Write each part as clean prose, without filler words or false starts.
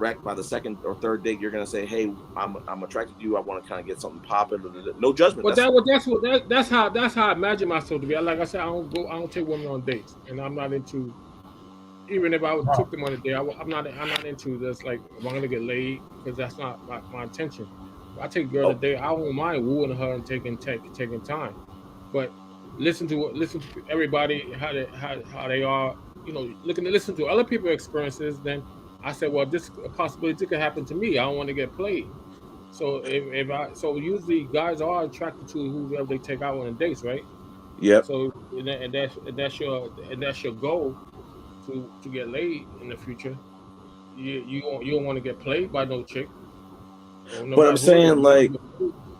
direct by the second or third date. You're gonna say, "Hey, I'm attracted to you. I want to kind of get something popping." No judgment. But that's how I imagine myself to be. Like I said, I don't take women on dates, and I'm not into. Even if I took them on a date, I'm not into this. Like, I'm gonna get laid because that's not my intention. If I take a girl on a date, I don't mind wooing her and taking time, but listen to everybody how they are. Listen to other people's experiences. Then I said, well, this possibility could happen to me. I don't want to get played. So so usually guys are attracted to whoever they take out on dates, right? Yep. So that's your goal to get laid in the future. You don't want to get played by no chick. No, but I'm saying like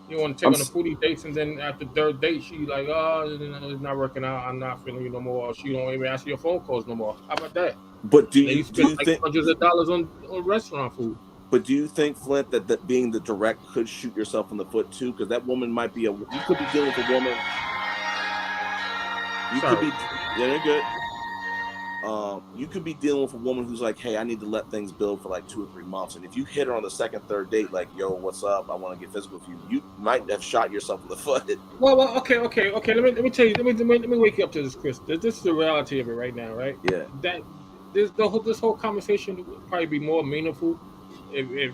you want to take on a foodie dates, and then at the third date she like, oh, it's not working out. I'm not feeling you no more. Or she don't even answer your phone calls no more. How about that? But do you think hundreds of dollars on restaurant food? But do you think, Flint, that being the direct could shoot yourself in the foot too? Because that woman might be you could be dealing with a woman. You're good. You could be dealing with a woman who's like, hey, I need to let things build for like 2 or 3 months. And if you hit her on the second, third date, like, yo, what's up? I want to get physical with you. You might have shot yourself in the foot. Well, okay. Let me tell you. Let me wake you up to this, Chris. This is the reality of it right now, right? Yeah. This whole conversation would probably be more meaningful if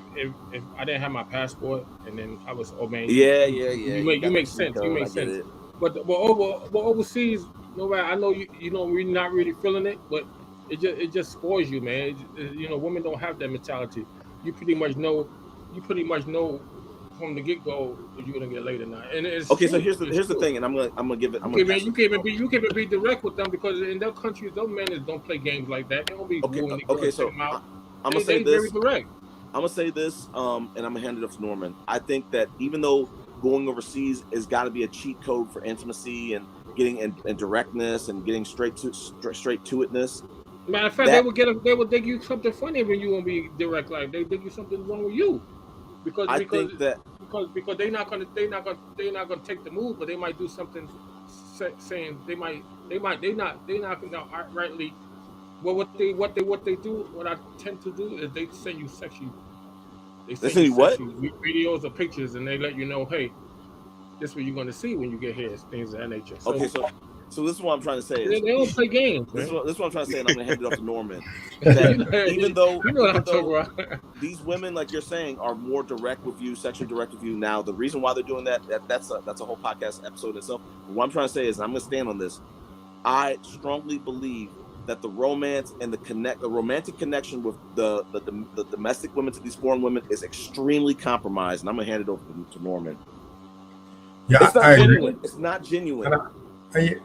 I didn't have my passport and then I was Yeah. You make sense. You make sense. But overseas, no matter, I know you're not really feeling it, but it just spoils you, man. Women don't have that mentality. You pretty much know from the get go if you're gonna get laid or not. And it's okay. True. So here's the thing, and I'm gonna give it. You can't even be direct with them because in their countries, those men don't play games like that. They don't be okay. So I'm gonna say this. Very direct. I'm gonna say this, and I'm gonna hand it off to Norman. I think that even though going overseas has got to be a cheat code for intimacy and getting and directness and getting straight to itness. Matter of fact, they would think you something funny when you won't be direct. Like they think you something wrong with you, because they're not gonna take the move, but they might do something saying they not gonna outrightly. Well, what I tend to do is they send you sexy. They send you what? Videos or pictures, and they let you know, hey, this is what you're going to see when you get here, things of that nature. So, okay, so this is what I'm trying to say. They don't play games. This is what I'm trying to say, and I'm going to hand it off to Norman. That even though these women, like you're saying, are more direct with you, sexually direct with you now, the reason why they're doing that's a whole podcast episode itself. But what I'm trying to say is, and I'm going to stand on this, I strongly believe that the romance and the romantic connection with the domestic women to these foreign women is extremely compromised, and I'm gonna hand it over to Norman. Yeah, it's not genuine. It's not genuine. The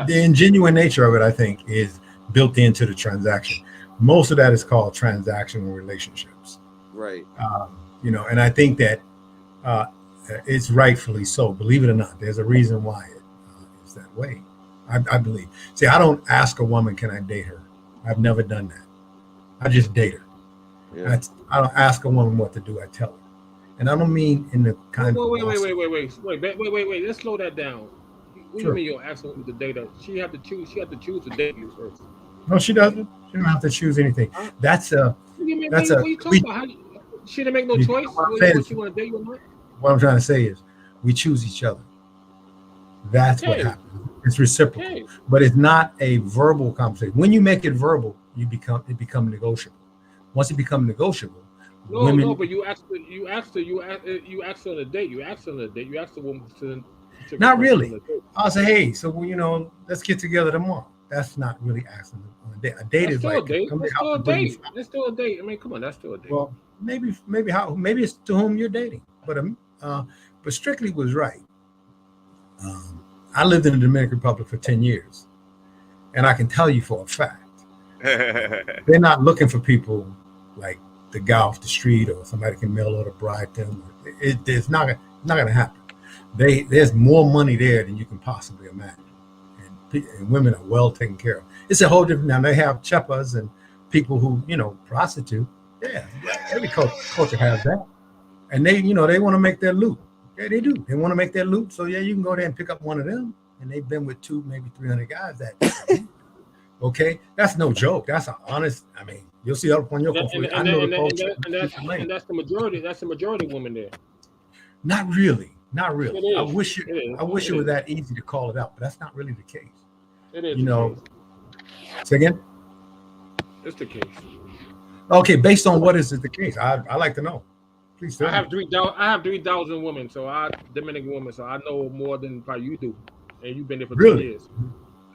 ingenuine nature of it, I think, is built into the transaction. Most of that is called transactional relationships, right? And I think that it's rightfully so. Believe it or not, there's a reason why it's that way. I believe. See, I don't ask a woman, can I date her? I've never done that. I just date her. Yeah. I don't ask a woman what to do. I tell her. And I don't mean in the kind of... Wait. Let's slow that down. What do you mean you're asking her to date her? She had to choose to date you first. No, she doesn't. She don't have to choose anything. What you talking about? She didn't make no choice? What she want to date you or not? What I'm trying to say is we choose each other. That's what happens. It's reciprocal, but it's not a verbal conversation. When you make it verbal, it become negotiable. Once it becomes negotiable, but you asked her on a date. You asked the woman to not really. I'll say, hey, so let's get together tomorrow. That's not really asking on a date. A date is like Let's do a date. I mean, come on, that's still a date. Well, maybe it's to whom you're dating, but Strictly was right. I lived in the Dominican Republic for 10 years, and I can tell you for a fact, they're not looking for people like the guy off the street or somebody can mail order bride them. It's not going to happen. There's more money there than you can possibly imagine, and women are well taken care of. It's a whole different. Now they have cheppers and people who prostitute. Yeah, every culture has that, and they want to make their loot. Yeah, they do. They want to make their loot. So yeah, you can go there and pick up one of them. And they've been with 200, maybe 300 guys that okay. That's no joke. That's an honest. I mean, Yo sí hablo español con fluidez. I know the culture. And that's the majority. That's the majority of women there. Not really. Not really. It is. I wish it were that easy to call it out, but that's not really the case. It is. You know. Say again. It's the case. Okay, based on what is it the case? I like to know. Please tell me. I have 3,000 women, so Dominican women, so I know more than probably you do, and you've been there for 2 years.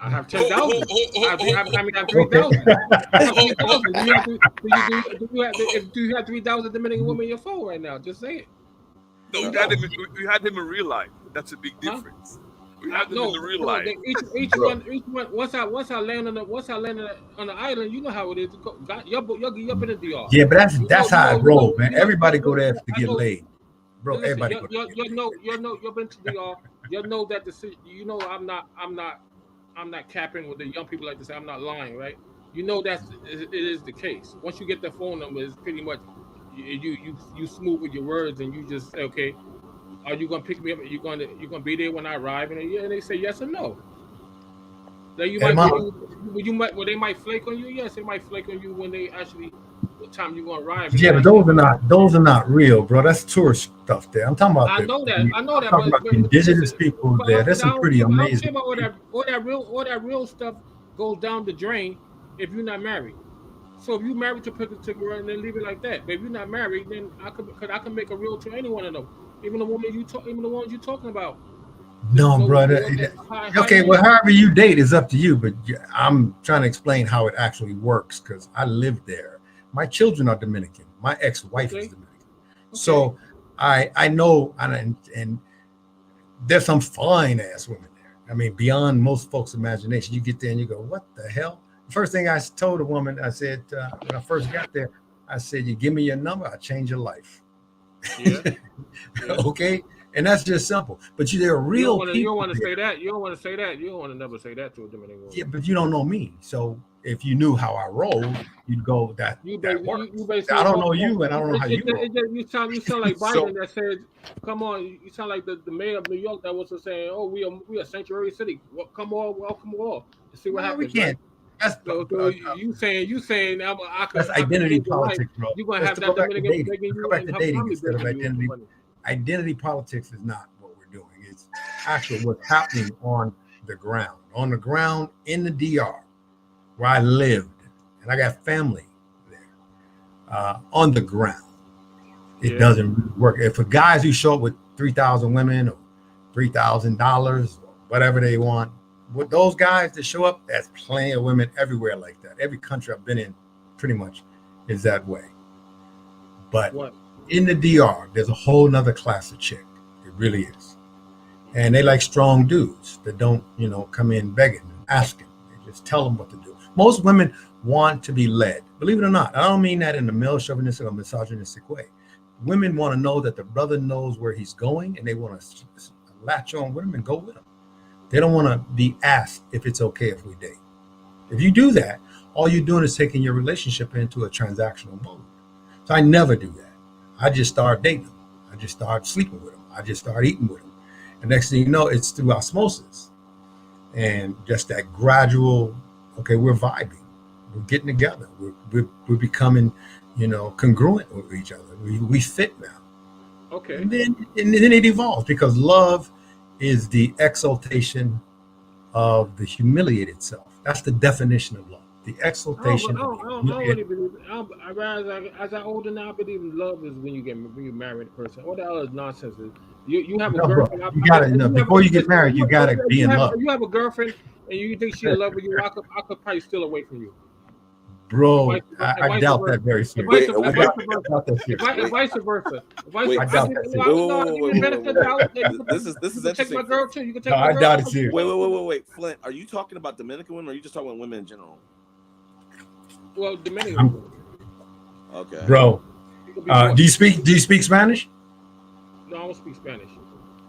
I have 10,000. I have 3,000. Do you have 3,000 Dominican women in your phone right now? Just say it. No, we had them in real life. That's a big difference. We had them in the real life. Each one. Once I land on the island, you know how it is. You're up in the DR. Yeah, but that's how I roll, man. Everybody go there to get laid, bro. Listen, everybody. You know, you've been to DR. You know that I'm not capping with the young people like to say. I'm not lying, right? You know it is the case. Once you get the phone number, it's pretty much you smooth with your words, and you just say, okay, are you gonna pick me up? You gonna be there when I arrive? And they say yes or no. Then they might flake on you. Yes, they might flake on you when they actually what time you gonna arrive. Yeah, but those are not real, bro. That's tourist stuff there. I'm talking about. I know that. I'm talking about the indigenous people there. That's some pretty amazing. All that real stuff goes down the drain if you're not married. So if you're married to pick a girl and then leave it like that, but if you're not married, then I can make a reel to any one of them, even the ones you're talking about. No, brother. Okay, well, however you date is up to you, but I'm trying to explain how it actually works because I lived there. My children are Dominican. My ex-wife is Dominican. Okay. So I know, and there's some fine ass women there. I mean, beyond most folks' imagination. You get there and you go, what the hell? First thing I told a woman, I said, when I first got there, I said, you give me your number, I'll change your life. Yeah. Okay? And that's just simple. But they're real people. You don't want to say that. You don't want to say that. You don't want to never say that to a Dominican woman. Yeah, but you don't know me. So if you knew how I roll, you'd go, that works. I don't know you, and I don't know how you roll. You sound like Biden that said, come on, you sound like the mayor of New York that was saying, oh, we are sanctuary city. Well, come on, welcome all. See what happens. We can't. That's you saying that's identity politics, bro. You're gonna have that Dominican begging you back to dating instead of identity. Identity politics is not what we're doing. It's actually what's happening on the ground. On the ground in the DR, where I lived, and I got family there. On the ground, it doesn't really work. If for guys who show up with 3,000 women or $3,000 or whatever they want. With those guys that show up, that's plenty of women everywhere like that. Every country I've been in pretty much is that way. But in the DR, there's a whole nother class of chick. It really is. And they like strong dudes that don't, come in begging and asking. They just tell them what to do. Most women want to be led. Believe it or not. I don't mean that in a male chauvinistic or misogynistic way. Women want to know that the brother knows where he's going, and they want to latch on with him and go with him. They don't want to be asked if it's okay if we date. If you do that, all you're doing is taking your relationship into a transactional mode. So I never do that. I just start dating them. I just start sleeping with them. I just start eating with them. And next thing you know, it's through osmosis. And just that gradual, okay, we're vibing. We're getting together. We're becoming, congruent with each other. We fit now. Okay. And then it evolves because love is the exaltation of the humiliated self. That's the definition of love. The exaltation. I don't really believe it. As I older now, I believe love is when you marry a person. All that other nonsense is you have a girlfriend. Bro, you gotta before you get married, you gotta be in love. You have a girlfriend and you think she'll love you. I could probably steal away from you. Bro, I doubt that very seriously. Vice versa. I doubt that. This is interesting. Take my girl too. You can take my girl. I doubt it too. Wait, Flint. Are you talking about Dominican women, or are you just talking about women in general? Well, Dominican women. Okay. Bro, do you speak Spanish? No, I don't speak Spanish.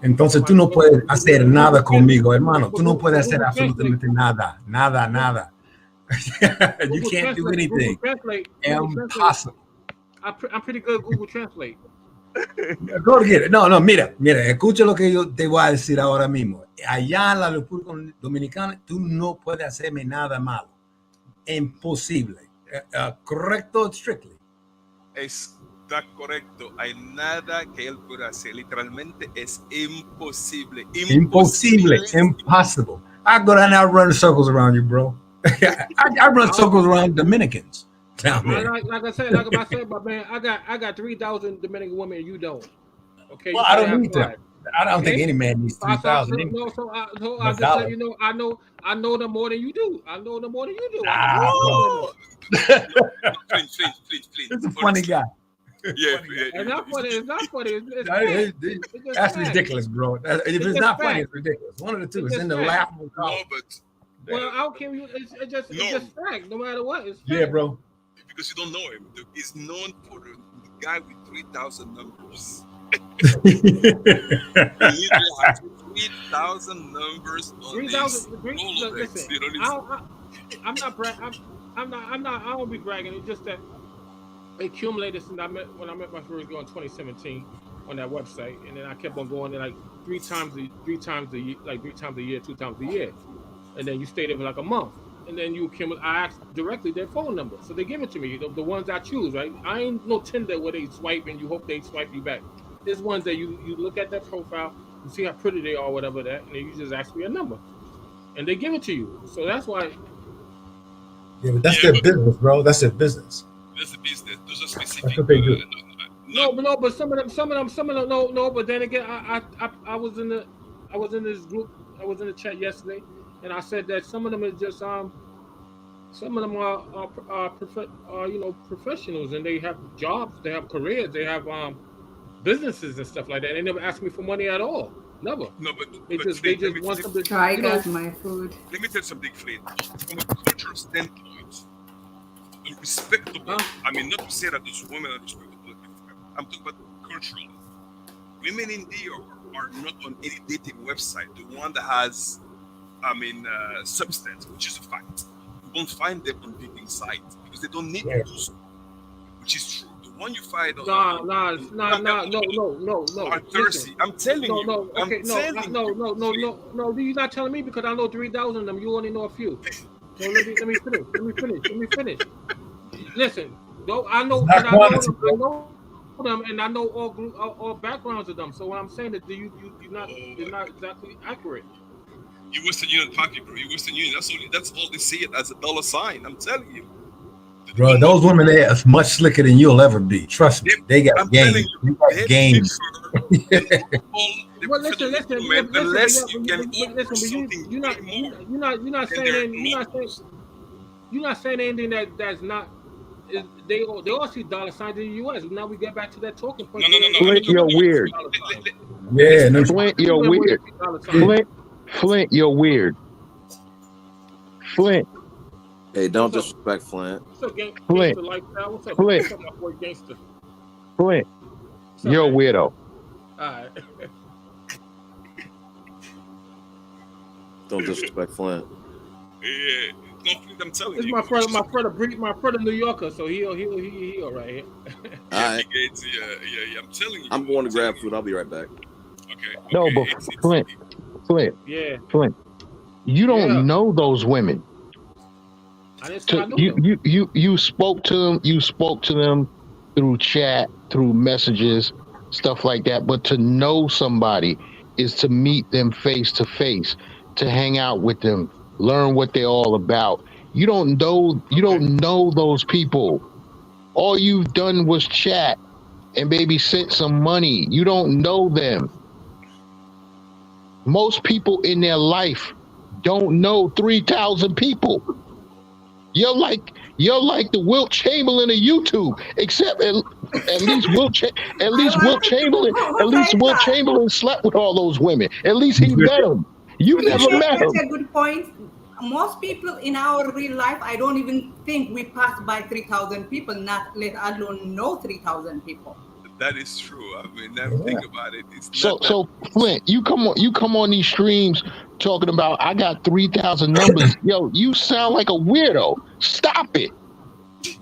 Entonces tú no puedes hacer nada conmigo, hermano. Tú no puedes hacer absolutamente nada. You can't do anything. Impossible. I'm pretty good at Google Translate. Go to get it. No, mira, escucha lo que yo te voy a decir ahora mismo. Allá en la República Dominicana, tú no puedes hacerme nada malo. Imposible. Correcto, strictly. Está correcto. Hay nada que él pueda hacer. Literalmente es imposible. Impossible. Impossible. I go down there and run circles around you, bro. I run circles around Dominicans down there. Like I said, but man, I got 3,000 Dominican women, and you don't. Okay. Well, I don't need that. I don't think any man needs 3,000. No, so I just let you know. I know them more than you do. I know them more than you do. Please. It's a funny guy. Yeah. It's not funny. That's ridiculous, bro. If it's not funny, it's ridiculous. One of the two. It's in the laughable column. No, but well, I don't care. It's just fact. No matter what. It's yeah, bro. Because you don't know him. He's known for the guy with 3,000 numbers. You have 3,000 numbers on 3,000. Listen, I'm not bragging. I won't be bragging. It's just that accumulated since when I met my first girl in 2017 on that website, and then I kept on going there like three times a year, 2 times a year, and then you stay there for like a month, and then I asked directly their phone number, so they give it to me, the ones I choose, right? I ain't no Tinder where they swipe and you hope they swipe you back. There's ones that you look at their profile, you see how pretty they are, or whatever that, and then you just ask me a number, and they give it to you. So that's why. Yeah, but that's their business, bro. That's their business. That's the business. Those are specific. That's what they do. No, but some of them. No. But then again, I was in this group. I was in the chat yesterday, and I said that some of them is just some of them are professionals, and they have jobs, they have careers, they have businesses and stuff like that. They never ask me for money at all. Never. No, but they just want something. Try got my food. Let me tell you something, Flynn. From a cultural standpoint, respectable. I mean, not to say that those women are respectable. I'm talking about culturally. Women in India are not on any dating website. The one that has, substance, which is a fact. You won't find them on dating sites because they don't need to do so, which is true. The one you find on no. Are thirsty. I'm telling you. No. You're not telling me because I know 3,000 of them. You only know a few. So let me finish. Listen, I know them, and I know all backgrounds of them. So what I'm saying is, you're not exactly accurate. You Western Union pocket, bro. You Western Union. That's all they see it as a dollar sign. I'm telling you. Bro, those women there are much slicker than you'll ever be. Trust me, they got game. You got game. Well, listen. You're not saying anything that's not. They all see dollar signs in the U.S. Now we get back to that talking point. No. Flint, you're weird. Yeah, no. Flint, you're weird. Flint, you're weird. Flint. Hey, don't disrespect Flint. What's up, gangster? Flint. What's up? Flint. What's up, my boy gangster? Flint, you're a weirdo. All right. Don't disrespect Flint. Yeah. No, I'm telling This you. my friend, a New Yorker, so he all right here. All right. Yeah. I'm telling you. I'm going to grab food. I'll be right back. Okay. No, but Flint. Yeah. Flint, you don't know those women. I didn't say I know them. You spoke to them. You spoke to them through chat, through messages, stuff like that. But to know somebody is to meet them face to face, to hang out with them, learn what they're all about. You don't know those people. All you've done was chat and maybe sent some money. You don't know them. Most people in their life don't know 3,000 people. You're like the Wilt Chamberlain of YouTube, except at least Wilt Chamberlain slept with all those women. At least he met them. You never met him. That's a good point. Most people in our real life, I don't even think we pass by 3,000 people, not let alone know 3,000 people. That is true. I mean, never think about it. It's so Flint, you come on these streams talking about I got 3,000 numbers. Yo, you sound like a weirdo. Stop it.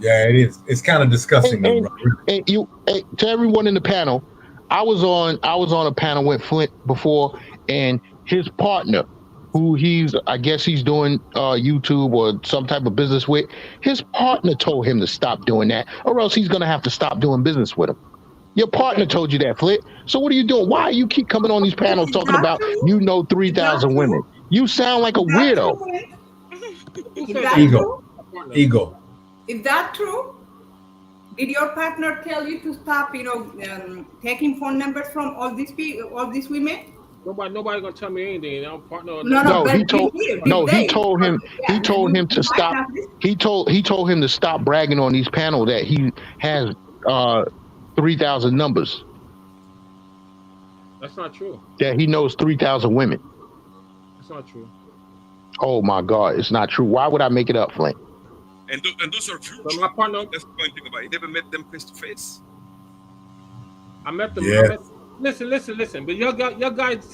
Yeah, it is. It's kind of disgusting. And to everyone in the panel, I was on a panel with Flint before, and his partner, who I guess he's doing YouTube or some type of business with, his partner told him to stop doing that, or else he's gonna have to stop doing business with him. Your partner told you that, Flit. So what are you doing? Why you keep coming on these panels talking about 3,000 women? You sound like a weirdo. Ego. Is that true? Did your partner tell you to stop, taking phone numbers from all these people, all these women? Nobody gonna tell me anything. I'm partner. He told him to stop. He told him to stop bragging on these panels that he has 3,000 numbers. That's not true. That he knows 3,000 women. That's not true. Oh my God, it's not true. Why would I make it up, Flint? And those are true. So my partner. That's the point thing about it. You never met them face to face. I met them. Yeah. Listen. But your guys.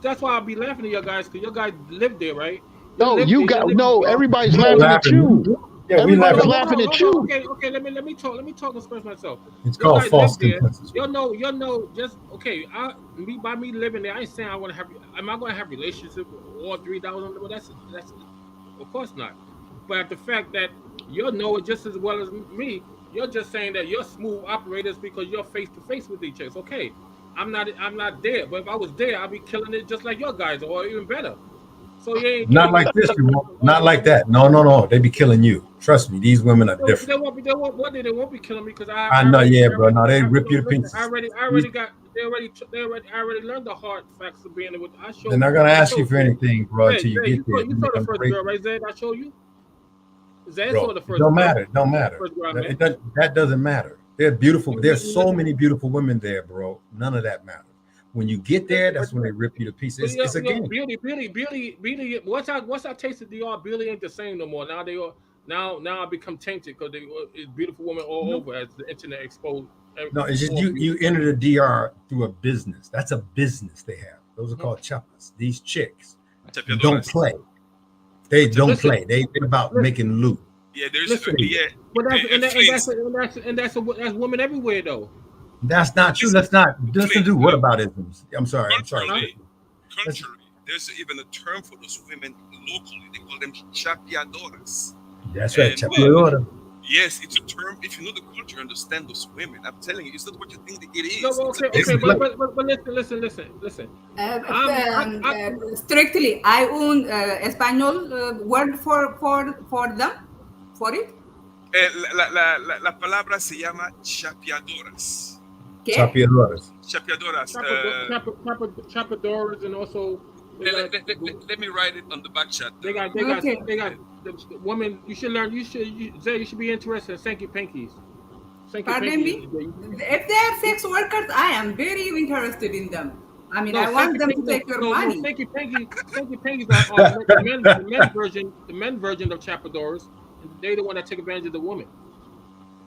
That's why I'll be laughing at your guys, because your guys live there, right? Everybody's laughing at you. Yeah, we laughing at you. Okay. Let me talk and express myself. It's called false consensus. You know. Just okay. By me living there, I ain't saying I want to have. Am I going to have relationships with all 3,000? Well, that's of course not. But the fact that you know it just as well as me, you're just saying that you're smooth operators because you're face to face with each other. Okay, I'm not there, but if I was there, I'd be killing it just like your guys, or even better. So you ain't not like this, not like that. No. They be killing you. Trust me, these women are different. They won't be killing me because I know, bro. No, they rip you to pieces. I already learned the hard facts of being with. They're not gonna ask you for anything, bro, until you get there. You saw the first girl, right, Zed? I showed you. Zed saw the first. Don't matter. That doesn't matter. They're beautiful. There's so many beautiful women there, bro. None of that matters. When you get there, that's when they rip you to pieces. It's a game. Beauty. Once I tasted the art, beauty ain't the same no more. Now they are. Now I become tainted because it's beautiful women all over as the internet exposed. No, it's just you enter the DR through a business. That's a business they have. Those are called chapas. These chicks don't play. They don't play. They're about making loot. Yeah, there's But that's women everywhere though. That's not true. Let's do whataboutisms. I'm sorry. Contrary, there's even a term for those women locally. They call them chapeadoras. That's right, chapeadora. Yes, it's a term. If you know the culture, understand those women. I'm telling you, it's not what you think it is. No, but listen. Strictly, I own español word for them, for it. La palabra se llama chapeadoras. ¿Qué? Chapeadoras. Chapeadoras, and also. Let me write it on the back chat. They got the women. You should learn. You should be interested in Sanky Pinkies. Pardon me? If they are sex workers, I am very interested in them. I mean, I want them to take your money. Sanky Pinkies are the men version of chapeadoras. They're the one that take advantage of the woman.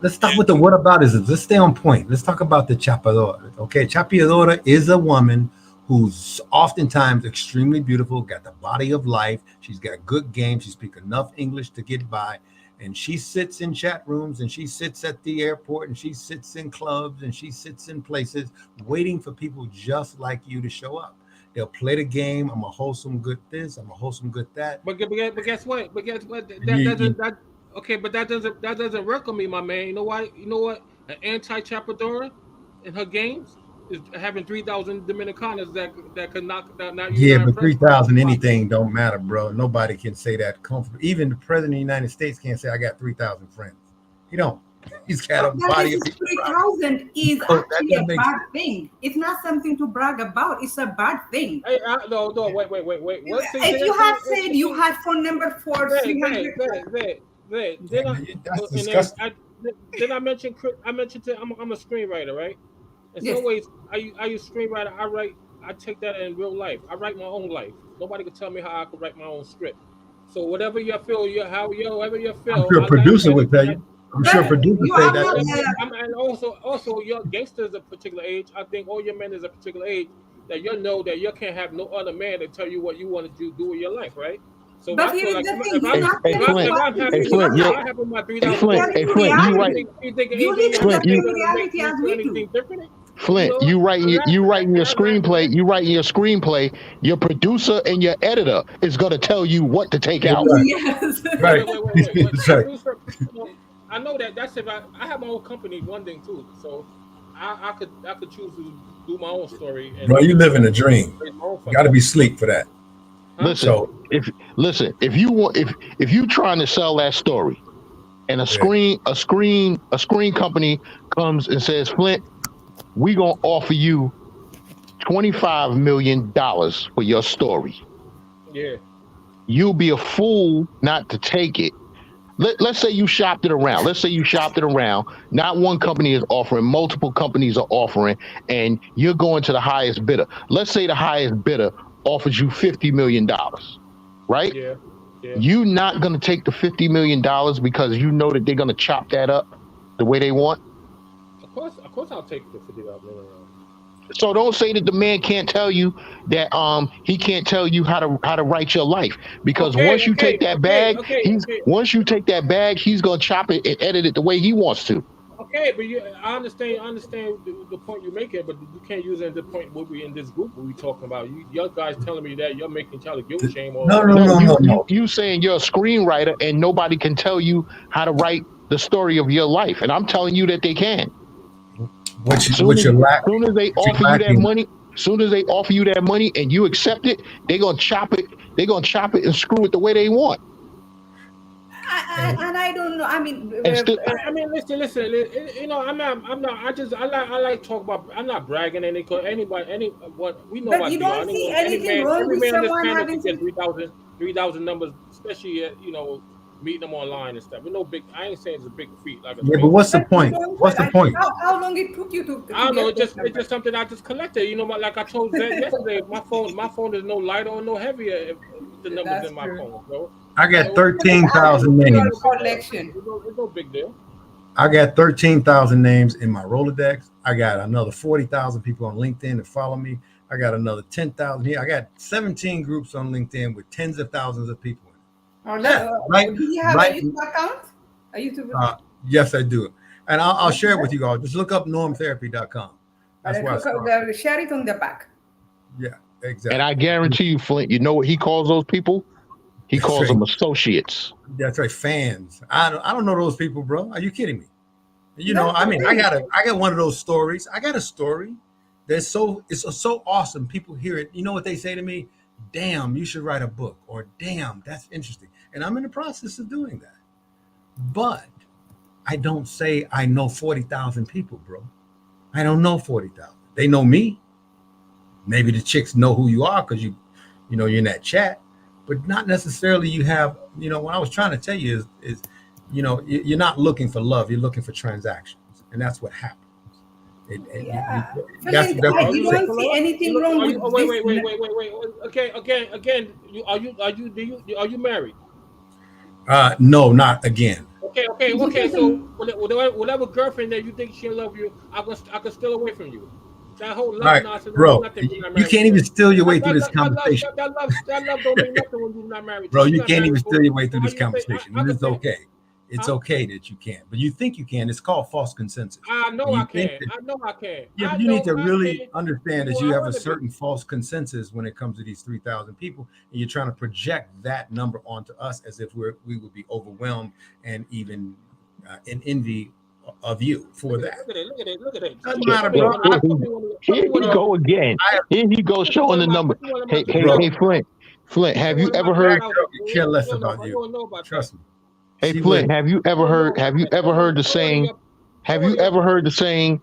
Let's start with the whataboutisms. Let's stay on point. Let's talk about the chapeadora. Okay, chapeadora is a woman who's oftentimes extremely beautiful, got the body of life. She's got good game. She speaks enough English to get by. And she sits in chat rooms, and she sits at the airport, and she sits in clubs, and she sits in places waiting for people just like you to show up. They'll play the game. I'm a wholesome good this. I'm a wholesome good that. But guess what? That doesn't work on me, my man. You know why? You know what? An anti-chapeadora in her games is having 3,000 Dominicanas that could knock that. Yeah, but 3,000 anything don't matter, bro. Nobody can say that comfortably. Even the president of the United States can't say I got 3,000 friends. He don't. He's got a body of 3,000 is actually a bad thing. It's not something to brag about. It's a bad thing. Hey, no, wait. If you have said you had phone number for 300. Then I mentioned I'm a screenwriter, right? In some ways, I use screenwriter. I take that in real life. I write my own life. Nobody can tell me how I can write my own script. So whatever you feel, however you feel. I'm sure a producer would tell you. I'm sure a producer would say that. And also, your gangsters a particular age. I think all your men is a particular age that you know that you can't have no other man to tell you what you want to do with your life, right? So but here's the thing, you live in the same reality as we do. Flint, you writing your screenplay. You writing your screenplay. Your producer and your editor is gonna tell you what to take out. Yes. Right. Wait. That's right. Producer, I know that. That's if I have my own company one thing too, so I could choose to do my own story. And Bro, you living a dream. You got to be sleep for that. Huh? Listen, if you trying to sell that story, and a screen company comes and says, Flint, we gonna offer you $25 million for your story. Yeah. You'll be a fool not to take it. Let's say you shopped it around. Not one company is offering, multiple companies are offering, and you're going to the highest bidder. Let's say the highest bidder offers you $50 million, right? Yeah. You're not going to take the $50 million because you know that they're going to chop that up the way they want. Of course, I'll take the $50 million. So don't say that the man can't tell you that he can't tell you how to write your life, because once you take that bag, he's gonna chop it and edit it the way he wants to. Okay, but I understand the point you're making, but you can't use it at the point where we in this group we talking about. You guys telling me that you're making Charlie guilt shame or no. You saying you're a screenwriter and nobody can tell you how to write the story of your life, and I'm telling you that they can. Soon as they offer you that money and you accept it, they're gonna chop it and screw it the way they want. And I don't know. I mean, listen. You know, I'm not. I like talk about. I'm not bragging anyone. We know. But you don't see anything wrong with someone having 3,000 numbers, especially meeting them online and stuff. But no big. I ain't saying it's a big feat. Like but what's the point? What's the point? How long it took you to? I don't know. It's just something I just collected. You know, like I told Zed yesterday, my phone is no lighter or no heavier. If the numbers in my phone, bro. I got 13,000 names. Collection. It's no big deal. I got 13,000 names in my Rolodex. I got another 40,000 people on LinkedIn that follow me. I got another 10,000 here. I got 17 groups on LinkedIn with tens of thousands of people in it. Do you have a YouTube account? A YouTube? Yes, I do. And I'll share it with you all. Just look up normtherapy.com. That's why I started. Share it on the back. Yeah, exactly. And I guarantee you, Flint, you know what he calls those people? He calls them associates. That's right, fans. I don't know those people, bro. Are you kidding me? I got one of those stories. I got a story that's it's so awesome. People hear it. You know what they say to me? Damn, you should write a book, or damn, that's interesting. And I'm in the process of doing that. But I don't say I know 40,000 people, bro. I don't know 40,000. They know me. Maybe the chicks know who you are because you're in that chat. But not necessarily you have, what I was trying to tell you is you're not looking for love, you're looking for transactions. And that's what happens. You don't see anything wrong with wait. Okay, again, are you married? No, not again. Okay. So whatever girlfriend that you think she'll love you, I can steal away from you. That whole love nonsense, bro. You can't even steal your way through this conversation. That love don't mean nothing when you're not married. Bro, you can't even steal your way through this conversation. It's okay. It's okay that you can't, but you think you can. It's called false consensus. I know I can. Yeah, but you need to really understand that you have a certain false consensus when it comes to these 3,000 people, and you're trying to project that number onto us as if we would be overwhelmed and even in envy of you for that. Look at it. Doesn't matter, bro. Here he go again. Here he goes showing the number. Hey, Flint, have you ever heard? Care less about you. Trust me. Hey, Flint, have you ever heard the saying? Have you ever heard the saying?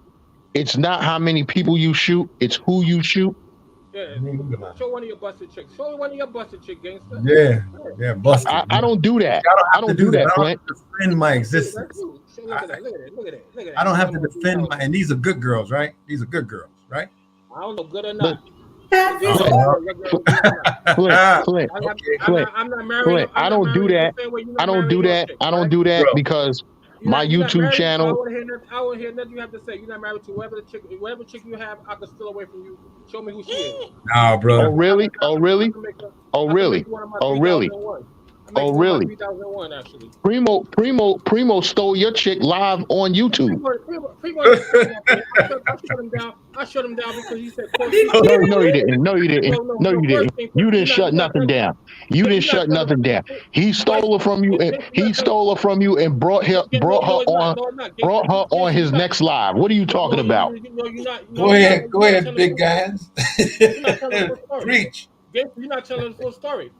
It's not how many people you shoot; it's who you shoot. Yeah. Show one of your busted chicks. Show one of your busted chick, gangster. Yeah, busted. I don't do that. I don't do that, Flint. I don't have to defend my existence. Look at it. I don't have to defend my. And these are good girls, right? These are good girls, right? I don't know, good or not. Flint, I'm not married. Flint, I don't do that. I don't do that because my YouTube channel. I want to hear nothing you have to say. You're not married to whatever chick you have. I can steal away from you. Show me who she is. Nah, bro. Oh really? Oh, really? 3001 actually. Primo stole your chick live on YouTube. I shut him down because he said. No, you didn't. No, you didn't. You didn't shut nothing down. You didn't shut nothing down. He stole her from you. He stole her from you and brought her on his next live. What are you talking about? Go ahead, big guys. Preach. You're not telling the full story.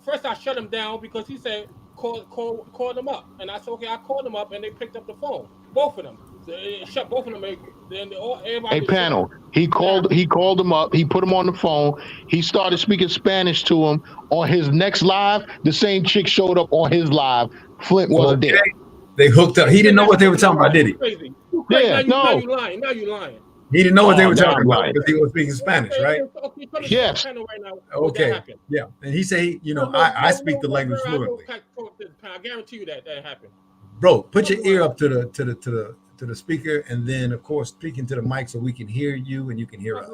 First I shut him down because he said call them up, and I said okay. I called them up and they picked up the phone, both of them. So shut both of them. Then everybody. Hey, panel. He called them up. He put them on the phone. He started speaking Spanish to him on his next live. The same chick showed up on his live. Flint wasn't there. They hooked up. He didn't know what they were talking about, did he? Yeah, now you lying. He didn't know what they were talking about because he was speaking Spanish, right? Yes. Okay. Yeah. And he said, I speak the language fluently. I guarantee you that happened. Bro, put your ear up to the speaker, and then of course speaking to the mic so we can hear you and you can hear us.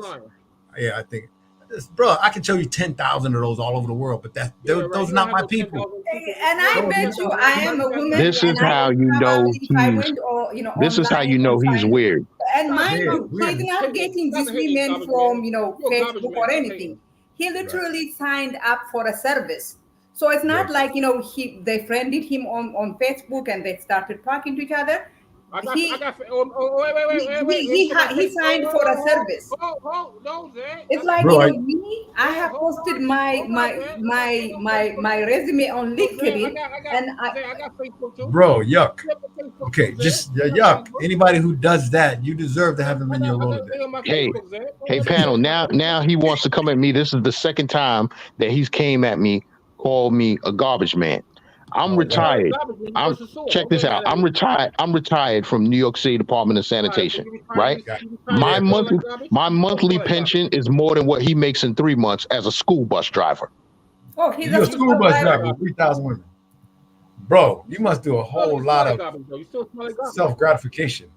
Yeah, I think. Bro, I can show you 10,000 of those all over the world, but those are not my people. And I bet you I am a woman. This is how you know this is how you know he's weird. And mind you, he's not getting these women from Facebook or anything. He literally signed up for a service. So it's not like they friended him on Facebook and they started talking to each other. He signed for a service. It's like me. I have posted my resume on LinkedIn, and I got Facebook too. Bro, yuck. Okay, just yuck. Anybody who does that, you deserve to have them in your Rolodex. Hey, panel. Now he wants to come at me. This is the second time that he's came at me, called me a garbage man. I'm retired. Check this out. I'm retired from New York City Department of Sanitation, right? My monthly pension is more than what he makes in 3 months as a school bus driver. Oh, he's a school bus driver, 3,000 women. Bro, you must do a whole lot of self-gratification.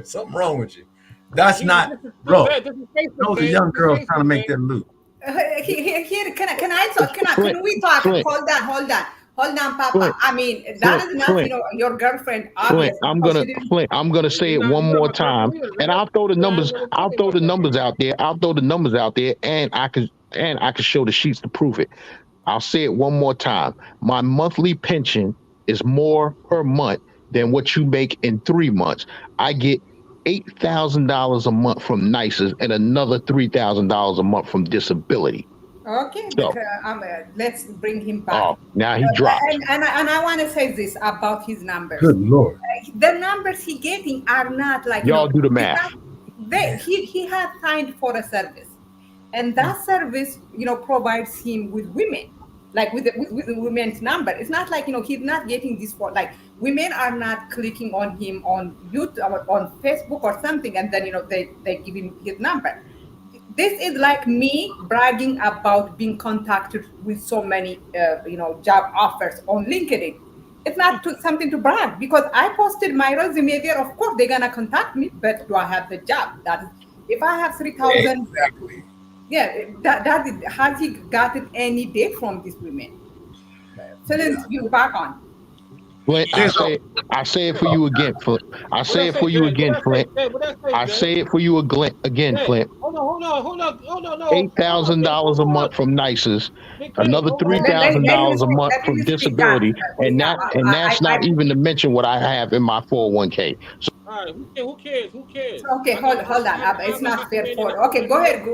Something wrong with you. That's not, bro. Those are young girls trying to make their loot. Here, can we talk? Hold on, Papa. Flint, I mean, that is not, your girlfriend. Flint, I'm gonna say it one more time, and I'll throw the numbers. I'll throw the numbers out there, and I can show the sheets to prove it. I'll say it one more time. My monthly pension is more per month than what you make in 3 months. I get $8,000 a month from NICES and another $3,000 a month from disability. Okay, so, let's bring him back. Oh, now he dropped. And I want to say this about his numbers. Good Lord. The numbers he's getting are not like... Y'all do the math. He has signed for a service. And that service, provides him with women. Like with the women's number. It's not like, he's not getting this for, like, women are not clicking on him on YouTube or on Facebook or something, and then, they give him his number. This is like me bragging about being contacted with so many, job offers on LinkedIn. It's not something to brag because I posted my resume there. Of course, they're going to contact me, but do I have the job? That is, if I have 3,000... Exactly. Yeah, that is, has he gotten any date from these women? So let's you back on. Flint, I say it for you again, Flint. I say it for you again, Flint. I say it for you again, Flint. Hold on. $8,000 a month from NICES, another $3,000 a month from disability, and that's not even to mention what I have in my 401k. So, all right, who cares? Okay, hold on. It's not fair for. Okay, go ahead.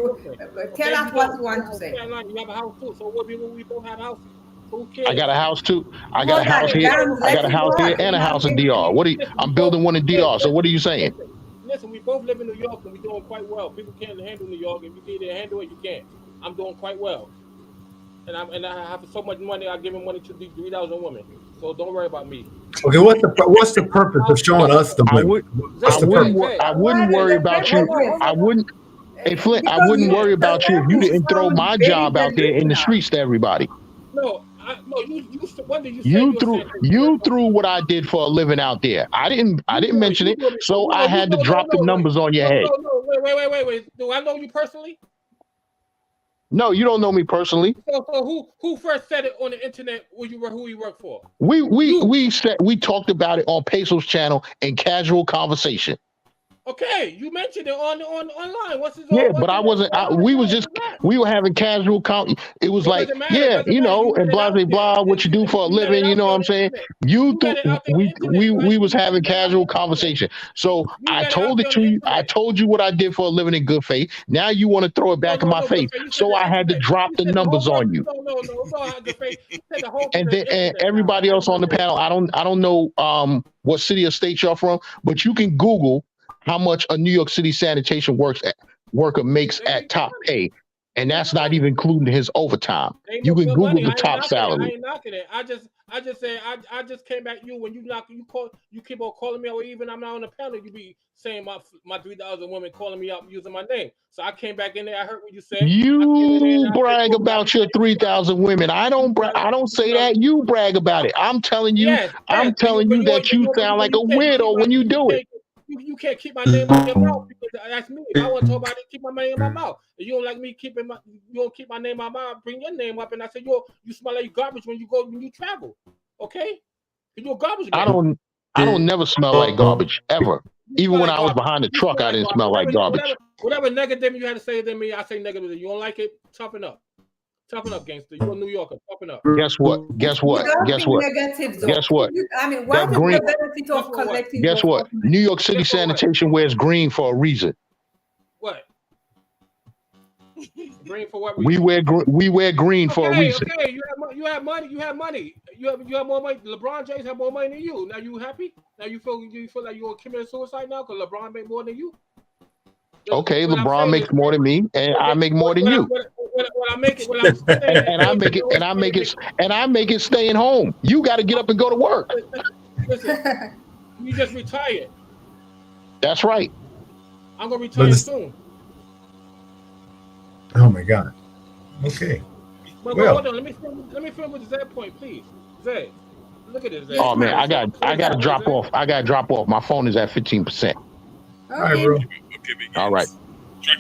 Tell us what you want to say. You have a house too, so we both have houses. I got a house too. I got a house here. I got a house here and a house in DR. I'm building one in DR. So what are you saying? Listen, we both live in New York and we're doing quite well. People can't handle New York. If you can't handle it, you can't. I'm doing quite well. And I have so much money. I'm giving money to 3,000 women. So don't worry about me. Okay, what's the purpose of showing us the money? I wouldn't worry about you. Hey Flint, I wouldn't worry about you if you didn't throw my job out there in the streets to everybody. No, you threw what I did for a living out there. I didn't mention it, so I had to drop the numbers on your head. No, wait. Do I know you personally? No, you don't know me personally. So who first said it on the internet? Who you work for? We talked about it on Peso's channel in casual conversation. Okay, you mentioned it on online. But I wasn't. We were having casual. It was like, yeah, you know, and blah blah blah. What you do for a living? You know what I'm saying? We was having casual conversation. So I told it to you. I told you what I did for a living in good faith. Now you want to throw it back in my face. So I had to drop the numbers on you. And then everybody else on the panel. I don't know what city or state you're from, but you can Google how much a New York City sanitation worker makes at top pay, and that's not even including his overtime. You can Google the top salary. I ain't knocking it. I just said I just came back you when you keep on calling me, or even I'm not on the panel. You be saying my 3,000 women calling me up using my name. So I came back in there. I heard what you said. You brag about your 3,000 women. I don't say that. You brag about it. I'm telling you. I'm telling you that you sound like a weirdo when you do it. You can't keep my name in your mouth because that's me. If I want to talk about it, keep my name in my mouth. If you don't like me you don't keep my name in my mouth, bring your name up, and I say, you smell like garbage when you travel. Okay? You're a garbage man. I don't never smell like garbage ever. Even when I was behind the truck, I didn't smell like garbage. Whatever negative you had to say to me, I say negative. You don't like it? Toughen up. Toughen up, gangster. You're a New Yorker. Toughen up. Guess what? I mean, what's the benefit of collecting? Guess what? New York City sanitation wears green for a reason. What? Green for what reason? We wear green for a reason. Okay, you have money. You have more money. LeBron James have more money than you. Now you happy? Now you feel like you're committing suicide now because LeBron made more than you? Okay, LeBron makes more than me, and I make more than you. And I make it staying home. You got to get up and go to work. Listen, you just retired. That's right. I'm gonna retire soon. Oh my God. Okay. But hold on. Let me finish with Zed point, please. Zed, look at this. Zed. Oh man, I got to drop off. I got to drop off. My phone is at 15%. All right, bro. All right.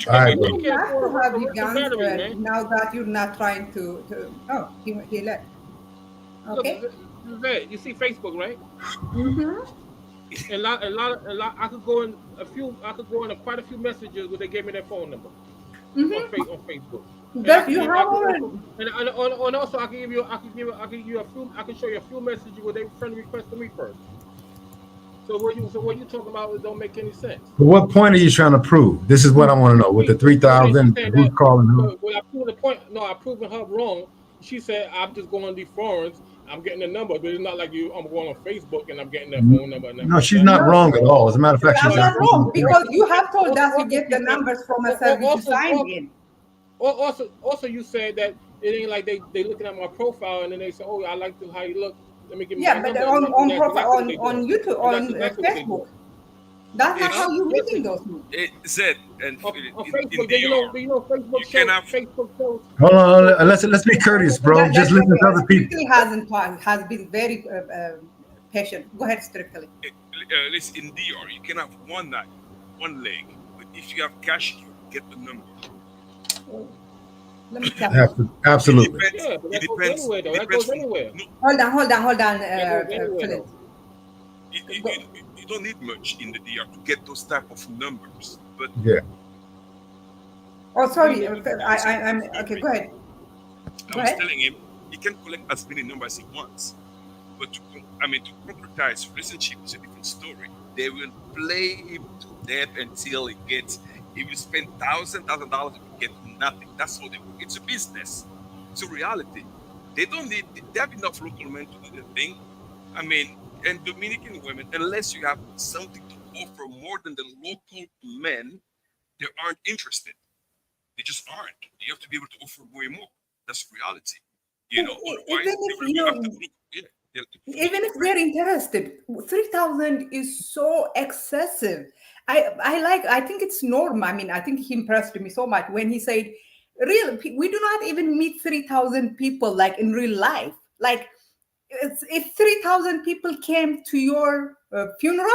All right, bro. You have to have your guns now that you're not trying to. Oh, he left. Okay. Look, you see Facebook, right? Mm-hmm. A lot. I could go in quite a few messages where they gave me their phone number on Facebook. Does you have already? And also I can show you a few messages where they friend requested me first. So what you talking about don't make any sense. But what point are you trying to prove? This is what I want to know. With the 3,000, who's calling who? Well, I proved the point. No, I proven her wrong. She said I'm just going on these forums. I'm getting the number, but it's not like I'm going on Facebook and I'm getting that phone number. No, she's not wrong at all. As a matter of fact, she's not wrong because you have told us you get the numbers from a service you signed in. Also, you said that it ain't like they looking at my profile and then they say, "Oh, I like how you look. Let me give you." Yeah, but on profile on YouTube on Facebook. That's not how you're reading those movies. Zed, and on Facebook, you know Facebook shows. Hold on, let's be courteous, bro. Just listen to other people. Has been very patient. Go ahead, Strictly. Listen, in DR, you can have one leg, but if you have cash, you get the number. Let me tell you. Absolutely. It depends. That goes anywhere. Hold on. You don't need much in the DR to get those type of numbers, but yeah. Oh, sorry. I'm okay. Go ahead. I was telling him he can collect as many numbers as he wants, but to concretize relationship is a different story. They will play him to death until he gets. If you spend $1,000, you get nothing. That's how they work. It's a business. It's a reality. They have enough local men to do the thing. And Dominican women, unless you have something to offer more than the local men, they aren't interested. They just aren't. You have to be able to offer way more. That's reality. Even if they're interested, 3,000 is so excessive. I think it's normal. I think he impressed me so much when he said, really, we do not even meet 3,000 people like in real life. Like, if 3,000 people came to your funeral,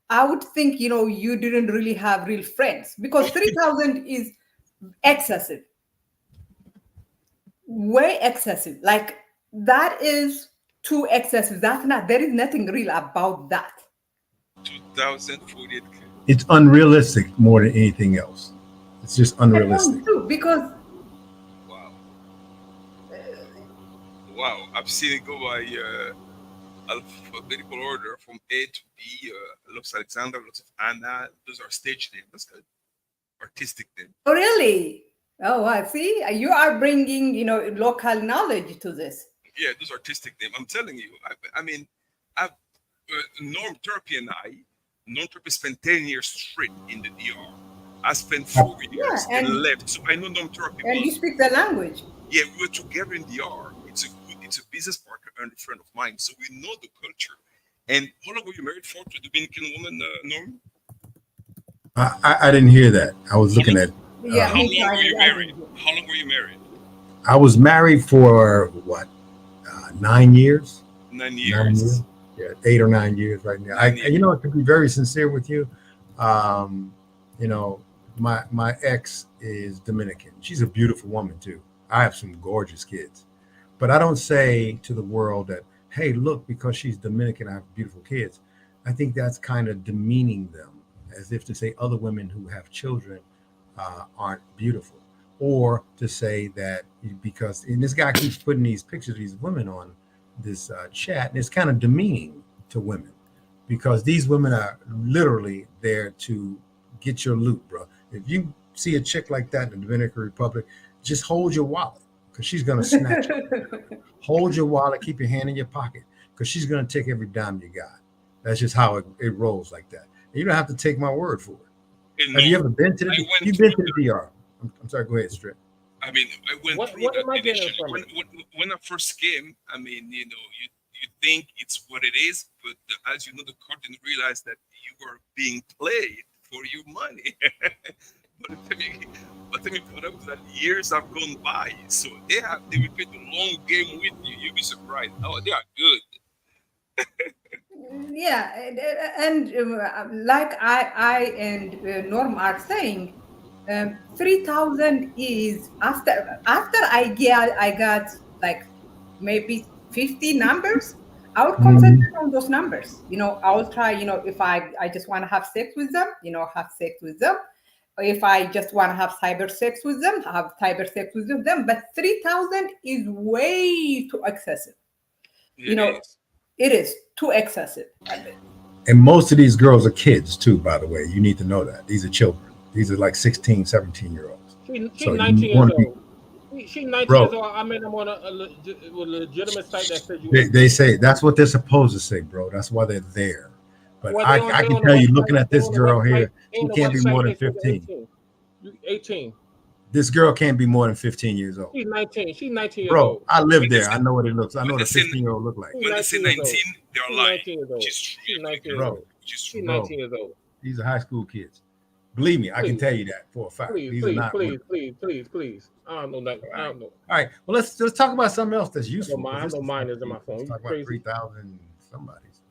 I would think, you didn't really have real friends because 3,000 is excessive. way excessive. Like that is too excessive. That's not. There is nothing real about that. 2048. It's unrealistic more than anything else. It's just unrealistic. Because Wow. Wow. I've seen it go by alphabetical order from A to B. Lots of Alexander, lots of Anna. Those are stage names. That's good. Artistic name. oh really? Oh, I see. You are bringing local knowledge to this. Yeah, those artistic names. I'm telling you. I mean, I've Norm Turpie and Norm Turpie spent 10 years straight in the DR. I spent 4 years and left, so I know Norm Turpie. And you speak the language. Yeah, we were together in DR. It's a business partner and a friend of mine, so we know the culture. And how long were you married for to a Dominican woman, Norm? I didn't hear that. I was looking at. Yeah. How long were you married? How long were you married? I was married for what? 9 years. 9 years. Yeah, 8 or 9 years right now. To be very sincere with you, my ex is Dominican. She's a beautiful woman too. I have some gorgeous kids, but I don't say to the world that, hey, look, because she's Dominican, I have beautiful kids. I think that's kind of demeaning them, as if to say other women who have children aren't beautiful, or to say that because, and this guy keeps putting these pictures of these women on this chat, and it's kind of demeaning to women because these women are literally there to get your loot, bro. If you see a chick like that in the Dominican Republic, just hold your wallet because she's gonna snatch it. Hold your wallet, keep your hand in your pocket because she's gonna take every dime you got. That's just how it rolls like that. And you don't have to take my word for it. Have you ever been to the? You've been to the DR. I'm sorry. Go ahead, Strip. I mean, I went through that when I first came. I mean, you think it's what it is, but as you know, the court didn't realize that you are being played for your money. But let me put up that years have gone by, so they will play the long game with you. You'll be surprised. Oh, they are good. Yeah, and like I and Norm are saying, 3,000 is after I got like maybe 50 numbers. I would concentrate on those numbers. I will try. If I just want to have sex with them, have sex with them. If I just want to have cyber sex with them, have cyber sex with them. But 3,000 is way too excessive. It is too excessive. And most of these girls are kids too, by the way. You need to know that. These are children. These are like 16, 17-year-olds. She's 19 years old. She's 19 years old. I met them on a legitimate site that says you. They say that's what they're supposed to say, bro. That's why they're there. But I can tell you, looking at this girl here, she can't be more than 15. 18. This girl can't be more than 15 years old. She's 19. She's 19 years bro, old. I live there. I know what it looks. I know what a 15-year-old look like. When they say 19, they're lying. She's 19 years old. She's 19 years old. These are high school kids. Believe me, I can tell you that for a fact. Please. I don't know that. I don't know. All right. Well, let's talk about something else that's useful. I have no minors in my phone. Let's talk about 3,000 somebody's.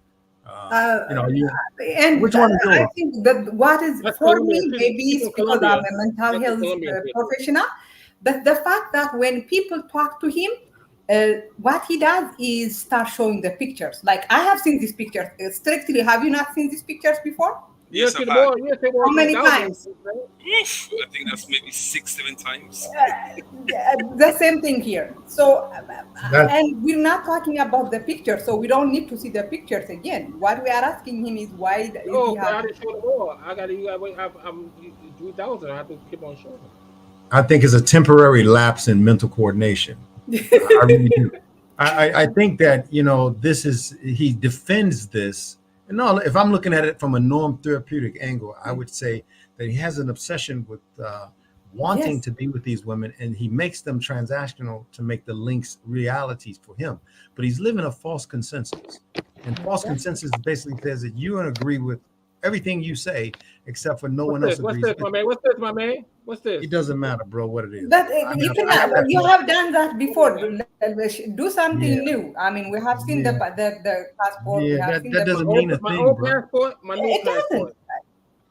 And which one is yours? I think that what is for me, maybe it's because I'm a mental health professional, but the fact that when people talk to him, what he does is start showing the pictures. Like, I have seen these pictures. Strictly, have you not seen these pictures before? Yes, How many times? Oof, I think that's maybe 6-7 times. The same thing here. So, and we're not talking about the picture, so we don't need to see the pictures again. What we are asking him is why. I didn't show them all. I got to wait. I'm 3,000. I have to keep on showing them. I think it's a temporary lapse in mental coordination. I really do. I think that he defends this. No, if I'm looking at it from a norm therapeutic angle, I would say that he has an obsession with wanting to be with these women, and he makes them transactional to make the links realities for him. But he's living a false consensus. And false consensus basically says that you agree with everything you say, except for no one else agrees. What's this, my man? What's this? It doesn't matter, bro, what it is. But you have done that before. Do something new. I mean, we have seen the passport. Yeah, that doesn't mean a thing, bro. My new passport.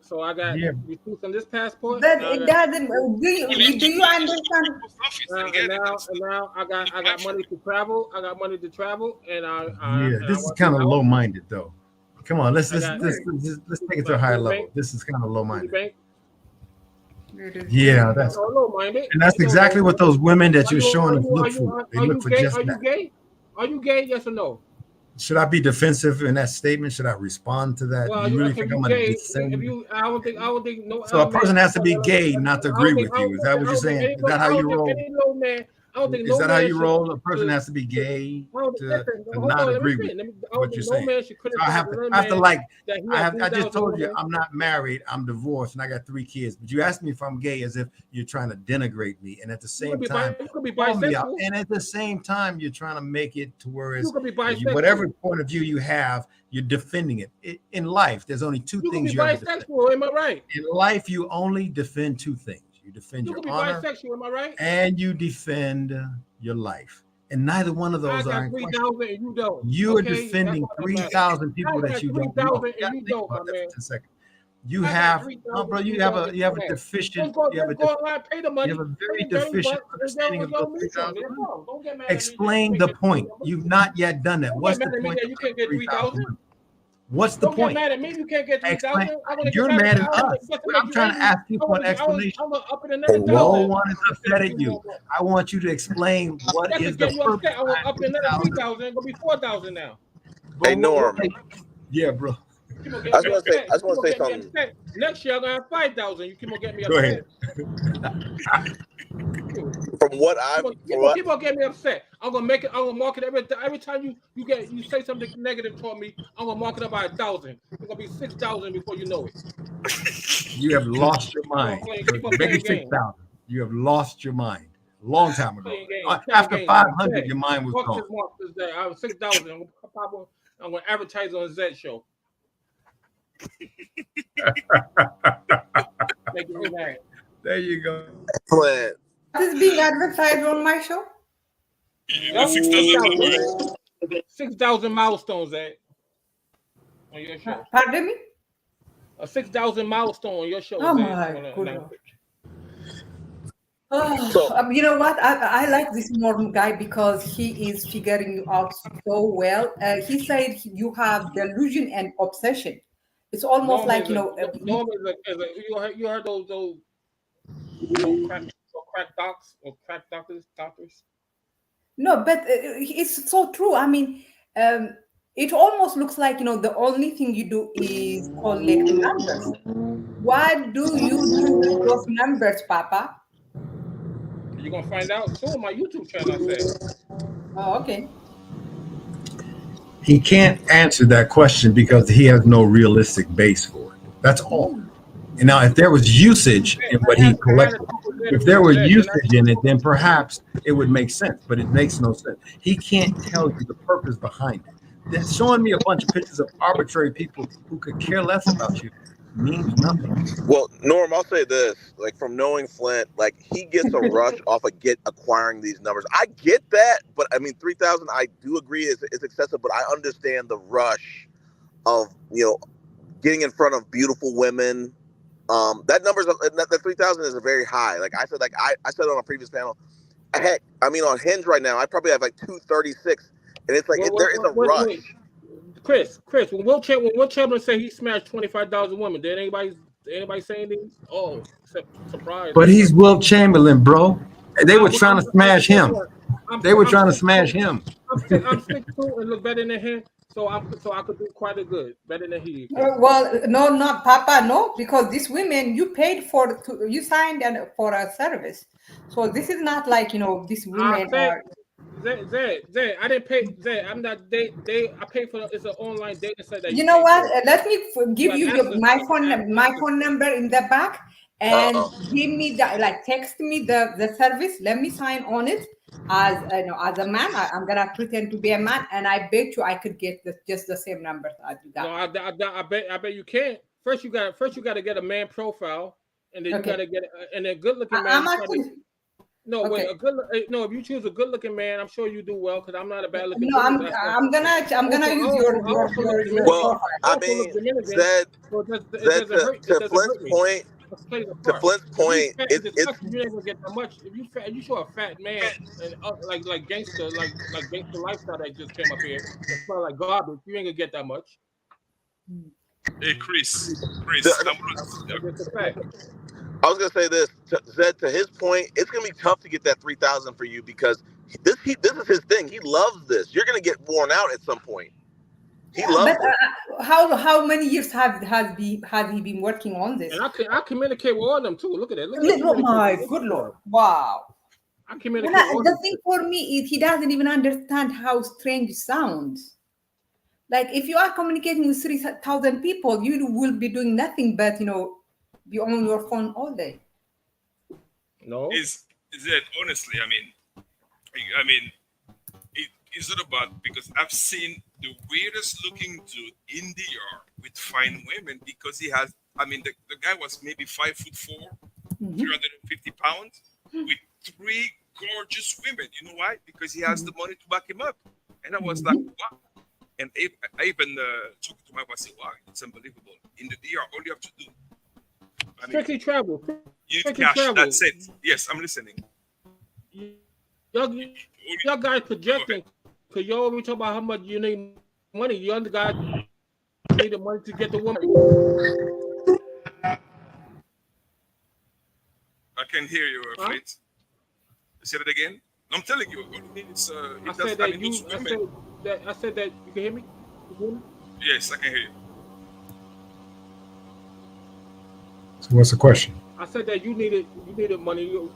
So I got receipts on this passport. But it doesn't. Do you understand? And now I got money to travel. I got money to travel, this is kind of low-minded though. Come on, let's take it to a higher level. This is kind of low-minded. Yeah, that's low-minded, and that's exactly what those women that you're showing us look for. They look for just that. Are you gay? Are you gay? Yes or no? Should I be defensive in that statement? Should I respond to that? Well, you really think I'm going to defend? I don't think no. So a person has to be gay not to agree with you. Is that what you're saying? Is that how you roll? Is that how you roll? A person has to be gay to not agree with what you're saying. So I have to I just told you I'm not married. I'm divorced and I got 3 kids. But you asked me if I'm gay as if you're trying to denigrate me. And at the same time, and at the same time, you're trying to make it to where it's whatever point of view you have, you're defending it. In life, there's only 2 things you have to defend. Am I right? In life, you only defend 2 things. You defend your honor, am I right? And you defend your life. And neither one of those are in question. And you don't. You are defending 3,000 people that you don't know. You have, bro. You have a deficient. You have a very deficient understanding of those 3,000. Explain the point. You've not yet done that. What's the point? You can't get 3,000. What's the point? Don't get mad at me. You can't get 3,000. You're mad at us. I'm trying to ask you for an explanation. I don't want to upset at you. I want you to explain what is the purpose. I want up another 3,000. It's gonna be 4,000 now. Hey Norm. Yeah, bro. I just want to say something. Next year I'm gonna have 5,000. You keep on getting me upset. Go ahead. From what people get me upset. I'm gonna make it. I'm gonna mark it every time you say something negative toward me. I'm gonna mark it up by 1,000. It's gonna be 6,000 before you know it. You have lost your mind. Make it 6,000. You have lost your mind. A long time ago. After 500, your mind was gone. I was 6,000. I'm gonna advertise on Z show. There you go. Flint. This is being advertised on my show. 6,000 milestones, on your show. Pardon me? 6,000 milestone on your show. Oh my goodness. You know what? I like this Norm guy because he is figuring you out so well. He said you have delusion and obsession. It's almost like, Norm you heard those crack doctors? No, but it's so true. I mean, it almost looks like, the only thing you do is collect numbers. What do you do with those numbers, Papa? You're going to find out soon on my YouTube channel, I said. Oh, okay. He can't answer that question because he has no realistic base for it. That's all. And now, if there was usage in what he collected, if there were usage in it, then perhaps it would make sense, but it makes no sense. He can't tell you the purpose behind it. Then showing me a bunch of pictures of arbitrary people who could care less about you means nothing. Well, Norm, I'll say this, like from knowing Flint, like he gets a rush off of acquiring these numbers. I get that, but I mean, 3,000, I do agree is excessive, but I understand the rush of, getting in front of beautiful women. That that 3,000 is a very high. Like I said, I said on a previous panel, on Hinge right now, I probably have like 236, and it's like there is a rush. Chris, when Will Chamberlain said he smashed 25,000 women, did anybody say anything? Oh, surprise! But he's Will Chamberlain, bro. They were trying to smash him. They were trying to smash him. I'm 6'2" and look better than him. So I could do quite a good, better than he. Well, no, not Papa, no, because these women you paid for, you signed for a service. So this is not like these women are. Zay, I didn't pay. Zay, I'm not. I paid for. It's an online dating site. That you know what? Let me give you my phone number in the back, and give me text me the service. Let me sign on it. As a man, I'm gonna pretend to be a man, and I bet you I could get just the same number as you got. No, I bet you can't. First you got to get a man profile, and then you got to get a good looking man. No, Okay. wait. No, if you choose a good-looking man, I'm sure you do well because I'm not a bad-looking. No, I'm gonna use your Well, I also mean, Dominican, Zed, so it doesn't hurt. It doesn't hurt me. point, Plays a to part. Flint's point, If you fat, it's you ain't gonna get that much. If you fat, you show a fat man and like gangster, like gangster lifestyle that just came up here, that smell like garbage. You ain't gonna get that much. Hey, Chris, That's a fact. I was gonna say this, Zed. To his point, it's gonna be tough to get that 3,000 for you because this is his thing. He loves this. You're gonna get worn out at some point. He loves it. How many years has he been working on this? And I communicate with all of them too. Look at that. Oh my good Lord! Wow. I communicate. The thing for me is he doesn't even understand how strange sounds. Like if you are communicating with 3,000 people, you will be doing nothing but be on your phone all day. No. Is it honestly? I mean, it's not about, because I've seen the weirdest looking dude in DR with fine women because he has. I mean, the guy was maybe 5'4", 350 pounds, with 3 gorgeous women. You know why? Because he has the money to back him up. And I was like, wow. And I even talked to my wife. I said, wow, it's unbelievable. In the DR, all you have to do. Strictly travel. You need cash. Travel. That's it. Yes, I'm listening. Y'all guys projecting because you always talk about how much you need money. You other guys need the money to get the woman. I can hear you, Fritz. Say it again. I'm telling you, all you need is I said that you can hear me? Yes, I can hear you. So what's the question? I said that you needed money. You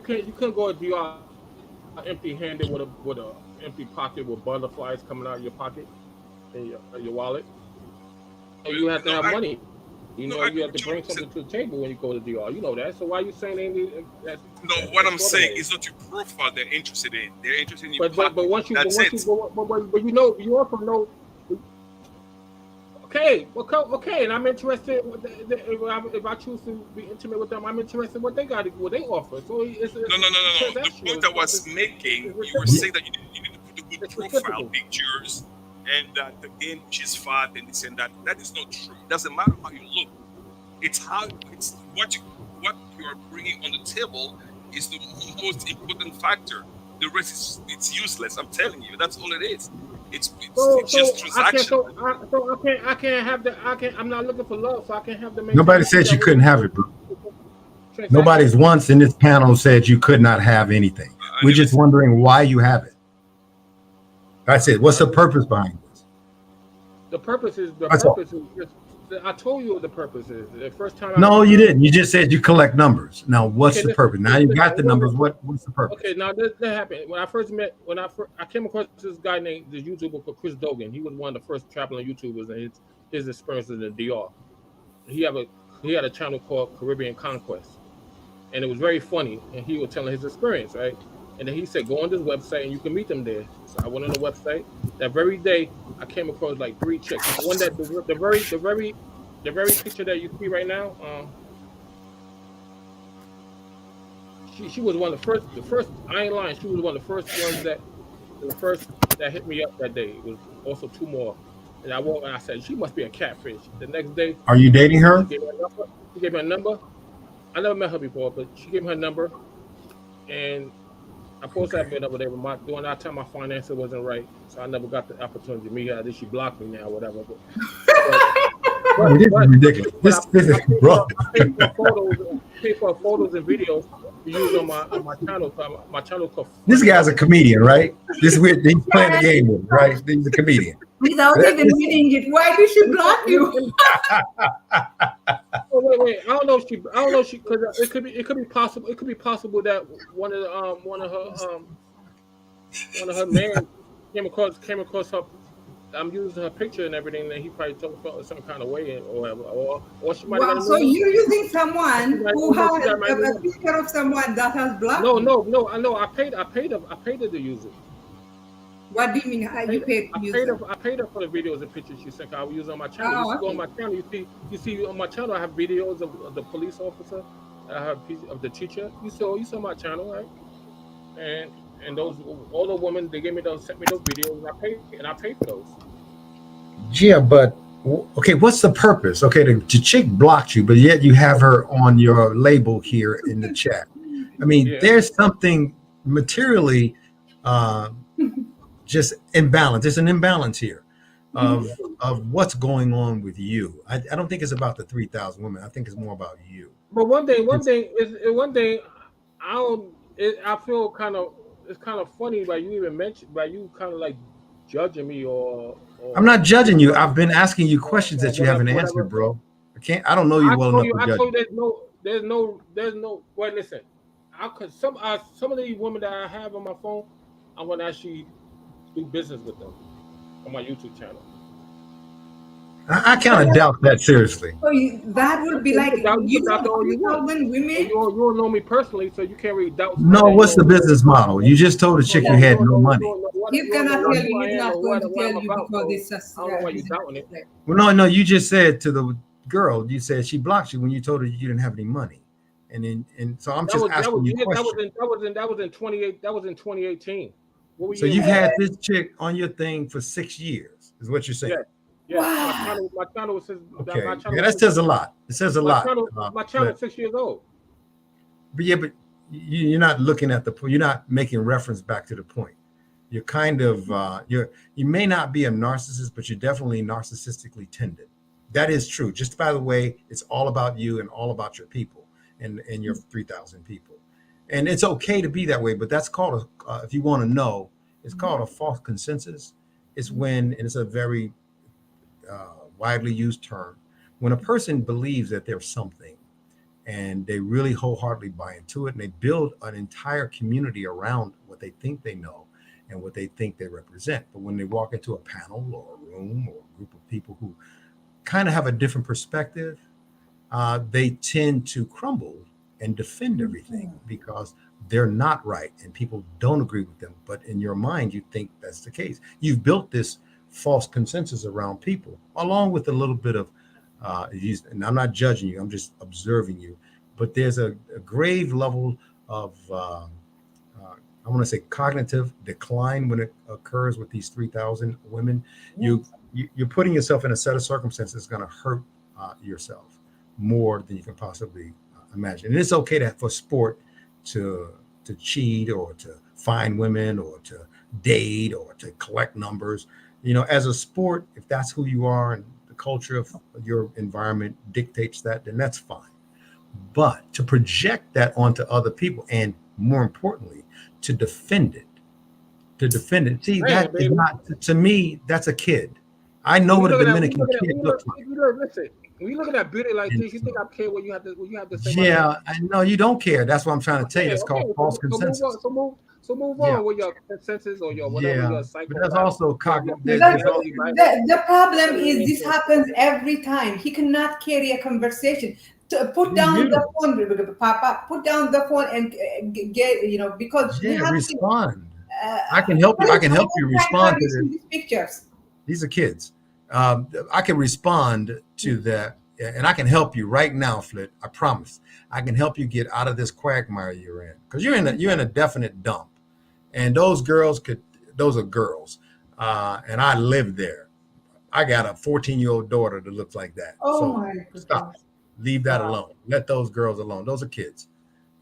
couldn't go to DR empty-handed with a empty pocket with butterflies coming out of your pocket and your wallet. So you have to have money. You have to bring something to the table when you go to DR. You know that. So why are you saying they need? What I'm saying is not your profile they're interested in. They're interested in your pocket. But once you go, you also know. Okay, and I'm interested. If I choose to be intimate with them, I'm interested in what they got, what they offer. So it's no. The point I was making, you were saying that you need to put a good profile pictures, and that the game which is fat and this and that. That is not true. It doesn't matter how you look. It's what you are bringing on the table is the most important factor. The rest it's useless. I'm telling you, that's all it is. It's just transactional. I can't have the. I'm not looking for love, so I can't have the. Nobody said you couldn't have it, bro. Nobody's once in this panel said you could not have anything. We're just wondering why you have it. That's it. What's the purpose behind this? The purpose is I told you what the purpose is. The first time. No, you didn't. You just said you collect numbers. Now, what's the purpose? Now you got the numbers. What's the purpose? Okay, now that happened when I came across this guy named the YouTuber called Chris Dogan. He was one of the first traveling YouTubers, and his experiences in DR. He had a channel called Caribbean Conquest, and it was very funny. And he was telling his experience, right? And then he said, go on this website and you can meet them there. So I went on the website. That very day, I came across like 3 chicks. The one that the very picture that you see right now, she was one of the first. I ain't lying. She was one of the first ones that hit me up that day. It was also 2 more. And I walked and I said, she must be a catfish. The next day, are you dating her? She gave me a number. I never met her before, but she gave me her number, and I supposed to have been over there, but during that time my finances wasn't right, so I never got the opportunity to meet her. She blocked me now, whatever. This is ridiculous. This is bro. I pay for photos and videos to use on my channel. So my channel called. This guy's a comedian, right? He's playing the game with, right? He's a comedian. Without even meaning it, why did she block you? Wait. I don't know if she because it could be possible. It could be possible that one of her men came across her. I'm using her picture and everything, and he probably felt some kind of way or whatever. Or she might have. So you're using someone who has a picture of someone that has blocked. No. I know. I paid her to use it. What do you mean? You paid? I paid her for the videos and pictures she sent. I will use on my channel. You go on my channel. You see on my channel. I have videos of the police officer. I have of the teacher. You saw my channel, right? and those all the women they gave me those sent me those videos and I paid for those. Yeah, but okay, what's the purpose? Okay, the chick blocked you, but yet you have her on your label here in the chat. I mean, there's something materially just imbalance. There's an imbalance here of what's going on with you. I don't think it's about the 3,000 women. I think it's more about you. But one thing I feel kind of it's kind of funny by you even mentioned by you kind of like judging me or I'm not judging you. I've been asking you questions that you haven't answered, bro. I don't know you well enough to judge. There's no. Wait, listen. Some of these women that I have on my phone, I'm gonna actually do business with them on my YouTube channel. I kind of doubt that seriously. So that would be like you don't women. You don't know me personally, so you can't really doubt. No, what's the business model? You just told a chick you had no money. He's gonna tell you. He's not going to tell you because it's just. I don't know why you're doubting it. Well, no. You just said to the girl, you said she blocked you when you told her you didn't have any money, and so I'm just asking you a question. That was in 2018. So you've had this chick on your thing for 6 years, is what you're saying? Yeah. Wow. My channel says. Okay. That says a lot. It says a lot. My channel is 6 years old. But you're not looking at you're not making reference back to the point. You're kind of you may not be a narcissist, but you're definitely narcissistically tended. That is true. Just by the way, it's all about you and all about your people and your 3,000 people. And it's okay to be that way, but that's called if you want to know, it's called a false consensus. It's when, and it's a very widely used term, when a person believes that there's something and they really wholeheartedly buy into it and they build an entire community around what they think they know and what they think they represent. But when they walk into a panel or a room or a group of people who kind of have a different perspective, they tend to crumble and defend everything because they're not right and people don't agree with them. But in your mind, you think that's the case. You've built this false consensus around people, along with a little bit of, and I'm not judging you, I'm just observing you, but there's a grave level of, I want to say cognitive decline when it occurs with these 3,000 women. You're putting yourself in a set of circumstances that's going to hurt yourself more than you can possibly imagine. And it's okay for sport to cheat or to find women or to date or to collect numbers. You know, as a sport, if that's who you are and the culture of your environment dictates that, then that's fine. But to project that onto other people and more importantly, to defend it. See, that is not, to me, that's a kid. I know what a Dominican kid looks like. When you look at that beauty like this, you think I care what you have to say? Yeah, I know you don't care. That's what I'm trying to tell you. It's called false consensus. So move on with your consensus or your whatever your cycle. But that's also cognitive. The problem is this happens every time. He cannot carry a conversation. Put down the phone, Papa. Put down the phone and get, because respond. I can help you. I can help you respond to these pictures. These are kids. I can respond to that, and I can help you right now, Flit. I promise. I can help you get out of this quagmire you're in, because you're in a definite dump. And those are girls, and I live there. I got a 14-year-old daughter that looks like that. Oh my goodness. Stop. Leave that alone. Let those girls alone. Those are kids.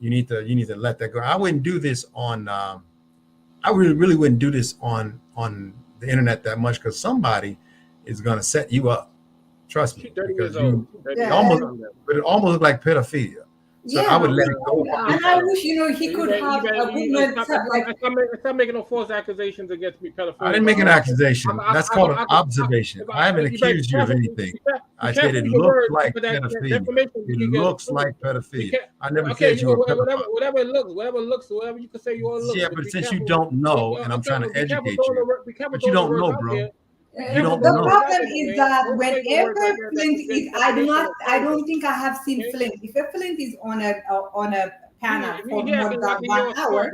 You need to let that go. I wouldn't do this on. I really wouldn't do this on the internet that much, because somebody is going to set you up. Trust me. Because it almost looked like pedophilia. So I would let it go. And I wish he could have a woman like. Stop making no false accusations against me, pedophilia. I didn't make an accusation. That's called an observation. I haven't accused you of anything. I said it looked like pedophilia. It looks like pedophilia. I never said you were pedophile. Whatever it looks, whatever you can say you all look. Yeah, but since you don't know, and I'm trying to educate you, but you don't know, bro. You don't know. The problem is that whenever Flint is, I don't think I have seen Flint. If a Flint is on a panel for more than 1 hour,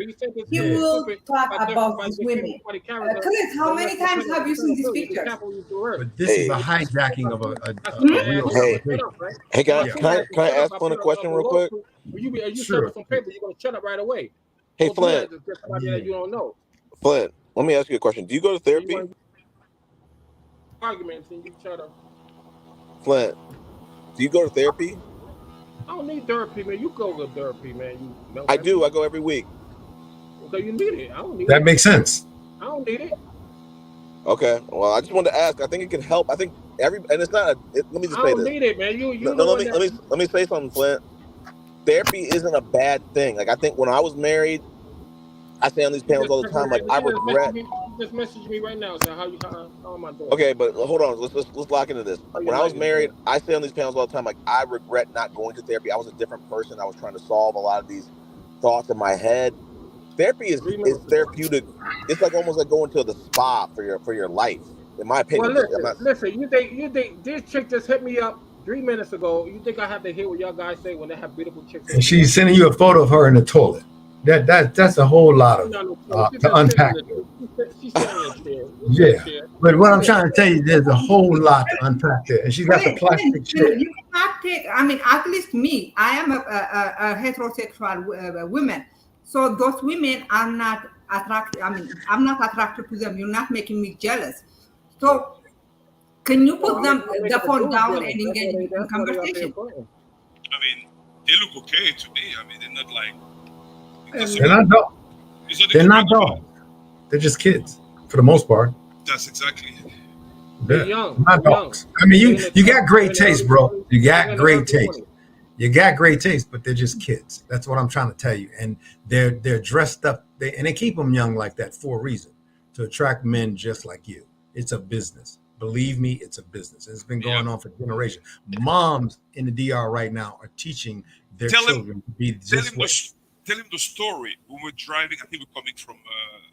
he will talk about these women. Clint, how many times have you seen these pictures? But this is a hijacking of a real conversation. Hey guys, can I ask one question real quick? You sure. Some paper, you're gonna shut up right away. Hey, Don't do that Flint. to get somebody that you don't know. Flint, let me ask you a question. Do you go to You therapy? want arguments and you try to. Flint, do you go to therapy? I don't need therapy, man. You go to therapy, man. You know I that. do. I go every week. So you need it. I don't need That it. makes sense. I don't need it. Okay. Well, I just wanted to ask. I think it can help. I think and it's not. Let me just I say don't this. need it, man. You No, the let one that. me say something, Flint. Therapy isn't a bad thing. Like I think when I was married, I say on these panels all the time, like I regret. You just message me right now. So how am I doing? Okay, but hold on. Let's lock into this. When I was married, I say on these panels all the time, like I regret not going to therapy. I was a different person. I was trying to solve a lot of these thoughts in my head. Therapy is therapeutic. It's like almost like going to the spa for your life, in my opinion. Well, listen. You think this chick just hit me up 3 minutes ago? You think I have to hear what y'all guys say when they have beautiful chicks? And she's sending you a photo of her in the toilet. That's a whole lot of to unpack. Yeah, but what I'm trying to tell you, there's a whole lot to unpack there, and she's got the plastic shit. You cannot take. I mean, at least me, I am a heterosexual woman, so those women are not attracted. I mean, I'm not attracted to them. You're not making me jealous. So, can you put the phone down and engage in conversation? I mean, they look okay to me. I mean, they're not like. They're not dogs. They're not dogs. They're just kids, for the most part. That's exactly it. They're not dogs. I mean, you got great taste, bro. You got great taste. You got great taste, but they're just kids. That's what I'm trying to tell you. And they're dressed up. They keep them young like that for a reason, to attract men just like you. It's a business. Believe me, it's a business. It's been going on for generations. Moms in the DR right now are teaching their children to be this way. Tell him the story. When we're driving, I think we're coming from,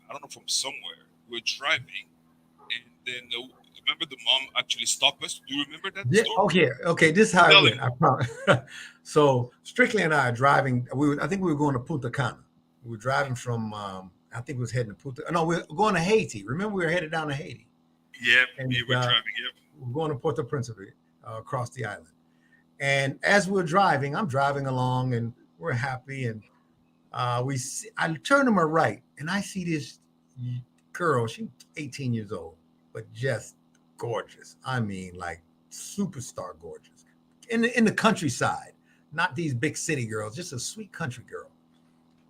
I don't know, from somewhere. We're driving, and then remember the mom actually stopped us. Do you remember that story? Okay. This is how it went. I promise. So Strictly and I are driving. I think we were going to Punta Cana. We were driving from. I think we was heading to Punta. No, we were going to Haiti. Remember, we were headed down to Haiti. Yep. And we were driving. Yep. We're going to Puerto Príncipe across the island. And as we're driving, I'm driving along, and we're happy and. I turn to my right and I see this girl. She's 18 years old, but just gorgeous. I mean, like superstar gorgeous. In the countryside, not these big city girls, just a sweet country girl.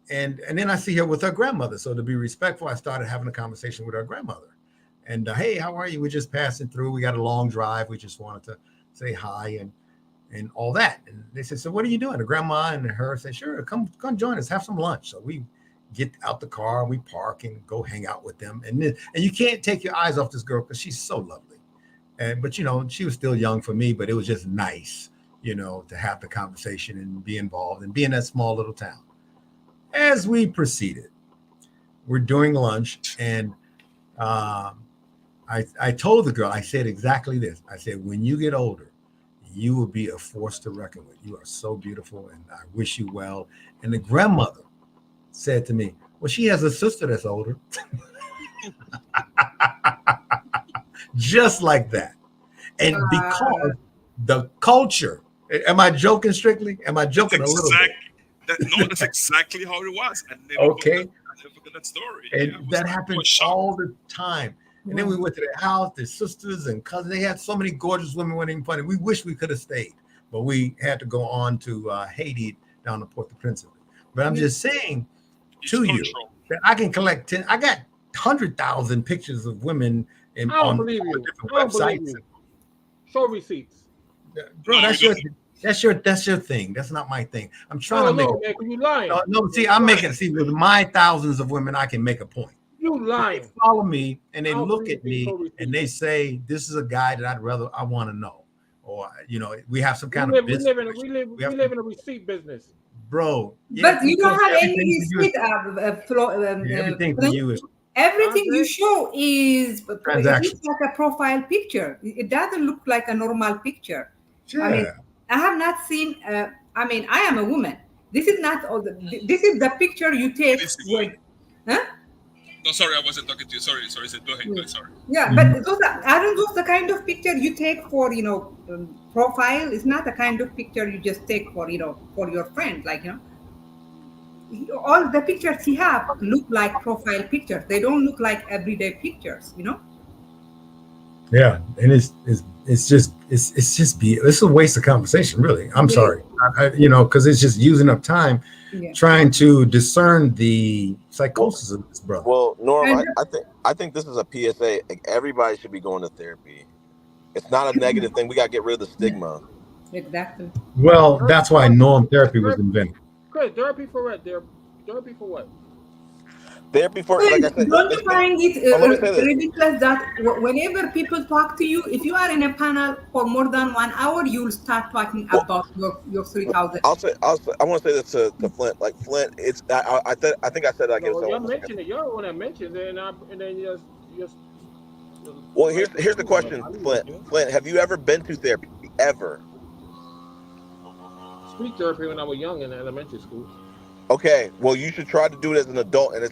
And then I see her with her grandmother. So to be respectful, I started having a conversation with her grandmother. And hey, how are you? We're just passing through. We got a long drive. We just wanted to say hi and all that. And they said, so what are you doing? The grandma and her said, sure, come join us, have some lunch. So we get out the car, we park and go hang out with them. And you can't take your eyes off this girl because she's so lovely. But she was still young for me, but it was just nice, to have the conversation and be involved and be in that small little town. As we proceeded, we're doing lunch, and I told the girl, I said exactly this. I said, when you get older, you will be a force to reckon with. You are so beautiful, and I wish you well. And the grandmother said to me, well, she has a sister that's older. Just like that. And because the culture, am I joking Strictly? Am I joking a little bit? That's exactly how it was. I never forgot that story. And that happens all the time. And then we went to their house, their sisters and cousins. They had so many gorgeous women, wasn't even funny. We wish we could have stayed, but we had to go on to Haiti down to Puerto Príncipe. But I'm just saying to you that I can collect I got 100,000 pictures of women on different websites. Show receipts. Bro, that's your thing. That's not my thing. I'm trying to make man, you lying. No, see, I'm making with my thousands of women, I can make a point. You lying. They follow me and they look at me and they say, this is a guy that I want to know. Or, we have some kind of business. We live in a receipt business. Bro. But you don't have any receipt. Everything for you is. Everything you show is transaction. It's like a profile picture. It doesn't look like a normal picture. Yeah. I mean, I have not seen, I am a woman. This is not all this is the picture you take when, No, sorry, I wasn't talking to you. Sorry. Go ahead. Sorry. Yeah, but aren't those the kind of picture you take for, profile? It's not the kind of picture you just take for, for your friend, all the pictures he have look like profile pictures. They don't look like everyday pictures, you know. Yeah, and it's a waste of conversation, really. I'm sorry, because it's just using up time trying to discern the psychosis of this brother. Well, Norm, I think this is a PSA. Like, everybody should be going to therapy. It's not a negative thing. We got to get rid of the stigma. Exactly. Well, that's why norm therapy was invented. Chris, therapy for what? Therapy for what? Therapy for, like I said, don't you find it ridiculous that whenever people talk to you, if you are in a panel for more than 1 hour, you'll start talking about your 3,000. I want to say this to Flint. Like, Flint, it's I think I said like it was. You're mentioning it. You're the one that mentions it, and then just. Well, here's the question, Flint. Flint, have you ever been to therapy? Ever? Speech therapy when I was young in elementary school. Okay, well, you should try to do it as an adult, and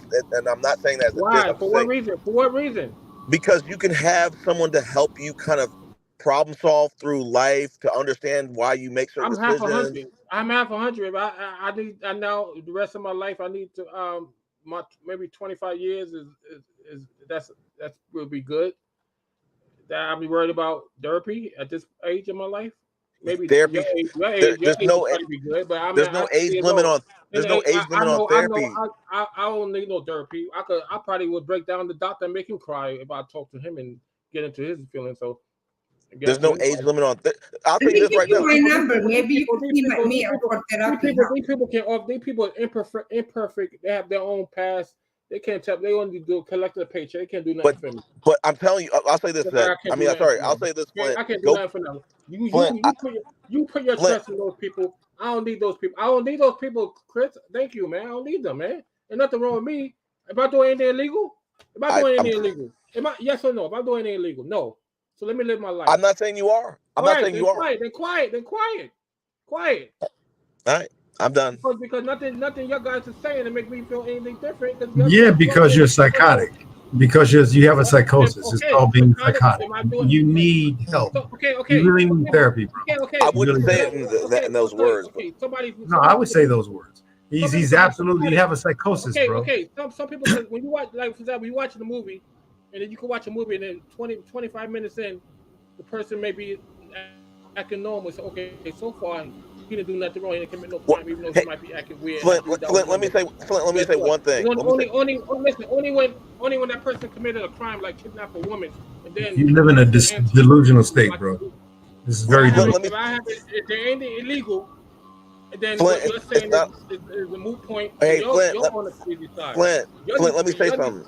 I'm not saying that. Why? For what reason? For what reason? Because you can have someone to help you kind of problem solve through life, to understand why you make certain decisions. I'm half 100. I know the rest of my life I need to maybe 25 years is that will be good. That I'll be worried about therapy at this age of my life. Maybe therapy. There's no age limit on. There's no age limit on therapy. I don't need no therapy. I probably would break down the doctor and make him cry if I talk to him and get into his feelings. So there's no age limit on. I'll tell you this right now. My number. Maybe you can see me for therapy. These people are imperfect. They have their own past. They can't tell. They only do collect a paycheck. They can't do nothing for me. But I'm telling you, I'll say this. I'll say this. I can't do nothing for them. You put your trust in those people. I don't need those people. I don't need those people, Chris. Thank you, man. I don't need them, man. There's nothing wrong with me. If I do anything illegal, yes or no? If I do anything illegal, no. So let me live my life. I'm not saying you are. I'm not saying you are. Quiet. All right. I'm done. Because nothing your guys are saying to make me feel anything different. Yeah, because you're psychotic. Because you have a psychosis. It's called being psychotic. You need help. Okay. You really need therapy, bro. I wouldn't say it in those words. No, I would say those words. He's absolutely, you have a psychosis, bro. Okay. Some people, when you watch, like, for example, you watch the movie, and then you can watch a movie, and then 25 minutes in, the person may be acting normal. So, okay, so far, he didn't do nothing wrong. He didn't commit no crime, even though he might be acting weird. Flint, let me say one thing. Only when that person committed a crime like kidnap a woman, and then you live in a delusional state, bro. This is very delusional. If there ain't anything illegal, and then Flint, what you're saying is a moot point. Hey, Flint, on the crazy side. Flint, let me say something.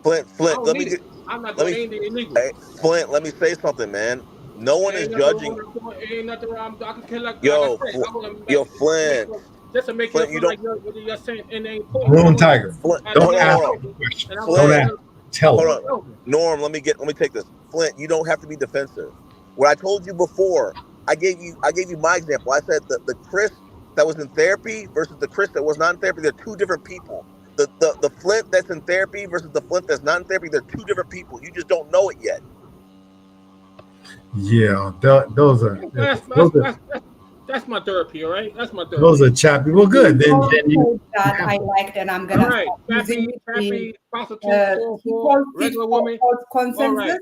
Flint, I'm not doing anything illegal. Hey, Flint, let me say something, man. No one is judging. Ain't nothing wrong. I can kill Yo, Flint. Just to make you like you're saying and ain't Room Tiger. Don't ask. Tell him. Norm, let me take this. Flint, you don't have to be defensive. What I told you before, I gave you my example. I said the Chris that was in therapy versus the Chris that was not in therapy, they're two different people. The Flint that's in therapy versus the Flint that's not in therapy, they're two different people. You just don't know it yet. Yeah, those are that's my therapy, all right? That's my therapy. Those are choppy. Well, good. Then you that I liked, and I'm gonna happy, regular woman, consensus.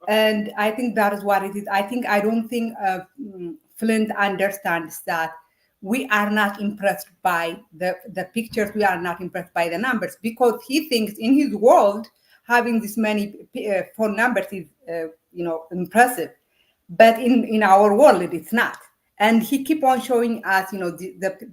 And I think that is what it is. I don't think Flint understands that we are not impressed by the pictures. We are not impressed by the numbers, because he thinks in his world having this many phone numbers is impressive, but in our world it's not. And he keep on showing us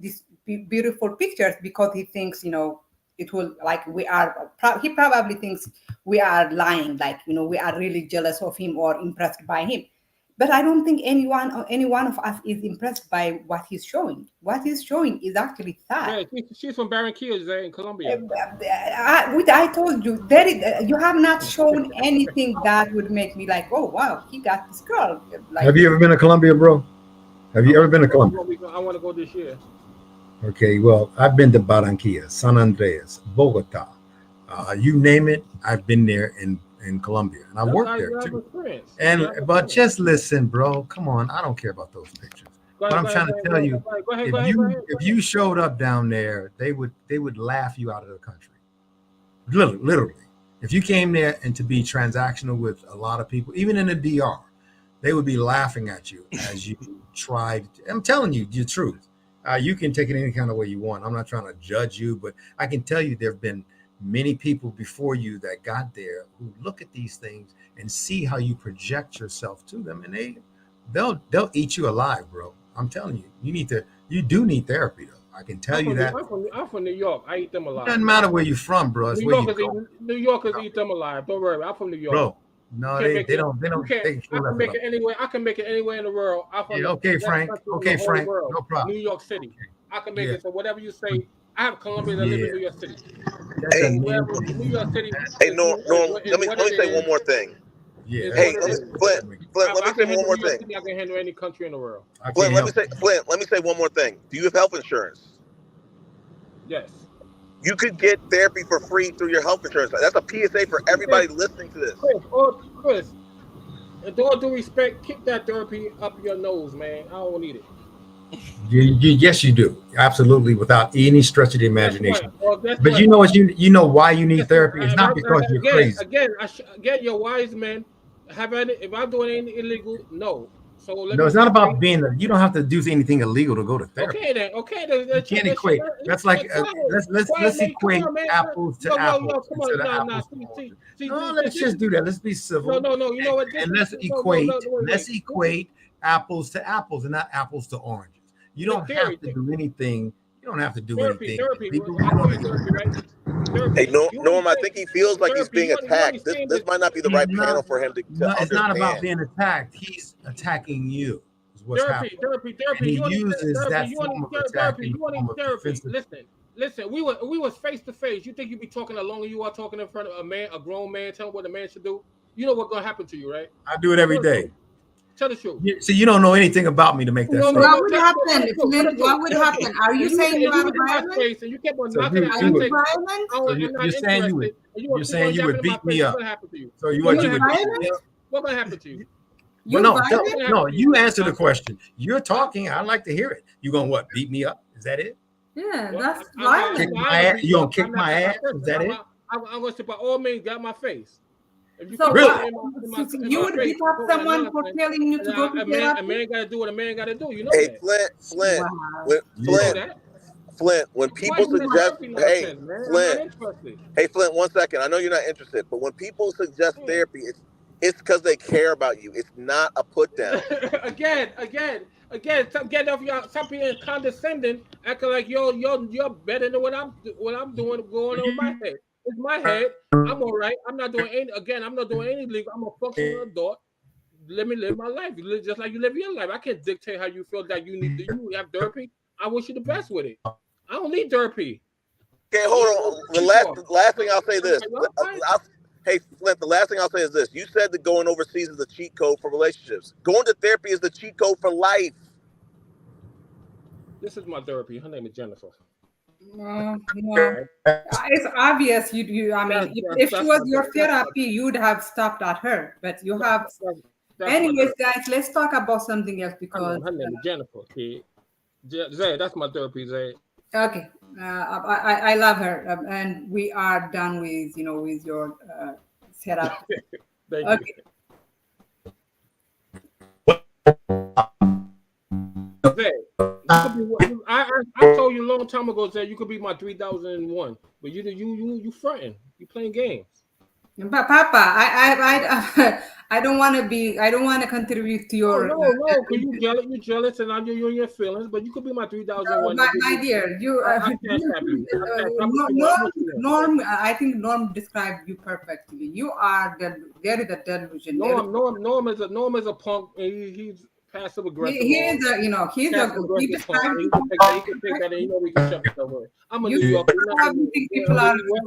these beautiful pictures because he thinks it will, like, we are he probably thinks we are lying, like we are really jealous of him or impressed by him. But I don't think any one of us is impressed by what he's showing. What he's showing is actually sad. Yeah, she's from Barranquilla, in Colombia. I told you, you have not shown anything that would make me like, oh wow, he got this girl. Like, have you ever been to Colombia, bro? Have you ever been to Colombia? I want to go this year. Okay, well, I've been to Barranquilla, San Andreas, Bogota. You name it, I've been there in Colombia, and I worked there too. But just listen, bro. Come on, I don't care about those pictures. What I'm trying to tell you, if you showed up down there, they would laugh you out of the country. Literally. If you came there and to be transactional with a lot of people, even in the DR, they would be laughing at you as you tried. I'm telling you the truth. You can take it any kind of way you want. I'm not trying to judge you, but I can tell you there have been many people before you that got there who look at these things and see how you project yourself to them, and they'll eat you alive, bro. I'm telling you, you do need therapy, though. I can tell you that. I'm from New York. I eat them alive. It doesn't matter where you're from, bro. It's New Yorkers eat them alive. Don't worry. I'm from New York. Bro, no, they don't. I can make it anywhere. I can make it anywhere in the world. Okay, Frank. Okay, Frank. No problem. New York City. I can make it. So whatever you say, I have Colombians that live in New York City. New York City. Hey, Norm. Let me say one more thing. Yeah. Hey, Flint. Let me say one more thing. I can handle any country in the world. Flint, let me say one more thing. Do you have health insurance? Yes. You could get therapy for free through your health insurance. That's a PSA for everybody listening to this. Chris, with all due respect, keep that therapy up your nose, man. I don't need it. Yes, you do. Absolutely, without any stretch of the imagination. But you know what? You know why you need therapy? It's not because you're crazy. Again, you're wise, man. If I'm doing anything illegal, no. So it's not about being. You don't have to do anything illegal to go to therapy. Okay then. You can't equate. That's like let's equate apples to apples. No, let's just do that. Let's be civil. No. You know what? And let's equate apples to apples and not apples to oranges. You don't have to do anything. You don't have to do anything. Hey, Norm, I think he feels like he's being attacked. This might not be the right panel for him to understand. It's not about being attacked. He's attacking you. Is what's happening. And he uses that form of attack in the form of defensive. Listen. We was face to face. You think you be talking as long as you are talking in front of a grown man, telling what a man should do? You know what's gonna happen to you, right? I do it every day. Tell the truth. So you don't know anything about me to make that statement. What would happen? What would happen? Are you saying you are violent? You kept on knocking at me. You're saying you would beat me up. So you would beat me up? What gonna happen to you? No. You answer the question. You're talking. I'd like to hear it. You gonna what? Beat me up? Is that it? Yeah, that's violent. You gonna kick my ass? Is that it? I'm gonna say, by all means, got my face. So really? You would beat up someone for telling you to go to therapy? A man got to do what a man got to do. You know hey, that. Flint, when people suggest, Flint, 1 second. I know you're not interested, but when people suggest therapy, it's because they care about you. It's not a put down. Again, stop getting off your, stop being condescending, acting like you're better than what I'm doing going on in my head. It's my head. I'm all right. I'm not doing any legal. I'm a functional adult. Let me live my life. Just like you live your life. I can't dictate how you feel that you have therapy. I wish you the best with it. I don't need therapy. Okay, hold on. The last thing I'll say this. Hey, Flint, the last thing I'll say is this. You said that going overseas is the cheat code for relationships. Going to therapy is the cheat code for life. This is my therapy. Her name is Jennifer. No. It's obvious. I mean, if she was your therapy, you would have stopped at her. But you have. Anyways, guys, let's talk about something else because her name is Jennifer. Zay, that's my therapy, Zay. Okay, I love her, and we are done with with your setup. Thank you. Zay, I told you a long time ago, Zay, you could be my 3001, but you fronting, you playing games. But Papa, I don't want to be. I don't want to contribute to your. No, because you're jealous, and I know you're in your feelings. But you could be my 3001. My dear, you. Norm, I think Norm described you perfectly. You are there is a television. Norm is a punk. He's passive aggressive. He described you. He can take that, and we can jump it over. I'm a New Yorker. Wherever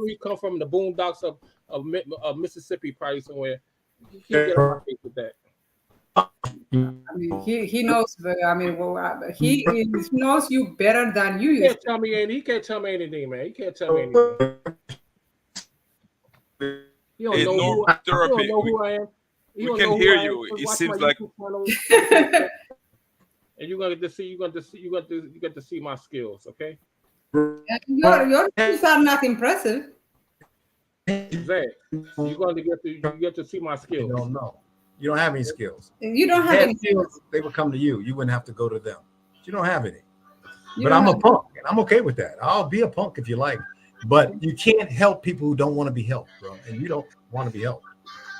you come from, the boondocks of Mississippi, probably somewhere. He get on my face with that. He knows. I mean, he knows you better than you. He can't tell me anything, man. He can't tell me anything. You don't know who I am. We can hear you. It seems like. and you're gonna get to see my skills. Okay. Your skills are not impressive. Exactly. You're you get to see my skills. You don't know. You don't have any skills. You don't have any skills. They would come to you. You wouldn't have to go to them. You don't have any. But I'm a punk, and I'm okay with that. I'll be a punk if you like. But you can't help people who don't want to be helped, bro. And you don't want to be helped.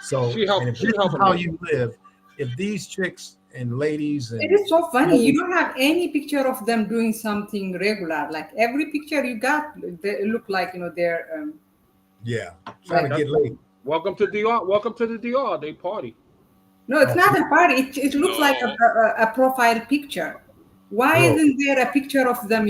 So and if this is how you live, if these chicks and ladies and it is so funny. You don't have any picture of them doing something regular. Like every picture you got, they look like they're trying to get laid. Welcome to DR. Welcome to the DR. They party. No, it's not a party. It looks like a profile picture. Why isn't there a picture of them?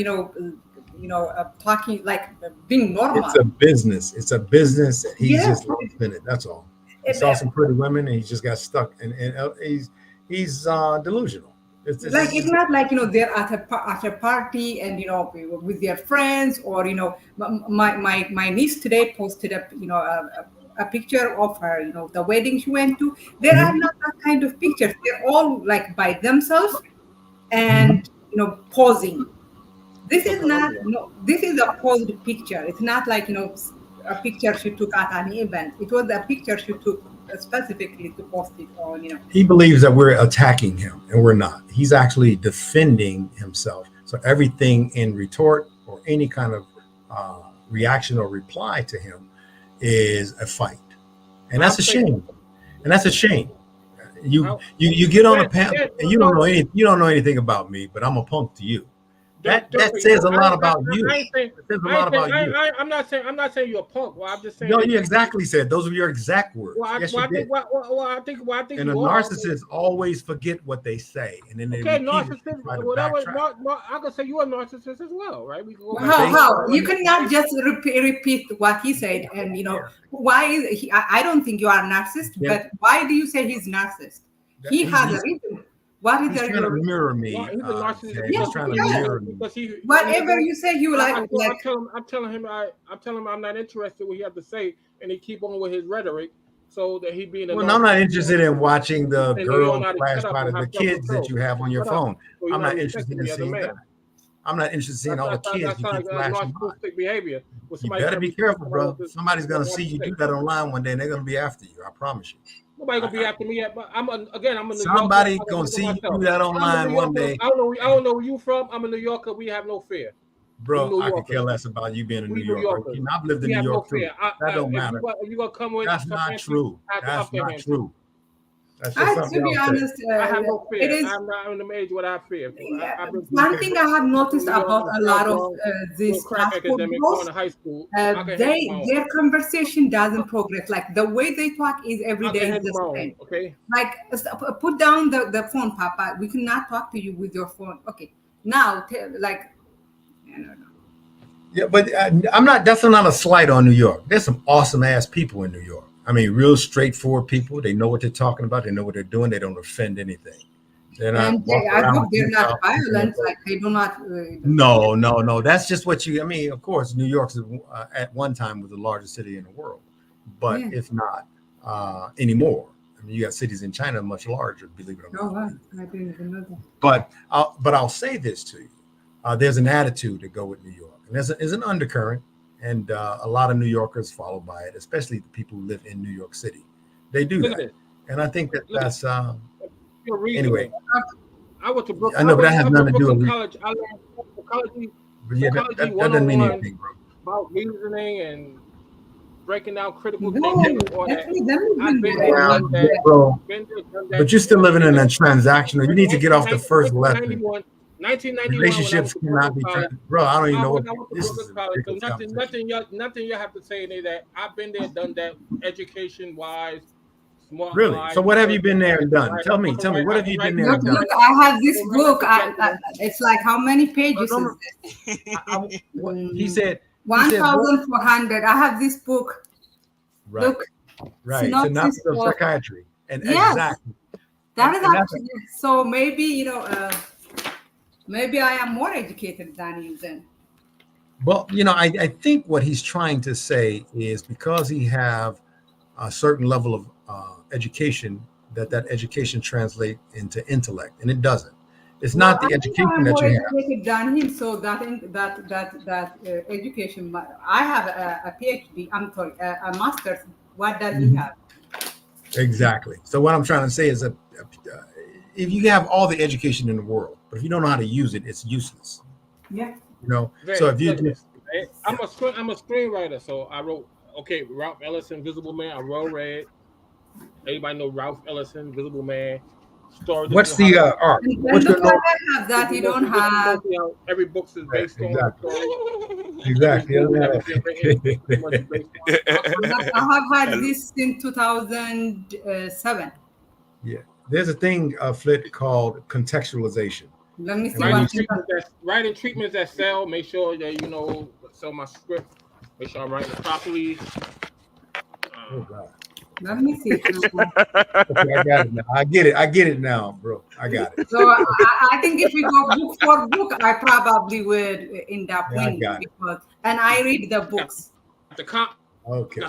Talking like being normal. It's a business. It's a business. He's just lost in it. That's all. He saw some pretty women, and he just got stuck. And he's delusional. It's not like they're at a party and with their friends, or my niece today posted a picture of her the wedding she went to. There are not that kind of pictures. They're all like by themselves and posing. This is not this is a posed picture. It's not like a picture she took at an event. It was a picture she took specifically to post it on. He believes that we're attacking him, and we're not. He's actually defending himself. So everything in retort or any kind of reaction or reply to him is a fight, and that's a shame. You get on a panel and you don't know anything about me, but I'm a punk to you. That says a lot about you. I'm not saying you're a punk. Well, I'm just saying. No, you exactly said those are your exact words. I think. And a narcissist always forget what they say, and then they narcissist. Whatever. I can say you're a narcissist as well, right? We can go how you cannot just repeat what he said, and why is he? I don't think you are a narcissist, but why do you say he's narcissist? He has a reason. What is he's trying to mirror me. He's trying to mirror me. Whatever you say, you like. I'm telling him I'm not interested in what he has to say, and he keep on with his rhetoric, so that he being. Well, I'm not interested in watching the girl flash by the kids that you have on your phone. I'm not interested in seeing that. I'm not interested in all the kids you keep flashing by. Behavior. You better be careful, bro. Somebody's gonna see you do that online one day, and they're gonna be after you. I promise you. Nobody gonna be after me yet, but I'm a New somebody Yorker. Gonna see you do that online one day. I don't know where you from. I'm a New Yorker. We have no fear. Bro, I could care less about you being a New Yorker. I've lived in New York too. That don't matter. You gonna come with? That's not true. That's not true. That's just to be honest, I have no fear. I'm not in the age where I fear. One thing I have noticed about a lot of these high school, their conversation doesn't progress. Like the way they talk is every day is the same. Okay. Like put down the phone, Papa. We cannot talk to you with your phone. Okay. Now, I don't know. Yeah, but I'm not. That's not a slight on New York. There's some awesome ass people in New York. I mean, real straightforward people. They know what they're talking about. They know what they're doing. They don't offend anything. They're not. I hope they're not violent. Like they do not. No. That's just what you. I mean, of course, New York at one time was the largest city in the world, but it's not anymore. I mean, you got cities in China much larger. Believe it or not. Oh, wow. I didn't even know that. But I'll say this to you: there's an attitude to go with New York, and there's an undercurrent. And a lot of New Yorkers follow by it, especially the people who live in New York City. They do that. And I think that's anyway. I went to Brooklyn. I know, but that has nothing to do with college. I learned psychology. But yeah, that doesn't mean anything, bro. About reasoning and breaking down critical thinking. But you're still living in a transactional. You need to get off the first lesson. 1991. Relationships cannot be, bro. I don't even know what this is. Nothing you have to say any of that. I've been there, done that, education wise, smart. Really? So what have you been there and done? Tell me, what have you been there and done? Look, I have this book. It's like how many pages is this? He said 1,400. I have this book. Right. Look, right. Synopsis of psychiatry. And exactly. That is actually so. Maybe maybe I am more educated than you then. Well, I think what he's trying to say is because he have a certain level of education, that education translates into intellect, and it doesn't. It's not the education I'm that more you have. educated than him, so that education. I have a PhD. I'm sorry, a master's. What does he have? Exactly. So what I'm trying to say is that if you have all the education in the world, but if you don't know how to use it, it's useless. Yeah. You know. So if you just, I'm a screenwriter, so I wrote. Okay, Ralph Ellison, Visible Man. I read. Everybody know Ralph Ellison, Visible Man. Story. What's the art? What's look your what I have that you don't have. Every book is based on a story. Exactly. I have had this since 2007. Yeah. There's a thing, Flit, called contextualization. Let me see writing treatments that sell. Make sure that sell my script. Make sure I'm writing it properly. Oh God. Let me see. Okay, I got it now. I get it now, bro. I got it. So I think if we go book for book, I probably would end up winning and I read the books. Okay.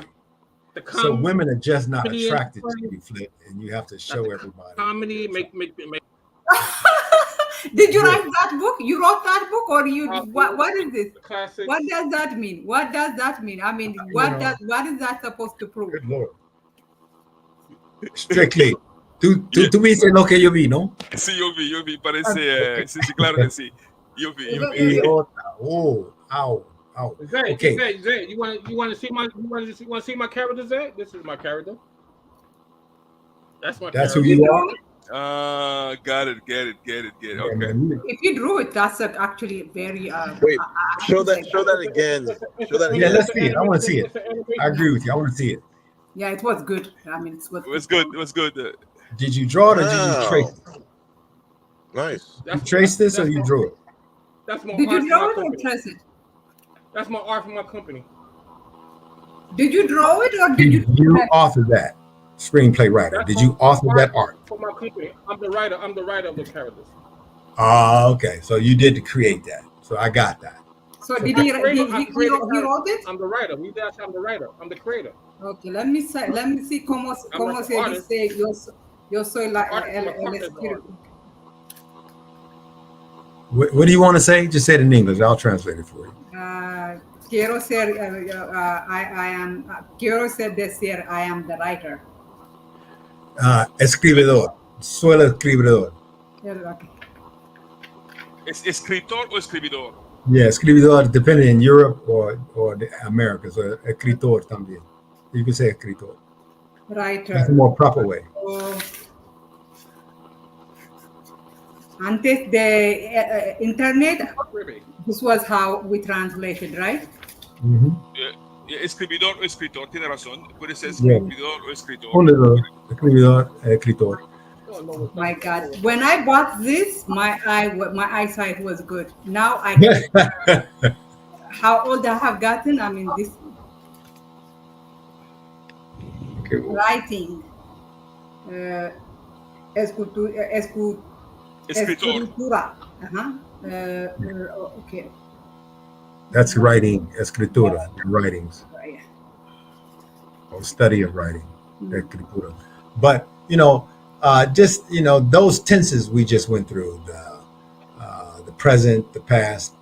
So women are just not attracted to you, Flip, and you have to show everybody. Comedy make. Did you write that book? You wrote that book, or you? What is this? Classics. What does that mean? What does that mean? I mean, what is that supposed to prove? Good Lord. Strictly. Tú me dices lo que yo vi, ¿no? Sí, yo vi, parece, sí, claro que sí. Yo vi. Oh, ow. Okay. Zay, you want to see my character, Zay? This is my character. That's my. That's who you are. Got it. Okay. If you drew it, that's actually very. Wait, show that again. Show that again. Yeah, let's see it. I want to see it. I agree with you. I want to see it. Yeah, it was good. I mean, it was good. Did you draw it or did you trace it? Nice. You traced this or you drew it? That's my. Did you draw it or trace it? That's my art for my company. Did you draw it or did you? You author that screenplay writer? Did you author that art for my company? I'm the writer of the characters. Okay. So you did create that. So I got that. So did he wrote it? I'm the writer. I'm the writer. I'm the creator. Okay, let me see cómo se dice yo soy el espíritu. What do you want to say? Just say it in English. I'll translate it for you. Quiero decir I am the writer. Escribidor. Soy el escribidor. Okay. ¿Es escritor o escribidor? Yeah, escribidor, depending in Europe or the Americas, or escritor también. You can say escritor. Writer. That's a more proper way. Antes de internet, this was how we translated, right? Escribidor o escritor, tiene razón. Puede ser escribidor o escritor. Escribidor, escritor. Oh my God! When I bought this, my eyesight was good. Now I can how old I have gotten. I mean, this writing, escritura. Okay. That's writing, escritura, writings. Or study of writing, escritura. But those tenses we just went through, the present, the past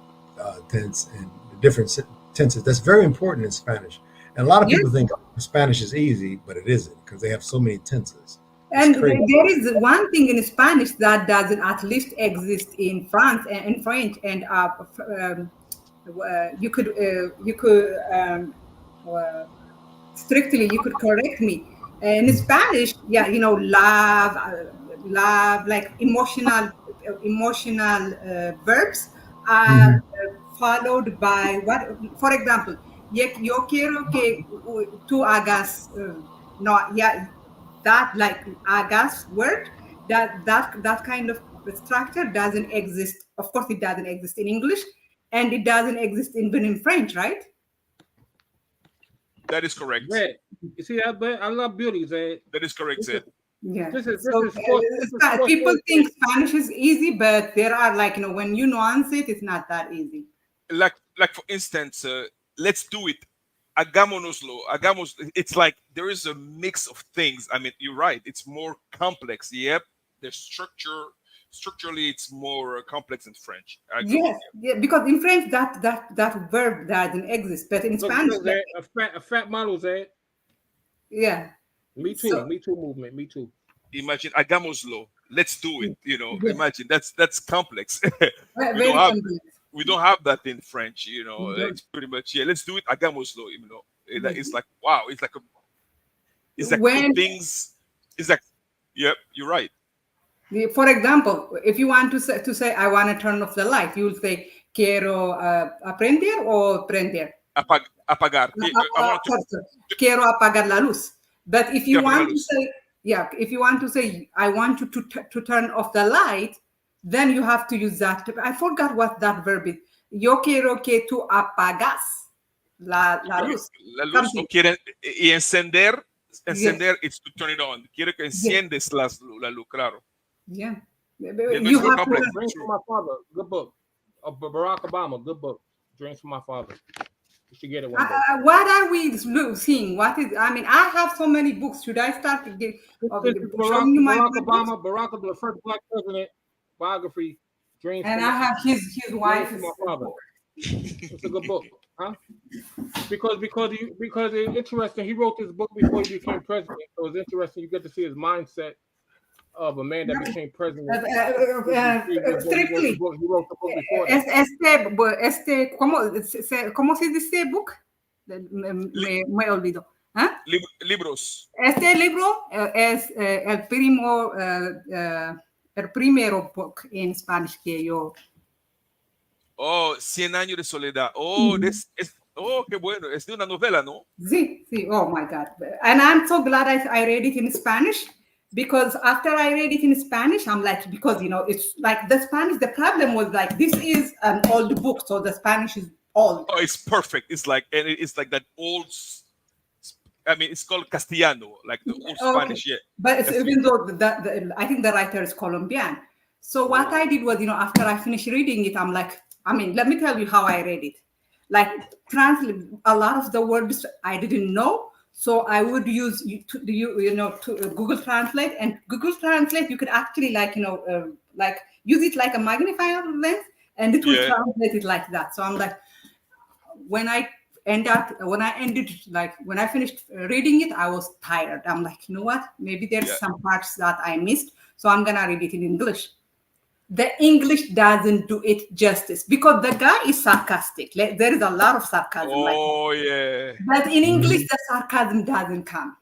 tense, and the different tenses. That's very important in Spanish. And a lot of people think Spanish is easy, but it isn't because they have so many tenses. And there is one thing in Spanish that doesn't at least exist in France and in French, and you could strictly you could correct me. In Spanish, love, like emotional verbs are followed by what? For example, yo quiero que tú hagas that like hagas word that kind of structure doesn't exist. Of course, it doesn't exist in English, and it doesn't exist even in French, right? That is correct. Zed, you see that? But I love beauty, Zed. That is correct, Zed. Yeah. People think Spanish is easy, but there are when you nuance it, it's not that easy. Like for instance, let's do it. Hagamos. It's like there is a mix of things. I mean, you're right. It's more complex. Yep. There's structure, structurally it's more complex in French. Yes, yeah, because in French that verb doesn't exist, but in Spanish, a fat model, Zed. Yeah. Me too. So, me too movement. Me too. Imagine hagámoslo. Let's do it. You know, imagine that's complex. We don't have that in French. You know, it's pretty much let's do it. Hagámoslo. You know, it's like wow. It's like two things. It's like yep. You're right. For example, if you want to say I want to turn off the light, you will say quiero aprender o prender. Apagar. Quiero apagar la luz. But if you want to say, if you want to say, I want you to turn off the light, then you have to use that. I forgot what that verb is. Yo quiero que tú apagas la luz. La luz. O quiere, y encender is to turn it on. Quiero que enciendes la luz, claro. Yeah. You have to Dreams for My Father. Good book. Barack Obama. Good book. Dreams for My Father. You should get it one day. What are we seeing? What is? I mean, I have so many books. Should I start to get? Barack Obama, the first black president biography. Dreams. And I have his wife. My father. It's a good book, huh? Because it's interesting. He wrote this book before he became president. So it's interesting. You get to see his mindset of a man that became president. Strictly. He wrote the book before that. ¿Cómo se dice book? Me olvido. ¿Ah? Libros. Este libro es el primero book en Spanish que yo. Oh, 100 años de soledad. Oh, qué bueno. Es de una novela, ¿no? Sí. Oh my God. And I'm so glad I read it in Spanish. Because after I read it in Spanish, I'm like, because, it's like the Spanish, the problem was like, this is an old book, so the Spanish is old. Oh, it's perfect. It's like that old, I mean, it's called Castellano, like the old Spanish, yeah. But it's, even though I think the writer is Colombian. So what I did was, after I finished reading it, I'm like, I mean, let me tell you how I read it. Like, translate a lot of the words I didn't know. So I would use Google Translate, and Google Translate you could actually like use it like a magnifier lens, and it will translate it like that. So I'm like, when I finished reading it, I was tired. I'm like, you know what? Maybe there's some parts that I missed, so I'm gonna read it in English. The English doesn't do it justice because the guy is sarcastic. There is a lot of sarcasm. Yeah. But in English, the sarcasm doesn't come.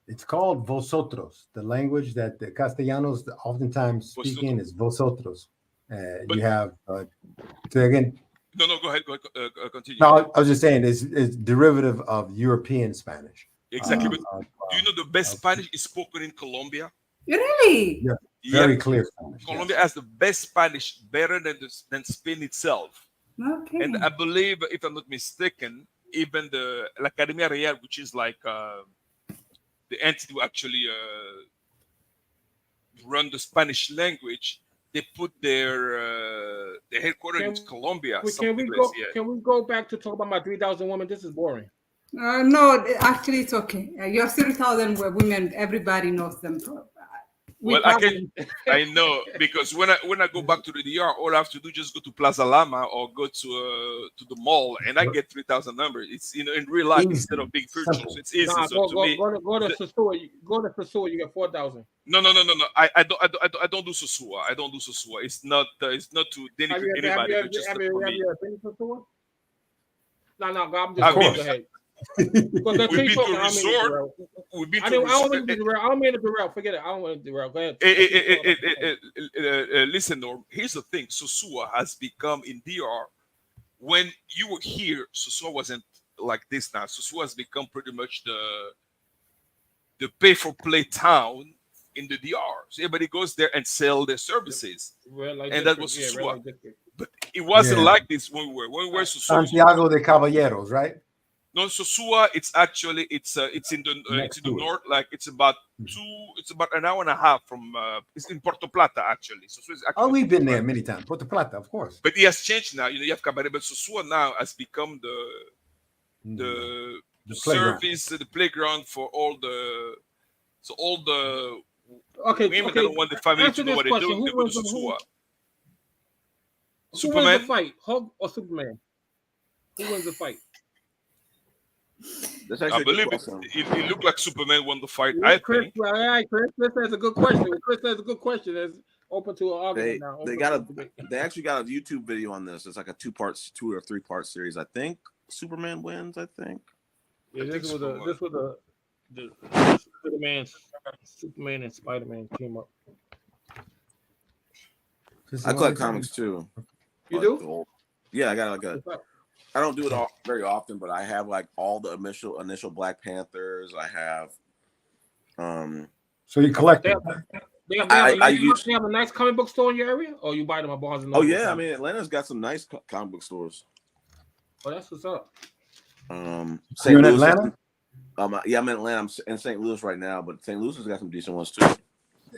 It's called vosotros. The language that the Castellanos oftentimes speak in is vosotros. You have, say again. No, go ahead. Continue. No, I was just saying it's derivative of European Spanish. Exactly. But do you know the best Spanish is spoken in Colombia? Really? Yeah. Very clear Spanish. Colombia has the best Spanish, better than Spain itself. Okay. And I believe, if I'm not mistaken, even the La Academia Real, which is like the entity who actually run the Spanish language, they put their headquarters in Colombia. Can we go back to talk about my 3,000 women? This is boring. No, actually, it's okay. Your 3,000 women, everybody knows them. Well, I know, because when I go back to the DR, all I have to do is just go to Plaza Lama or go to the mall, and I get 3,000 numbers. It's in real life instead of big virtual, so it's easy. Go to Sosua. Go to Sosua. You get 4,000. No. I don't do Sosua. I don't do Sosua. It's not to denigrate anybody. Have you been to Sosua? No. I'm just going ahead. We've been to a resort. I don't mean to derail. Forget it. I don't want to derail. Go ahead. Listen, Norm. Here's the thing. Sosua has become in DR. When you were here, Sosua wasn't like this now. Sosua has become pretty much the pay-for-play town in the DR. So everybody goes there and sell their services, and that was Sosua. But it wasn't like this when we were Sosua. Santiago de Caballeros, right? No, Sosua, it's in the north, like it's about an hour and a half from it's in Puerto Plata actually. We've been there many times. Puerto Plata, of course. But it has changed now. You have Cabaret, but Sosua now has become the service, the playground for all the Okay. Women that don't want the family Answer to know this what they're question. doing. They go to Susua. Who wins Superman. the fight, Hulk or Superman? Who wins the fight? That's I actually a good believe question. it looked like Superman won the fight. Yeah, I Chris, think. all right, Chris has a good question. Chris has a good question. It's open to an argument now. They actually got a YouTube video on this. It's like a 2 or 3 part series. I think Superman wins. I think. Yeah, this was the Superman and Spider-Man team up. I collect comics too. You do? Yeah, I got like a. I don't do it all very often, but I have like all the initial Black Panthers. I have. So you collect them? They have a nice comic book store in your area, or you buy them at Barnes and Noble? Oh yeah, I mean Atlanta's got some nice comic book stores. Oh, that's what's up. You're in Atlanta? Yeah, I'm in Atlanta. I'm in St. Louis right now, but St. Louis has got some decent ones too.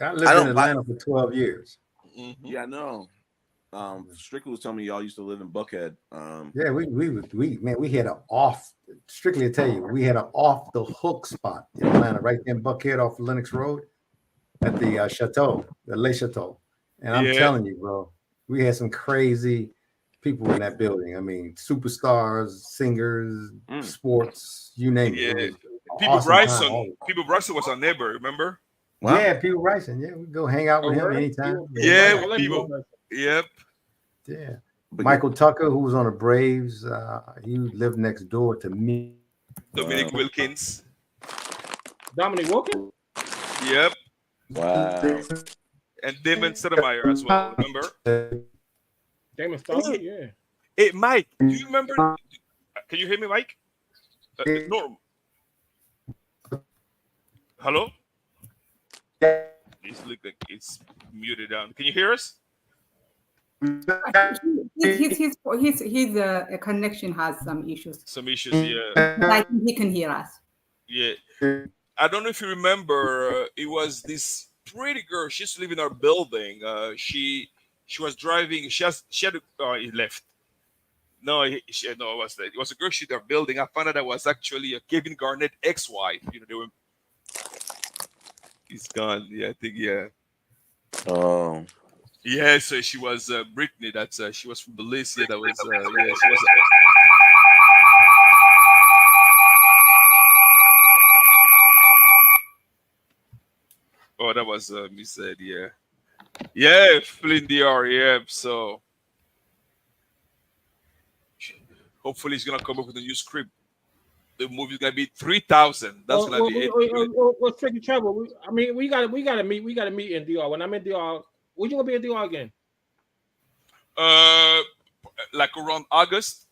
I lived in Atlanta for 12 years. Mm-hmm. Yeah, I know. Strictly was telling me y'all used to live in Buckhead. Yeah, we had an off. Strictly to tell you, we had an off the hook spot in Atlanta, right there in Buckhead off Lenox Road, at the Chateau, the Le Chateau. And I'm telling you, bro, we had some crazy people in that building. I mean, superstars, singers, sports, you name it. Yeah, it People Bryson was our neighbor. Remember? Wow. Yeah, People Bryson. Yeah, we go hang out with him anytime. Yeah, people. Yep. Yeah. Michael Tucker, who was on the Braves, he lived next door to me. Dominic Wilkins. Dominic Wilkins? Yep. Wow. And Damon Sotomayor as well, remember? Damon Sotomayor, yeah. Hey, Mike, do you remember? Can you hear me, Mike? Norm. Hello? It's muted down. Can you hear us? His connection has some issues. Yeah. I think he can hear us. Yeah. I don't know if you remember, it was this pretty girl. She used to live in our building. She was driving. He left. It was a girl she in our building. I found out that was actually a Kevin Garnett ex-wife. You know, they were. He's gone. Yeah, I think. Yeah. Oh. Yeah, so she was Brittany. That's she was from Belize. Yeah, that was. She was. Oh, that was me said. Yeah, Flynn DR. Yeah, so hopefully he's gonna come up with a new script. The movie's gonna be 3,000. That's gonna be it. What's tricky trouble? We gotta meet. We gotta meet in DR. When I'm in DR, when you gonna be in DR again? Like around August.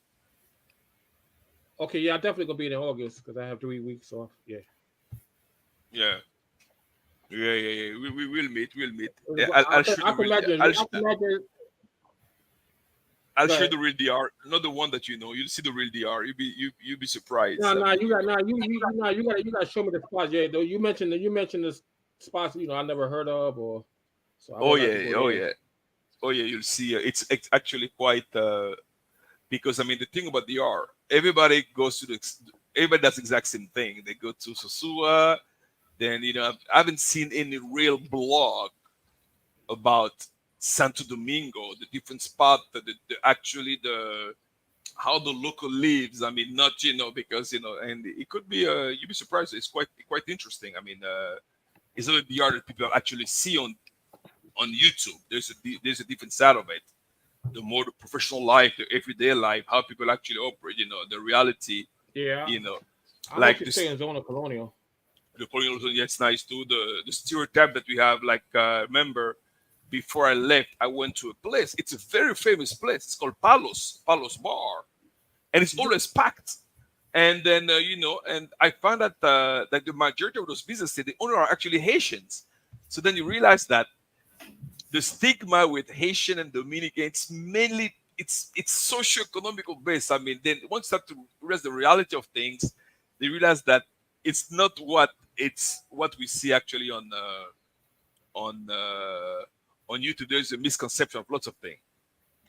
Okay, yeah, I definitely gonna be in August because I have 3 weeks off. Yeah. We will meet. I'll show the real DR, not the one that you know. You'll see the real DR. You'll be surprised. You gotta show me the spots. Yeah, though you mentioned the spots I never heard of or. So yeah. You'll see. It's actually quite because I mean the thing about DR, everybody does the exact same thing. They go to Sosua. Then I haven't seen any real blog about Santo Domingo, the different spot, how the local lives. I mean, not because and it could be you'd be surprised. It's quite interesting. I mean, it's not the art that people actually see on YouTube. There's a different side of it. The more the professional life, the everyday life, how people actually operate. The reality. Yeah. I like to stay in Zona Colonial. The colonial zone, it's nice too. The stereotype that we have, like remember, before I left, I went to a place. It's a very famous place. It's called Palos Bar, and it's always packed. And then and I found that that the majority of those businesses, the owner are actually Haitians. So then you realize that the stigma with Haitian and Dominican, it's mainly it's socio-economical based. I mean, then once you start to realize the reality of things, they realize that it's not what we see actually on YouTube. There's a misconception of lots of things.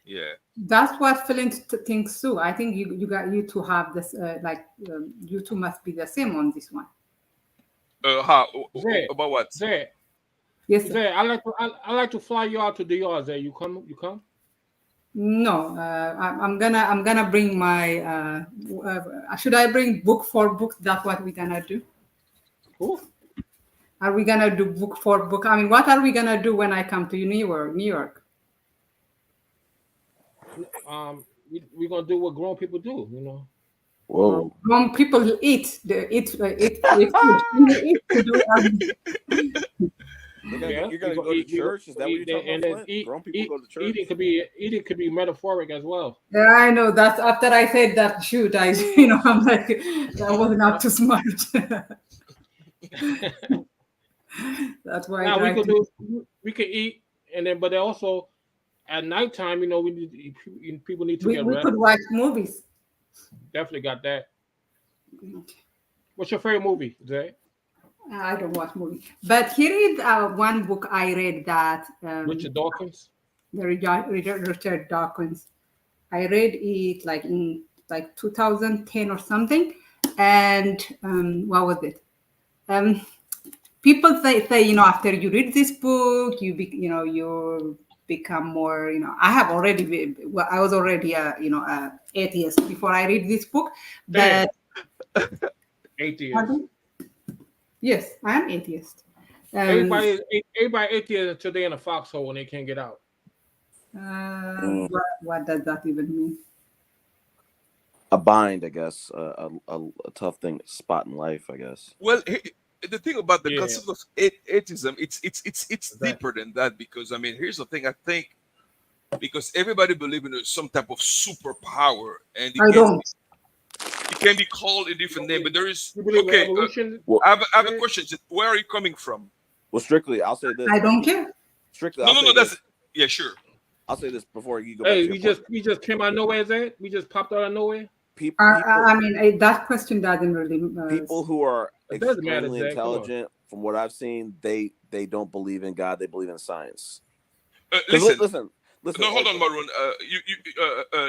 Yeah, that's what Flint thinks too. I think you two have this you two must be the same on this one. How about what? Yes, sir. Zay, I like to fly you out to DR. Zay, you come? You come? No, I'm gonna bring my. Should I bring book for book? That's what we're gonna do. Who? Are we gonna do book for book? I mean, what are we gonna do when I come to New York? New York. We're gonna do what grown people do. You know. Whoa. Grown people eat. Eat. You're gonna go to church? Is that what you're talking about, Flint? Grown people go to church? Eating could be metaphoric as well. Yeah, I know. That's after I said that. Shoot, I'm like, that was not too smart. That's why. Now we could eat, and then but also at nighttime, people need to get we rest. could watch movies. Definitely got that. What's your favorite movie, Zay? I don't watch movies, but here is one book I read that Richard Dawkins. Richard Dawkins. I read it in 2010 or something, and what was it? People say after you read this book, you become more. I was already a atheist before I read this book, but atheist. Pardon? Yes, I am atheist. Everybody atheist until they're in a foxhole and they can't get out. What does that even mean? A bind, I guess. A tough spot in life, I guess. Well, the thing about the concept of atheism, it's deeper than that, because here's the thing. I think because everybody believes in some type of superpower, and it can be called a different name, but there is okay. I have a question. Where are you coming from? Well, strictly, I'll say this. I don't care. Strictly, no. That's sure. I'll say this before you go. Hey, we just came out of nowhere, Zed. We just popped out of nowhere. People, that question doesn't really. People who are extremely intelligent, from what I've seen, they don't believe in God. They believe in science. Listen. No, hold on, Maroon.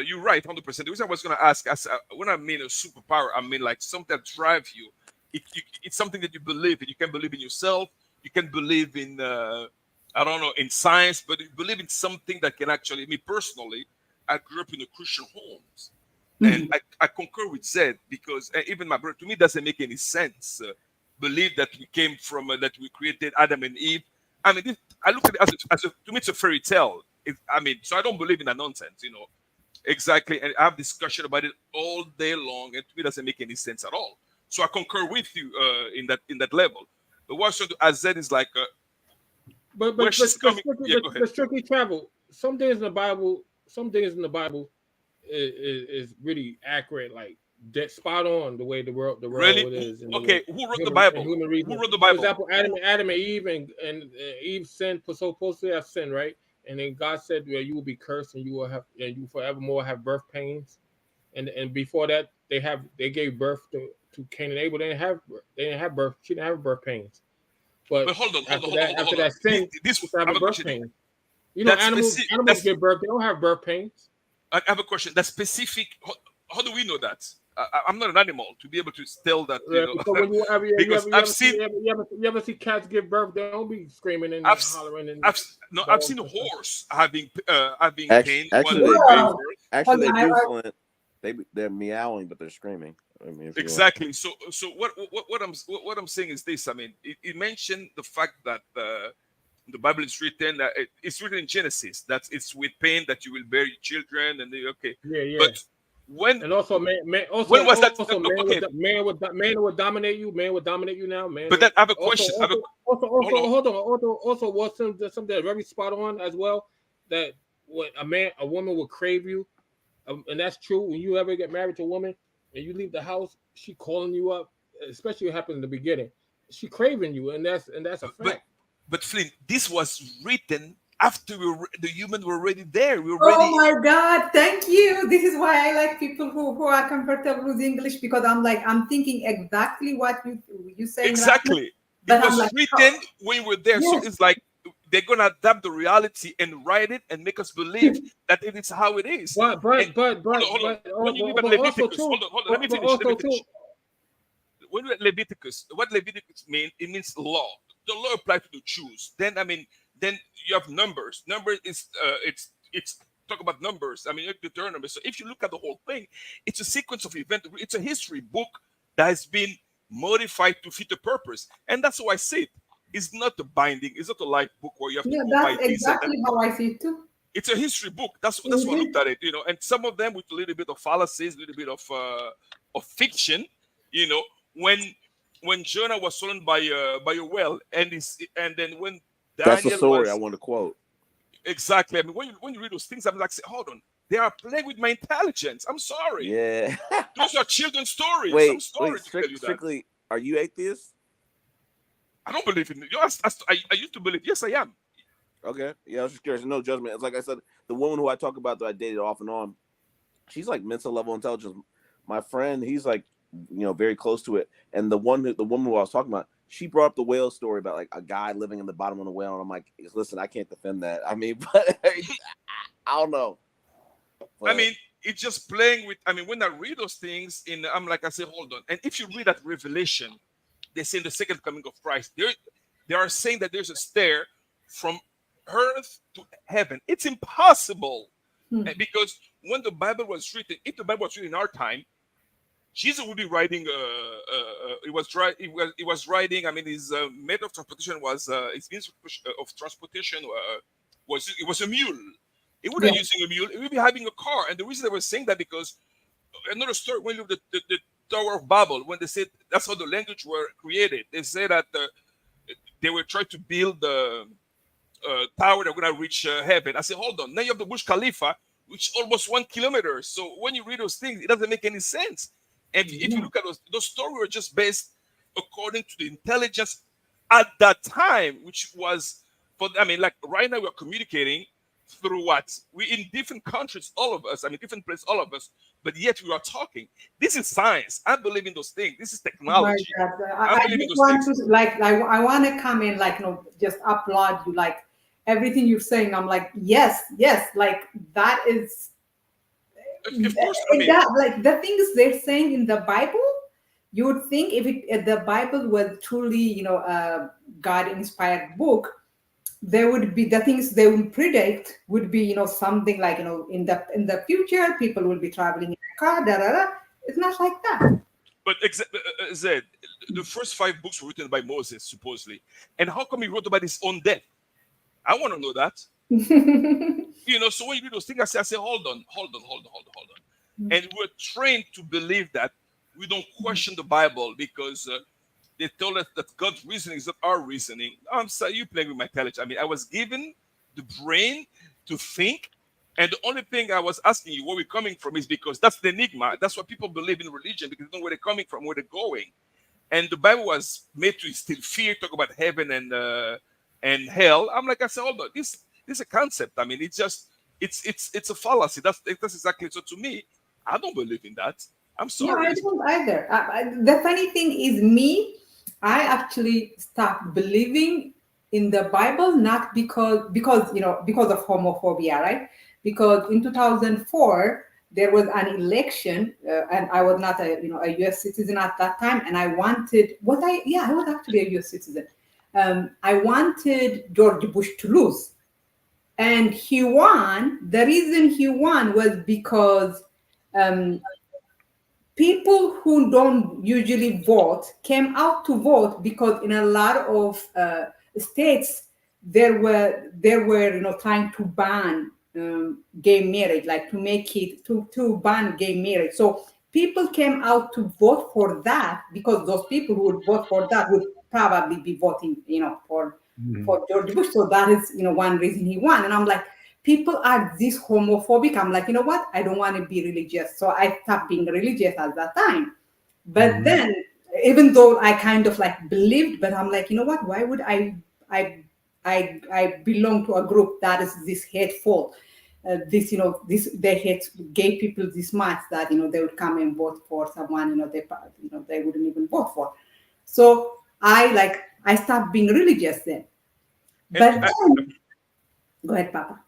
You're right, 100%. The reason I was going to ask, when I mean a superpower, I mean like something that drives you. It's something that you believe in. You can believe in yourself. You can believe in, in science, but you believe in something that can actually, me personally, I grew up in a Christian homes. And I concur with Zed, because even my brother, to me, doesn't make any sense. Believe that we came from, that we created Adam and Eve. I look at it as to me, it's a fairy tale. So I don't believe in that nonsense, Exactly. And I have discussion about it all day long, and to me, it doesn't make any sense at all. So I concur with you in that level. But what I'm trying to ask Zed is like, but strictly travel. Some things in the Bible is really accurate, like that spot on the way the world really is. Okay, who wrote the Bible? Who wrote the Bible? For example, Adam and Eve, and Eve sinned, supposed to have sinned, right? And then God said, "Well, you will be cursed, and you forevermore have birth pains." And before that, they gave birth to Cain and Abel. They didn't have birth. She didn't have birth pains. But hold on. After that sin, this have a birth pain. Animals give birth. They don't have birth pains. I have a question. That's specific. How do we know that? I'm not an animal to be able to tell that. So when you ever see cats give birth, they don't be screaming and hollering. I've seen a horse having pain. Actually, they do, Flint. They're meowing, but they're screaming. Exactly. So what I'm saying is this. It mentioned the fact that the Bible is written. It's written in Genesis that it's with pain that you will bear your children, and But when was that? Man would dominate you. Man would dominate you now. Man. But then I have a question. Hold on. Also, was something very spot on as well. That when a woman will crave you, and that's true. When you ever get married to a woman and you leave the house, she calling you up. Especially what happened in the beginning. She craving you, and that's a fact. But Flynn, this was written after the humans were already there. Oh my God! Thank you. This is why I like people who are comfortable with English, because I'm thinking exactly what you say. Exactly. It was written when we were there, yes. So it's like they're gonna adapt the reality and write it and make us believe that it is how it is. But when you live in Leviticus, hold on. Let me finish. When Leviticus, what Leviticus means? It means law. the law applied to the Jews. Then then you have numbers. Numbers is it's talk about numbers. I mean, you determine numbers. So if you look at the whole thing, it's a sequence of events. It's a history book that has been modified to fit the purpose, and that's how I see it. It's not a binding. It's not a life book where you have to go by that's exactly how I see it too. It's a history book. That's what I looked at it, and some of them with a little bit of fallacies, a little bit of fiction, when Jonah was swallowed by a whale, and then when Daniel that's the story I want to quote. Exactly. I mean, when you read those things, I'm like, hold on, they are playing with my intelligence. I'm sorry. Yeah. Those are children's stories. Wait, strictly, are you atheist? I don't believe in it. I used to believe. Yes, I am. Okay. Yeah, I was just curious. No judgment. It's like I said, the woman who I talk about that I dated off and on, she's like mental level intelligence. My friend, he's like, very close to it. And the woman who I was talking about, she brought up the whale story about like a guy living in the bottom of the whale. And I'm like, listen, I can't defend that. I mean, but I don't know. But, I mean, it's just playing with, when I read those things I'm like, I say, hold on. And if you read that Revelation, they say in the second coming of Christ, they are saying that there's a stair from earth to heaven. It's impossible. Because when the Bible was written, if the Bible was written in our time, Jesus would be riding. He was riding. I mean, his method of transportation was his means of transportation was a mule. He wouldn't be using a mule. He would be having a car. And the reason they were saying that because another story when you look at the Tower of Babel, when they said that's how the language were created, they say that they were trying to build the tower that were going to reach heaven. I said, hold on. Now you have the Burj Khalifa, which is almost 1 kilometer. So when you read those things, it doesn't make any sense. And if you look at those stories were just based according to the intelligence at that time, which was like right now we're communicating through what? We're in different countries, all of us, different places, all of us, but yet we are talking. This is science. I believe in those things. This is technology. I just want to I want to come in just applaud you, like everything you're saying. I'm like, yes, like that is of course, like the things they're saying in the Bible. You would think if the Bible was truly, a God-inspired book, there would be the things they would predict would be, something like, in the future, people will be traveling in a car. It's not like that. But Zed, the first 5 books were written by Moses, supposedly, and how come he wrote about his own death? I want to know that. So when you do those things, I say, hold on. And we're trained to believe that we don't question the Bible because they told us that God's reasoning is not our reasoning. I'm sorry, you're playing with my intelligence. I was given the brain to think, and the only thing I was asking you where we're coming from is because that's the enigma. That's what people believe in religion, because they know where they're coming from, where they're going. And the Bible was made to instill fear, talk about heaven and hell. I'm like, I said, hold on, this is a concept. It's just it's a fallacy. That's exactly it. So to me, I don't believe in that. I'm sorry. No, I don't either. The funny thing is, I actually stopped believing in the Bible, not because of homophobia, right? Because in 2004 there was an election, and I was not a U.S. citizen at that time, and I wanted I was actually a U.S. citizen. I wanted George Bush to lose, and he won. The reason he won was because people who don't usually vote came out to vote, because in a lot of states there were trying to ban gay marriage, like to make it to ban gay marriage. So people came out to vote for that, because those people who would vote for that would probably be voting for George Bush. So that is one reason he won. And I'm like, people are this homophobic. I'm like, what? I don't want to be religious. So I stopped being religious at that time. But then, even though I kind of believed, but I'm like, what? Why would I belong to a group that is this hateful? They hate gay people this much that they would come and vote for someone they wouldn't even vote for. So I stopped being religious then. But then, go ahead, Papa.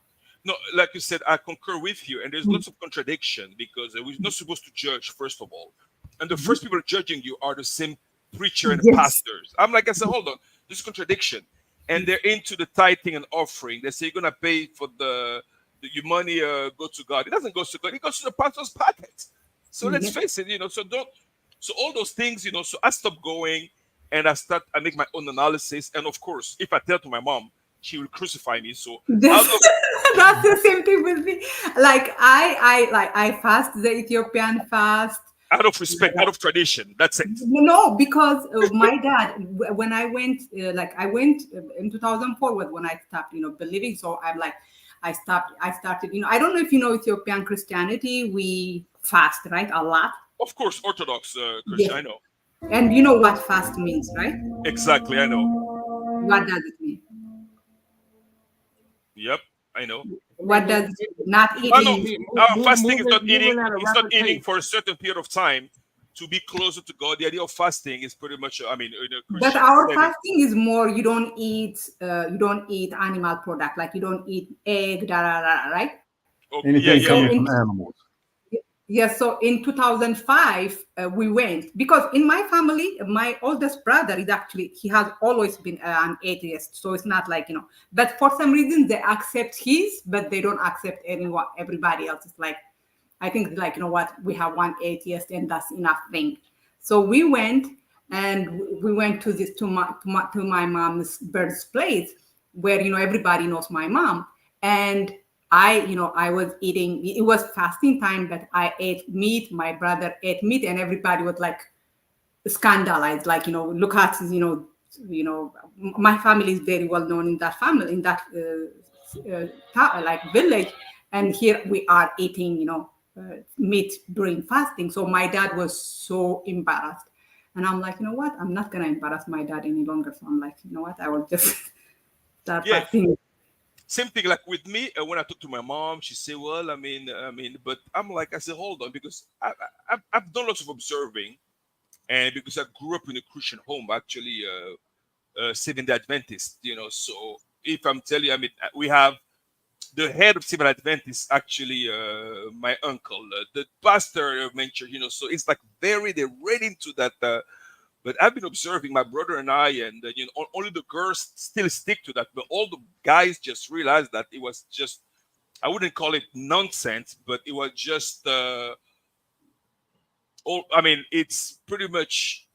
No, like you said, I concur with you, and there's lots of contradiction, because we're not supposed to judge, first of all, and the first people judging you are the same preacher and pastors. I'm like, I said, hold on, This contradiction. And they're into the tithing and offering. They say you're gonna pay for your money go to God. It doesn't go to God, it goes to the pastor's pocket. So let's face it, so all those things, so I stopped going and I make my own analysis. And of course, if I tell to my mom, she will crucify me. So that's the same thing with me. Like I fast the Ethiopian fast out of respect, out of tradition. That's it. No, because my dad, when I went, I went in 2004 was when I stopped, believing. So I'm like, I started, I don't know if you know Ethiopian Christianity, we fast, right? A lot. Of course, Orthodox Christian, yes. I know. And you know what fast means, right? Exactly, I know. What does it mean? Yep, I know. What does not eating? Fasting is not eating. It's not eating for a certain period of time to be closer to God. The idea of fasting is pretty much, but our fasting is more. You don't eat animal product, like you don't eat egg, right? Okay. Anything coming from animals. Yes, so in 2005, we went, because in my family, my oldest brother he has always been an atheist. So it's not like, but for some reason they accept his, but they don't accept everybody else. It's like, I think like, what, we have one atheist and that's enough thing. So we went to my mom's birthplace where, everybody knows my mom. And I was eating, it was fasting time, but I ate meat. My brother ate meat, and everybody was like scandalized, like, look at, my family is very well known in that family, in that village. And here we are eating, meat during fasting. So my dad was so embarrassed. And I'm like, what? I'm not going to embarrass my dad any longer. So I'm like, what? I will just start fasting. Same thing, like with me, when I talk to my mom, she say, well, but I'm like, I said, hold on, because I've done lots of observing, and because I grew up in a Christian home, actually, Seventh-day Adventist, so if I'm telling you, we have the head of Seventh-day Adventist, actually, my uncle, the pastor mentioned, so it's like they're read into that. But I've been observing my brother and I, and only the girls still stick to that. But all the guys just realized that it was just, I wouldn't call it nonsense, but it was just, it's pretty much,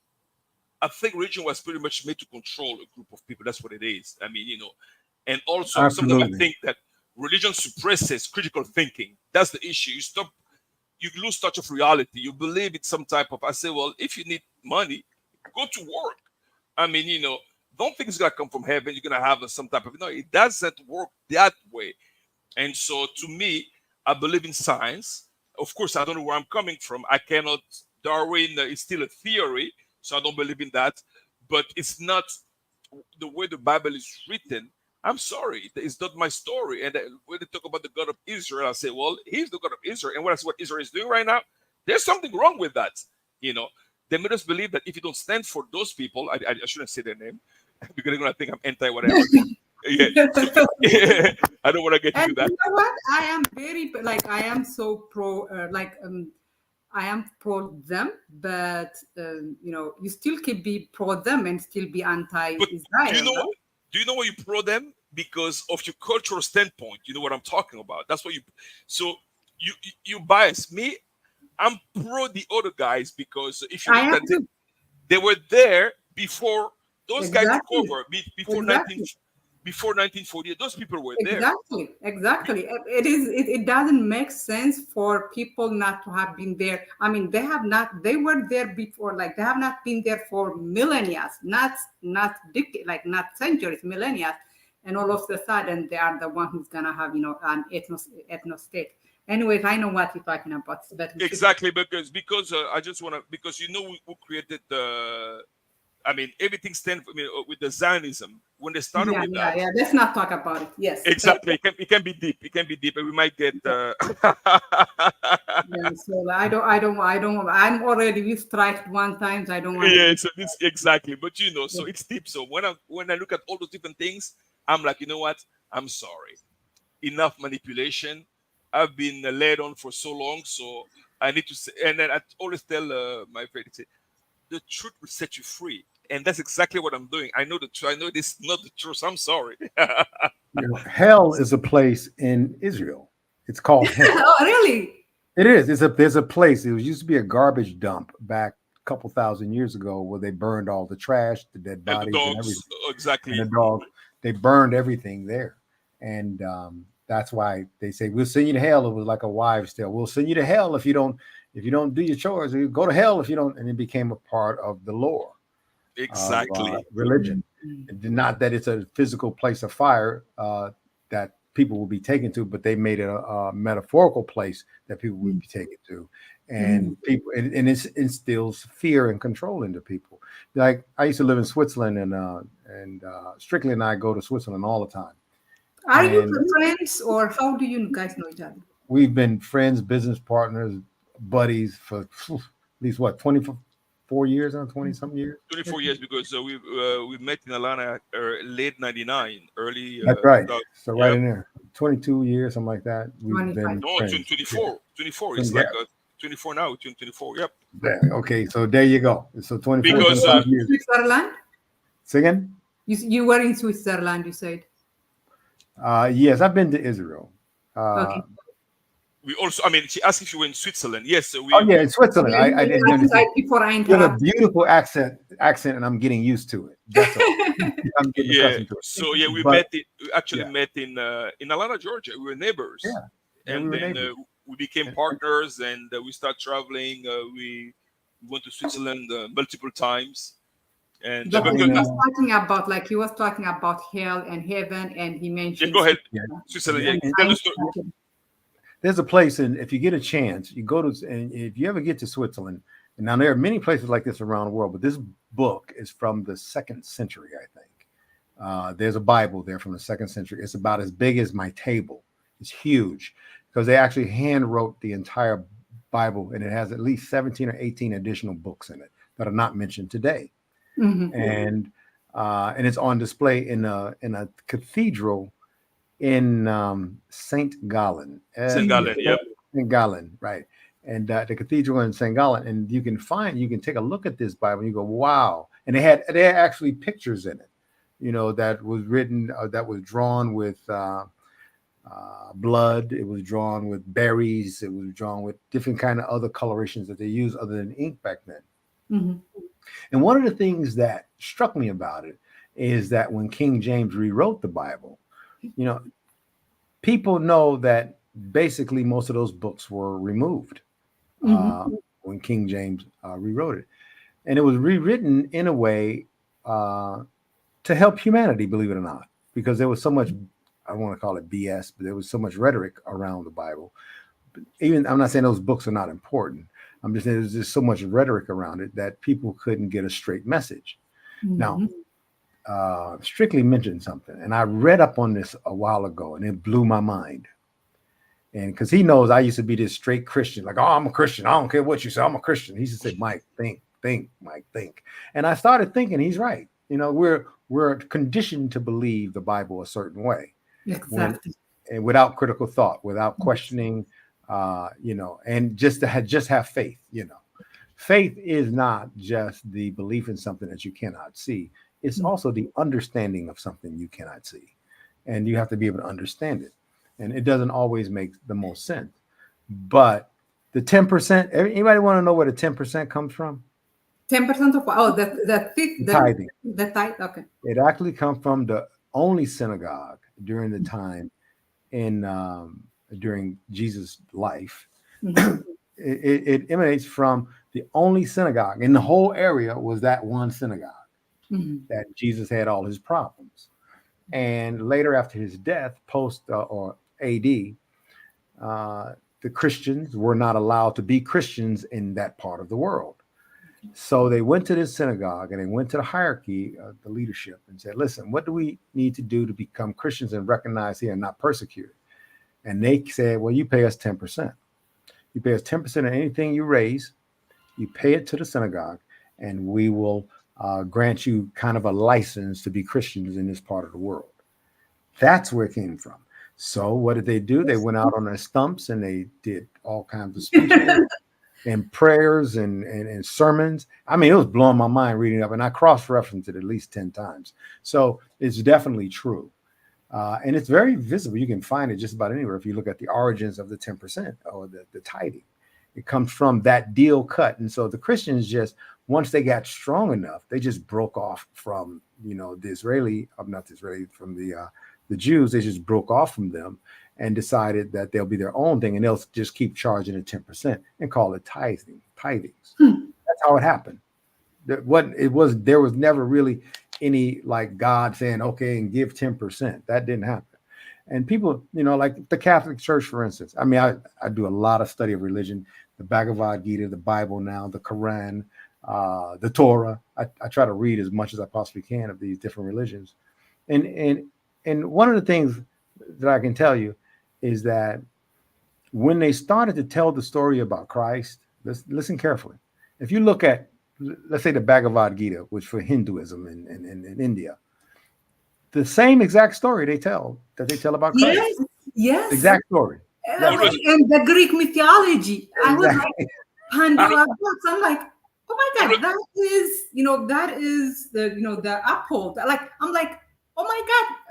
I think religion was pretty much made to control a group of people. That's what it is. And also Absolutely. Sometimes I think that religion suppresses critical thinking. That's the issue. You lose touch of reality. You believe it's some type of, I say, well, if you need money, go to work. Don't think it's gonna come from heaven. You're gonna have some type of, no, it doesn't work that way. And so to me, I believe in science. Of course, I don't know where I'm coming from. I cannot, Darwin is still a theory, so I don't believe in that. But it's not the way the Bible is written. I'm sorry, it's not my story. And when they talk about the God of Israel, I say, well, he's the God of Israel. And that's what Israel is doing right now. There's something wrong with that, They made us believe that if you don't stand for those people, I shouldn't say their name because they're gonna think I'm anti-whatever. I don't want to get into that. You know what? I am very I am so pro. I am pro them, but you still can be pro them and still be anti-Israel. Do you know why you pro them? Because of your cultural standpoint. You know what I'm talking about. That's what you. So you bias me. I'm pro the other guys because if you look at it, they were there before those guys took over. Before 1948, those people were there. Exactly. It doesn't make sense for people not to have been there. They were there before, they have not been there for millennia, not centuries, millennia. And all of a sudden they are the one who's gonna have, an ethno state. Anyways, I know what you're talking about. But exactly, because I just want to, because who created the, everything stands with the Zionism. When they started with that. Yeah, let's not talk about it. Yes. Exactly. It can be deep. It can be deep, and we might get. So I'm already we striked one time. So I don't want. Yeah, so this exactly. But so it's deep. So when I look at all those different things, I'm like, you know what? I'm sorry. Enough manipulation. I've been led on for so long, so I need to say. And then I always tell my friend, the truth will set you free. and that's exactly what I'm doing. I know the truth. I know this is not the truth. I'm sorry. Hell is a place in Israel. It's called hell. Oh, really? It is. There's a place. It used to be a garbage dump back a couple thousand years ago where they burned all the trash, the dead bodies, And the dogs, and everything. exactly. And the dog. They burned everything there, and that's why they say we'll send you to hell. It was like a wives' tale. We'll send you to hell if you don't do your chores. You go to hell if you don't. And it became a part of the lore. Exactly. Of, religion. Not that it's a physical place of fire that people will be taken to, but they made it a metaphorical place that people would be taken to, and people, and it instills fear and control into people. Like I used to live in Switzerland, and Strictly and I go to Switzerland all the time. Are you friends, or how do you guys know each other? We've been friends, business partners, buddies for at least 24 years, 20 something years. 24 years, because we met in Atlanta late '99, early. That's right. So right in there, 22 years, something like that. We've been 24. Yeah. 24. It's like 24 now. 24. Yep. Yeah. Okay. So there you go. So 24 because years. Switzerland. Say again? You were in Switzerland. You said. Yes, I've been to Israel. Okay. We also, I mean, she asked if you were in Switzerland. Yes. In Switzerland. I didn't understand. Before I You have a beautiful accent, and I'm getting used to it. That's all. I'm getting accustomed to it. So yeah, we met in Atlanta, Georgia. We were neighbors. Yeah. And then we became partners, and we started traveling. We went to Switzerland multiple times. And he was talking about hell and heaven, and he mentioned. Yeah, go ahead. Switzerland. Tell the story. There's a place, and if you get a chance, you go to, and if you ever get to Switzerland, and now there are many places like this around the world, but this book is from the 2nd century, I think. There's a Bible there from the 2nd century. It's about as big as my table. It's huge because they actually hand wrote the entire Bible, and it has at least 17 or 18 additional books in it that are not mentioned today. And it's on display in a cathedral in St. Gallen. St. Gallen, yep. St. Gallen, right. And the cathedral in St. Gallen, and you can take a look at this Bible and you go, wow. And they had actually pictures in it, that was written, that was drawn with blood. It was drawn with berries. It was drawn with different kind of other colorations that they used other than ink back then. And one of the things that struck me about it is that when King James rewrote the Bible, people know that basically most of those books were removed when King James rewrote it. And it was rewritten in a way to help humanity, believe it or not, because there was so much, I don't want to call it BS, but there was so much rhetoric around the Bible. Even, I'm not saying those books are not important. I'm just saying there's just so much rhetoric around it that people couldn't get a straight message. Now, Strictly mentioned something, and I read up on this a while ago, and it blew my mind. And because he knows I used to be this straight Christian, like, oh, I'm a Christian. I don't care what you say. I'm a Christian. He used to say, Mike, think, Mike, think. And I started thinking he's right. We're conditioned to believe the Bible a certain way. Exactly. And without critical thought, without questioning, and just have faith. Faith is not just the belief in something that you cannot see. It's also the understanding of something you cannot see, and you have to be able to understand it. And it doesn't always make the most sense. But the 10%, anybody want to know where the 10% comes from? 10% of the tithing. The tithe, okay. It actually comes from the only synagogue during the time during Jesus' life. It emanates from the only synagogue in the whole area was that one synagogue that Jesus had all his problems. And later, after his death, post or AD, the Christians were not allowed to be Christians in that part of the world. So they went to this synagogue and they went to the hierarchy, the leadership, and said, listen, what do we need to do to become Christians and recognized here and not persecuted? And they said, well, you pay us 10%. You pay us 10% of anything you raise. You pay it to the synagogue, and we will grant you kind of a license to be Christians in this part of the world. That's where it came from. So what did they do? They went out on their stumps and they did all kinds of speeches. and prayers and sermons. I mean, it was blowing my mind reading up, and I cross-referenced it at least 10 times. So it's definitely true. And it's very visible. You can find it just about anywhere if you look at the origins of the 10% or the tithing. It comes from that deal cut. And so the Christians just, once they got strong enough, they just broke off from, from the Jews. They just broke off from them and decided that they'll be their own thing, and they'll just keep charging the 10% and call it tithings. That's how it happened. There was never really any like God saying, okay, and give 10%. That didn't happen. And people, like the Catholic Church, for instance. I mean, I do a lot of study of religion, the Bhagavad Gita, the Bible now, the Quran, the Torah. I try to read as much as I possibly can of these different religions. And one of the things that I can tell you is that when they started to tell the story about Christ, listen carefully. If you look at, let's say, the Bhagavad Gita, which for Hinduism in India, the same exact story they tell about Christ. Yes. Exact story. And the Greek mythology. Exactly. I was like, Pandora books. I'm like, oh my God, that is the uphold. Like, I'm like, oh my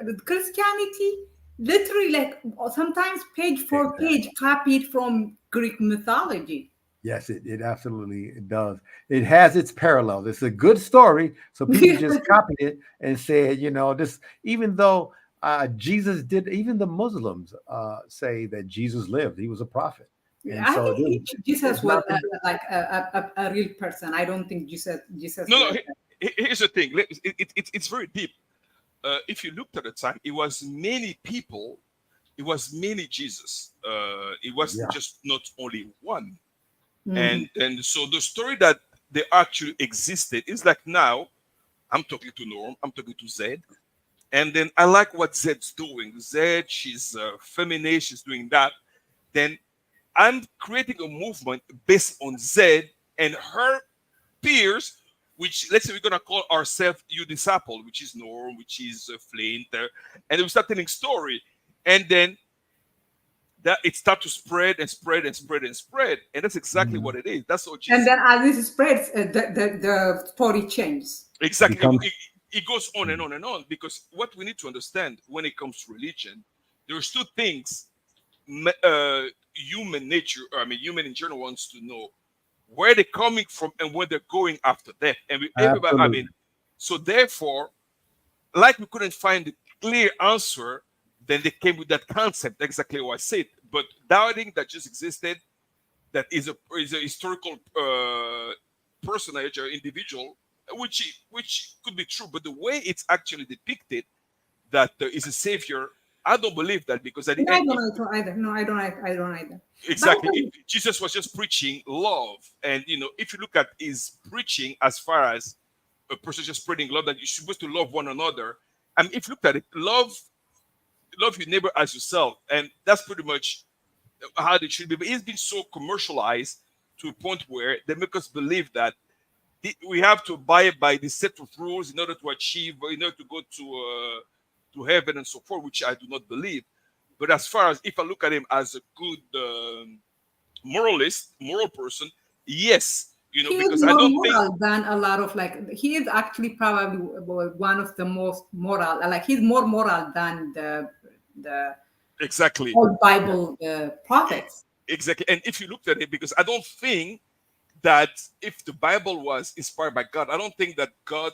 God, Christianity, literally, like sometimes page for page copied from Greek mythology. Yes, it absolutely does. It has its parallels. It's a good story, so people just copied it and said, this. Even though Jesus did, even the Muslims say that Jesus lived. He was a prophet. And I think Jesus was like a real person. I don't think Jesus. No. Here's the thing. It's very deep. If you looked at the time, it was many people. It was many Jesus. It was just not only one. And so the story that they actually existed is like, now I'm talking to Norm, I'm talking to Zed, and then I like what Zed's doing. Zed, she's feminist, she's doing that. Then I'm creating a movement based on Zed and her peers, which, let's say, we're gonna call ourselves You Disciple, which is Norm, which is Flint, and we start telling story, and then that it starts to spread and spread and spread and spread, and that's exactly what it is. That's what. And then as this spreads, the story changes. Exactly, it goes on and on and on, because what we need to understand when it comes to religion, there's two things. Human nature, human in general, wants to know where they're coming from and where they're going after death, and everybody. So therefore, like we couldn't find the clear answer. Then they came with that concept, exactly what I said. But doubting that just existed, that is a historical personage or individual, which could be true. But the way it's actually depicted, that there is a savior, I don't believe that, because at the end, I don't either. No, I don't either. Exactly. Jesus was just preaching love, and if you look at his preaching as far as a person just spreading love, that you're supposed to love one another. I mean, if you look at it, love your neighbor as yourself, and that's pretty much how it should be. But it's been so commercialized to a point where they make us believe that we have to abide by this set of rules in order to go to heaven and so forth, which I do not believe. But as far as if I look at him as a good moral person, yes. Because I don't think than a lot of he is actually probably one of the most moral. He's more moral than the exactly old Bible prophets. Exactly, and if you looked at it, because I don't think that if the Bible was inspired by God, I don't think that God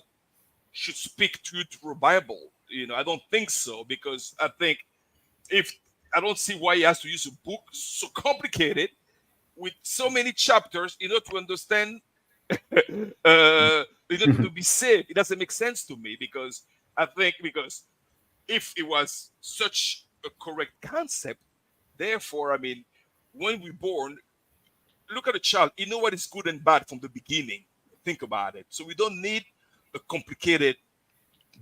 should speak to you through a Bible. I don't think so, because I think I don't see why he has to use a book so complicated with so many chapters to understand, to be saved. It doesn't make sense to me, because if it was such a correct concept, therefore, when we're born, look at a child, you know what is good and bad from the beginning. Think about it. So we don't need a complicated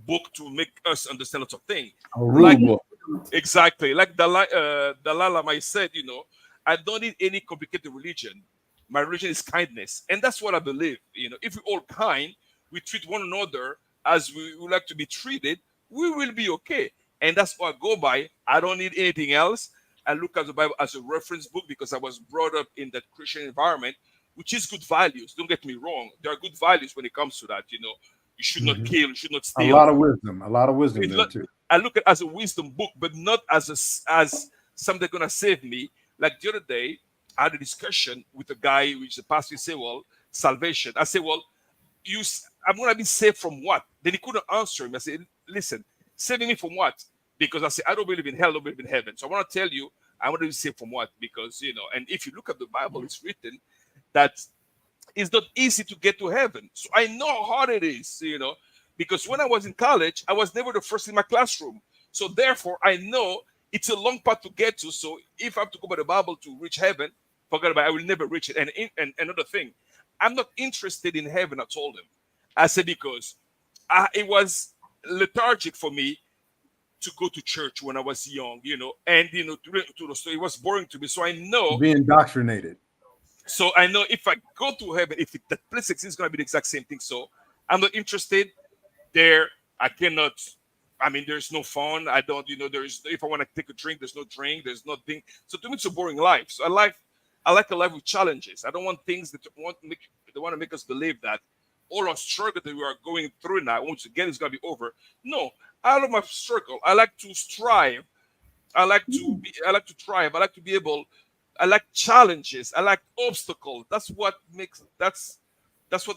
book to make us understand lots of things. A rule book. Exactly. Like Dalai Lama said, I don't need any complicated religion. My religion is kindness. And that's what I believe. If we're all kind, we treat one another as we would like to be treated, we will be okay. And that's what I go by. I don't need anything else. I look at the Bible as a reference book because I was brought up in that Christian environment which is good values. Don't get me wrong. There are good values when it comes to that. You should not kill, you should not steal. A lot of wisdom there too. I look at it as a wisdom book, but not as something that's gonna save me. Like the other day, I had a discussion with a guy, which the pastor said, "Well, salvation." I said, "Well, I'm gonna be saved from what?" Then he couldn't answer him. I said, "Listen, saving me from what?" Because I said, "I don't believe in hell, I don't believe in heaven." So I want to tell you, I want to be saved from what? Because and if you look at the Bible, it's written that it's not easy to get to heaven. So I know how hard it is, because when I was in college, I was never the first in my classroom. So therefore, I know it's a long path to get to. So if I have to go by the Bible to reach heaven, forget about it, I will never reach it. And another thing, I'm not interested in heaven, I told him. I said, because it was lethargic for me to go to church when I was young, and, so it was boring to me. So I know. Be indoctrinated. So I know if I go to heaven, if that place exists, it's going to be the exact same thing. So I'm not interested there. I cannot. I mean, there's no fun. I don't. If I want to take a drink, there's no drink. There's nothing. So to me, it's a boring life. So I like a life with challenges. I don't want things that want to make us believe that all our struggle that we are going through now, once again, is going to be over. No, I love my struggle. I like to strive. I like to thrive. I like to be able. I like challenges. I like obstacles. That's what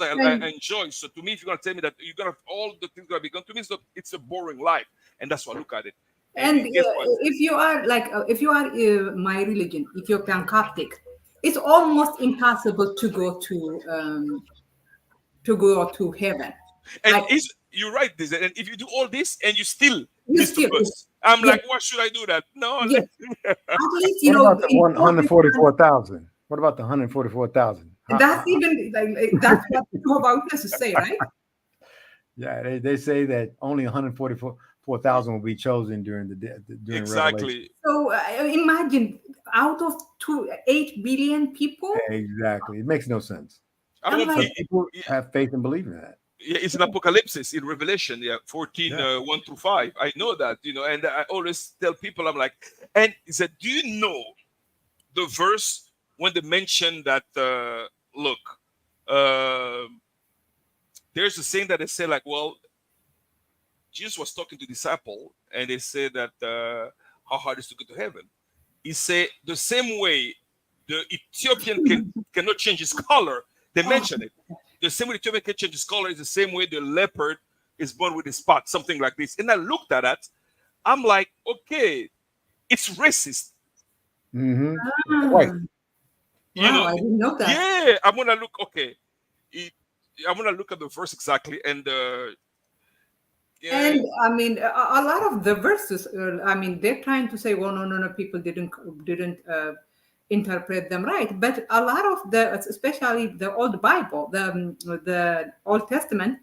I enjoy. So to me, if you're gonna tell me that you're gonna have all the things that be gone, to me it's a boring life, and that's why I look at it. And if you are my religion, Ethiopian Coptic, it's almost impossible to go to heaven. And you're right, and if you do all this and you still miss the bus, I'm like, why should I do that? No. Yes. At least, what about the 144,000? What about the 144,000? That's even that's what Jehovah's Witnesses say, right? Yeah, they say that only 144,000 will be chosen during exactly. Revelation. So imagine out of 8 billion people. Exactly, it makes no sense. People have faith and believe in that. Yeah, it's in Apocalypse, in Revelation, 14, 1 through 5. I know that, and I always tell people, I'm like, and he said, do you know the verse when they mention that, look, there's a saying that they say, like, well, Jesus was talking to disciple, and they said that how hard it is to go to heaven. He said, the same way the Ethiopian cannot change his color, they mention it. The same way the Ethiopian can change his color is the same way the leopard is born with a spot, something like this. And I looked at that. I'm like, okay, it's racist. Mm-hmm. Right. Wow, I didn't know that. Yeah, I'm gonna look. Okay, I'm gonna look at the verse exactly, and and I mean, a lot of the verses. I mean, they're trying to say, well, no, people didn't interpret them right. But a lot of especially the Old Bible, the Old Testament,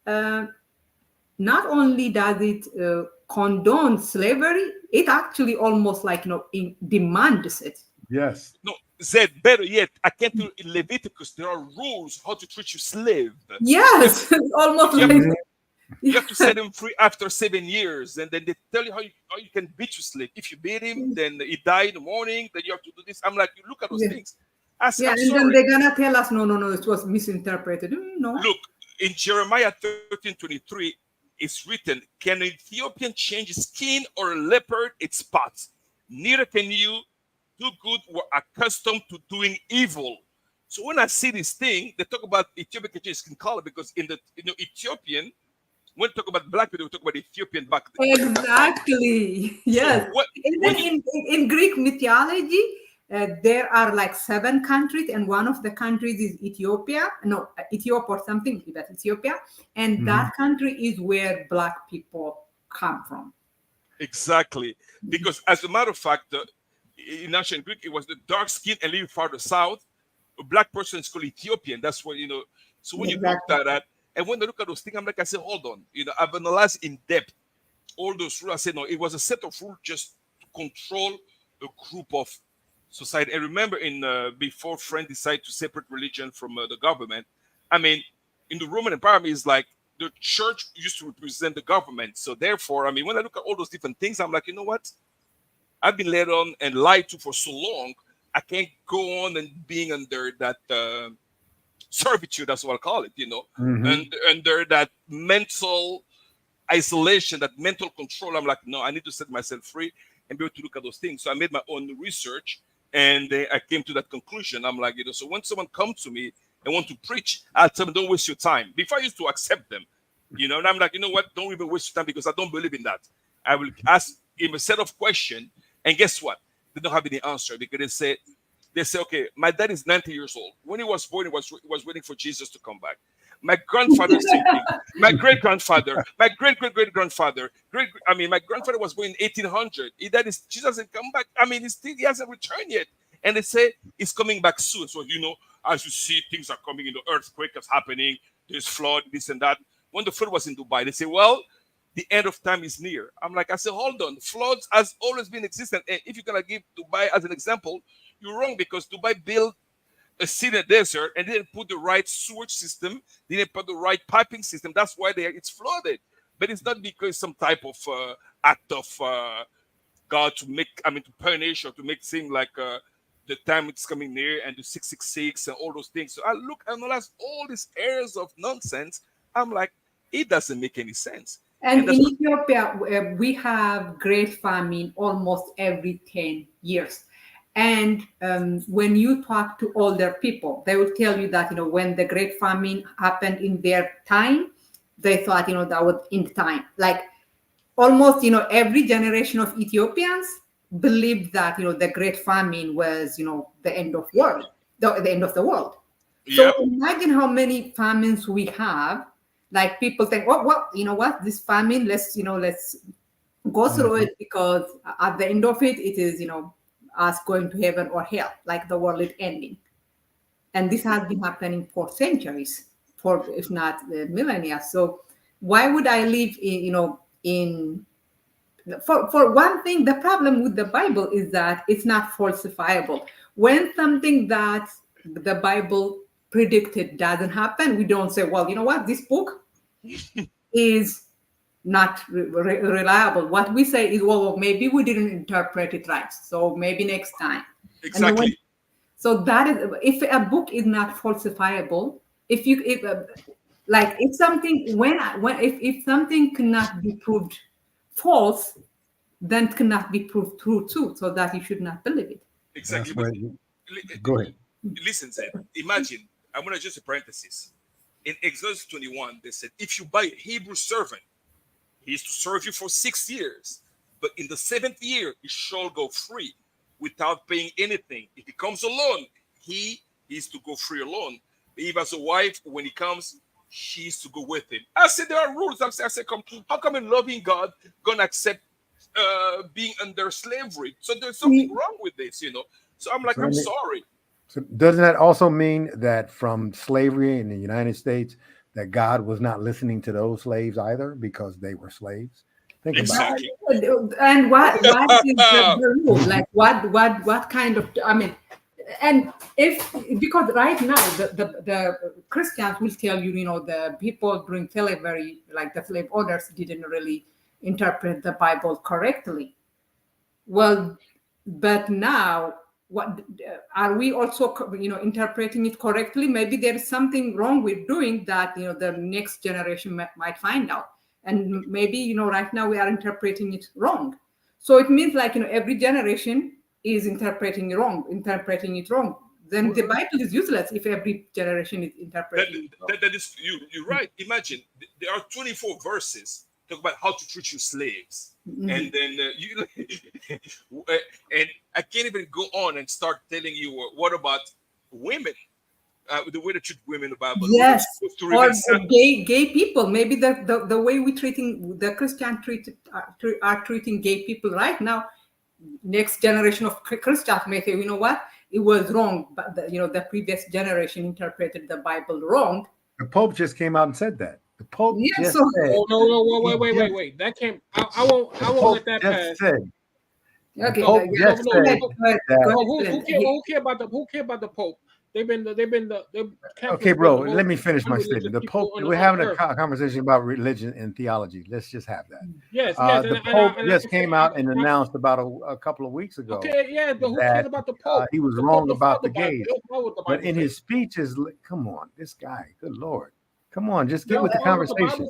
not only does it condone slavery, it actually almost demands it. Yes. No, Zed, better yet, I can't do in Leviticus. There are rules how to treat your slave. Yes, almost you have to set him free after 7 years, and then they tell you how you can beat your slave. If you beat him, then he died in the morning. Then you have to do this. I'm like, you look at those things. I'm and sorry. then they're gonna tell us, no, it was misinterpreted. No. Look, in Jeremiah 13:23, it's written, "Can an Ethiopian change his skin or a leopard its spots? Neither can you do good. We're accustomed to doing evil." So when I see this thing, they talk about Ethiopian can change skin color because in the Ethiopian. When we talk about black people, we talk about Ethiopian back then. Exactly. Yes. So in Greek mythology, there are 7 countries, and one of the countries is Ethiopia. No, Ethiopia or something, but Ethiopia. And that country is where black people come from. Exactly. Because as a matter of fact, in ancient Greek, it was the dark skin and living farther south. A black person is called Ethiopian. That's what, So when you look at that, and when I look at those things, I say, hold on. I've analyzed in depth all those rules. I said, no, it was a set of rules just to control a group of society. And remember, before France decided to separate religion from the government, I mean, in the Roman Empire, it's like the church used to represent the government. So therefore, I mean, when I look at all those different things, I'm like, you know what? I've been led on and lied to for so long. I can't go on and being under that servitude, that's what I call it, and under that mental isolation, that mental control. I'm like, no, I need to set myself free and be able to look at those things. So I made my own research, and I came to that conclusion. I'm like, so when someone comes to me and want to preach, I'll tell them, don't waste your time. Before I used to accept them, and I'm like, you know what? Don't even waste your time, because I don't believe in that. I will ask him a set of questions, and guess what? They don't have any answer, because they say, okay, my dad is 90 years old. When he was born, he was waiting for Jesus to come back. My grandfather, same thing. My great-grandfather, my great-great-great-grandfather, my grandfather was born in 1800. Jesus hasn't come back. He hasn't returned yet. And they say he's coming back soon. So, as you see, things are coming, earthquake is happening, there's flood, this and that. When the flood was in Dubai, they say, well, the end of time is near. I said, hold on, floods has always been existent. And if you're going to give Dubai as an example, you're wrong, because Dubai built a city in the desert and didn't put the right sewage system, didn't put the right piping system. That's why it's flooded. But it's not because some type of act of God to punish or to make things like the time it's coming near and the 666 and all those things. So I look and analyze all these areas of nonsense. I'm like, it doesn't make any sense. And in Ethiopia, we have great famine almost every 10 years. And when you talk to older people, they will tell you that, when the great famine happened in their time, they thought, that was in time. Like almost, every generation of Ethiopians believed that, the great famine was, the end of world, the end of the world. Yep. So imagine how many famines we have. Like people think, well, you know what, this famine, let's go through it, because at the end of it, it is, us going to heaven or hell, like the world is ending. And this has been happening for centuries, if not millennia. So why would I live for one thing, the problem with the Bible is that it's not falsifiable. When something that the Bible predicted doesn't happen, we don't say, well, you know what, this book is not reliable. What we say is, well, maybe we didn't interpret it right, so maybe next time. Exactly. So that is, if a book is not falsifiable, if something cannot be proved false, then it cannot be proved true too, so that you should not believe it. Exactly. Go ahead. Listen, Zed, imagine, I'm going to just a parenthesis. In Exodus 21, they said, if you buy a Hebrew servant, he is to serve you for 6 years, but in the 7th year, he shall go free without paying anything. If he comes alone, he is to go free alone. If as a wife, when he comes, she is to go with him. I said, there are rules. I said, how come a loving God going to accept being under slavery? So there's something wrong with this, So I'm like, I'm sorry. So doesn't that also mean that from slavery in the United States, that God was not listening to those slaves either, because they were slaves? Think about it. And what is the rule? Like what kind of, and because right now the Christians will tell you, the people during slavery, like the slave owners, didn't really interpret the Bible correctly. Well, but now, what are we also interpreting it correctly? Maybe there is something wrong with doing that, the next generation might find out, and maybe right now we are interpreting it wrong. So it means like every generation is interpreting it wrong. Then the Bible is useless if every generation is interpreting it. That is, you're right. Imagine there are 24 verses talk about how to treat your slaves. Mm-hmm. And then and I can't even go on and start telling you what about women, the way to treat women in the Bible. Yes, or gay people. Maybe the way we treating the Christian are treating gay people right now. Next generation of Christians may say, you know what, it was wrong, but the previous generation interpreted the Bible wrong. The Pope just came out and said that. The Pope just said. Oh no! Wait! That can't. I won't let that pass. Said. Okay. Who care about the Pope? Okay, bro. Let me finish my statement. The Pope. We're having a conversation about religion and theology. Let's just have that. Yes. The Pope just came out and announced about a couple of weeks ago. Okay, yeah. But who that cares about the Pope? he was The wrong Pope about the Bible. gays. The But in his speeches, come on, this guy. Good Lord. Come on, just get with the conversation.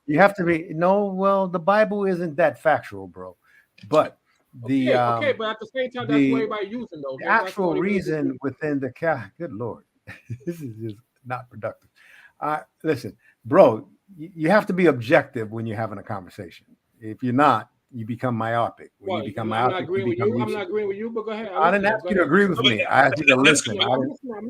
You have to be well, the Bible isn't that factual, bro. But the okay, but at the same time, that's what everybody using though. The actual reason within the good Lord, this is just not productive. Listen, bro, you have to be objective when you're having a conversation. If you're not, you become myopic. When you become myopic, I'm not agreeing with you, but go ahead. I didn't ask you to agree with me. I asked you to listen.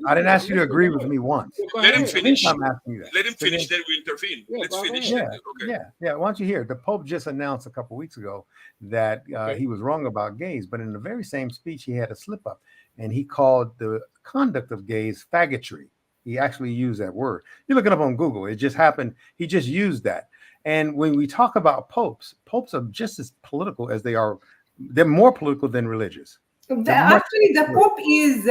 I didn't ask you to agree with me once. Let him finish. I'm asking you that. Let him finish, then we intervene. Let's finish. Yeah, okay. Yeah. Why don't you hear? The Pope just announced a couple of weeks ago that he was wrong about gays, but in the very same speech, he had a slip up, and he called the conduct of gays faggotry. He actually used that word. You look it up on Google. It just happened. He just used that. And when we talk about popes are just as political as they are. They're more political than religious. Actually, the Pope is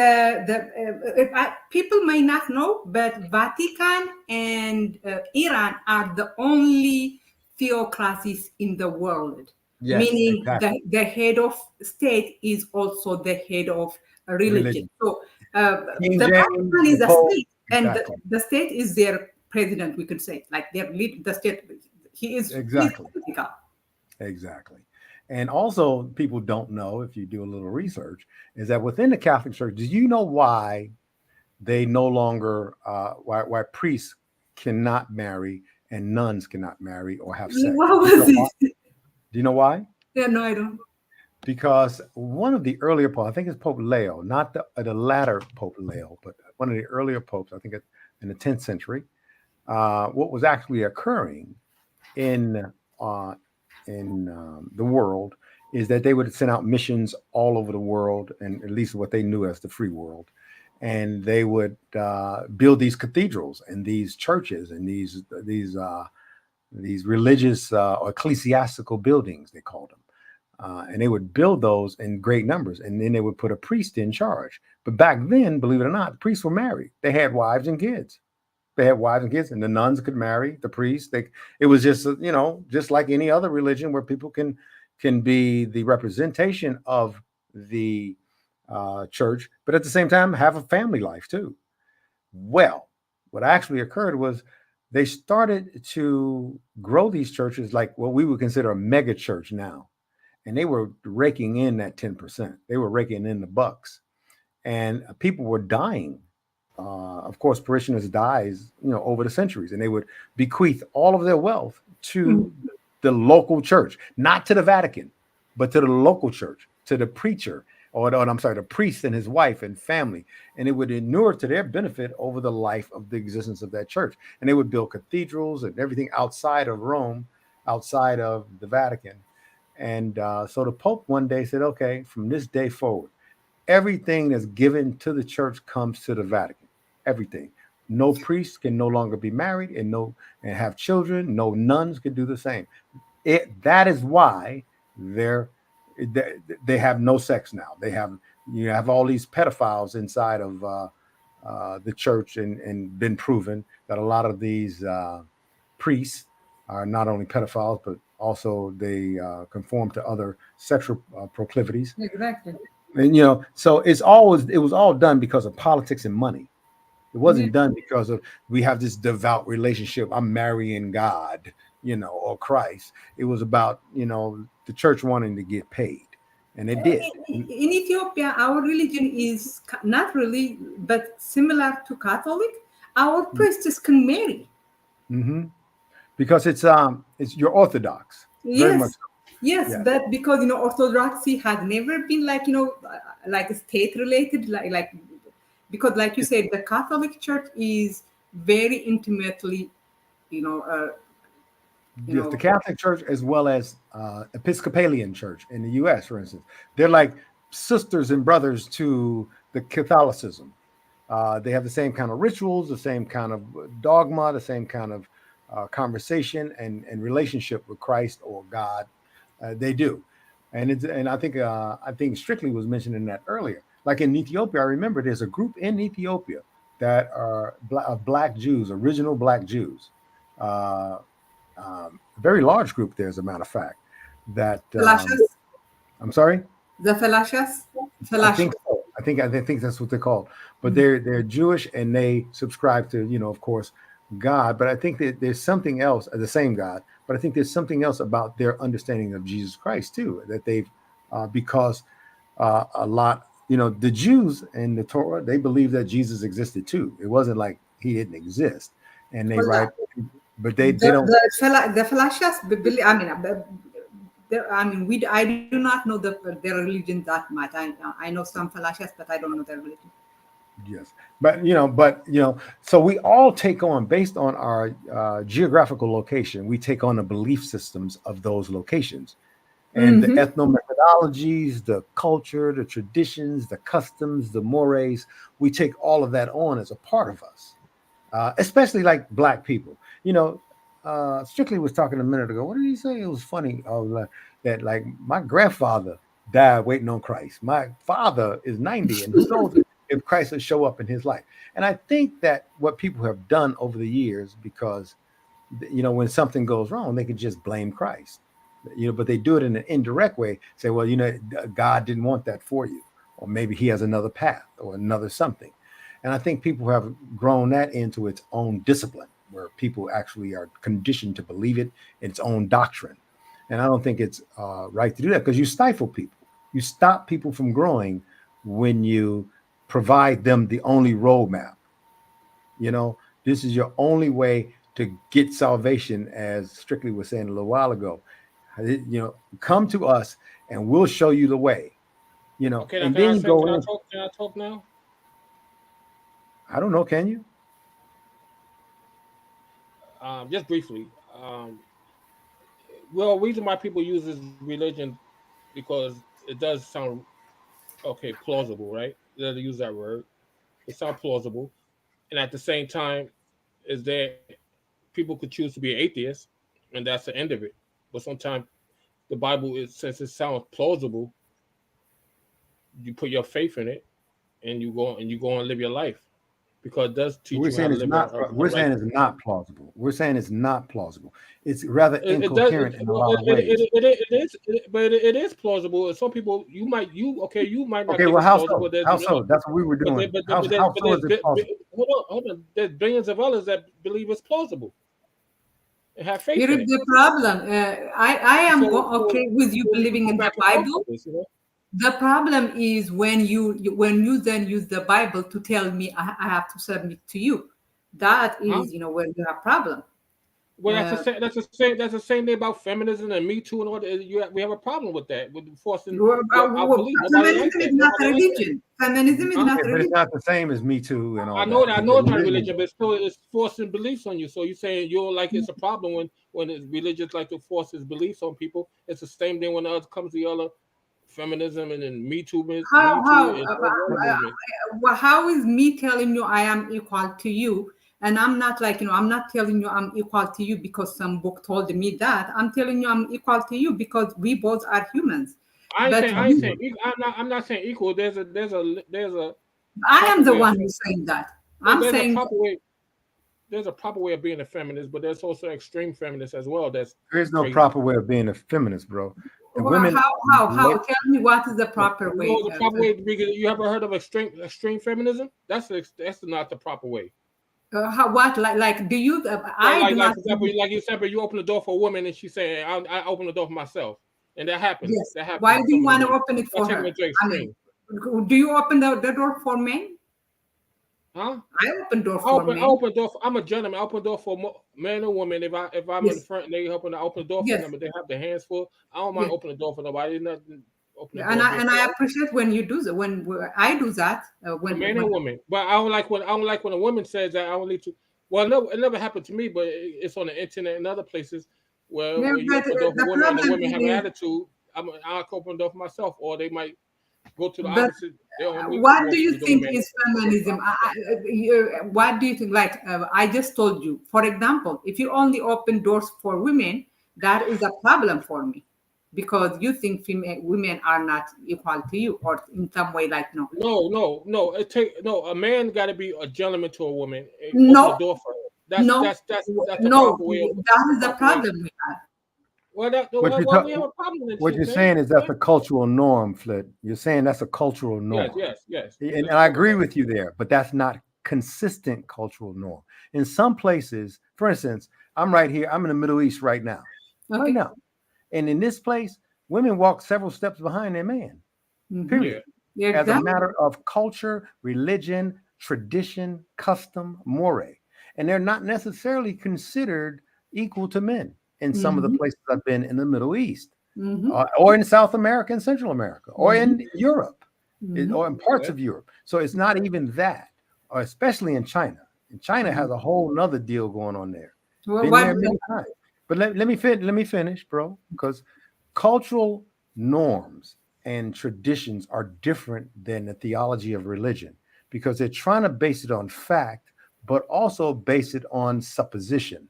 people may not know, but Vatican and Iran are the only theocracies in the world. Yes, meaning exactly. the head of state is also the head of religion. So the Vatican is a state, and the state is their president. We could say, like their lead, the state. He is exactly. Exactly. And also, people don't know, if you do a little research, is that within the Catholic Church, do you know why they no longer, why priests cannot marry and nuns cannot marry or have sex? What was it? Do you know why? Yeah, no, I don't. Because one of the earlier popes, I think it's Pope Leo, not the latter Pope Leo, but one of the earlier popes, I think in the 10th century, what was actually occurring in the world is that they would send out missions all over the world, and at least what they knew as the free world, and they would build these cathedrals and these churches and these religious or ecclesiastical buildings, they called them, and they would build those in great numbers, and then they would put a priest in charge. But back then, believe it or not, priests were married. They had wives and kids. They had wives and kids, and the nuns could marry the priests. It was just, just like any other religion where people can be the representation of the church, but at the same time have a family life too. Well, what actually occurred was they started to grow these churches like what we would consider a mega church now, and they were raking in that 10%. They were raking in the bucks, and people were dying. Of course, parishioners dies, over the centuries, and they would bequeath all of their wealth to the local church, not to the Vatican, but to the local church, to the preacher, the priest and his wife and family, and it would inure to their benefit over the life of the existence of that church. And they would build cathedrals and everything outside of Rome, outside of the Vatican. And so the Pope one day said, okay, from this day forward, everything that's given to the church comes to the Vatican. Everything. No priests can no longer be married and have children. No nuns can do the same. That is why they have no sex now. You have all these pedophiles inside of the church, and been proven that a lot of these priests are not only pedophiles, but also they conform to other sexual proclivities. Exactly. And so it was all done because of politics and money. It wasn't done because of we have this devout relationship. I'm marrying God, or Christ. It was about, the church wanting to get paid, and it did. In Ethiopia, our religion is not really, but similar to Catholic. Our priests can marry. Mm-hmm. Because it's you're Orthodox. Yes. Very much so. Yes, yeah. But because Orthodoxy has never been like state related, like because like you said, the Catholic Church is very intimately, the Catholic Church as well as Episcopalian Church in the U.S., for instance, they're like sisters and brothers to the Catholicism. They have the same kind of rituals, the same kind of dogma, the same kind of conversation and relationship with Christ or God. They do, and I think Strictly was mentioning that earlier. like in Ethiopia, I remember there's a group in Ethiopia that are black Jews, original black Jews. A very large group there, as a matter of fact. That Falashas? I'm sorry. The falashas? I think so. I think that's what they're called. But they're Jewish and they subscribe to, of course, God. But I think that there's something else, the same God. But I think there's something else about their understanding of Jesus Christ too, that they've because a lot, the Jews in the Torah, they believe that Jesus existed too. It wasn't like he didn't exist, and they write, but they don't. The falashas, I do not know their religion that much. I know some falashas, but I don't know their religion. Yes, but so we all take on, based on our geographical location, we take on the belief systems of those locations, and the ethnomethodologies, the culture, the traditions, the customs, the mores. We take all of that on as a part of us, especially like Black people. Strictly was talking a minute ago. What did he say? It was funny that like my grandfather died waiting on Christ. My father is 90, and who knows if Christ will show up in his life. And I think that what people have done over the years, because when something goes wrong, they can just blame Christ. But they do it in an indirect way. Say, well, God didn't want that for you, or maybe he has another path or another something. And I think people have grown that into its own discipline, where people actually are conditioned to believe it in its own doctrine. And I don't think it's right to do that, because you stifle people. You stop people from growing when you provide them the only roadmap. This is your only way to get salvation, as Strictly was saying a little while ago. Come to us and we'll show you the way. Okay, and can then go in. Can I talk now? I don't know. Can you? Just briefly. Well, reason why people use this religion, because it does sound plausible, right? They use that word. It sounds plausible, and at the same time, is that people could choose to be an atheist, and that's the end of it. But sometimes the Bible since it sounds plausible, you put your faith in it, and you go and live your life, because it does teach you how to live. We're saying it's not plausible. We're saying it's not plausible. It's rather incoherent in a lot of ways. It is plausible. Some people you might not. Okay, well, how so? How so? That's what we were doing. How so is it plausible? Hold on. There's billions of others that believe it's plausible and have faith. Here is the problem. I am okay with you believing in the Bible. The problem is when you then use the Bible to tell me I have to submit to you. That is, where you have a problem. Well, that's the same thing about feminism and Me Too and all that. We have a problem with that, with forcing our belief. Feminism is not religion. Feminism is not religion. But it's not the same as Me Too and all. I know it's not religion, but still it's forcing beliefs on you. So you're saying it's a problem when religions like to force its beliefs on people. It's the same thing when it comes to the other feminism and then Me Too. How is me telling you I am equal to you? And I'm not I'm not telling you I'm equal to you because some book told me that. I'm telling you I'm equal to you because we both are humans. I'm not saying equal. There's a. I am the one who's saying that. I'm saying there's a proper way of being a feminist, but there's also extreme feminists as well. There's no proper way of being a feminist, bro. How? Tell me what is the proper way. The proper way. You ever heard of extreme feminism? That's not the proper way. What like do you? I do not. For example, like you said, but you open the door for a woman and she saying, "I open the door for myself," and that happens. Yes. That happens. Why do you want to open it for her? Do you open the door for men? Huh? I open door for men. I'm a gentleman. I open door for man or woman. If I'm in the front, and they helping to open the door for them, but they have their hands full. I don't mind opening the door for nobody. Nothing. I appreciate when you do that. When I do that, when man or woman. But I don't like when a woman says that I don't need to. Well, no, it never happened to me, but it's on the internet and other places where you open the door for women and the women have an attitude. I'll open the door for myself, or they might go to the opposite. What do you think is feminism? What do you think? Like I just told you, for example, if you only open doors for women, that is a problem for me. because you think women are not equal to you, or in some way, like no. No. A man got to be a gentleman to a woman. No. Open the door for her. That's the no. proper way. That is the problem we have. Well, we have a problem. What you're saying is that's a cultural norm, Flit. You're saying that's a cultural norm. Yes. And I agree with you there, but that's not consistent cultural norm. In some places, for instance, I'm right here. I'm in the Middle East right now. Okay. Right now. And in this place, women walk several steps behind their man. Period. Yeah, as a matter of culture, religion, tradition, custom, more. And they're not necessarily considered equal to men in some of the places I've been in the Middle East, or in South America and Central America, or in Europe, or in parts of Europe. So it's not even that, or especially in China. And China has a whole nother deal going on there. Well, Been there many times. But let me finish, bro, because cultural norms and traditions are different than the theology of religion, because they're trying to base it on fact, but also base it on supposition.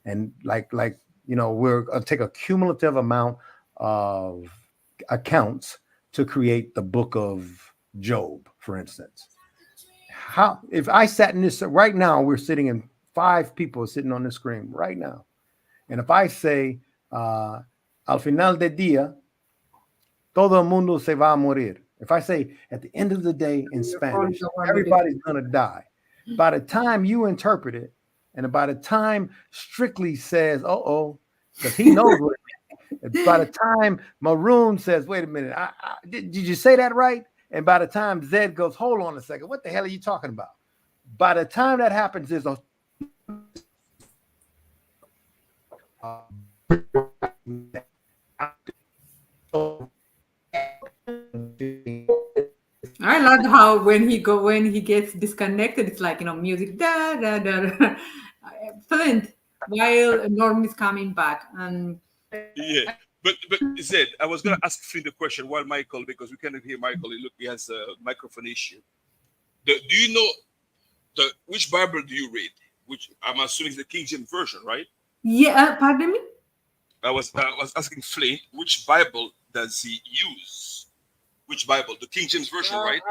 And like we're going to take a cumulative amount of accounts to create the book of Job, for instance. How, if I sat in this right now, we're sitting in 5 people sitting on the screen right now. And if I say, al final del día, todo el mundo se va a morir. If I say at the end of the day in Spanish, everybody's going to die. By the time you interpret it, and by the time Strictly says, because he knows what it means. By the time Maroon says, wait a minute, did you say that right? And by the time Zed goes, hold on a second, what the hell are you talking about? By the time that happens, there's a I love how when he gets disconnected, it's like music da da da. Flint, while Norm is coming back, and but Zed, I was gonna ask Flint the question while Michael, because we cannot hear Michael. Look, he has a microphone issue. Do you know which Bible do you read? Which I'm assuming is the King James version, right? Yeah, pardon me. I was asking Flint which Bible does he use? Which Bible? The King James version, right?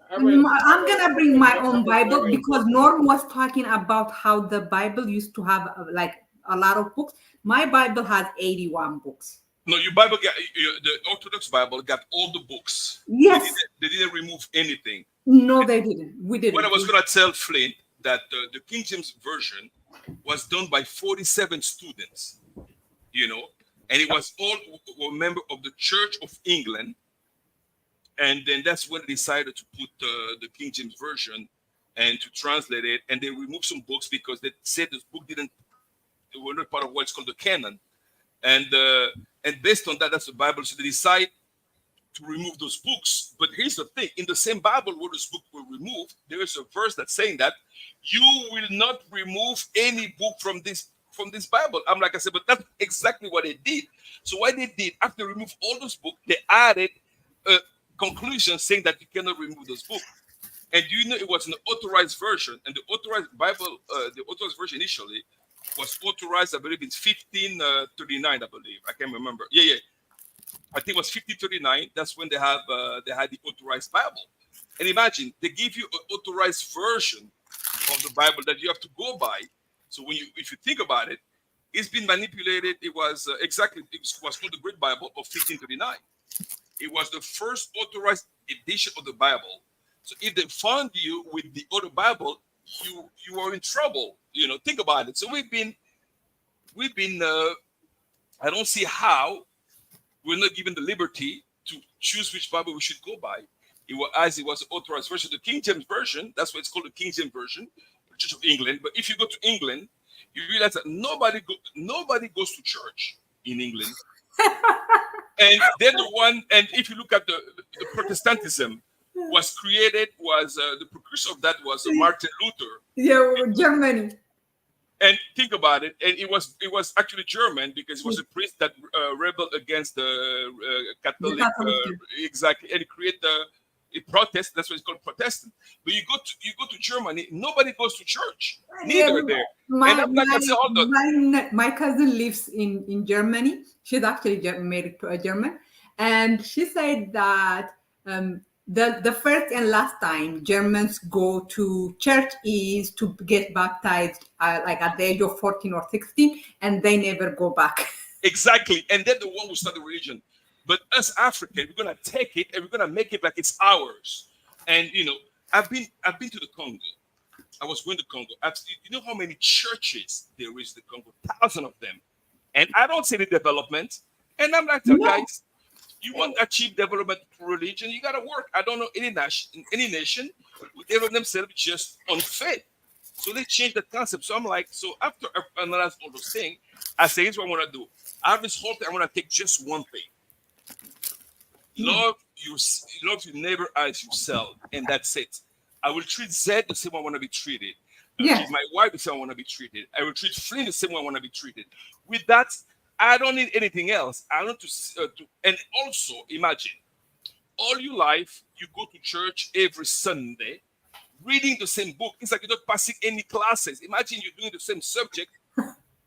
I'm gonna bring my own Bible, because Norm was talking about how the Bible used to have like a lot of books. My Bible has 81 books. No, your Bible the Orthodox Bible got all the books. Yes. They didn't remove anything. No, they didn't. We didn't. What I was gonna tell Flint that the King James version was done by 47 students, and it was all a member of the Church of England. And then that's when they decided to put the King James version and to translate it. And they removed some books because they said this book they were not part of what's called the canon. And based on that, that's the Bible. So they decide to remove those books. But here's the thing: in the same Bible where those books were removed, there is a verse that's saying that you will not remove any book from this Bible. I'm like I said, but that's exactly what they did. So what they did after they removed all those books, they added a conclusion saying that you cannot remove those books. And do you know it was an authorized version? And the authorized Bible, the authorized version initially was authorized, I believe, in 1539. I believe, I can't remember. Yeah. I think it was 1539. That's when they had the authorized Bible. And imagine they give you an authorized version of the Bible that you have to go by. So if you think about it, it's been manipulated. It was it was called the Great Bible of 1539. It was the first authorized edition of the Bible. So if they found you with the other Bible, you are in trouble. Think about it. So we've been. I don't see how we're not given the liberty to choose which Bible we should go by. It was an authorized version. The King James version, that's why it's called the King James version, the Church of England. But if you go to England, you realize that nobody goes to church in England. And they're the one. And if you look at the Protestantism the precursor of that was Martin Luther. Yeah, Germany. And think about it. And it was actually German, because it was a priest that rebelled against the Catholic. Exactly. And It protest. That's what it's called, Protestant. But you go to Germany, nobody goes to church. Neither there. And I'm like, I say, hold on. My cousin lives in Germany. She's actually married to a German, and she said that the first and last time Germans go to church is to get baptized, like at the age of 14 or 16, and they never go back. Exactly, and then the one who start the religion. But us Africans, we're gonna take it and we're gonna make it like it's ours. And I've been to the Congo. I was going to Congo. You know how many churches there is in the Congo? Thousands of them. And I don't see the development. And I'm like, guys, you want to achieve development through religion, you gotta work. I don't know any nation would develop themselves just on faith. So they changed the concept. So I'm like, so after I analyze all those things, I say, here's what I want to do. Out of this whole thing, I want to take just one thing. Love your neighbor as yourself, and that's it. I will treat Zed the same way I want to be treated. I will treat my wife the same way I want to be treated. I will treat Flynn the same way I want to be treated. With that, I don't need anything else. I want to and also imagine, all your life you go to church every Sunday, reading the same book. It's like you're not passing any classes. Imagine you're doing the same subject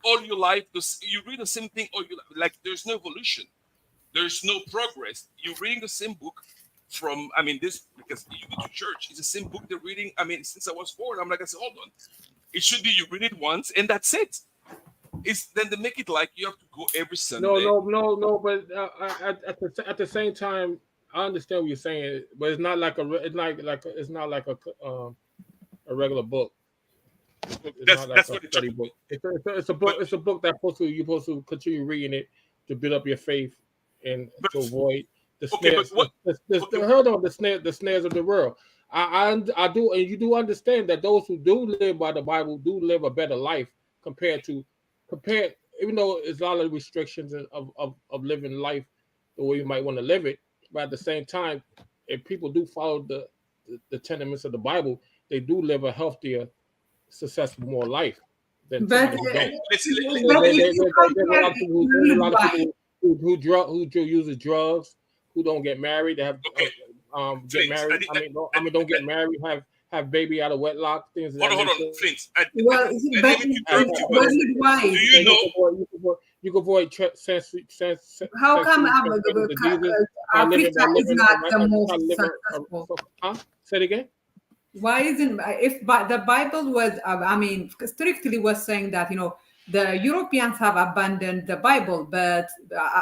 all your life. You read the same thing all your life. Like there's no evolution. There's no progress. You're reading the same book because you go to church. It's the same book they're reading. Since I was born, I'm like, I said, hold on. It should be you read it once and that's it. Then they make it like you have to go every Sunday. No. But at the same time, I understand what you're saying, but it's not like a regular book. That's what it's a book. It's a book. It's a book that you're supposed to continue reading it to build up your faith and to avoid the snares. Hold on, the snares of the world. I do, and you do understand that those who do live by the Bible do live a better life compared, even though there's a lot of restrictions of living life the way you might want to live it. But at the same time, if people do follow the tenements of the Bible, they do live a healthier, successful, more life than somebody who don't. There's a lot of people who uses drugs, who don't get married, they have get married. Don't get married, have baby out of wedlock, things. Hold on, Flint. Why? Do you know? You can avoid how come Africa is not the most successful? Say it again. Why isn't the Bible was strictly was saying that the Europeans have abandoned the Bible, but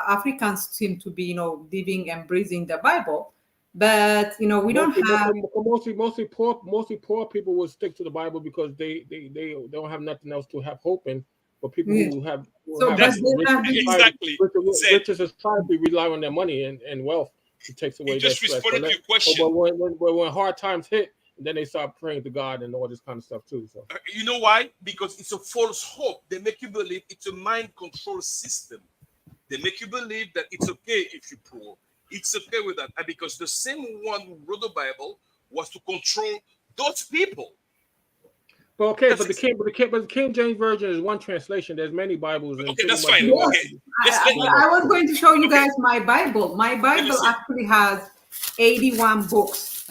Africans seem to be living and breathing the Bible. But we don't have mostly poor people will stick to the Bible because they don't have nothing else to have hope in. But people who have richer society rely on their money and wealth to take away their stress. Responded to your question. But when hard times hit, then they start praying to God and all this kind of stuff too. So you know why? Because it's a false hope. They make you believe it's a mind control system. They make you believe that it's okay if you're poor. It's okay with that. And because the same one who wrote the Bible was to control those people. But the King James Version is one translation. There's many Bibles. Okay, that's fine. Okay. I was going to show you guys my Bible. My Bible actually has 81 books,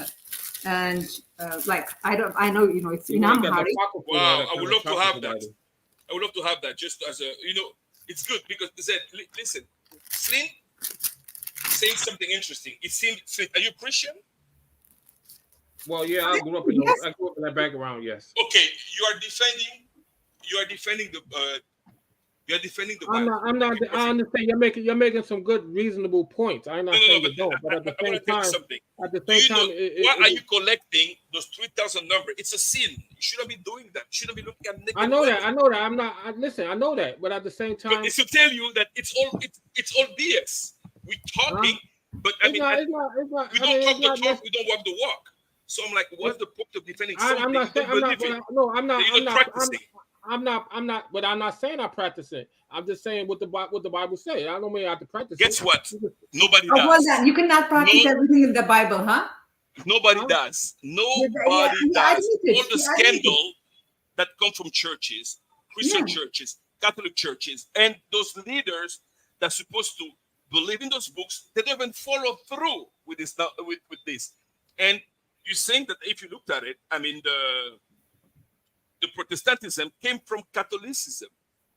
and I know it's in Amharic. Wow, I would love to have that. I would love to have that just as a it's good because they said, listen, Flynn saying something interesting. It seemed, Flynn, are you Christian? Well, yeah, I grew up in that background. Yes. Okay, you are defending the Bible. I'm not. I understand. You're making some good, reasonable points. I'm not saying you don't, but at the same time, why are you collecting those 3,000 numbers? It's a sin. You shouldn't be doing that. You shouldn't be looking at naked. I know that. I'm not. Listen, I know that, but at the same time, but it's to tell you that it's all BS. We're talking, but we don't talk the talk. We don't walk the walk. So I'm like, what's the point of defending something? I'm not But I'm not saying I practice it. I'm just saying what the Bible says. I don't mean I have to practice it. Guess what? Nobody does. Well, you cannot practice everything in the Bible, huh? Nobody does. Nobody does. All the scandal that come from churches, Christian churches, Catholic churches, and those leaders that are supposed to believe in those books, they don't even follow through with this. With this. And you're saying that if you looked at it, I mean, the Protestantism came from Catholicism.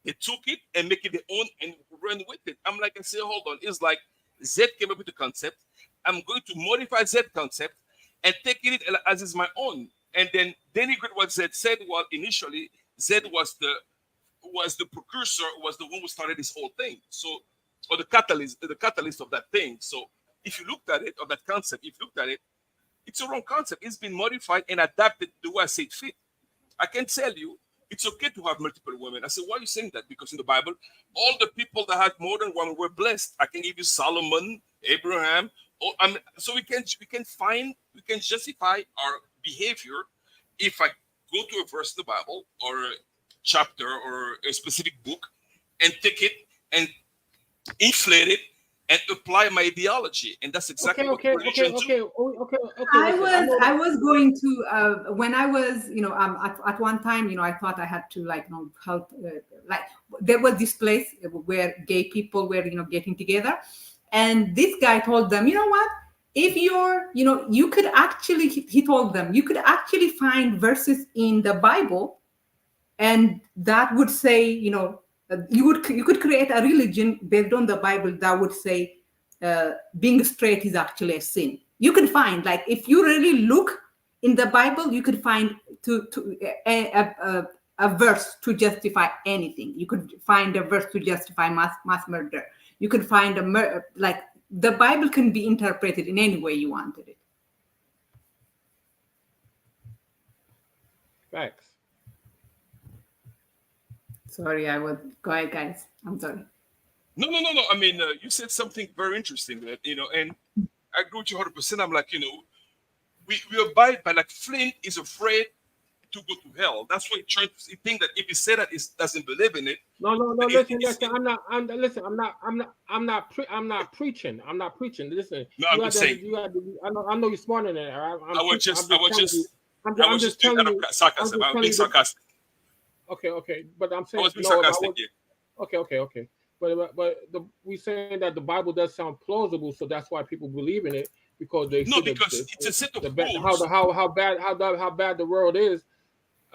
They took it and make it their own and run with it. I'm like, I say, hold on. It's like Z came up with the concept. I'm going to modify Z concept and taking it as is my own. And then denigrate what Z said. Well, initially, Z was the precursor, was the one who started this whole thing. So, or the catalyst of that thing. So if you looked at it, or that concept, if you looked at it, it's a wrong concept. It's been modified and adapted the way I say it fit. I can tell you, it's okay to have multiple women. I said, why are you saying that? Because in the Bible, all the people that had more than one were blessed. I can give you Solomon, Abraham. So we can justify our behavior if I go to a verse in the Bible or a chapter or a specific book and take it and inflate it and apply my ideology, and that's exactly what religion do. I was going to when I was at one time I thought I had to help there was this place where gay people were getting together, and this guy told them, you know what, if you're you could actually, he told them, you could actually find verses in the Bible and that would say you could create a religion based on the Bible that would say being straight is actually a sin. You can find, like, if you really look in the Bible, you could find a verse to justify anything. You could find a verse to justify mass murder. You could find the Bible can be interpreted in any way you wanted it. Facts. Sorry, go ahead, guys. I'm sorry. No. I mean, you said something very interesting that, and I agree with you 100%. I'm like, we abide by, like, Flint is afraid to go to hell. That's why he think that if he said that, he doesn't believe in it. No. Listen. I'm not preaching. Listen. No, I'm just saying. I know you're smarter than that. I was just sarcastic. I'm being sarcastic. Okay, but I'm saying I was being sarcastic. Okay. But we saying that the Bible does sound plausible, so that's why people believe in it, because they see because it's a set of rules. How bad the world is.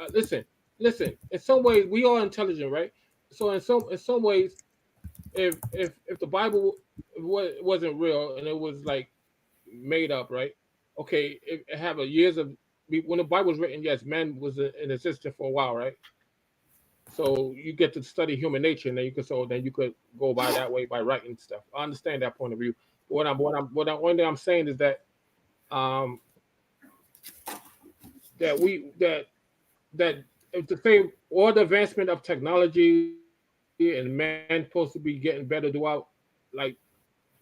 Listen. In some ways, we are intelligent, right? So in some ways, if the Bible wasn't real and it was like made up, right? Okay, it have years of when the Bible was written. Yes, man was in existence for a while, right? So you get to study human nature, and then you could go by that way by writing stuff. I understand that point of view. What I'm saying is that that to say all the advancement of technology and man supposed to be getting better throughout like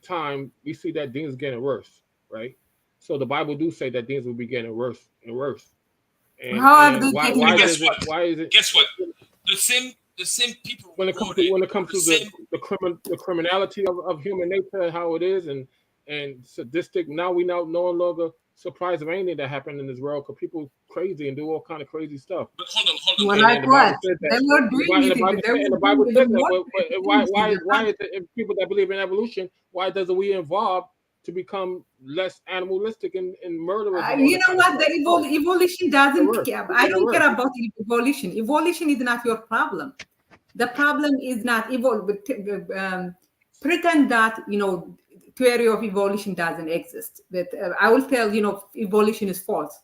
time, we see that things getting worse, right? So the Bible do say that things will be getting worse and worse. And why is it? Guess what? The same people. When it comes to the criminality of human nature and how it is and sadistic, now we no longer surprised of anything that happened in this world, because people crazy and do all kind of crazy stuff. But hold on. Well, like what? They were doing the Bible says that. Why is it, if people that believe in evolution, why doesn't we evolve to become less animalistic and murderers? You know what? The evolution doesn't care. I don't care about evolution. Evolution is not your problem. The problem is not pretend that theory of evolution doesn't exist. But I will tell evolution is false.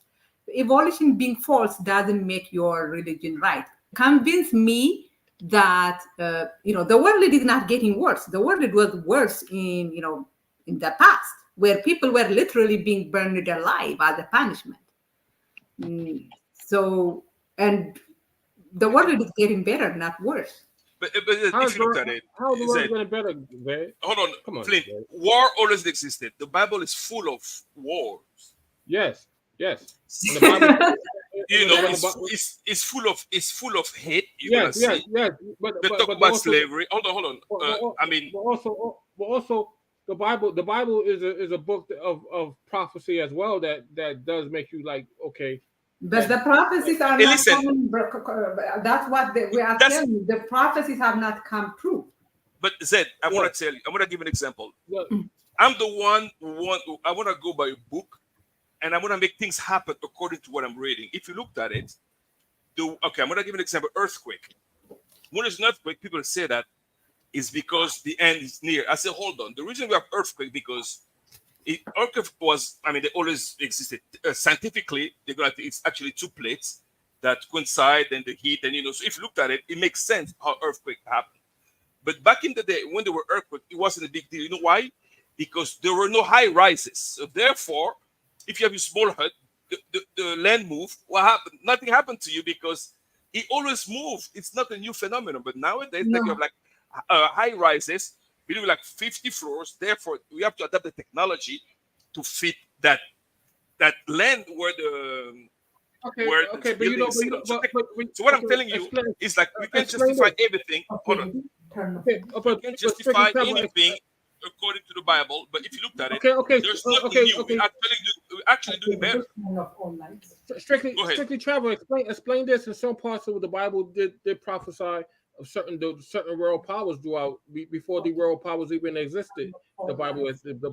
Evolution being false doesn't make your religion right. Convince me that the world is not getting worse. The world was worse in the past, where people were literally being burned alive as a punishment. So, and the world is getting better, not worse. But if you look at it, how the world getting better, man? Hold on, come on, Flint. War always existed. The Bible is full of wars. Yes. The Bible, it's full of hate. Yes. But talk about also, slavery. Hold on. But also, the Bible is a book of prophecy as well that does make you like, okay. But the prophecies are not coming. That's what we are telling you. The prophecies have not come true. But Zed, I want to tell you. I want to give an example. I'm the one who I want to go by a book and I want to make things happen according to what I'm reading. If you looked at it, I'm going to give you an example. Earthquake. When there's an earthquake, people say that is because the end is near. I say, hold on. The reason we have earthquake because earthquake was, they always existed. Scientifically, it's actually two plates that coincide and the heat. And, so if you looked at it, it makes sense how earthquake happened. But back in the day, when there were earthquakes, it wasn't a big deal. You know why? Because there were no high rises. So therefore, if you have a small hut, the land moved. What happened? Nothing happened to you because it always moved. It's not a new phenomenon. But nowadays, you have high rises. We do 50 floors. Therefore, we have to adapt the technology to fit that land where the so what I'm telling you is we can justify everything. Hold on. We can justify anything according to the Bible, but if you looked at it, there's nothing new. We're actually doing better. Strictly travel. Explain this. In some parts of the Bible did prophesy of certain world powers throughout before the world powers even existed. The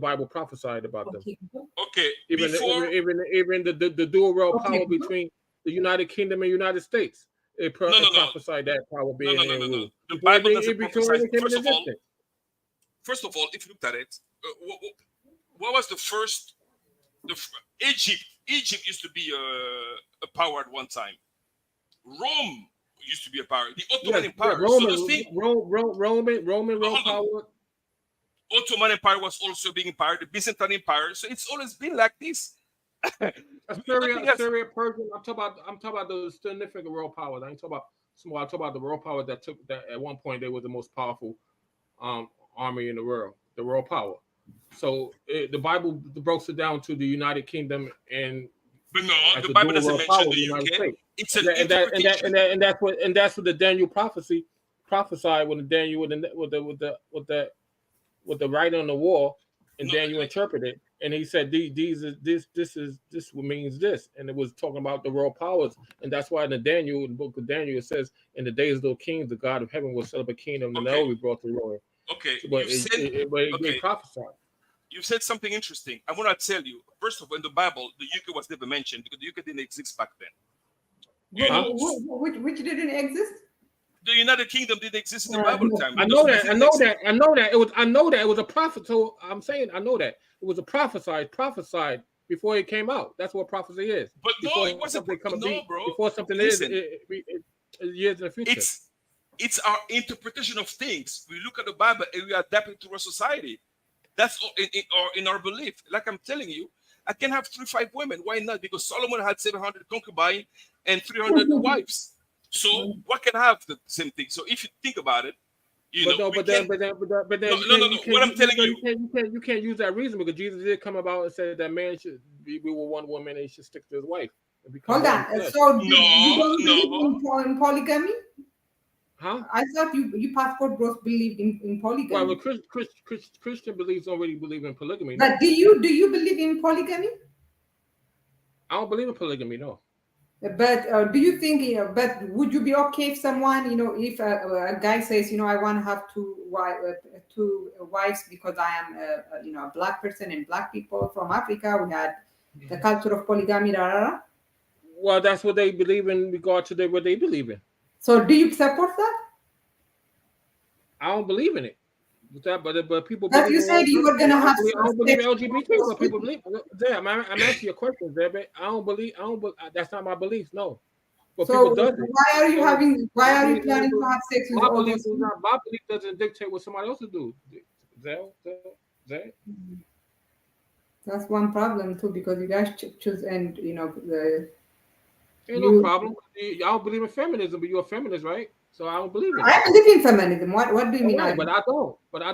Bible prophesied about them. Okay. Even the dual world power between the United Kingdom and United States. It prophesied that power being in rule. The Bible doesn't prophesy. First of all, if you looked at it, what was the first? Egypt used to be a power at one time. Rome used to be a power. The Ottoman Empire. Roman power. Ottoman Empire was also being empowered. The Byzantine Empire. So it's always been like this. Assyria, Persian. I'm talking about those significant world powers. I ain't talking about small. I'm talking about the world power that at one point they were the most powerful army in the world, the world power. So the Bible breaks it down to the United Kingdom But no, the Bible doesn't mention the UK. It's an interpretation. And that's what the Daniel prophecy prophesied when Daniel with the writing on the wall, and Daniel interpreted, and he said this means this, and it was talking about the world powers, and that's why in the book of Daniel it says, in the days of those kings, the God of heaven will set up a kingdom, and they'll be brought to ruin. Okay, but it prophesied. You said something interesting. I want to tell you. First of all, in the Bible, the UK was never mentioned because the UK didn't exist back then. Which didn't exist? The United Kingdom didn't exist in the Bible time. I know that. It was a prophet. So I'm saying I know that it was a prophesied before it came out. That's what prophecy is. But no, it wasn't. No, bro. Before something years in the future. It's our interpretation of things. We look at the Bible and we adapt it to our society. That's in our belief. Like I'm telling you, I can have 3-5 women. Why not? Because Solomon had 700 concubines and 300 wives. So what can have the same thing? So if you think about it, What I'm telling you, you can't use that reason because Jesus did come about and said that man should be with one woman and he should stick to his wife. Hold on. So you don't believe in polygamy? Huh? I thought you passport bros believed in polygamy. Well, Christian beliefs don't really believe in polygamy. But do you believe in polygamy? I don't believe in polygamy, no. But do you think? But would you be okay if someone, if a guy says, I want to have two wives because I am, a black person and black people from Africa, we had the culture of polygamy. Well, that's what they believe in regard to what they believe in. So, do you support that? I don't believe in it. But people. But you said you were gonna have. I don't believe LGBT. But people believe. There, I'm asking you a question, there, but I don't believe. That's not my belief. No. But so people does it. Why are you planning to have sex with all those? My belief doesn't dictate what somebody else will do. That's one problem too, because you guys choose and Ain't no problem. Y'all believe in feminism, but you're a feminist, right? So I don't believe in it. I believe in feminism. What do you mean? Right, but I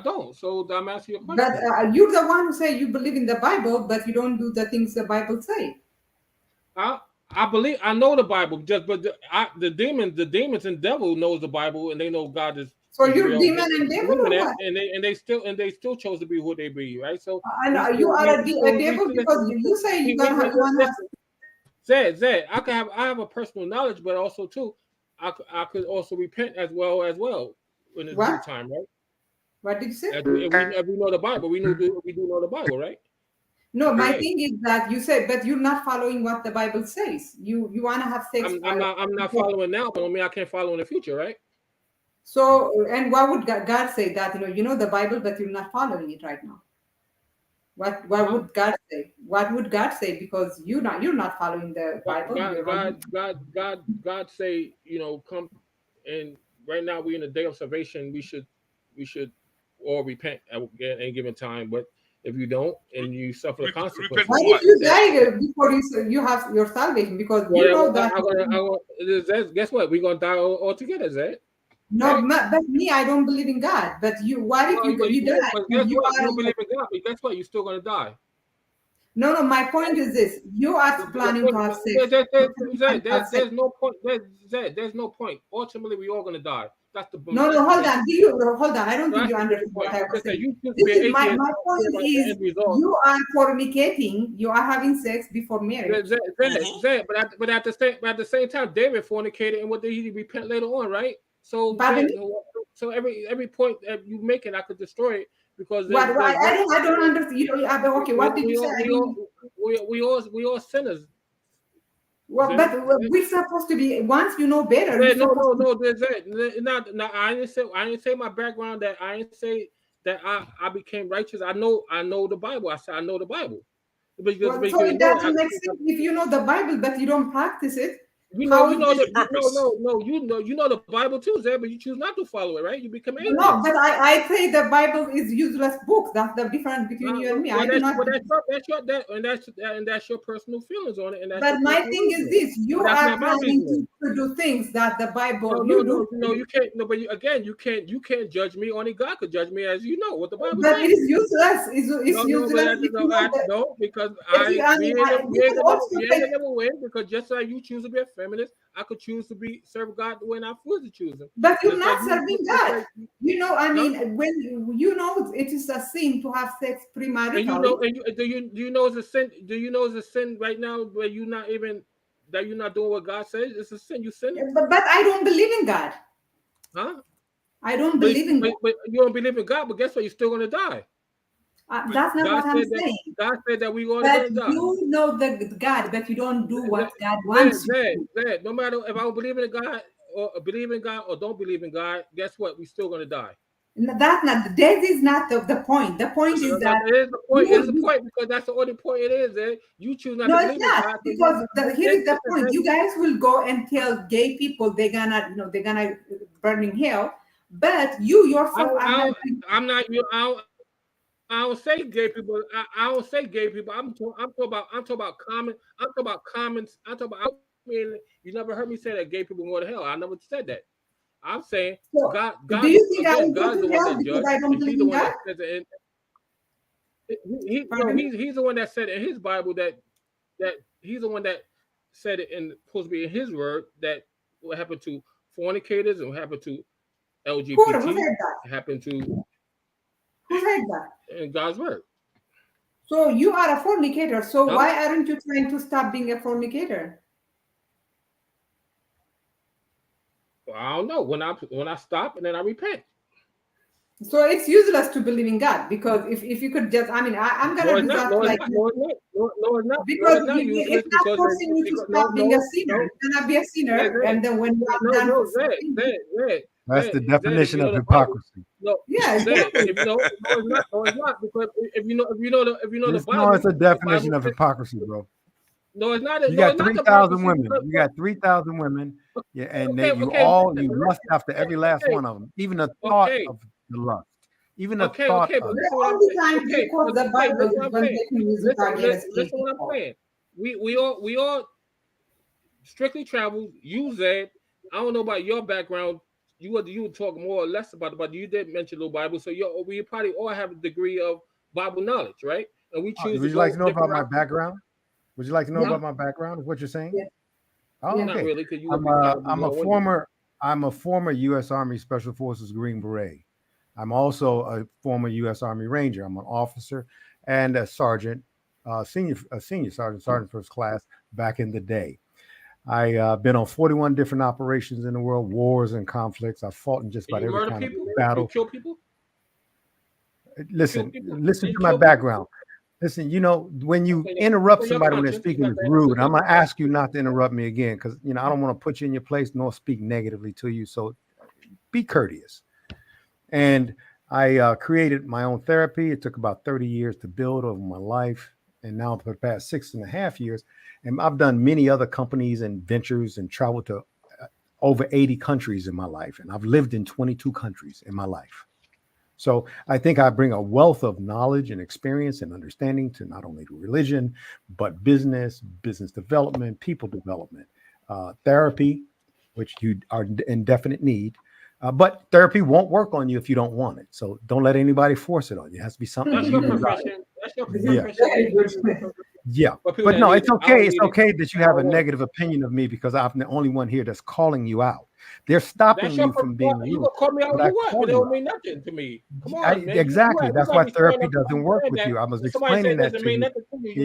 don't. So I'm asking you a question. But you're the one who say you believe in the Bible, but you don't do the things the Bible say. I know the Bible, the demons and devil knows the Bible, and they know God is. So you're demon and devil, or what? And they still chose to be who they be, right? So I know you are a devil because you say you want to. Zed, I have a personal knowledge, but also too, I could also repent as well in the due time, right? What did you say? As we know the Bible, we do know the Bible, right? No, my thing is that you said, but you're not following what the Bible says. You want to have sex. I'm not following now, but I mean I can't follow in the future, right? So, and what would God say that you know the Bible, but you're not following it right now? What would God say? What would God say? Because you're not following the Bible. God say, come, and right now we're in the day of salvation. We should all repent at any given time. But if you don't and you suffer the consequences, why if you die before you have your salvation? Because you know that. Guess what? We're gonna die all together, Zed. No, right? But me, I don't believe in God. But you, what if you die? Guess what? You don't believe in God, but guess what? You're still gonna die. No. My point is this: you are planning to have sex. There's no point. There's no point. Ultimately, we're all gonna die. That's the no. Hold on. I don't think you understand what I was saying. My point is, you are fornicating. You are having sex before marriage. But at the same time, David fornicated, and what did he repent later on, right? So every point that you making, I could destroy it because I don't understand. Okay, what did you say? We all sinners. Well, but we're supposed to be once you know better. No. I didn't say my background. That I didn't say that I became righteous. I know the Bible. I said I know the Bible. So it doesn't make sense if you know the Bible but you don't practice it. You know the Bible too, Zed, but you choose not to follow it, right? You become atheist. No, but I say the Bible is useless book. That's the difference between you and me. That's your personal feelings on it. But my thing is this: you are planning to do things that the Bible do. No, you can't. No, but you can't judge me. Only God could judge me, as you know what the Bible. But it is useless. It's useless. No, because we ain't never win because just like you choose to be a feminist, I could choose to serve God when I was choosing. But you're not serving God. When you know it is a sin to have sex premaritally. Do you know it's a sin? Do you know it's a sin right now where you're not doing what God says? It's a sin. You sinning. But I don't believe in God. Huh? I don't believe in God. But you don't believe in God, but guess what? You're still gonna die. That's not what I'm saying. God said that we all going to die. You know the God, but you don't do what God wants you to. No matter if I don't believe in God or believe in God or don't believe in God, guess what? We're still gonna die. That's not. Death is not the point. The point is that it is the point. It is the point because that's the only point it is. You choose not to believe in God. Because here's the point. You guys will go and tell gay people they're gonna burn in hell, but you yourself I'm not you. I don't say gay people. I don't say gay people. I'm talking about common. I'm talking about commons. I'm talking about. I mean, you never heard me say that gay people go to hell. I never said that. I'm saying God. Do you think I will go to hell because I don't believe in God? He's the one that said in his Bible that he's the one that said it in supposed to be in his word that what happened to fornicators and what happened to LGBT. Who happened to. Who said that? In God's word. So you are a fornicator. So why aren't you trying to stop being a fornicator? Well, I don't know. When I stop and then I repent. So it's useless to believe in God because if you could just, I'm gonna do that like no, it's not. Because it's not forcing you to stop being a sinner. You're gonna be a sinner, and then when you're done, that's the definition of hypocrisy. Yeah, exactly. No, it's not because if you know the Bible. No, it's a definition of hypocrisy, bro. No, it's not. You got 3,000 women. You got 3,000 women, yeah, and you lust after every last one of them, even the thought of the lust, even the thought of. The Bible. Listen, what I'm saying. We all strictly travel. You said, I don't know about your background. You would talk more or less about it, but you did mention the Bible, so we probably all have a degree of Bible knowledge, right? And we choose. Would you like to know about my background? Would you like to know about my background? Is what you're saying? Yeah. Oh, okay. Not really, I'm a former U.S. Army Special Forces Green Beret. I'm also a former U.S. Army Ranger. I'm an officer and a sergeant, senior sergeant first class back in the day. I've been on 41 different operations in the world, wars and conflicts. I've fought in just about every kind of battle. You kill people? Listen to my background. Listen, you know, when you interrupt somebody when they're speaking, it's rude. I'm gonna ask you not to interrupt me again because you know I don't want to put you in your place nor speak negatively to you. So be courteous. And I created my own therapy. It took about 30 years to build over my life, and now for the past 6.5 years, and I've done many other companies and ventures and traveled to over 80 countries in my life, and I've lived in 22 countries in my life. So I think I bring a wealth of knowledge and experience and understanding to not only religion, but business development, people development, therapy, which you are in definite need. But therapy won't work on you if you don't want it. So don't let anybody force it on you. It has to be something That's you your desire. profession. That's your profession. Yeah. But no, it's okay. It's okay that you have a negative opinion of me because I'm the only one here that's calling you out. They're stopping you from being rude. You gonna call me out? But You what? But it don't mean nothing to me. Come on, man. Exactly. That's why therapy doesn't work with you. I was explaining that to you.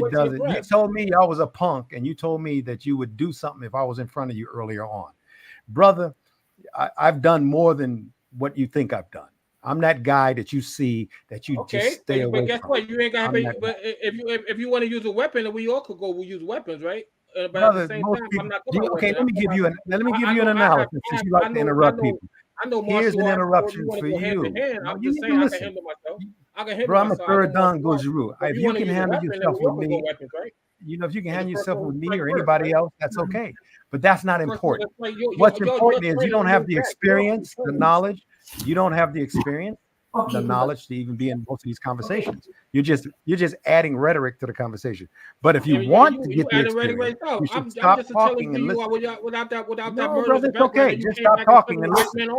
It doesn't. You told me I was a punk, and you told me that you would do something if I was in front of you earlier on, brother. I've done more than what you think I've done. I'm that guy that you see that you just stay away from. But guess what? You ain't got to. But if you want to use a weapon, then we all could go. We use weapons, right? But brother, at the same time, I'm not going okay, let me give you an analysis since you like to interrupt people. I know here's an interruption for you. I'm just saying I can handle myself. I can handle myself. I'm a third dan guzru. If you can handle yourself with me, you know, if you can handle yourself with me or anybody else, that's okay. But that's not important. What's important is you don't have the experience, the knowledge. You don't have the experience, the knowledge to even be in most of these conversations. You're just adding rhetoric to the conversation. But if you want to get the experience, you should stop talking and listen. Without that no, brother, it's okay. Just stop talking and listen.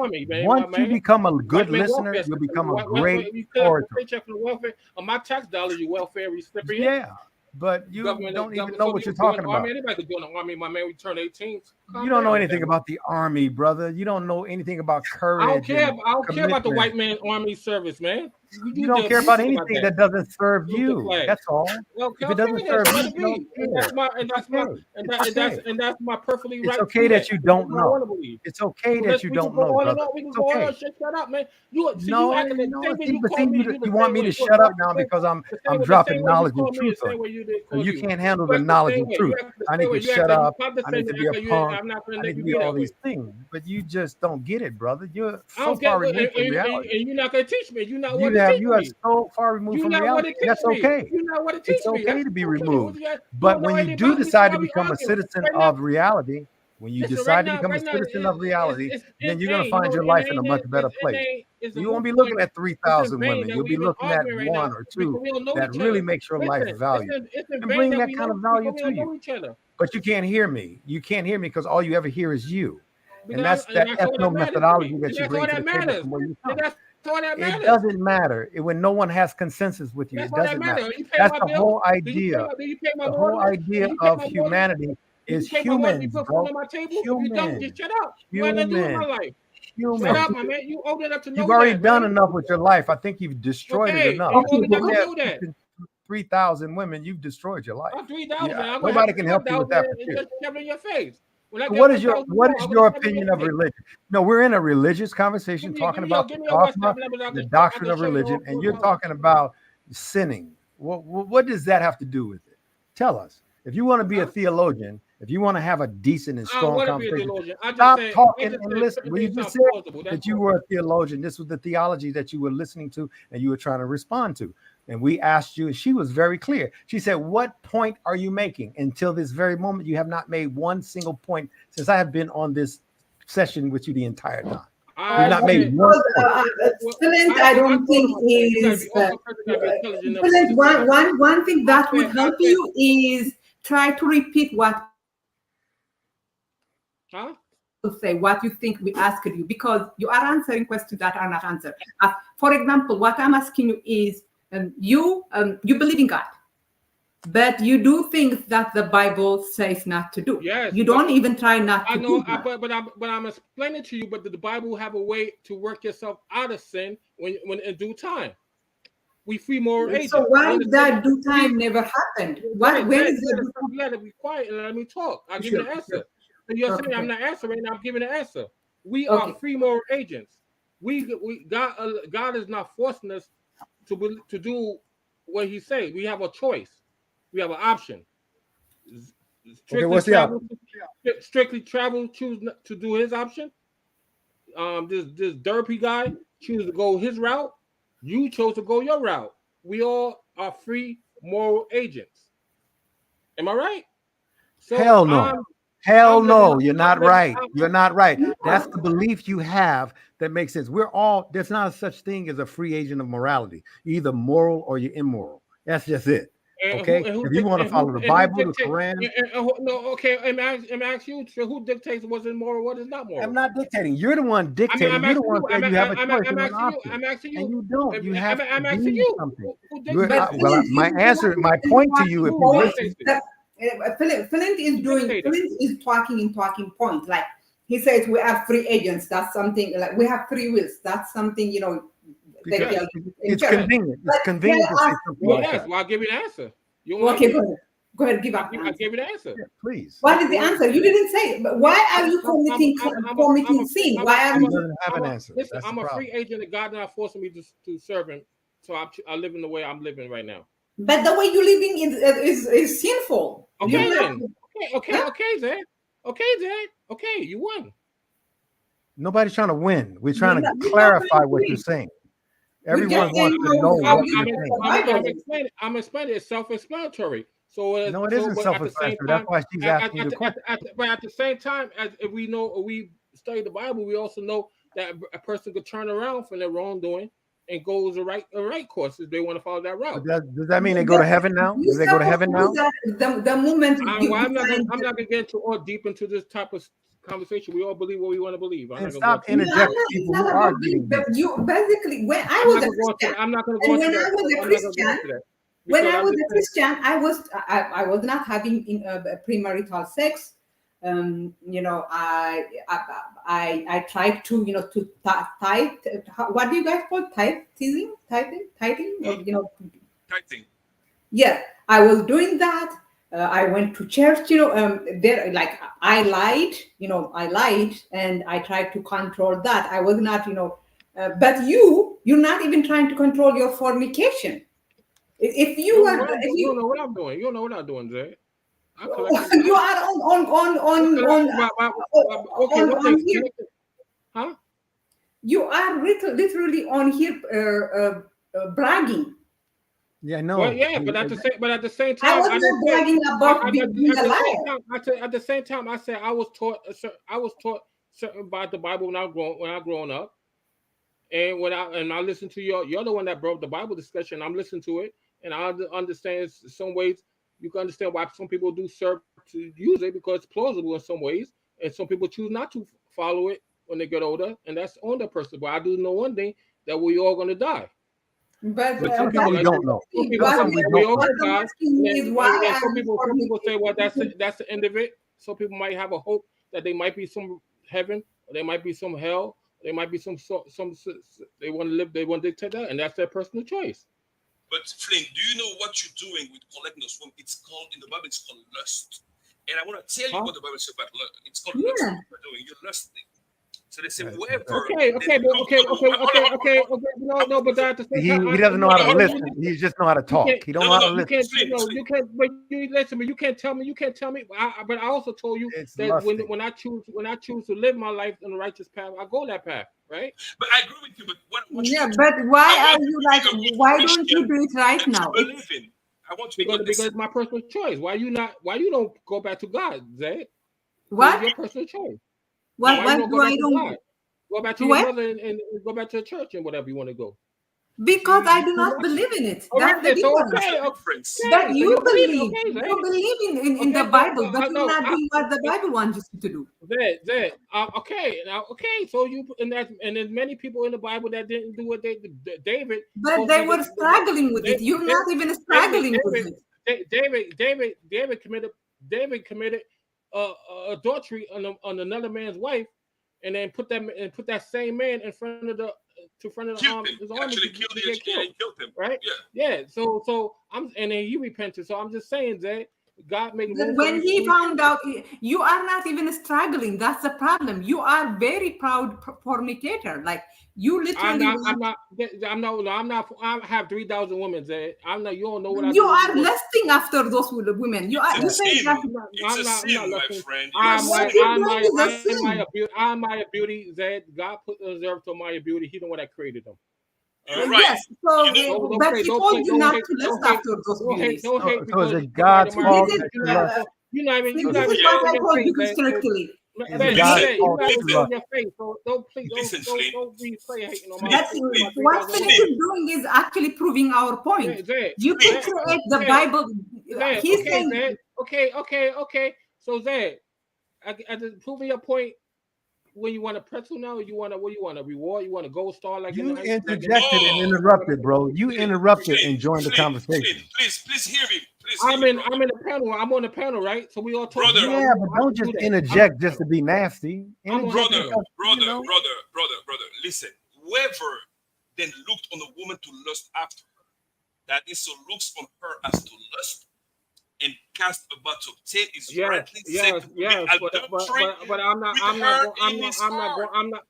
Once you become a good listener, you'll become a great orator. Paycheck from welfare on my tax dollars, you welfare recipient. Yeah. But you don't even know what you're talking about. Anybody could join the army. My man, we turn 18. You don't know anything about the army, brother. You don't know anything about courage. I don't care about the white man army service, man. You don't care about anything that doesn't serve you. That's all. If it doesn't serve you, that's my perfectly right. It's okay that you don't know. It's okay that you don't know, brother. It's okay. Shut up, man. You want me to shut up now because I'm dropping knowledge and truth on you. You can't handle the knowledge and truth. I need to shut up. I need to be a punk. I need to be all these things. But you just don't get it, brother. You're so far removed from reality. And you're not going to teach me. You're not what you are so far removed from reality. That's okay. It's okay to be removed. But when you do decide to become a citizen of reality, when you decide to become a citizen of reality, then you're going to find your life in a much better place. You won't be looking at 3,000 women. You'll be looking at one or two that really makes your life valuable and bring that kind of value to you. But you can't hear me. You can't hear me because all you ever hear is you. And that's that ethno methodology that you bring to the table from where you come. It doesn't matter when no one has consensus with you. It doesn't matter. That's the whole idea. The whole idea of humanity is humans, bro. Humans. Shut up, my man. You old enough to know. You've already done enough with your life. I think you've destroyed it enough. 3,000 women, you've destroyed your life. 3,000. Nobody can help you with that. In your face. What is your opinion of religion? No, we're in a religious conversation talking about the doctrine of religion, and you're talking about sinning. What does that have to do with it? Tell us. If you want to be a theologian, if you want to have a decent and strong conversation, stop talking and listen. Well, you just said that you were a theologian. This was the theology that you were listening to and you were trying to respond to. And we asked you, and she was very clear. She said, what point are you making? Until this very moment, you have not made one single point since I have been on this session with you the entire time. You've not made one point. I don't think is one thing that would help you is try to repeat what say what you think we asked you, because you are answering questions that are not answered. For example, what I'm asking you is, you believe in God, but you do things that the Bible says not to do. Yes, you don't even try not to. I know, but I'm explaining to you. But the Bible have a way to work yourself out of sin when in due time. We free moral agents. So why that due time never happened? When is it? You gotta be quiet and let me talk. I'll give you the answer. So you're saying I'm not answering. I'm giving the answer. We are free moral agents. God is not forcing us to do what he say. We have a choice. We have an option. Okay, what's the option? Strictly travel, choose to do his option. This derpy guy choose to go his route. You chose to go your route. We all are free moral agents. Am I right? So hell no. Hell no, you're not right. You're not right. That's the belief you have that makes sense. There's not a such thing as a free agent of morality. You're either moral or you're immoral. That's just it. Okay? If you want to follow the Bible, the Quran. No, okay. Let me ask you, who dictates what's immoral, what is not moral? I'm not dictating. You're the one dictating. You're the one saying you have a choice and an option. I'm asking you. And you don't. You have to do something. My point to you, if you listen. Flint is talking in talking point. Like he says, we have free agents. That's something like we have free wills. That's something, you know. It's convenient. It's convenient to say something like that. Well, I'll give you the answer. Okay, go ahead. Give up. I gave you the answer. Yeah, please. What is the answer? You didn't say. But why are you committing sin? Why are you? Have an answer. Listen, I'm a free agent, and God not forcing me to serve Him. So I live in the way I'm living right now. But the way you're living is sinful. Okay, then. Okay, Zed. Okay, you won. Nobody's trying to win. We're trying to clarify what you're saying. Everyone wants to know what you're saying. I'm explaining. It's self-explanatory. So no, it isn't self-explanatory. That's why she's asking you the question. But at the same time, as if we study the Bible, we also know that a person could turn around from their wrongdoing and goes a right course if they want to follow that route. Does that mean they go to heaven now? Do they go to heaven now? The moment I'm not going to get all deep into this type of conversation. We all believe what we want to believe. And stop interjecting people who are getting deep. You basically, when I was a Christian, I'm not going to go into that. When I was a Christian, I was not having premarital sex. You know, I tried to, you know, to tithe. What do you guys call tithing? Or, you know, Tithing. Yeah, I was doing that. I went to church. You know, there, like I lied, and I tried to control that. I was not, you know, but you're not even trying to control your fornication. If you are, you don't know what I'm doing. You don't know what I'm doing, Jay. You are on here. Huh? You are literally on here bragging. Yeah, no. Well, yeah, but at the same time, I was not bragging about being alive. At the same time, I said I was taught certain about the Bible when I grown up, and when I listened to you're the one that brought the Bible discussion. I'm listening to it, and I understand some ways. You can understand why some people do serve to use it because it's plausible in some ways, and some people choose not to follow it when they get older, and that's on the person. But I do know one thing, that we all going to die. But some people we don't know. Some people say, well, that's the end of it. Some people might have a hope that there might be some heaven, or there might be some hell, there might be some they want to live, they want to dictate that, and that's their personal choice. But Flynn, do you know what you're doing with collecting those from? It's called in the Bible. It's called lust, and I want to tell you what the Bible says about lust. It's called lust. What you're doing, you're lusting. So they say whoever. Okay. No, but at the same time, he doesn't know how to listen. He just know how to talk. He don't know how to listen. You can't. But you listen. But you can't tell me. But I also told you that when I choose to live my life on the righteous path, I go that path, right? But I agree with you. But but why are you like? Why don't you do it right now? I want to because it's my personal choice. Why you don't go back to God, Zay? What? It's your personal choice. Why don't go back to your mother and go back to the church and whatever you want to go? Because I do not believe in it. That's the difference. But you believe in the Bible, but you're not doing what the Bible wants you to do. Okay. So you and there's many people in the Bible that didn't do what David. But they were struggling with it. You're not even struggling with it. David committed adultery on another man's wife, and then put that same man in front of his army. Actually killed him, right? Yeah. So and then he repented. So I'm just saying that God made room when he found out, you are not even struggling. That's the problem. You are very proud fornicator. Like you literally. I'm not. I have 3,000 women. I'm not. You don't know what I do. You are lusting after those women. You are. You say that. It's a sin, my friend. I'm Maya Beauty. Zed. God put the reserve to Maya Beauty. He the one that created them. You're right. Yes, so but he told you not to lust after those beauties. Don't hate because it's God's fault. You know what I mean? This is what I told you strictly. Don't replay hating on my. What Philip is doing is actually proving our point. You can create the Bible. He's saying, okay. So Zed, I just proving your point. When you want a pretzel now, you want a reward, you want a gold star like you interjected and interrupted, bro. You interrupted and joined the conversation. Please hear me. I'm in the panel. I'm on the panel, right? So we all talk. Yeah, but don't just interject just to be nasty. Brother. Listen, whoever then looked on a woman to lust after her, that is so looks on her as to lust and cast about to obtain is rightly said to be adultery. But I'm not.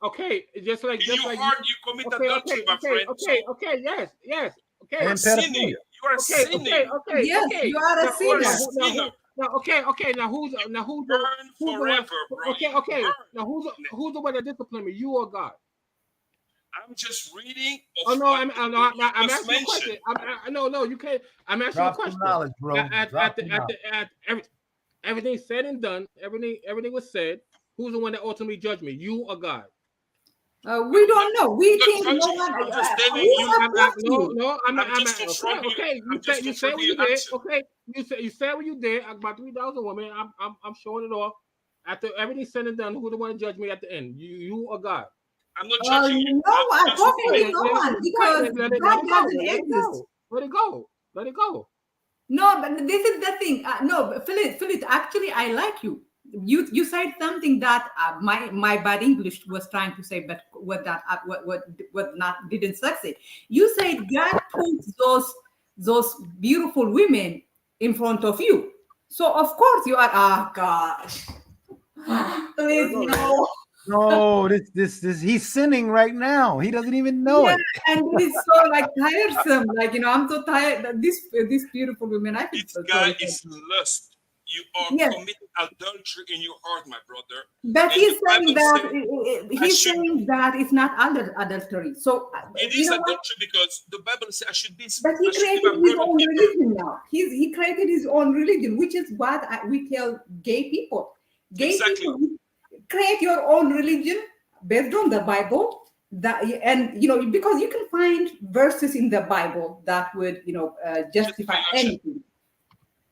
Okay, just like you commit adultery, my friend. Okay, yes. Okay, you are sinning. You are sinning. Yes, you are a sinner. Okay. Now who's forever, bro. Okay. Now who's the one that disciplined me? You or God? I'm just reading. I'm asking you a question. No, you can't. I'm asking you a question. Knowledge, bro. Everything said and done. Everything was said. Who's the one that ultimately judged me? You or God? We don't know. We think no one. I'm not. Okay, you said what you did. Okay, you said what you did. About 3,000 women. I'm showing it off. After everything said and done, who the one to judge me at the end? You or God? I'm not judging you. No, unfortunately, no one, because God doesn't exist. Let it go. No, but this is the thing. No, Philip. Actually, I like you. You said something that my bad English was trying to say, but what not didn't succeed. You said God puts those beautiful women in front of you, so of course you are. Oh gosh, please no. No, this he's sinning right now. He doesn't even know it. And it is so tiresome. I'm so tired. This beautiful woman. I think this guy is lust. You are committing adultery in your heart, my brother. But he's saying that it's not adultery. So it is adultery because the Bible says I should be. But he created his own religion now. He created his own religion, which is what we tell gay people. Gay people. Create your own religion based on the Bible, because you can find verses in the Bible that would justify anything.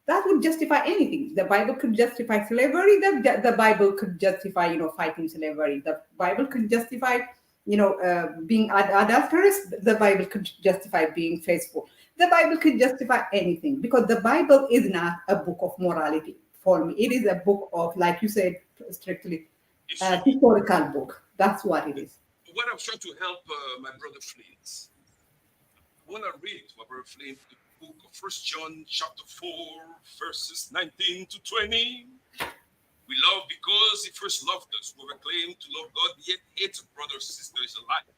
That would justify anything. The Bible could justify slavery. The Bible could justify fighting slavery. The Bible could justify being adulterous. The Bible could justify being faithful. The Bible could justify anything, because the Bible is not a book of morality for me. It is a book of, like you said, strictly historical book. That's what it is. What I'm trying to help my brother Flint. When I read my brother Flint, the book of 1 John chapter 4, verses 19 to 20. We love because he first loved us. We claim to love God, yet hates a brother or sister is a liar.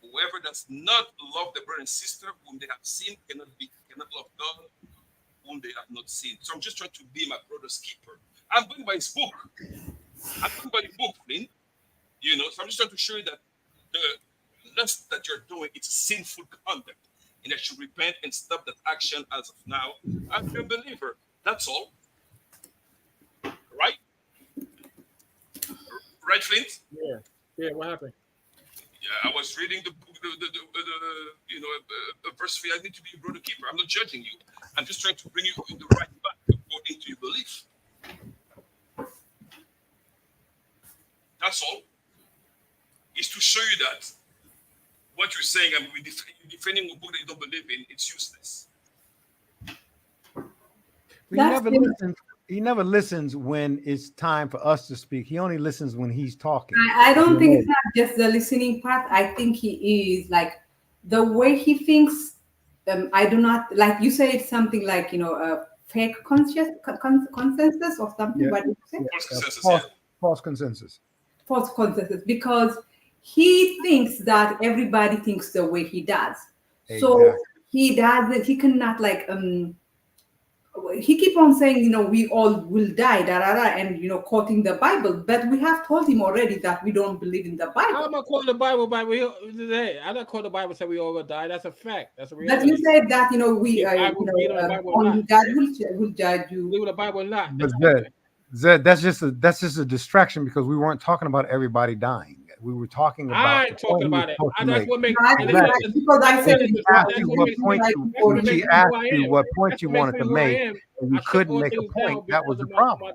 Whoever does not love the brother and sister whom they have seen cannot love God whom they have not seen. So I'm just trying to be my brother's keeper. I'm going by his book. I'm going by the book, Flynn. So I'm just trying to show you that the lust that you're doing, it's sinful conduct, and that you repent and stop that action as of now. I'm a believer. That's all. Right? Right, Flint? Yeah. What happened? Yeah, I was reading the book, the verse 3. I need to be a brother keeper. I'm not judging you. I'm just trying to bring you in the right path according to your belief. That's all. Is to show you that what you're saying, defending a book that you don't believe in, it's useless. He never listens when it's time for us to speak. He only listens when he's talking. I don't think it's not just the listening part. I think he is the way he thinks. I do not, like you said something like fake consensus or something. Yeah. What did you say? False consensus. False consensus, because he thinks that everybody thinks the way he does. So Exactly. he doesn't. He cannot like he keep on saying, you know, we all will die, and you know, quoting the Bible. But we have told him already that we don't believe in the Bible. How am I quoting the Bible? I'm not quoting the Bible. Say we all will die. That's a fact. That's a reality. But you said that, you know, we only God will judge you. Believe the Bible or not. But Zed, that's just a distraction, because we weren't talking about everybody dying. We were talking about. I ain't talking about it. That's what makes. Because I said she asked you what point you wanted to make, and you couldn't make a point. That was the problem.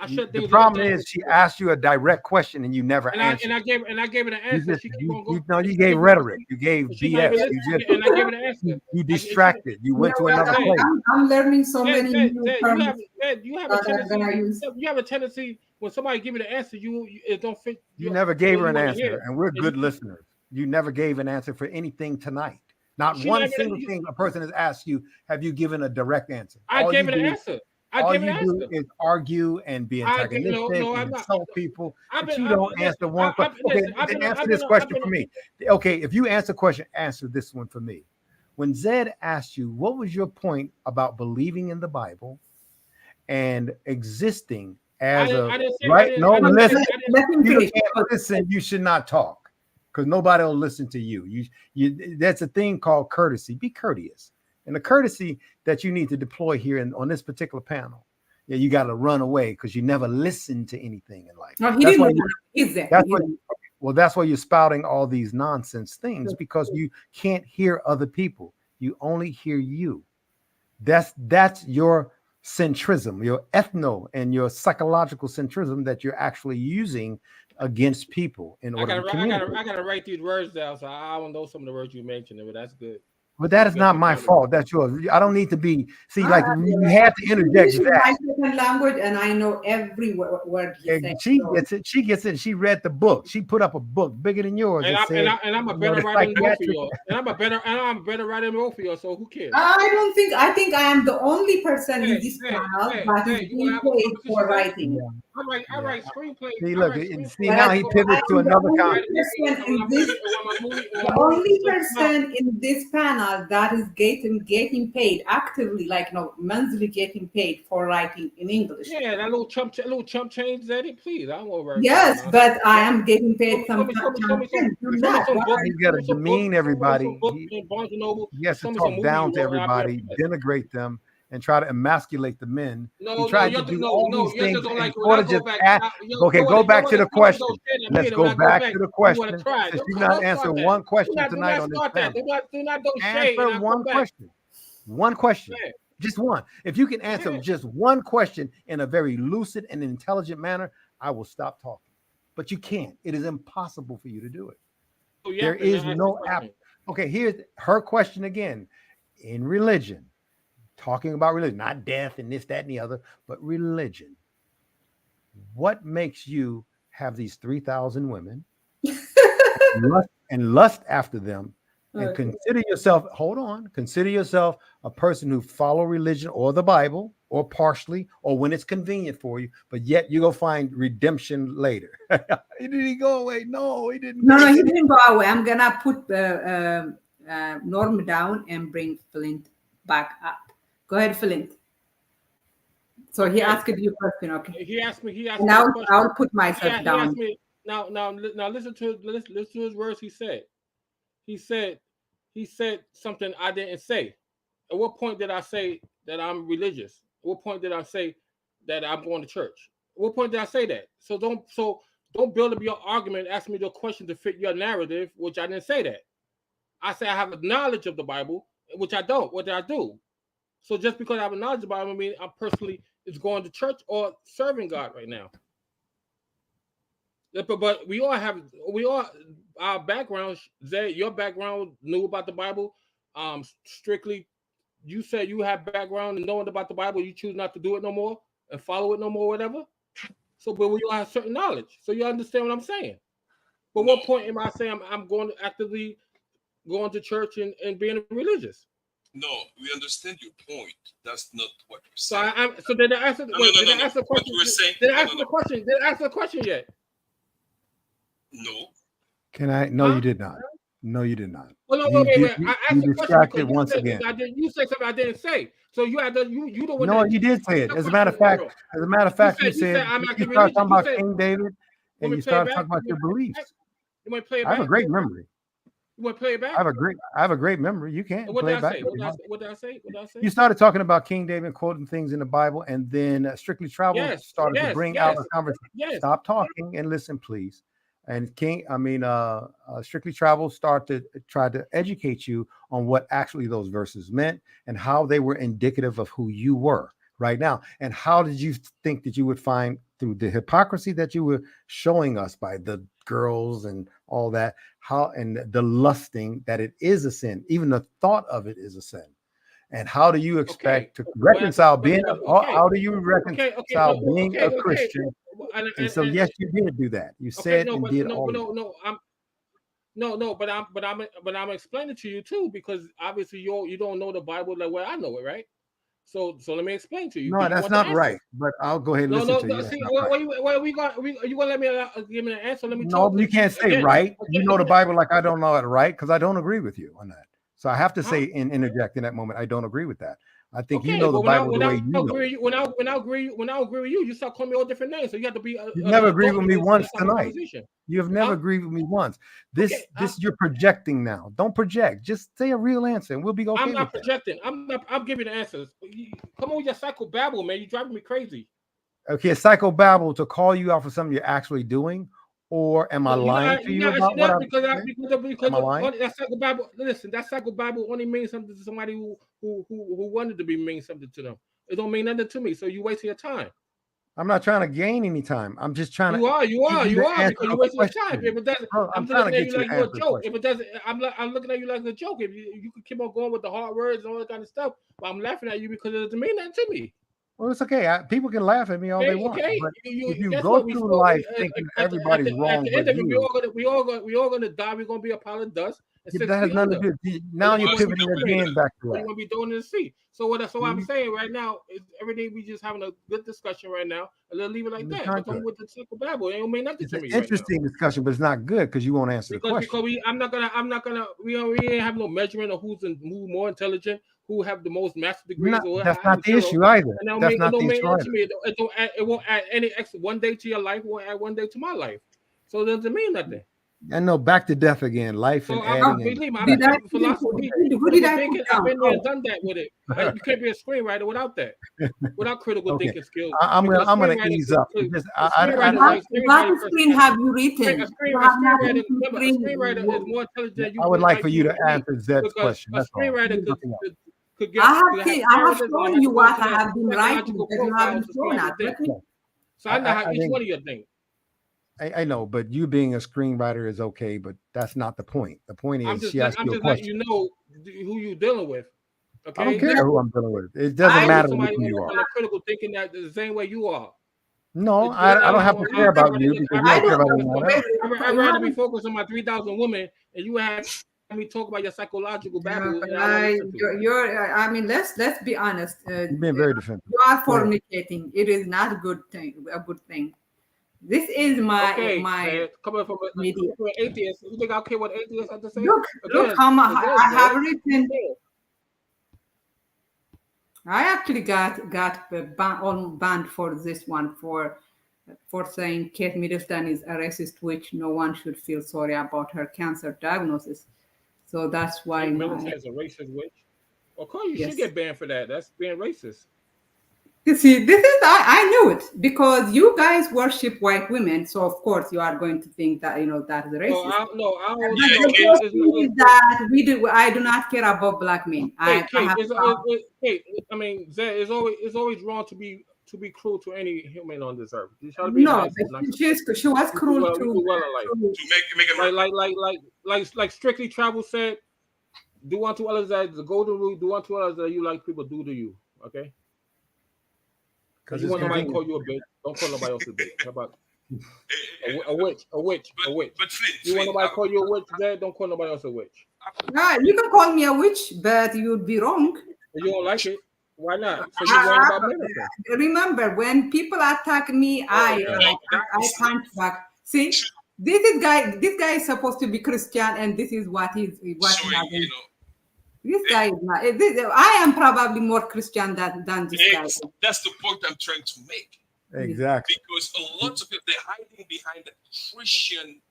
The problem is she asked you a direct question and you never answered. And I gave it an answer. You gave rhetoric. You gave BS. And I gave it an answer. You distracted. You went to another place. I'm learning so many new terms. You have a tendency when somebody give you the answer, it don't fit. You never gave her an answer, and we're good listeners. You never gave an answer for anything tonight. Not one single thing a person has asked you have you given a direct answer. I gave it an answer. All you do is argue and be antagonistic and insult people. But you don't answer one question. Okay, answer this question for me. Okay, if you answer a question, answer this one for me. When Zed asked you, what was your point about believing in the Bible and existing as listen, you should not talk, because nobody will listen to you. That's a thing called courtesy. Be courteous. And the courtesy that you need to deploy here on this particular panel, you got to run away because you never listen to anything in life. No, he didn't. That's why you're spouting all these nonsense things, because you can't hear other people. You only hear you. That's your centrism, your ethno and your psychological centrism that you're actually using against people in order to communicate. I gotta write these words down, so I don't know some of the words you mentioned, but that's good. But that is not my fault. That's yours. I don't need to be. See, like you have to interject that. My second language, and I know every word he said. She gets it. She gets it. She read the book. She put up a book bigger than yours. And I'm a better writer than both of you. And I'm a better writer than both of you. So who cares? I think I am the only person in this panel that is being paid for writing. Yeah. I write screenplays. See, look, now he pivots to another comment. The only person in this panel that is getting paid actively, like monthly getting paid for writing in English. Yeah, that little chump change, Zeddy, please. I don't want to write. Yes, but I am getting paid some. You got to demean everybody. He has to talk down to everybody, denigrate them, and try to emasculate the men. He tried to do all these things. Okay, go back to the question. Let's go back to the question. Since you not answer one question tonight on this panel. Answer one question. One question. Just one. If you can answer just one question in a very lucid and intelligent manner, I will stop talking. But you can't. It is impossible for you to do it. There is no app. Okay, here's her question again. In religion, talking about religion, not death and this, that, and the other, but religion. What makes you have these 3,000 women and lust after them and consider yourself a person who follow religion or the Bible or partially or when it's convenient for you, but yet you go find redemption later. Did he go away? No, he didn't. No, he didn't go away. I'm gonna put Norm down and bring Flint back up. Go ahead, Flint. So he asked you a question, okay? He asked me. Now I'll put myself down. Now listen to his words. He said something I didn't say. At what point did I say that I'm religious? At what point did I say that I'm going to church? At what point did I say that? So don't build up your argument. Ask me the question to fit your narrative, which I didn't say that. I say I have a knowledge of the Bible, which I don't. What did I do? So just because I have a knowledge of the Bible, I mean I'm personally is going to church or serving God right now. But we all our backgrounds. Zay, your background knew about the Bible. Strictly, you said you have background and knowing about the Bible. You choose not to do it no more and follow it no more, whatever. So, but we all have certain knowledge. So you understand what I'm saying. But what point am I saying I'm going to actively going to church and being religious? No, we understand your point. That's not what you're So saying. so did I answer? Did I answer the question? What you were saying? Did I answer the question? Did I answer the question yet? No. Can I? No, you did not. No, you did not. Well, no, wait. I asked the question because once again. You said something I didn't say. So you had to, you the one. No, you did say it. As a matter of fact, you said I'm you acting started talking about religious. King David, and you started talking about your beliefs. You want to play it I have back? a great memory. You want to play it back? I have a great memory. You can't play it back. What did I say? You started talking about King David, quoting things in the Bible, and then Strictly Travel started to bring out a conversation. Stop talking and listen, please. And Strictly Travel tried to educate you on what actually those verses meant and how they were indicative of who you were right now. And how did you think that you would find through the hypocrisy that you were showing us by the girls and all that, and the lusting, that it is a sin. Even the thought of it is a sin. And how do you expect to reconcile being a Christian? And so, yes, you did do that. You said and did all. But I'm explaining to you too, because obviously you don't know the Bible the way I know it, right? So let me explain to you. No, that's not right. But I'll go ahead and listen to you. See, you gonna let me give me an answer? Let me talk. No, you can't say right. You know the Bible like I don't know it right, because I don't agree with you on that. So I have to say and interject in that moment. I don't agree with that. I think you know the Bible the way you know. When I agree with you, you start calling me all different names. So you have to be. You never agreed with me once tonight. You have never agreed with me once. This you're projecting now. Don't project. Just say a real answer, and we'll be okay. I'm not projecting. I'm giving the answers. Come on with your psychobabble, man. You're driving me crazy. Okay, psychobabble to call you out for something you're actually doing. Or am I lying to you about what I'm saying? Because that psychobabble. Listen, that psychobabble only means something to somebody who wanted to mean something to them. It don't mean nothing to me. So you wasting your time. I'm not trying to gain any time. I'm just trying to. You are because you're wasting your time. If it doesn't, I'm looking at you like you're a joke. If it doesn't, I'm looking at you like a joke. If you could keep on going with the hard words and all that kind of stuff, but I'm laughing at you because it doesn't mean nothing to me. Well, it's okay. People can laugh at me all they want. But if you go through life thinking everybody's wrong, at the end of it, we all gonna die. We're gonna be a pile of dust. That has nothing to do. Now you're pivoting again back to that. You're gonna be throwing in the sea. So what I'm saying right now is everything we just having a good discussion right now, and let's leave it like that. But come with the psychobabble. It don't mean nothing to me. It's an interesting discussion, but it's not good because you won't answer the question. Because I'm not gonna. We ain't have no measurement of who's more intelligent, who have the most master degrees. That's not the issue either. That's not the issue either. It won't add any extra 1 day to your life. It won't add 1 day to my life. So it doesn't mean nothing. I know, back to death again. Life and adding. Philosophy. I've been there and done that with it. You can't be a screenwriter without that. Without critical thinking skills. I'm gonna ease up. What screen have you written? A screenwriter is more intelligent than you. I would like for you to answer Zed's question. A screenwriter could get. I have shown you what I have been writing, but you haven't shown us. So I know how each one of your things. I know, but you being a screenwriter is okay, but that's not the point. The point is she asked you a question. Letting you know who you're dealing with. Okay? I don't care who I'm dealing with. It doesn't matter who you are. Critical thinking that the same way you are. No, I don't have to care about you because you don't care about anyone else. I'd rather be focused on my 3,000 women, and you have me talk about your psychological babble. I mean, let's be honest. You're being very defensive. You are fornicating. It is not a good thing. This is my coming from an atheist. You think I'll care what atheists have to say? Look I have written. I actually got banned for this one for saying Kate Middleton is a racist witch. No one should feel sorry about her cancer diagnosis. So that's why Kate Middleton is a racist witch. Of course, you should get banned for that. That's being racist. You see, this is I knew it because you guys worship white women, so of course you are going to think that that is racist. I do not care about black men. It's always wrong to be cruel to any human on this earth. No, she was cruel to make it like Strictly Travel said, do unto others as the golden rule, do unto others that you like people do to you. Okay. Because you want nobody to call you a bitch, don't call nobody else a bitch. How about a witch? But you want nobody to call you a witch, Dad? Don't call nobody else a witch. You can call me a witch, but you'd be wrong. You don't like it. Why not? So you're worried about miracles. Remember, when people attack me, I can't back. See, this guy is supposed to be Christian, and this is what he's having. This guy is not. I am probably more Christian than this guy. That's the point I'm trying to make. Exactly. Because a lot of people, they're hiding behind the Christian.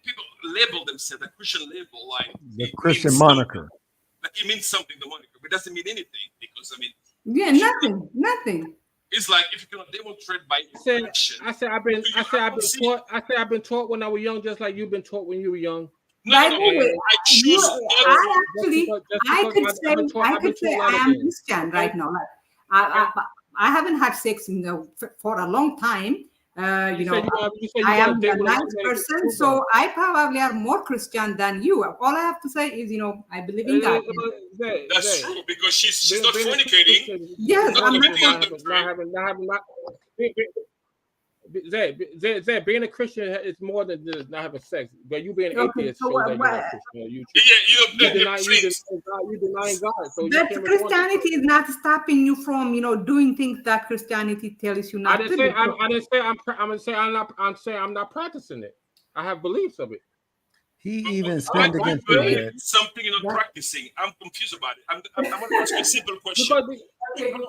People label themselves a Christian label, like the Christian moniker. Like it means something, the moniker, but it doesn't mean anything because nothing. It's like if you cannot demonstrate by action. I've been taught when I was young, just like you've been taught when you were young. By the way, I could say I am Christian right now. I haven't had sex for a long time. I am a nice person, so I probably are more Christian than you. All I have to say is, I believe in God. That's true because she's not fornicating. Yes, Zed, being a Christian is more than just not having sex. But you being an atheist shows that you're not Christian. You denying God. So but Christianity is not stopping you from, doing things that Christianity tells you not to do. I'm saying I'm not practicing it. I have beliefs of it. He even sinned against it. Something you're not practicing. I'm confused about it. I'm going to ask you a simple question.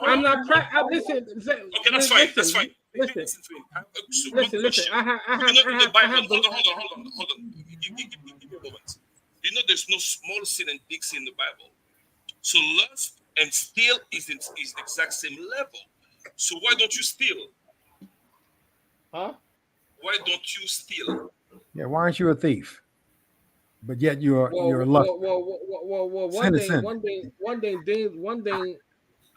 I'm not listen. Okay, that's fine. That's fine. Listen. I have. Hold on. Give me a moment. You know, there's no small sin and big sin in the Bible. So lust and steal is the exact same level. So why don't you steal? Huh? Why don't you steal? Yeah, why aren't you a thief? But yet you're lucky. One thing.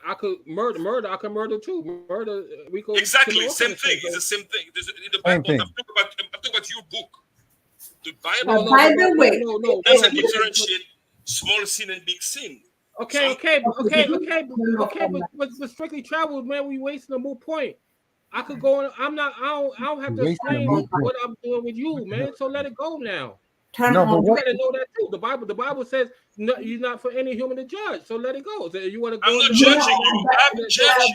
I could murder. I could murder too. Murder. We go exactly same thing. It's the same thing. In the Bible, I'm talking about your book. The Bible. By the way, doesn't differentiate small sin and big sin. Okay. But strictly travel, man. We wasting a moot point. I could go on. I don't have to explain what I'm doing with you, man. So let it go now. You gotta know that too. The Bible says no, you're not for any human to judge. So let it go. So you want to go? I'm not judging you. I'm judging.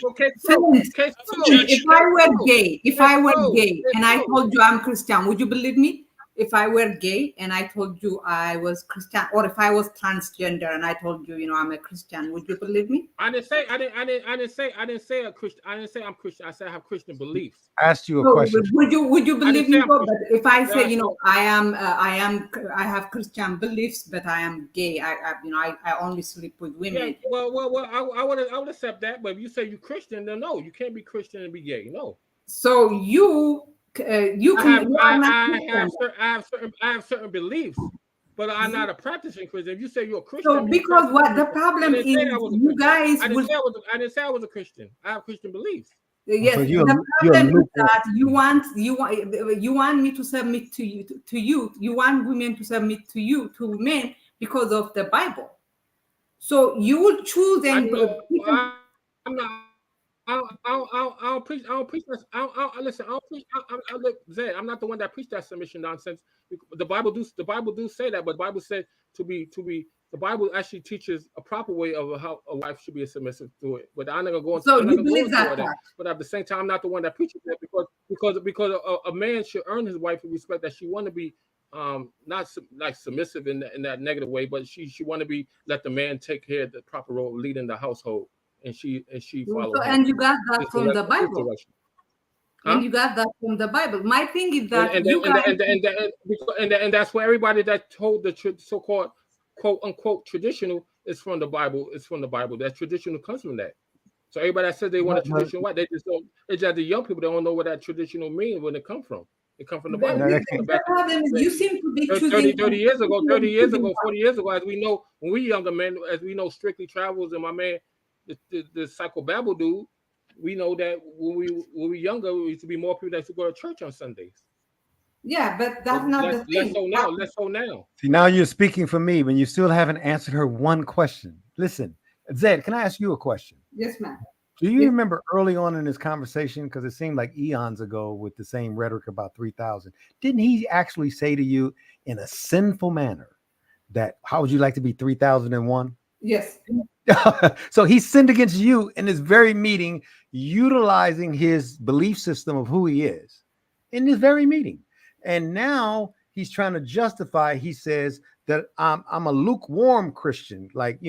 If I were gay and I told you I'm Christian, would you believe me? If I were gay and I told you I was Christian, or if I was transgender and I told you, I'm a Christian, would you believe me? I didn't say a Christian. I didn't say I'm Christian. I said I have Christian beliefs. I asked you a question. Would you believe me? But if I say, I have Christian beliefs, but I am gay. I only sleep with women. Yeah, well, I would accept that. But if you say you're Christian, then no, you can't be Christian and be gay. No. So you can. I have certain beliefs, but I'm not a practicing Christian. If you say you're a Christian, so because what the problem is, you guys. I didn't say I was a Christian. I have Christian beliefs. Yes, so the problem is that you want me to submit to you. You want women to submit to you, to men, because of the Bible. So you will choose and. I'm not. I don't preach. Listen. Look, Zed, I'm not the one that preached that submission nonsense. The Bible do say that, but the Bible said to be. The Bible actually teaches a proper way of how a wife should be submissive to it. But I'm not gonna go into. So you believe that? But at the same time, I'm not the one that preaches that because a man should earn his wife respect that she want to be not like submissive in that negative way, but she want to be let the man take care of the proper role of leading the household. And she follows. So, and you got that from the Bible. And you got that from the Bible. My thing is that and that's why everybody that told the so-called quote unquote traditional is from the Bible. It's from the Bible. That traditional comes from that. So everybody that says they want a traditional wife, they just don't. It's just the young people that don't know what that traditional means when it come from. It comes from the Bible. The problem is you seem to be 30 years ago, 40 years ago, as we know, when we younger men, as we know, Strictly Travels and my man. The psychobabble dude, we know that when we were younger, we used to be more people that used to go to church on Sundays. Yeah, but that's not the thing. Less so now. See, now you're speaking for me, but you still haven't answered her one question. Listen, Zed, can I ask you a question? Yes, ma'am. Do you remember early on in this conversation, because it seemed like eons ago with the same rhetoric about 3,000, didn't he actually say to you in a sinful manner that how would you like to be 3001? Yes. So he sinned against you in this very meeting, utilizing his belief system of who he is in this very meeting. And now he's trying to justify, he says that I'm a lukewarm Christian. Like,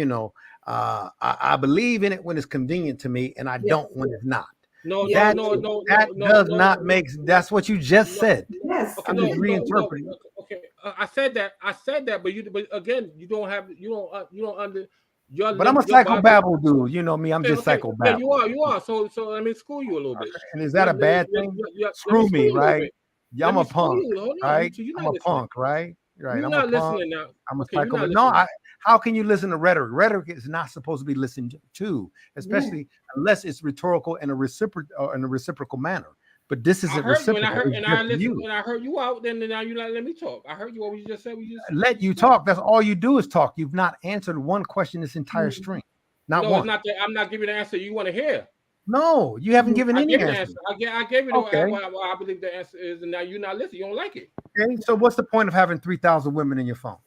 I believe in it when it's convenient to me and I don't when it's not. That does not make, that's what you just said. Yes. I'm just reinterpreting. Okay. I said that, but again, you don't under. But I'm a psychobabble dude. You know me. I'm just psychobabble. Yeah, you are. So let me school you a little bit. And is that a bad thing? Screw me, right? Yeah, I'm a punk, right? I'm a punk, right? Right. You're I'm not a punk. listening now. I'm a psychobabble. No, how can you listen to rhetoric? Rhetoric is not supposed to be listened to, especially unless it's rhetorical in a reciprocal manner. But this isn't reciprocal. I heard you out. Then now you not let me talk. I heard you what you just said. Let you talk. That's all you do is talk. You've not answered one question this entire string. Not one. It's not that I'm not giving the answer you want to hear. No, you haven't given any answer. I gave you what I believe the answer is, and now you're not listening. You don't like it. Okay, so what's the point of having 3,000 women in your phone?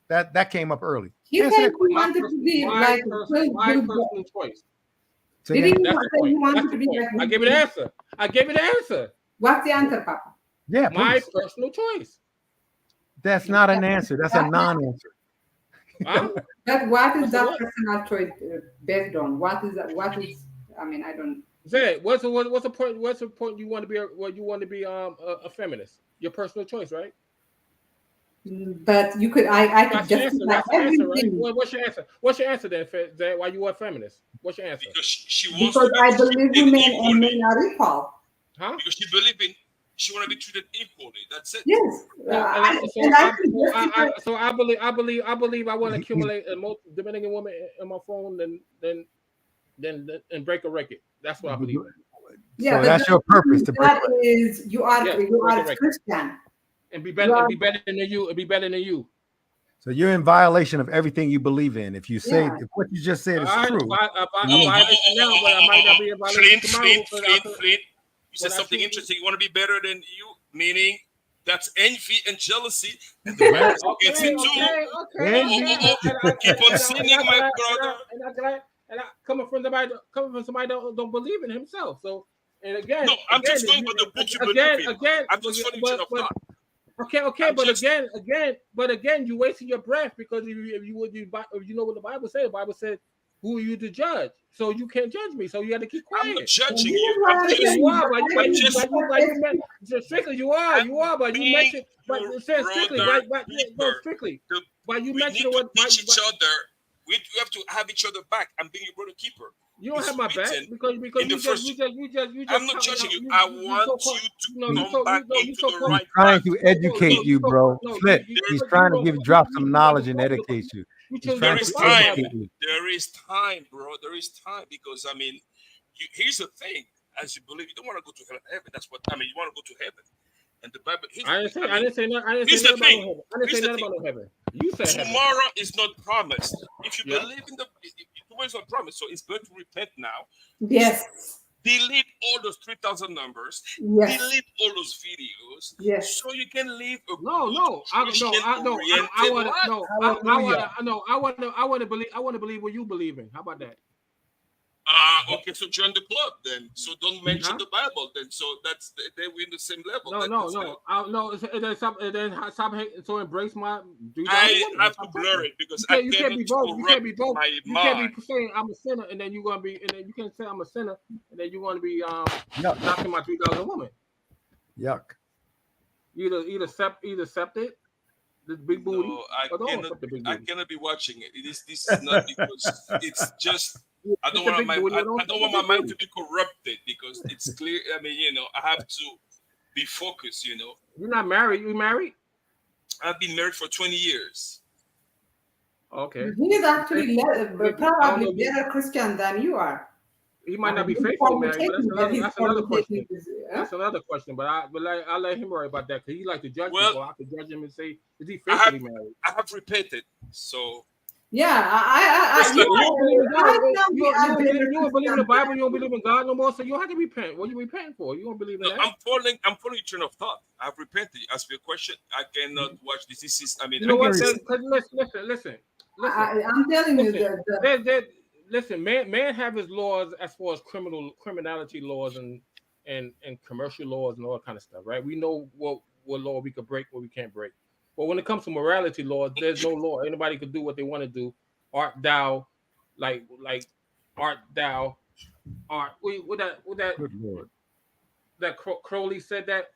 That came up early. He said he wanted to be like my personal choice. Did he say he wanted to be like? I gave you the answer. I gave you the answer. What's the answer, Papa? Yeah, my personal choice. That's not an answer. That's a non-answer. But what is that personal choice based on? What is? I mean, I don't. Zed, what's the point? What's the point? You want to be a feminist? Your personal choice, right? But you could. I could just like everything. Right? What's your answer? What's your answer then, Zed? Why you are a feminist? What's your answer? Because she wants. Because I believe women and men are equal. Huh? Because she believes in. She want to be treated equally. That's it. Yes. So I believe I want to accumulate more Dominican women in my phone than break a record. That's what I believe in. Yeah, so that's your purpose to break. That is, you are Christian. And be better than you. Be better than you. So you're in violation of everything you believe in. If you say if what you just said is true. Flint. You said something interesting. You want to be better than you, meaning that's envy and jealousy. And the Bible gets it too. Keep on singing, my brother. And coming from somebody that don't believe in himself. So, and again, no, I'm just talking about the book you believe in. I'm just funny of thought. Okay, but again, you wasting your breath because if you know what the Bible says. The Bible said, "Who are you to judge?" So you can't judge me. So you got to keep quiet. I'm not judging you. You are, strictly. You are, but you mentioned, but it says strictly, strictly. But you mentioned what each other. We have to have each other back. I'm being your brother keeper. You don't have my back because you just. I'm not judging you. I want you to come back into the right. He's trying to educate you, bro. Flip. He's trying to drop some knowledge and educate you. There is time. There is time, bro. There is time because I mean, here's the thing. As you believe, you don't want to go to heaven. That's what I mean. You want to go to heaven. And the Bible. I didn't say nothing about heaven. You said tomorrow is not promised. If you believe in tomorrow is not promised, so it's better to repent now. Yes. Delete all those 3,000 numbers. Yes. Delete all those videos. Yes. So you can live a I want to believe what you believe in. How about that? Okay, so join the club then. So don't mention the Bible then. So then we're in the same level. Then stop hating. So embrace my. I have to blur it because I can't be both. You can't be both. You can't be saying I'm a sinner and then you're gonna be, and then you can say I'm a sinner and then you're gonna be knocking my 3,000 woman. Yuck. Either accept it. The big booty. No, I cannot be watching it. This is not because it's just. I don't want my mind to be corrupted because it's clear. I mean, I have to be focused. You're not married. You married? I've been married for 20 years. Okay. He is actually probably better Christian than you are. He might not be faithfully married, but that's another question. That's another question. But I'll let him worry about that because he like to judge people. I have to judge him and say, is he faithfully married? I have repented, so. Yeah, It's like, You don't believe in God. I You never don't believe in the understand Bible. You don't believe in God no more. So you don't have to repent. What are you repenting for? You don't believe in no, that. I'm following your train of thought. I've repented. As for your question, I cannot watch this. This is, I mean, You know I what? can see. Listen. I'm telling you that Listen, man have his laws as far as criminality laws and commercial laws and all that kind of stuff, right? We know what law we could break, what we can't break. But when it comes to morality laws, there's no law. Anybody could do what they want to do. Art thou, like art thou, art. What that Good Lord. that Crowley said that,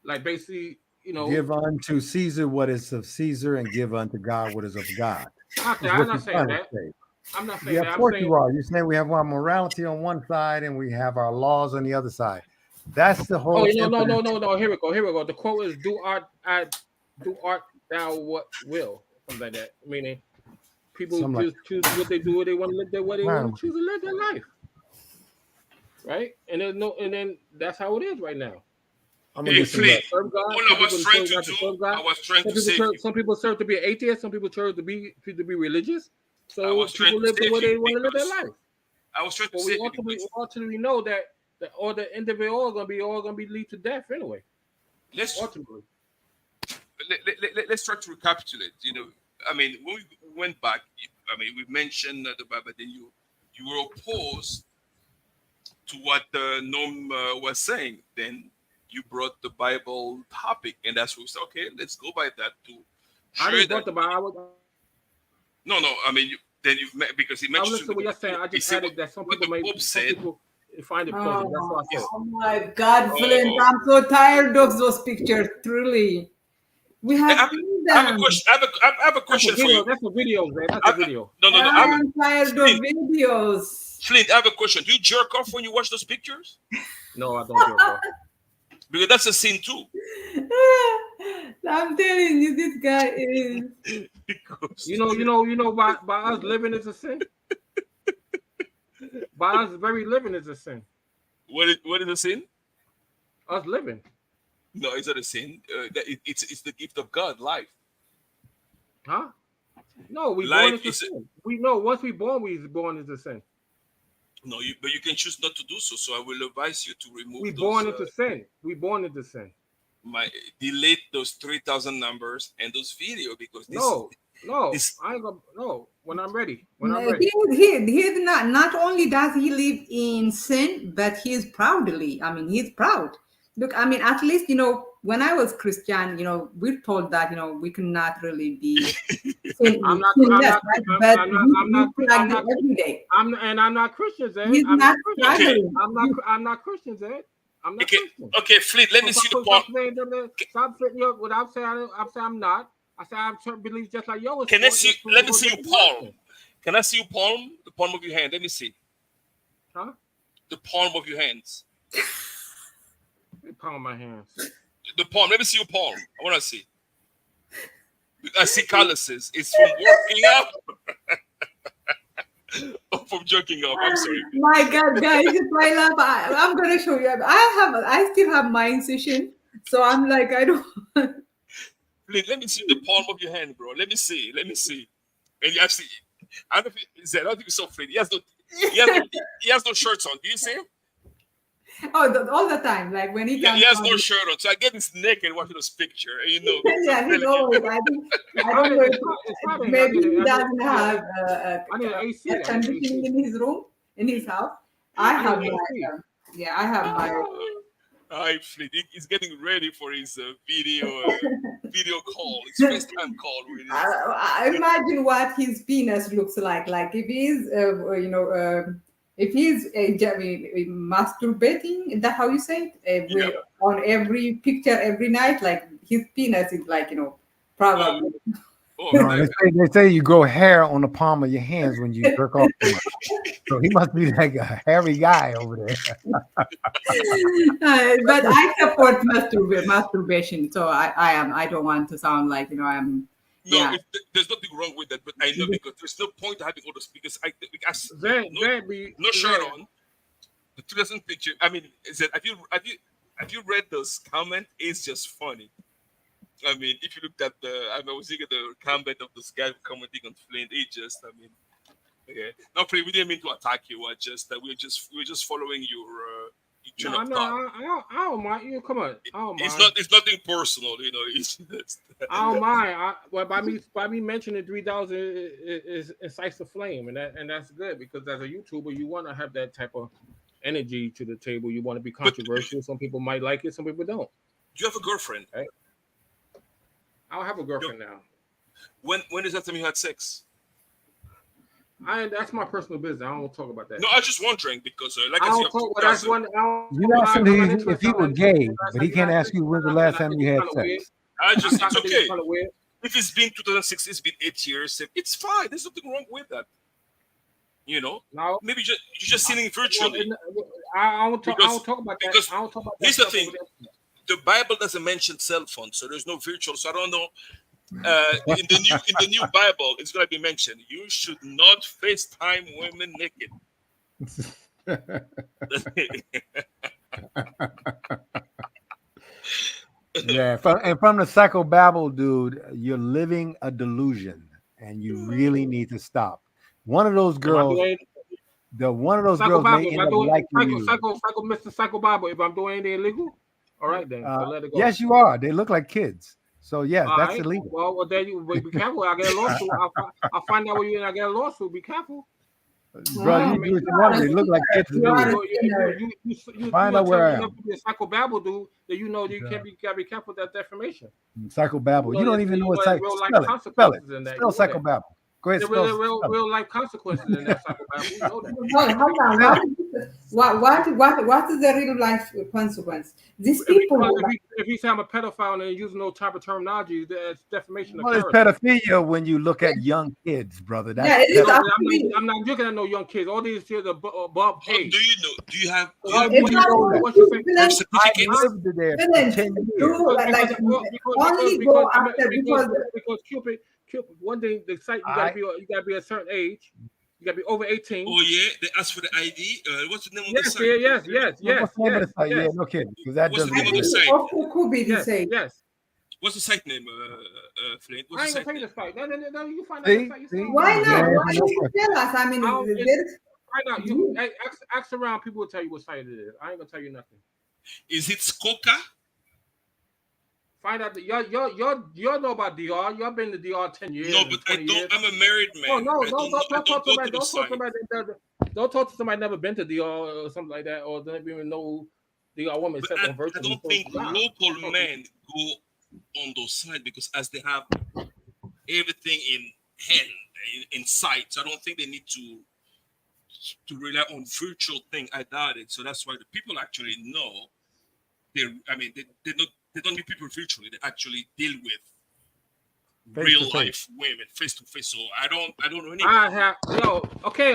like basically, you know, Give unto Caesar what is of Caesar, and give unto God what is of God. I'm not saying that. I'm not saying Yeah, that. of I'm course saying you are. You're saying we have our morality on one side and we have our laws on the other side. That's the whole. No. Here we go. The quote is, "Do art thou what will," something like that. Meaning, people choose what they do, what they want to live, what they want to choose to live their life, right? And then that's how it is right now. Hey, Flint, Serve God. all I was trying to do, I was trying to save you. Some people serve to be atheists. Some people serve to be religious. I So was trying people to live the save way they you want to live their because life. I was trying to But save we you because ultimately know that all the end of it all gonna be lead to death anyway. let's Ultimately. let's try to recapitulate. You know, I mean, when we went back, I mean, we mentioned the Bible. Then you were opposed to what Norm was saying. Then you brought the Bible topic, and that's what we said. Okay, let's go by that to. I didn't brought the Bible. No. I mean, then you've met because he I mentioned. was listening to what you're saying. I just added that some people find it pleasant. That's what I said. oh my God, Flint, I'm so tired of those pictures. Truly, we have seen them. I have a question. I have a question for you. That's a video, man. That's a video. No. I'm tired of videos. Flint, I have a question. Do you jerk off when you watch those pictures? No, I don't jerk off. Because that's a sin too. I'm telling you, this guy is. You know, by us living is a sin. By us very living is a sin. What is a sin? Us living. No, it's not a sin. It's the gift of God, life. Huh? No, we life born into sin. We know once we born into sin. No, but you can choose not to do so. So I will advise you to remove. We born into sin. We born into sin. Delete those 3,000 numbers and those videos because I ain't gonna. No, when I'm ready. He's not only does he live in sin, but he's proudly. I mean, he's proud. Look, I mean, at least when I was Christian, we're told that we cannot really be. I'm not Christian, Zed. I'm not Christian. I'm not Christian, Zed. I'm not Christian. Okay, Flint, let me see the palm. Stop fitting up without saying I'm not. I say I believe just like yours. Can I see? Let me see your palm. Can I see your palm? The palm of your hand. Let me see. Huh? The palm of your hands. The palm of my hands. The palm. Let me see your palm. I want to see. I see calluses. It's from working out. From jerking off. I'm sorry. My God, guys, it's my love. I'm gonna show you. I still have my incision, so I'm like, I don't. Please, let me see the palm of your hand, bro. Let me see. And you actually, I don't think it's so free. He has no shirts on. Do you see him? Oh, all the time. Like when he comes. He has no shirt on. So I get his naked watching this picture, and yeah, he's always. I don't know. Maybe he doesn't have a conditioning in his room, in his house. I have my. I have my. He's getting ready for his video call. His FaceTime call. I imagine what his penis looks like. Like if he's, if he's masturbating, is that how you say it? On every picture every night, like his penis is like, probably. They say you grow hair on the palm of your hands when you jerk off too much. So he must be like a hairy guy over there. But I support masturbation, so I don't want to sound like I'm. No, there's nothing wrong with that, but I know because there's no point to having all those speakers. No shirt on. The 2000 picture. I mean, have you read those comments? It's just funny. I mean, if you looked at I was thinking the comment of this guy commenting on Flint, okay. No, we didn't mean to attack you. We're just following your train of thought. I don't mind. You come on. I don't mind. It's nothing personal, It's I don't mind. By me mentioning 3,000 is incites a flame, and that's good because as a YouTuber, you want to have that type of energy to the table. You want to be controversial. Some people might like it, some people don't. Do you have a girlfriend? Right? I don't have a girlfriend now. When is that time you had sex? That's my personal business. I don't talk about that. No, I was just wondering because, like I I don't talk. That's one. You asked him if he were gay, but he can't ask you when's the last time you had sex. It's okay. If it's been 2006, it's been 8 years. It's fine. There's nothing wrong with that. No. Maybe you're just sitting virtually. I don't talk about that. Because I don't talk about that. here's the thing: the Bible doesn't mention cell phones, so there's no virtual. So I don't know. In the new Bible, it's going to be mentioned. You should not FaceTime women naked. Yeah, from the psychobabble, dude, you're living a delusion, and you really need to stop. One of those girls, may end up liking you. Mr. Psychobabble, if I'm doing anything illegal, all right then, so let it go. Yes, you are. They look like kids. So yes, that's illegal. Well, then you be careful. I get a lawsuit. I'll find out where you and I get a lawsuit. Be careful. Bro, you do what you want. They look like kids. You Find out where I am. To be a psychobabble dude, that you gotta be careful with that defamation. Psychobabble. You don't even know what psychobabble. Spell it. Spell psychobabble. Go ahead. Real life consequences in that psychobabble. Hold on. What is the real life consequence? These people. If you say I'm a pedophile and using no type of terminology, that's defamation. Well, it's pedophilia when you look at young kids, brother. I'm not looking at no young kids. All these kids are above age. Do you know? Do you have? What you say? Certificates? Because Cupid, one thing the site you gotta be a certain age. You gotta be over 18. Oh yeah, they ask for the ID. What's the name of the site? Yes. Yeah, no kidding. What's the name of the site? Yes. What's the site name, Flint? I ain't gonna tell you the site. No, you find out the site. Why not? Why don't you tell us? I mean, right now, you ask around, people will tell you what site it is. I ain't gonna tell you nothing. Is it Skoka? Find out that y'all know about DR. Y'all been to DR 10 years. No, but I don't. Years. I'm a married man. Don't talk to somebody. Don't talk to somebody never been to DR or something like that, or don't even know DR woman. I don't think local men go on those sites because as they have everything in hand, in sight, so I don't think they need to rely on virtual thing. I doubt it. So that's why the people actually know. They don't meet people virtually. They actually deal with real life women face to face. So I don't know anything. Okay,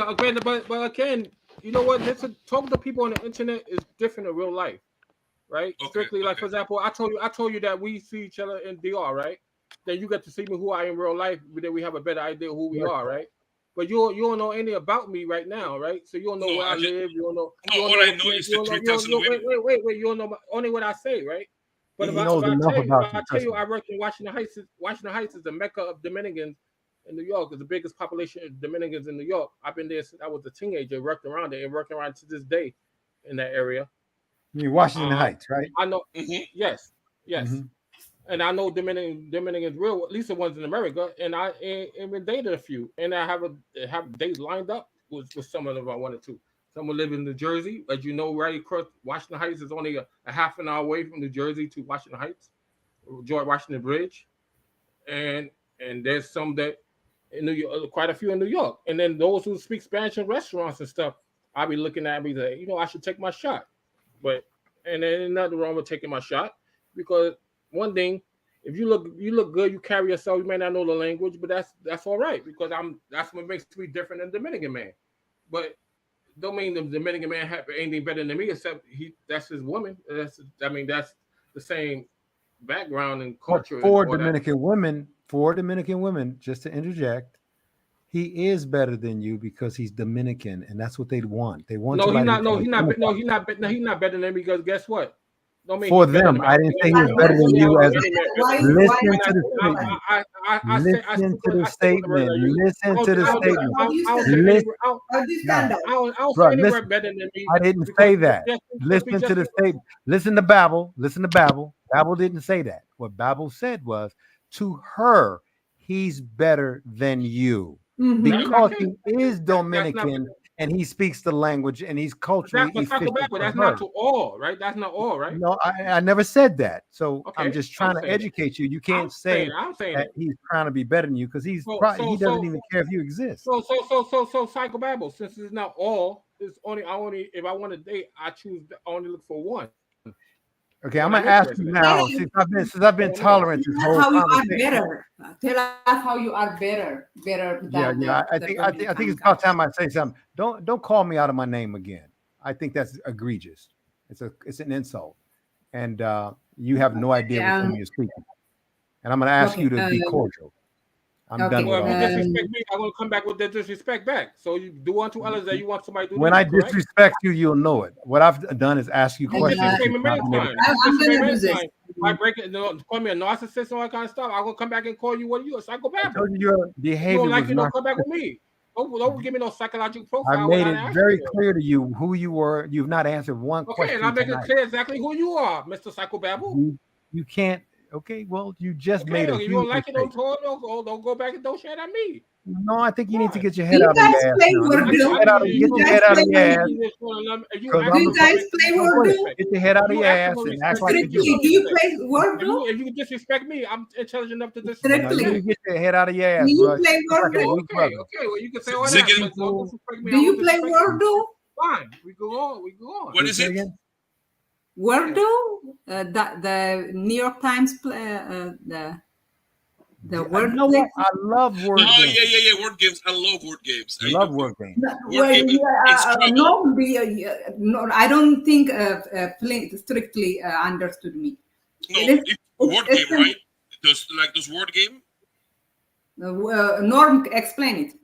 but again, you know what? Talking to people on the internet is different in real life, right? Okay, strictly, like for example, I told you that we see each other in DR, right? Then you get to see me who I am in real life. Then we have a better idea who we are, right? But you don't know anything about me right now, right? So you don't know where I live. You don't know. All I know is the 3,000 women. Wait. You don't know only what I say, right? But if I tell you, I work in Washington Heights. Washington Heights is the mecca of Dominicans in New York. It's the biggest population of Dominicans in New York. I've been there since I was a teenager, worked around there, and working around to this day in that area. You mean Washington Heights, right? I know. Mm-hmm. Yes. Mm-hmm. And I know Dominicans real, at least the ones in America, and I even dated a few, and I have dates lined up with some of them I wanted to. Someone live in New Jersey, as you know, right across Washington Heights is only a half an hour away from New Jersey to Washington Heights, George Washington Bridge, and there's some that in New York, quite a few in New York, and then those who speak Spanish in restaurants and stuff, I'll be looking at me like, I should take my shot, and there ain't nothing wrong with taking my shot because one thing, if you look good, you carry yourself. You may not know the language, but that's all right because that's what makes me different than Dominican man, but. Don't mean the Dominican man have anything better than me, except that's his woman. That's the same background and culture. For Dominican women, just to interject, he is better than you because he's Dominican, and that's what they want. They want. He's not better than me because guess what? don't mean For he's better them. than me. I didn't say he was better than you as a listen to the statement. Listen to the statement. Listen to the statement. I don't say anywhere better than me. I didn't say that. Listen to the statement. Listen to Babel. Listen to Babel. Babel didn't say that. What Babel said was, to her, he's better than you. Because he is Dominican and he speaks the language and he's culturally efficient. That's not to all, right? That's not all, right? No, I never said that. So I'm just trying to educate you. You can't say that he's trying to be better than you because he doesn't even care if you exist. So psychobabble, since it's not all, it's only if I want to date, I only look for one. Okay, I'm gonna ask you now. Since I've been tolerant this whole conversation. Tell us how you are better. Yeah. I think it's about time I say something. Don't call me out of my name again. I think that's egregious. It's an insult, and you have no idea with whom you're speaking. And I'm gonna ask you to be cordial. I'm done with all that. that. If you disrespect me, I'm gonna come back with the disrespect back. So you do unto others that you want somebody to do. When I disrespect you, you'll know it. What I've done is ask you questions. I'm gonna do this. I break it. Call me a narcissist and all that kind of stuff. I'm gonna come back and call you what are you, a psychopath? I told you your behavior you don't like was it, don't come back with me. Don't give me no psychological profile. I made it very clear to you who you were. You've not answered one question. Okay, and I make it clear exactly who you are, Mr. Psychobabble. You can't. Okay, well, you just made a huge you don't like it, don't go back and don't share that me. No, I think you need to get your head out of your ass. Get your head out of your ass. Do you guys play Wordle? Get your head out of your ass and act like you do. Do you play Wordle? If you disrespect me, I'm intelligent enough to disrespect you. You get your head out of your ass. Do you play Wordle? Okay, well, you can say all that. Do you play Wordle? Fine, we go on. What is it? Wordle, the New York Times, the word. You know what? I love word games. Yeah. Word games. I love word games. I love word games. No, I don't think strictly understood me. No, word game, right? Those word game. Norm, explain it.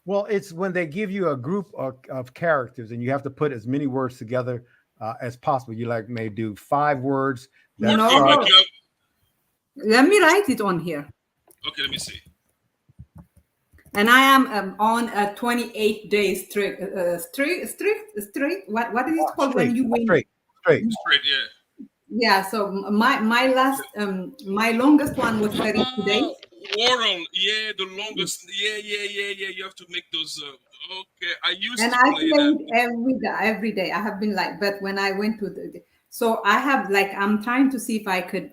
Well, it's when they give you a group of characters and you have to put as many words together as possible. You may do 5 words. Let me write it on here. Okay, let me see. And I am on a 28-day streak. What is it called when you win? Straight, yeah. Yeah. So my last my longest one was 32 days. Warren, yeah, the longest. Yeah. You have to make those. Okay, I used and to I play that every day. I have been but when I went to so I have I'm trying to see if I could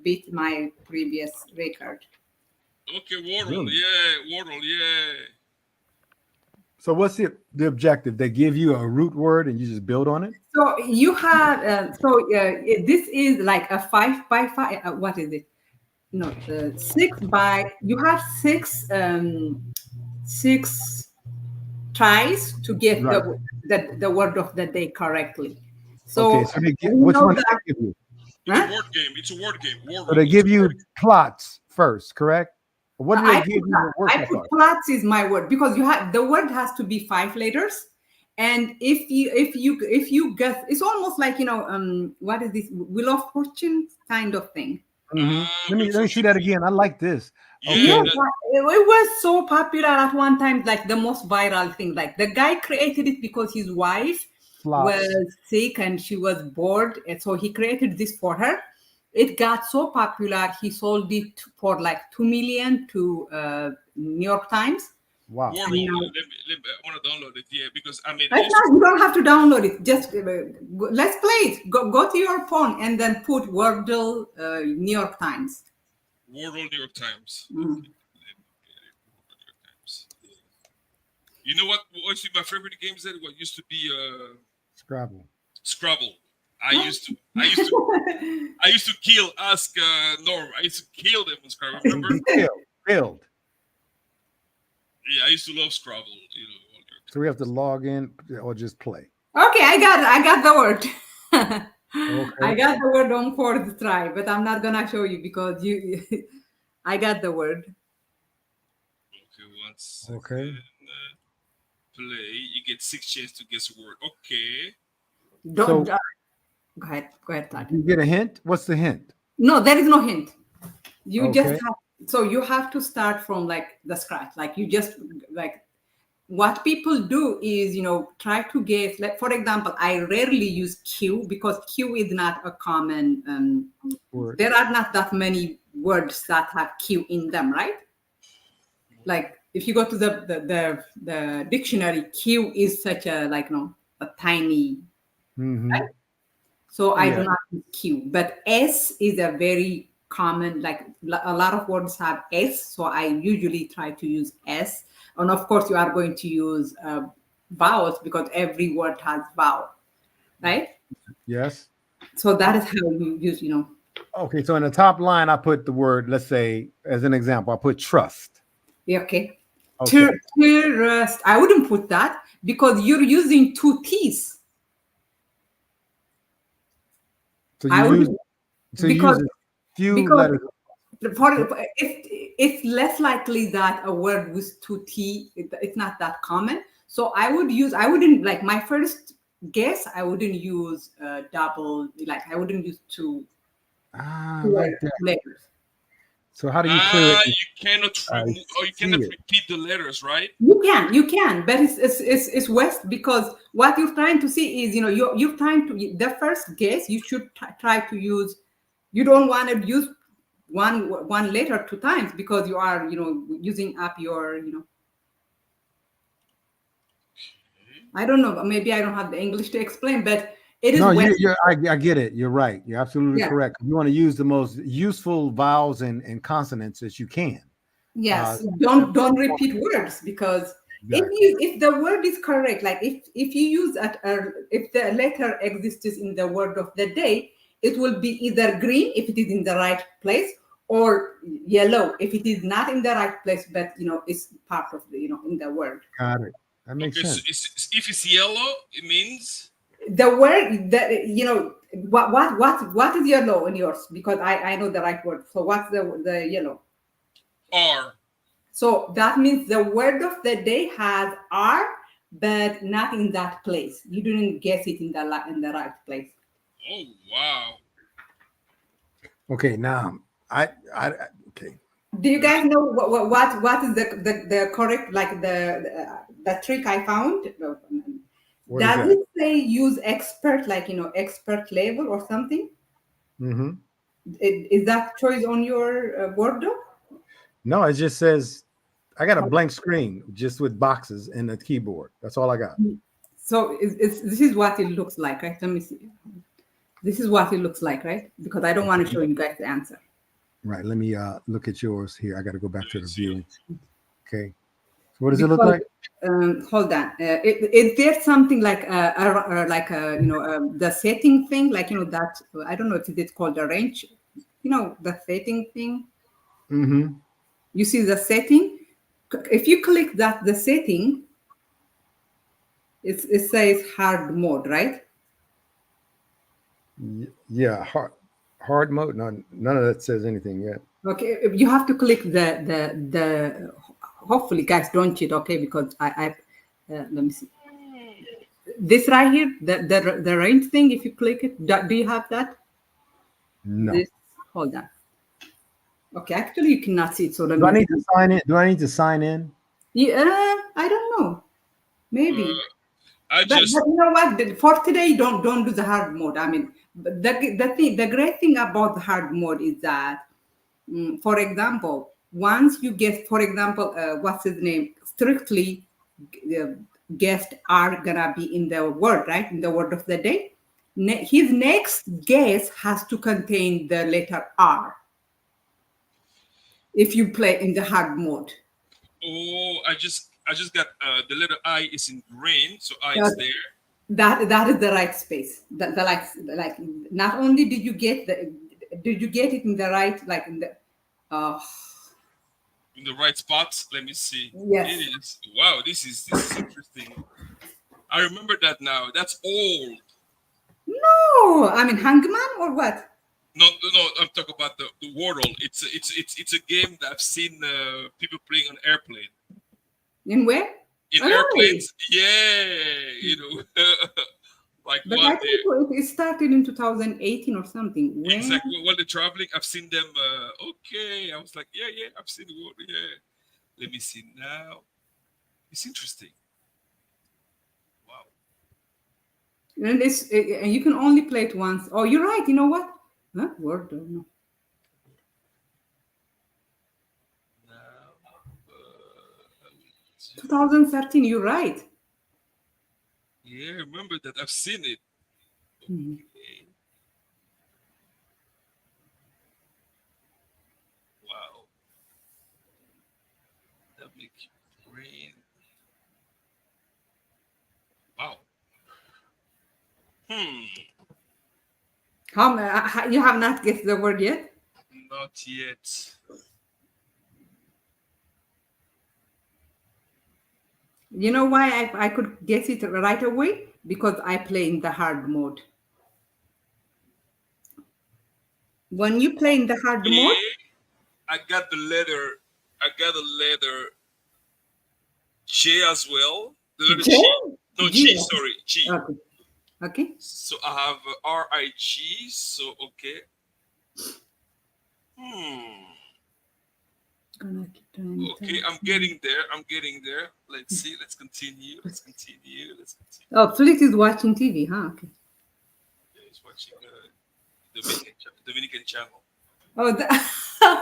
beat my previous record. Okay, Warren, yeah. So what's the objective? They give you a root word and you just build on it. So you have this is like a 5 by 5. What is it? No, 6 by. You have 6 tries to get the word of the day correctly. So, okay, so which one did they give you? It's a word game. So they give you plots first, correct? What do they give you? I put plots is my word because you have the word has to be 5 letters, and if you guess, it's almost like what is this Wheel of Fortune kind of thing. Mm-hmm. Let me see that again. I like this. Okay. Yeah, it was so popular at one time, like the most viral thing. Like the guy created it because his wife was sick and she was bored, and so he created this for her. It got so popular, he sold it for like $2 million to New York Times. Wow! I want to download it, because you don't have to download it. Just let's play it. Go to your phone and then put Wordle New York Times. Wordle New York Times. Mm-hmm. You know what's my favorite games? What used to be Scrabble. I used to kill. Ask Norm. I used to kill them on Scrabble. Remember? Killed. Yeah, I used to love Scrabble. So we have to log in or just play. Okay, I got the word. Okay. I got the word on 4th try, but I'm not gonna show you because I got the word. Okay, once. Okay. Play. You get 6 chances to guess a word. Okay. Don't. Go ahead, Todd. You get a hint? What's the hint? No, there is no hint. You Okay. just have, so you have to start from like the scratch. Like you just like what people do is, try to guess. Like for example, I rarely use Q because Q is not a common Word. there are not that many words that have Q in them, right? Like if you go to the dictionary, Q is such a a tiny, right? So I do not use Q, but S is a very common, like a lot of words have S. So I usually try to use S. And of course you are going to use vowels because every word has vowel, right? Yes. So that is how you use, Okay, so in the top line, I put the word, let's say, as an example, I put trust. Yeah, okay. Okay. Trust. I wouldn't put that because you're using two T's. So you use a few letters. It's less likely that a word with two T, it's not that common. So I wouldn't, like my first guess, I wouldn't use double, like I wouldn't use two like that. letters. So how do you clear it? You cannot remove, or you cannot repeat the letters, right? You can, but it's West because what you're trying to see is, you're trying to, the first guess, you should try to use, you don't want to use one letter two times because you are, using up your, I don't know, maybe I don't have the English to explain, but it is. No, I get it. You're right. You're absolutely correct. You want to use the most useful vowels and consonants that you can. Yes, don't repeat words because if the word is correct, like if you use if the letter exists in the word of the day, it will be either green if it is in the right place or yellow if it is not in the right place, but it's part of the in the word. Got it. That makes sense. So if it's yellow, it means the word that what is yellow in yours? Because I know the right word. So what's the yellow? R. So that means the word of the day has R, but not in that place. You didn't guess it in the right place. Oh wow. Okay, now okay. Do you guys know what is the correct, like the trick I found? Does it say use expert, like expert level or something? Mm-hmm. Is that choice on your word doc? No, it just says I got a blank screen just with boxes and a keyboard. That's all I got. So this is what it looks like, right? Let me see. This is what it looks like, right? Because I don't want to show you guys the answer. Right. Let me look at yours here. I got to go back to the viewing. Okay. So what does it look like? Hold on. Is there something like the setting thing, like that? I don't know if it's called a range. The setting thing. Mm-hmm. You see the setting. If you click the setting, it says hard mode, right? Yeah, hard mode. None of that says anything yet. Okay, you have to click the. Hopefully, guys, don't cheat, okay? Because I let me see. This right here, the range thing. If you click it, do you have that? No. Hold on. Okay, actually, you cannot see it. So do I need to sign in? Do I need to sign in? Yeah, I don't know. Maybe. But you know what? For today, don't do the hard mode. I mean, the great thing about the hard mode is that, for example, once you get, for example, what's his name? Strictly guests are gonna be in the word, right? In the word of the day. His next guess has to contain the letter R. If you play in the hard mode. Oh, I just got the letter I is in green, so I is there. That is the right space. Like not only did you get it in the right, like in the in the right spots. Let me see. Yes. It is. Wow, this is interesting. I remember that now. That's old. No, I mean Hangman or what? No, I'm talking about the Wordle. It's a game that I've seen people playing on airplane. In where? In airplanes, yeah, Like But while I think it started in 2018 or something. When? Exactly. While they're traveling, I've seen them. Okay, I was like, yeah, I've seen the world. Yeah. Let me see now. It's interesting. Wow. And you can only play it once. Oh, you're right. You know what? Huh? Word? No. Now, 2013. You're right. Yeah, remember that. I've seen it. Mm-hmm. Okay. Wow. That makes your brain. Wow. You have not guessed the word yet? Not yet. You know why I could guess it right away? Because I play in the hard mode. When you play in the hard mode, I got the letter. I got a letter J as well. The letter J? No, G. G. Sorry, G. Okay. So I have RIG. So okay. Okay, I'm getting there. Let's see. Let's continue. Oh, Felix is watching TV, huh? Okay. Yeah, he's watching Dominican channel. Oh,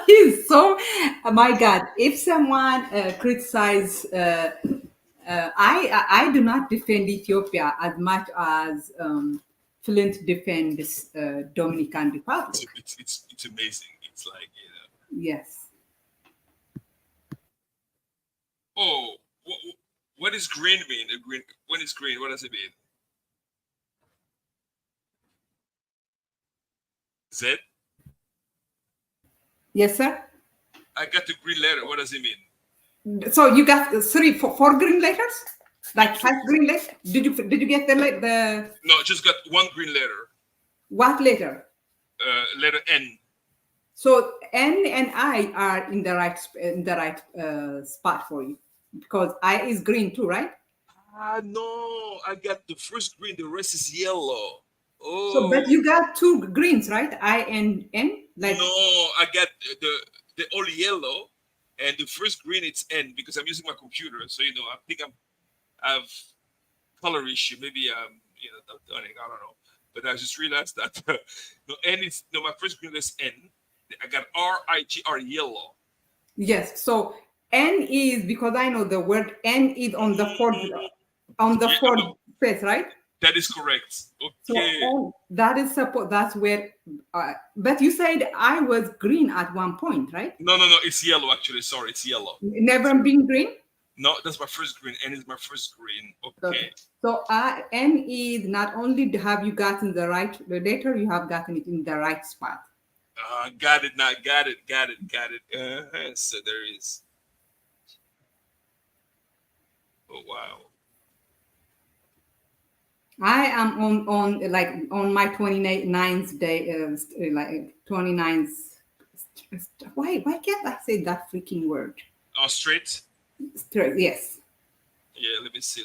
he's so. Oh my God! If someone criticize, I do not defend Ethiopia as much as Flint defends Dominican Republic. It's amazing. It's like Yes. Oh, what does green mean? Green. When it's green, what does it mean? Z. Yes, sir. I got the green letter. What does it mean? So you got four green letters, like 5 green letters. Did you get the? No, just got one green letter. What letter? Letter N. So N and I are in the right spot for you, because I is green too, right? No, I got the first green. The rest is yellow. Oh. So, but you got 2 greens, right? I and N. Like no, I got the all yellow, and the first green it's N because I'm using my computer. So I think I've color issue. Maybe I don't know. But I just realized that N is my first green is N. I got RIGR yellow. Yes. So N is, because I know the word N is on the fourth space, right? That is correct. Okay. So that is that's where. But you said I was green at one point, right? No. It's yellow actually. Sorry, it's yellow. Never been green. No, that's my first green. N is my first green. Okay. So N is not only have you gotten the right letter, you have gotten it in the right spot. Got it now. Got it. So there is. Oh wow. I am on my 29th day, like 29th. Why can't I say that freaking word? Oh, straight. Straight, yes. Yeah, let me see.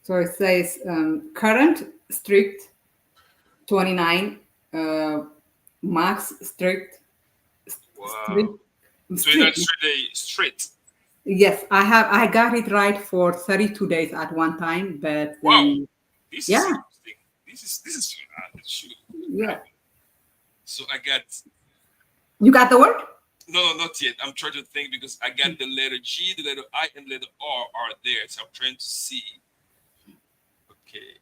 So it says current strict 29, max strict. Wow. 29 straight. Yes, I got it right for 32 days at one time, but wow, this is interesting. This is yeah. So I got. You got the word? No, not yet. I'm trying to think because I got the letter G, the letter I, and letter R are there. So I'm trying to see. Okay.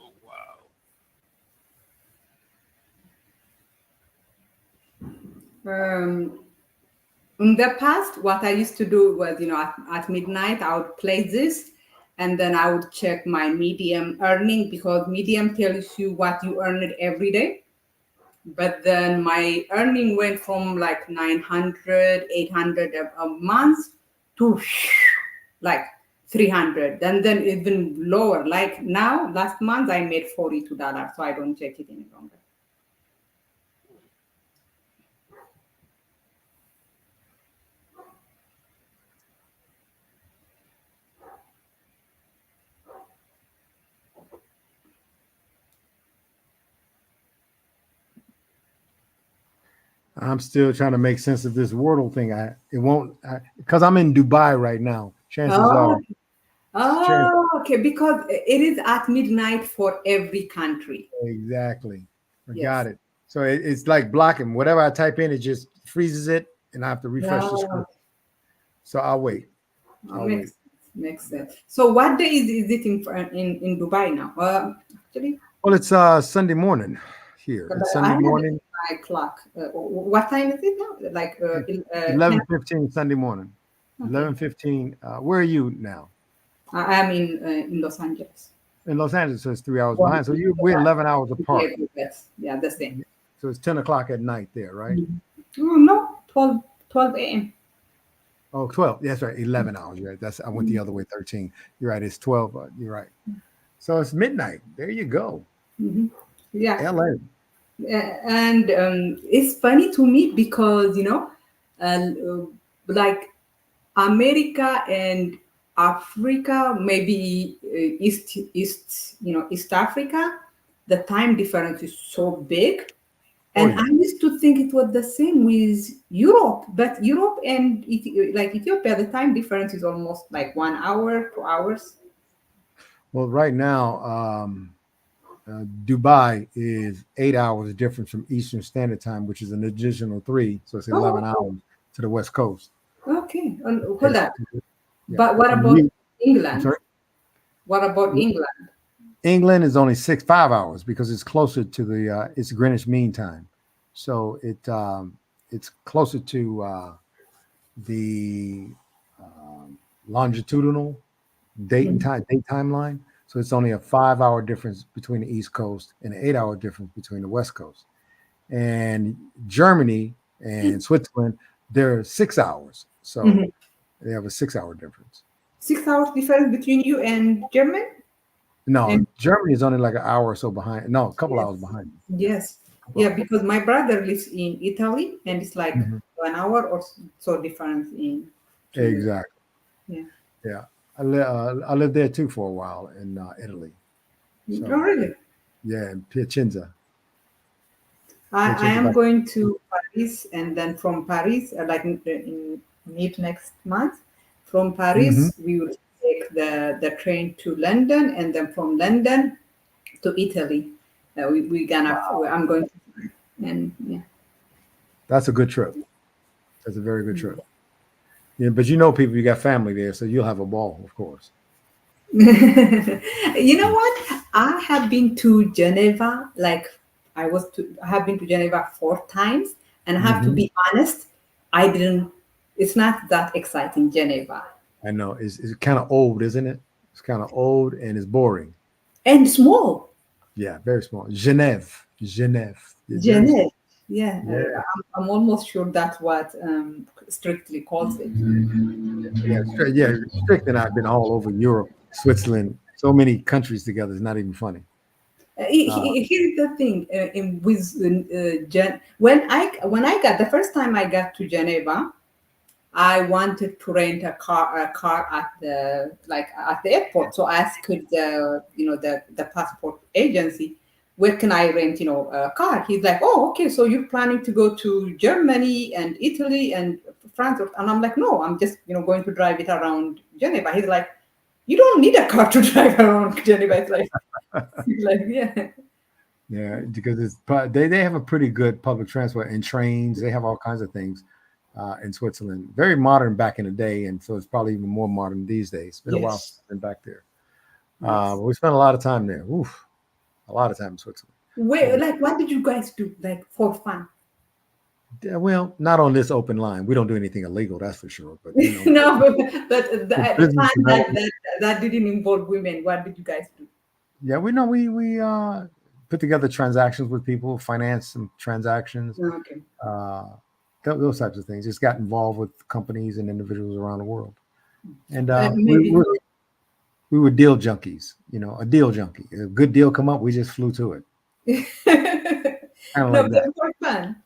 Oh wow. In the past, what I used to do was, at midnight, I would play this, and then I would check my medium earning, because medium tells you what you earned every day. But then my earning went from like 900, 800 a month to like 300, and then even lower. Like now, last month I made $42, so I don't check it any longer. I'm still trying to make sense of this Wordle thing. It won't, because I'm in Dubai right now. Chances are. Okay, because it is at midnight for every country. Exactly. I Yes. got it. So it's like blocking. Whatever I type in, it just freezes it, and I have to refresh the screen. So I'll wait. Makes sense. So what day is it in Dubai now? Actually, well, it's Sunday morning here. It's Sunday morning. 5 o'clock. What time is it now? Like 11:15 Sunday morning. Okay. 11:15. Where are you now? I am in Los Angeles. In Los Angeles, so it's 3 hours behind. So we're 11 hours apart. Yeah, the same. So it's 10 o'clock at night there, right? No, 12 a.m. Oh, 12. That's right. 11 hours. Right. I went the other way. 13. You're right. It's 12. You're right. So it's midnight. There you go. Yeah. LA. And it's funny to me because like America and Africa, maybe East Africa, the time difference is so big. And I used to think it was the same with Europe, but Europe and like Ethiopia, the time difference is almost like 1 hour, 2 hours. Well, right now, Dubai is 8 hours different from Eastern Standard Time, which is an additional 3. So it's 11 hours to the West Coast. Okay, hold on. Yeah. But what about England? What about England? England is only 5 hours because it's closer to it's Greenwich Mean Time, so it's closer to the longitudinal date timeline. So it's only a 5 hour difference between the East Coast and an 8 hour difference between the West Coast. And Germany and Switzerland, they're 6 hours. So they have a 6 hour difference. 6 hours difference between you and Germany? No, Germany is only like an hour or so behind. No, a couple hours behind. Yes. Yeah, because my brother lives in Italy and it's like 1 hour or so difference in. Exactly. Yeah. Yeah. I lived there too for a while in Italy. So, oh, really? Yeah, in Piacenza. I am going to Paris, and then from Paris, like in mid next month, from Paris we will take the train to London, and then from London to Italy. I'm going to, and yeah. That's a good trip. That's a very good trip. Yeah, but you got family there, so you'll have a ball, of course. You know what? I have been to Geneva, like I have been to Geneva 4 times, and I have to be honest, it's not that exciting, Geneva. I know. It's kind of old, isn't it? It's kind of old and it's boring. And small. Yeah, very small. Genève. Yeah. I'm almost sure that's what Strictly calls it. Yeah. Strictly and I've been all over Europe, Switzerland, so many countries together. It's not even funny. Here's the thing: when I got the first time I got to Geneva, I wanted to rent a car at the airport. So I asked the passport agency, where can I rent a car? He's like, oh, okay, so you're planning to go to Germany and Italy and France? And I'm like, no, I'm just going to drive it around Geneva. He's like, you don't need a car to drive around Geneva. It's like, yeah, because they have a pretty good public transport and trains. They have all kinds of things in Switzerland. Very modern back in the day, and so it's probably even more modern these days. It's been a while since I've been back there. We spent a lot of time there. Oof, a lot of time in Switzerland. What did you guys do, like, for fun? Well, not on this open line. We don't do anything illegal, that's for sure. But no, but at the time that didn't involve women, what did you guys do? Yeah, we put together transactions with people, finance some transactions, those types of things. Just got involved with companies and individuals around the world, and we were deal junkies. A deal junkie. A good deal come up, we just flew to it. Like that. More fun.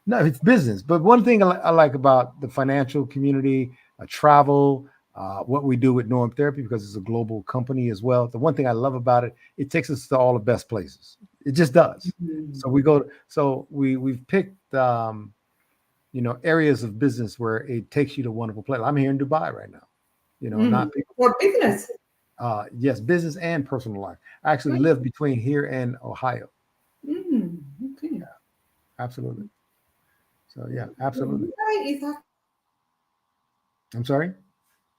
No, it's business. But one thing I like about the financial community, travel, what we do with Norm Therapy, because it's a global company as well. The one thing I love about it, it takes us to all the best places. It just does. So we go. So we've picked areas of business where it takes you to wonderful places. I'm here in Dubai right now. Not people for business. Yes, business and personal life. I actually live between here and Ohio. Okay. Yeah, absolutely. So yeah, absolutely. I'm sorry.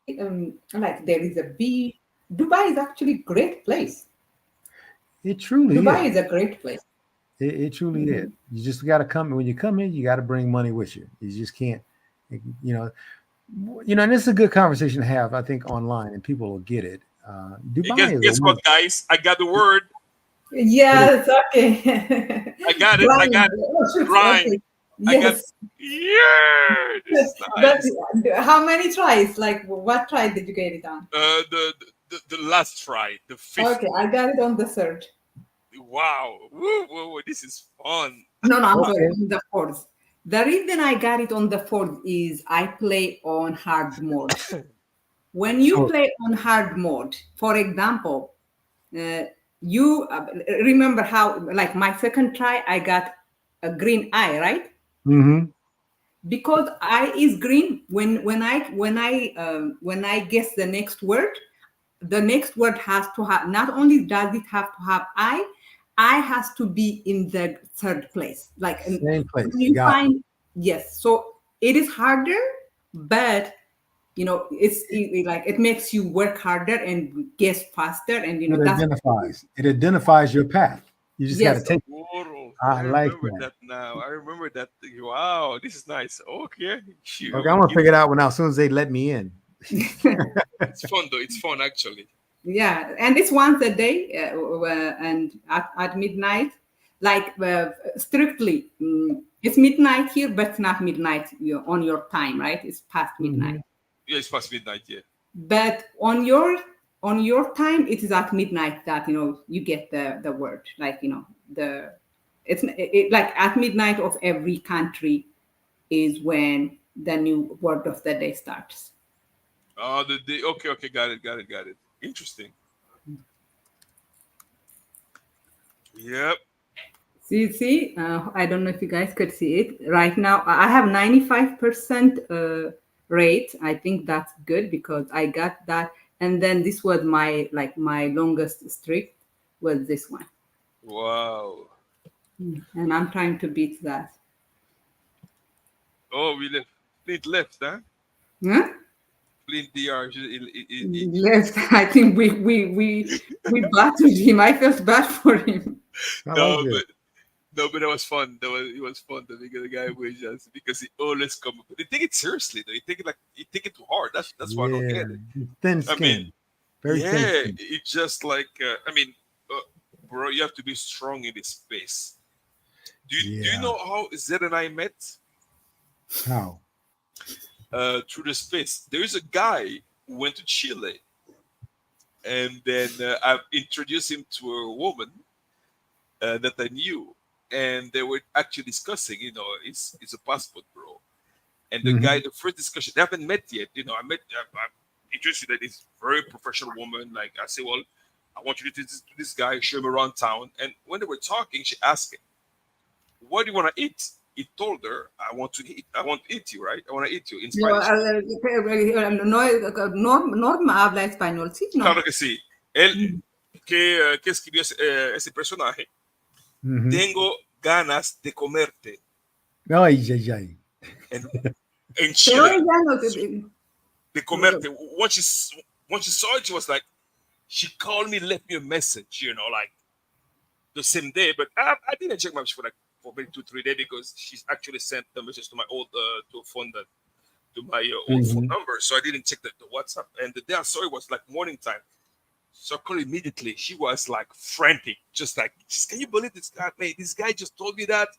Like there is a beach. Dubai is actually a great place. It truly Dubai is. is a great place. It truly is. You just got to come. When you come in, you got to bring money with you. You just can't, and this is a good conversation to have, I think, online, and people will get it. Dubai Guess what, guys? I got the word. Yes, okay. I got it. I got grind. Okay. Yes. This is nice. But how many tries? Like, what try did you get it on? The last try, the fifth. Okay, I got it on the third. Wow. Woo, this is fun. No, I'm sorry, on the fourth. The reason I got it on the fourth is I play on hard mode. When you play on hard mode, for example, you remember how, like my second try, I got a green eye, right? Mm-hmm. Because eye is green. When I guess the next word has to have. Not only does it have to have eye has to be in the third place. Like same place. You find yes. So it is harder, but it makes you work harder and guess faster, and it identifies your path. You just got to take it. I remember that now. I remember that. Wow, this is nice. Okay, I'm gonna figure it out as soon as they let me in. It's fun though. It's fun actually. Yeah, and it's once a day, and at midnight, like strictly, it's midnight here, but it's not midnight on your time, right? It's past midnight. Mm-hmm. Yeah, it's past midnight, yeah. But on your time, it is at midnight that you get the word. Like it's like at midnight of every country is when the new word of the day starts. Oh, the day. Okay, got it. Interesting. Yep. See, I don't know if you guys could see it right now. I have 95% rate. I think that's good because I got that, and then this was my longest streak was this one. Wow. And I'm trying to beat that. Oh, we left, huh? Huh? Flint DR. Left. I think we battered him. I felt bad for him. No, but that was fun. It was fun. The guy was just because he always come up. They take it seriously though. He take it too hard. That's why I don't get it. Thin skin. Very thin skin. It's just like bro, you have to be strong in this space. Do you know how Zed and I met? How? Through the space. There is a guy who went to Chile, and then I introduced him to a woman that I knew, and they were actually discussing. It's a passport, bro. And the guy, the first discussion, they haven't met yet. I'm interested in this very professional woman. Like I say, well, I want you to this guy, show him around town. And when they were talking, she asked him, "What do you want to eat?" He told her, I want to eat you, right? I want to eat you in Spanish. Norma habla español, ¿sí? No. Claro que sí. Él, que escribió ese personaje, tengo ganas de comerte. Ay. En Chile, de comerte. Once she saw it, she was like, she called me, left me a message, like the same day. But I didn't check my for maybe 2-3 days because she's actually sent the message to my old to a phone to my old phone number, so I didn't check the WhatsApp. And the day I saw it was like morning time, so I called immediately. She was like frantic, just like, can you believe this guy? Man, this guy just told me that,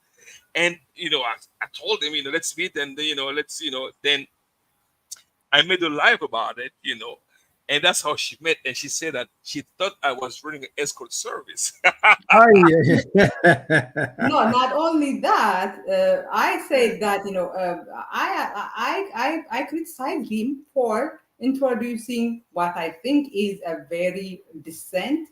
and I told him, let's meet, and then I made a live about it, And that's how she met. And she said that she thought I was running an escort service. No, not only that, I said that, I criticized him for introducing what I think is a very decent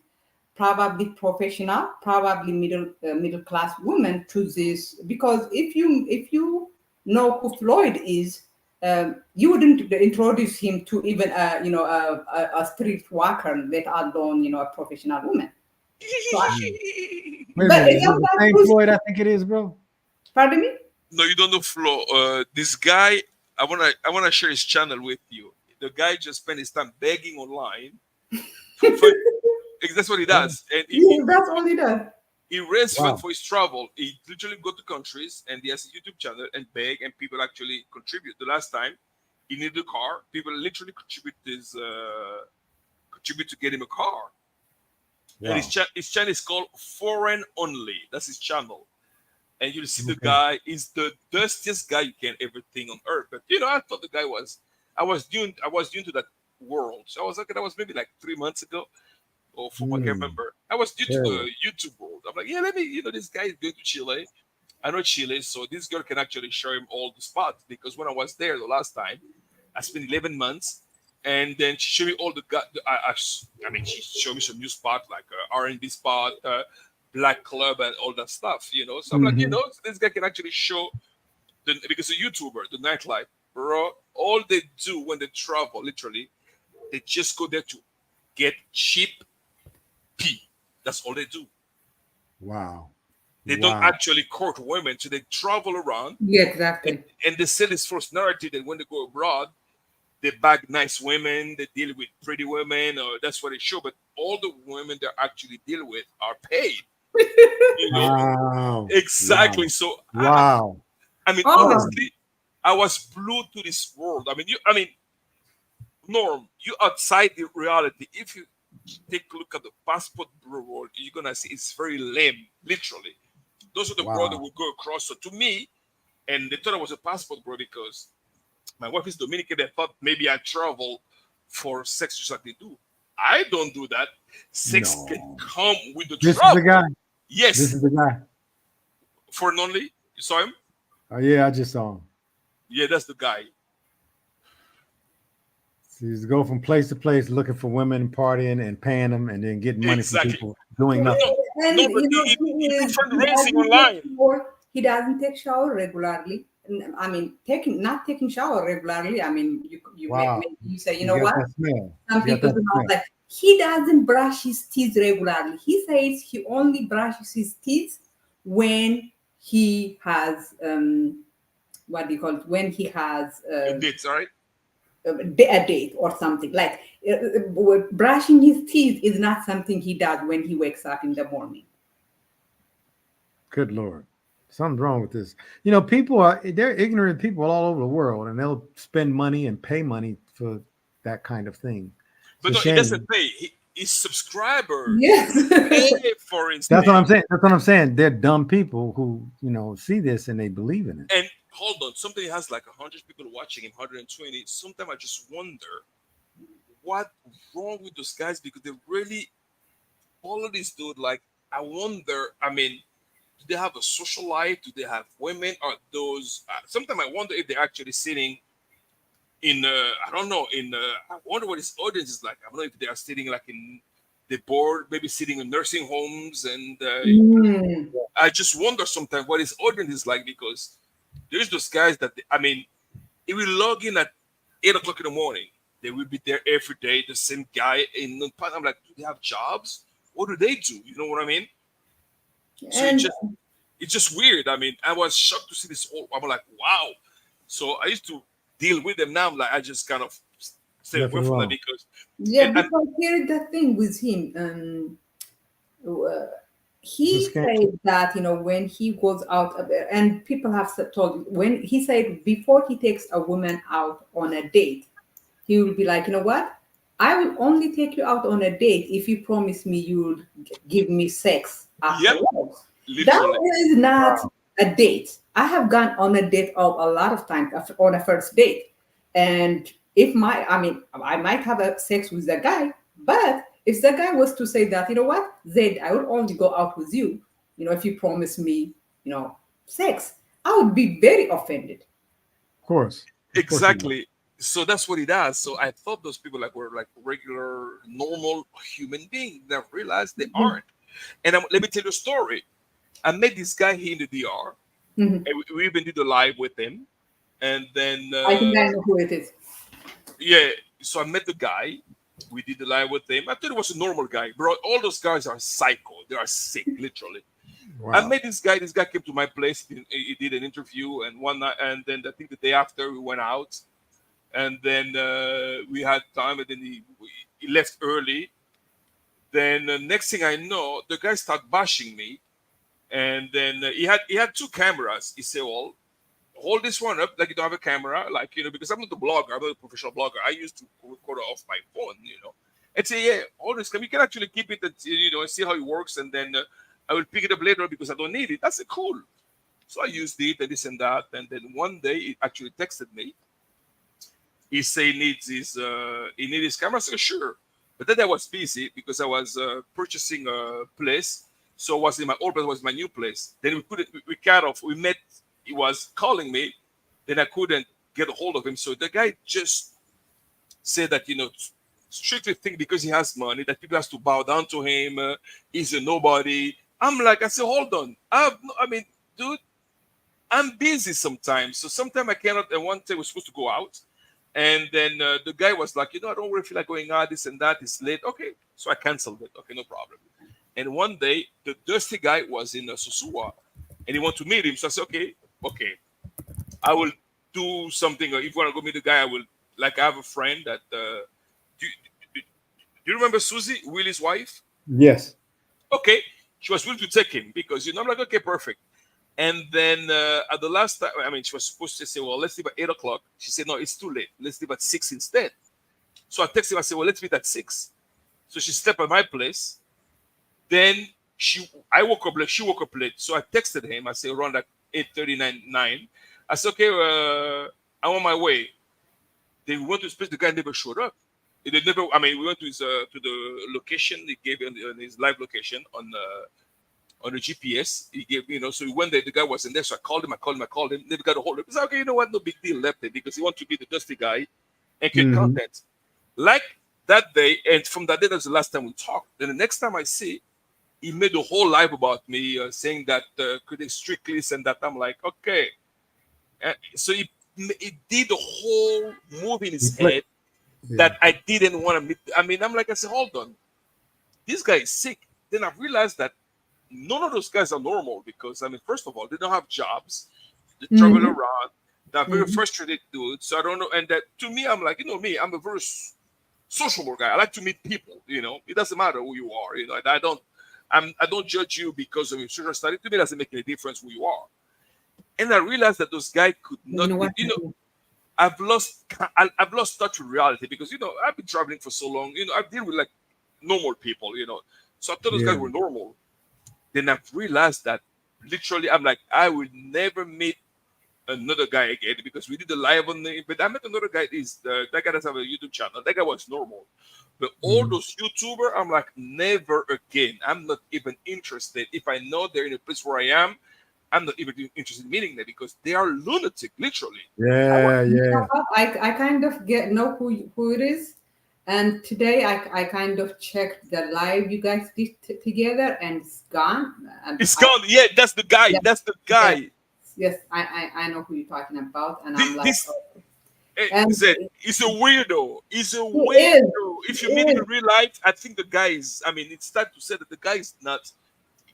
probably professional, probably middle class women choose this because if you know who Floyd is, you wouldn't introduce him to even a street worker, let alone a professional woman. So Wait a minute, is it the same Floyd? I think it is, bro. Pardon me? No, you don't know Flo. This guy, I wanna share his channel with you. The guy just spent his time begging online. That's what he does, and That's all he does. he raised funds for his travel. He literally go to countries and he has a YouTube channel and beg, and people actually contribute. The last time he needed a car, people literally contribute to get him a car. Wow. And his channel is called Foreign Only. That's his channel. And you'll see the guy is the dustiest guy you can ever think on earth. But I thought the guy I was new to that world. So I was like, that was maybe like 3 months ago. Or 4, I can't remember. I was new to the YouTube world. I'm like, yeah, let me, this guy is going to Chile. I know Chile, so this girl can actually show him all the spots. Because when I was there the last time, I spent 11 months. And then she showed me all the she showed me some new spots like R&B spot, black club, and all that stuff, So I'm like, this guy can actually show, because a YouTuber, the nightlife, bro, all they do when they travel, literally, they just go there to get cheap pee. That's all they do. Wow. They don't actually court women, so they travel around. Yeah, exactly. And they sell this false narrative that when they go abroad, they bag nice women, they deal with pretty women, or that's what they show. But all the women they actually deal with are paid. Wow. Exactly. Wow. So honestly, I was glued to this world. Norm, you outside the reality. If you take a look at the passport bureau world, you're gonna see it's very lame, literally. Those are the world that will go across. So to me, and they thought I was a passport bureau because my wife is Dominican. They thought maybe I travel for sex just like they do. I don't do that. Sex can come with the This travel. is the guy? Yes. This is the guy. For an only? You saw him? Oh, yeah, I just saw him. Yeah, that's the guy. So he's go from place to place looking for women, partying and paying them, and then getting money from people doing nothing. And fundraising online. He doesn't take shower regularly. Not taking shower regularly. You say, what? Some people do not like. He doesn't brush his teeth regularly. He says he only brushes his teeth when he has what do you call it? When he has dates, right? A date or something. Like brushing his teeth is not something he does when he wakes up in the morning. Good Lord. Something's wrong with this. They're ignorant people all over the world, and they'll spend money and pay money for that kind of thing. But he doesn't pay. His subscribers pay for instance. That's what I'm saying. That's what I'm saying. They're dumb people who, see this and they believe in it. And hold on, somebody has like 100 people watching him, 120. Sometimes I just wonder what's wrong with those guys, because they really all of these dude. Like, I wonder, do they have a social life? Do they have women? Or those sometimes I wonder if they're actually sitting in I wonder what his audience is like. I don't know if they are sitting like in the board, maybe sitting in nursing homes, and I just wonder sometimes what his audience is like, because there's those guys that if we log in at 8 o'clock in the morning, they will be there every day, the same guy. And I'm like, do they have jobs? What do they do? You know what I mean? So it's just weird. I was shocked to see this whole. I'm like, wow. So I used to deal with them. Now I'm like, I just kind of stay away from them because because here's the thing with him. He said that when he goes out, and people have told, when he said before he takes a woman out on a date, he will be like, what? I will only take you out on a date if you promise me you will give me sex afterwards. That is not a date. I have gone on a date a lot of times on a first date, and if I might have a sex with the guy, but if the guy was to say that, what, Zed, I will only go out with you, if you promise me, sex, I would be very offended. Of course. Exactly. So that's what he does. So I thought those people like were like regular, normal human beings. Then I realized they aren't. And let me tell you a story. I met this guy here in the DR, and we even did a live with him. And then I think I know who it is. yeah, so I met the guy. We did the live with him. I thought he was a normal guy, bro. All those guys are psycho. They are sick, literally. Wow. I met this guy. This guy came to my place. He did an interview, and one night, and then I think the day after we went out, and then we had time, and then he left early. Then next thing I know, the guy started bashing me, and then he had two cameras. He said, "Well, hold this one up like you don't have a camera, like, you know, because I'm not a blogger, I'm not a professional blogger. I used to record it off my phone, you know, and say, yeah, hold this, we can actually keep it, you know, and see how it works, and then I will pick it up later because I don't need it." That's cool. So I used it and this and that, and then one day he actually texted me. He said he needs his camera. I said, sure. But then I was busy because I was purchasing a place. So it was in my old place, was my new place. Then we cut off. We met. He was calling me, then I couldn't get a hold of him. So the guy just said that, you know, strictly think because he has money that people has to bow down to him. He's a nobody. I'm like, I said, hold on. I mean, dude, I'm busy sometimes. So sometimes I cannot. And one day we're supposed to go out. And then the guy was like, you know, I don't really feel like going out, this and that. It's late. Okay. So I canceled it. Okay, no problem. And one day, the dusty guy was in Sosua, and he wanted to meet him. So I said, okay, I will do something. If you want to go meet the guy, I will. Like, I have a friend that. Do you remember Susie, Willie's wife? Yes. Okay, she was willing to take him because, you know, I'm like, okay, perfect. And then at the last time, I mean, she was supposed to say, well, let's leave at 8 o'clock. She said, no, it's too late. Let's leave at 6 instead. So I texted him. I said, well, let's meet at 6. So she stepped at my place. Then I woke up late. She woke up late. So I texted him. I said around like 8:39, 9. I said, okay, I'm on my way. Then we went to his place. The guy never showed up. We went to his to the location. He gave his live location on the GPS. He gave, you know, so we went there. The guy wasn't there. So I called him. Never got a hold of him. He said, okay, you know what? No big deal. Left it because he wanted to be the dusty guy and get content. Like that day, and from that day, that's the last time we talked. Then the next time I see, he made a whole live about me, saying that critics strictly and that. I'm like, okay. So he did the whole move in his head that I didn't want to meet. I mean, I said, hold on. This guy is sick. Then I realized that none of those guys are normal because, I mean, first of all, they don't have jobs. They travel around. They're very frustrated dudes. So I don't know. And that to me, I'm like, you know me, I'm a very sociable guy. I like to meet people, you know. It doesn't matter who you are, you know. I don't judge you because of your social study. To me, it doesn't make any difference who you are. And I realized that those guys could not, I've lost touch with reality because, you know, I've been traveling for so long. You know, I've dealt with like normal people, you know. So I thought those guys were normal. Then I've realized that literally, I'm like, I will never meet another guy again because we did a live on the. But I met another guy. That guy does have a YouTube channel. That guy was normal. But all those YouTubers, I'm like, never again. I'm not even interested. If I know they're in a place where I am, I'm not even interested in meeting them because they are lunatic, literally. I kind of know who it is. And today I kind of checked the live you guys did together, and it's gone. It's gone. Yeah, that's the guy. Yes. That's the guy. Yes, I know who you're talking about, and I'm like, he's a weirdo. He's a weirdo. If you meet him in real life, I think the guy is. I mean, it's time to say that the guy is not.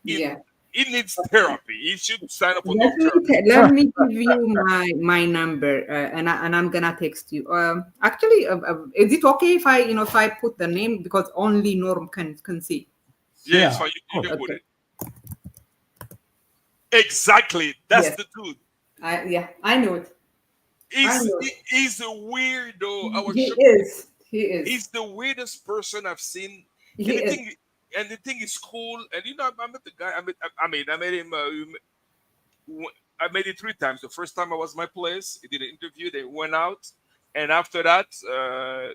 He needs therapy. He should sign up for therapy. Let me give you my number, and I'm gonna text you. Actually, is it okay if I put the name because only Norm can see? Yeah, it's fine. You can put it. Exactly. That's the dude. I know it. He's a weirdo. He is. He's the weirdest person I've seen. And the thing is cool. And you know, I met the guy. I met him. I met it 3 times. The first time I was at my place. He did an interview. They went out. And after that,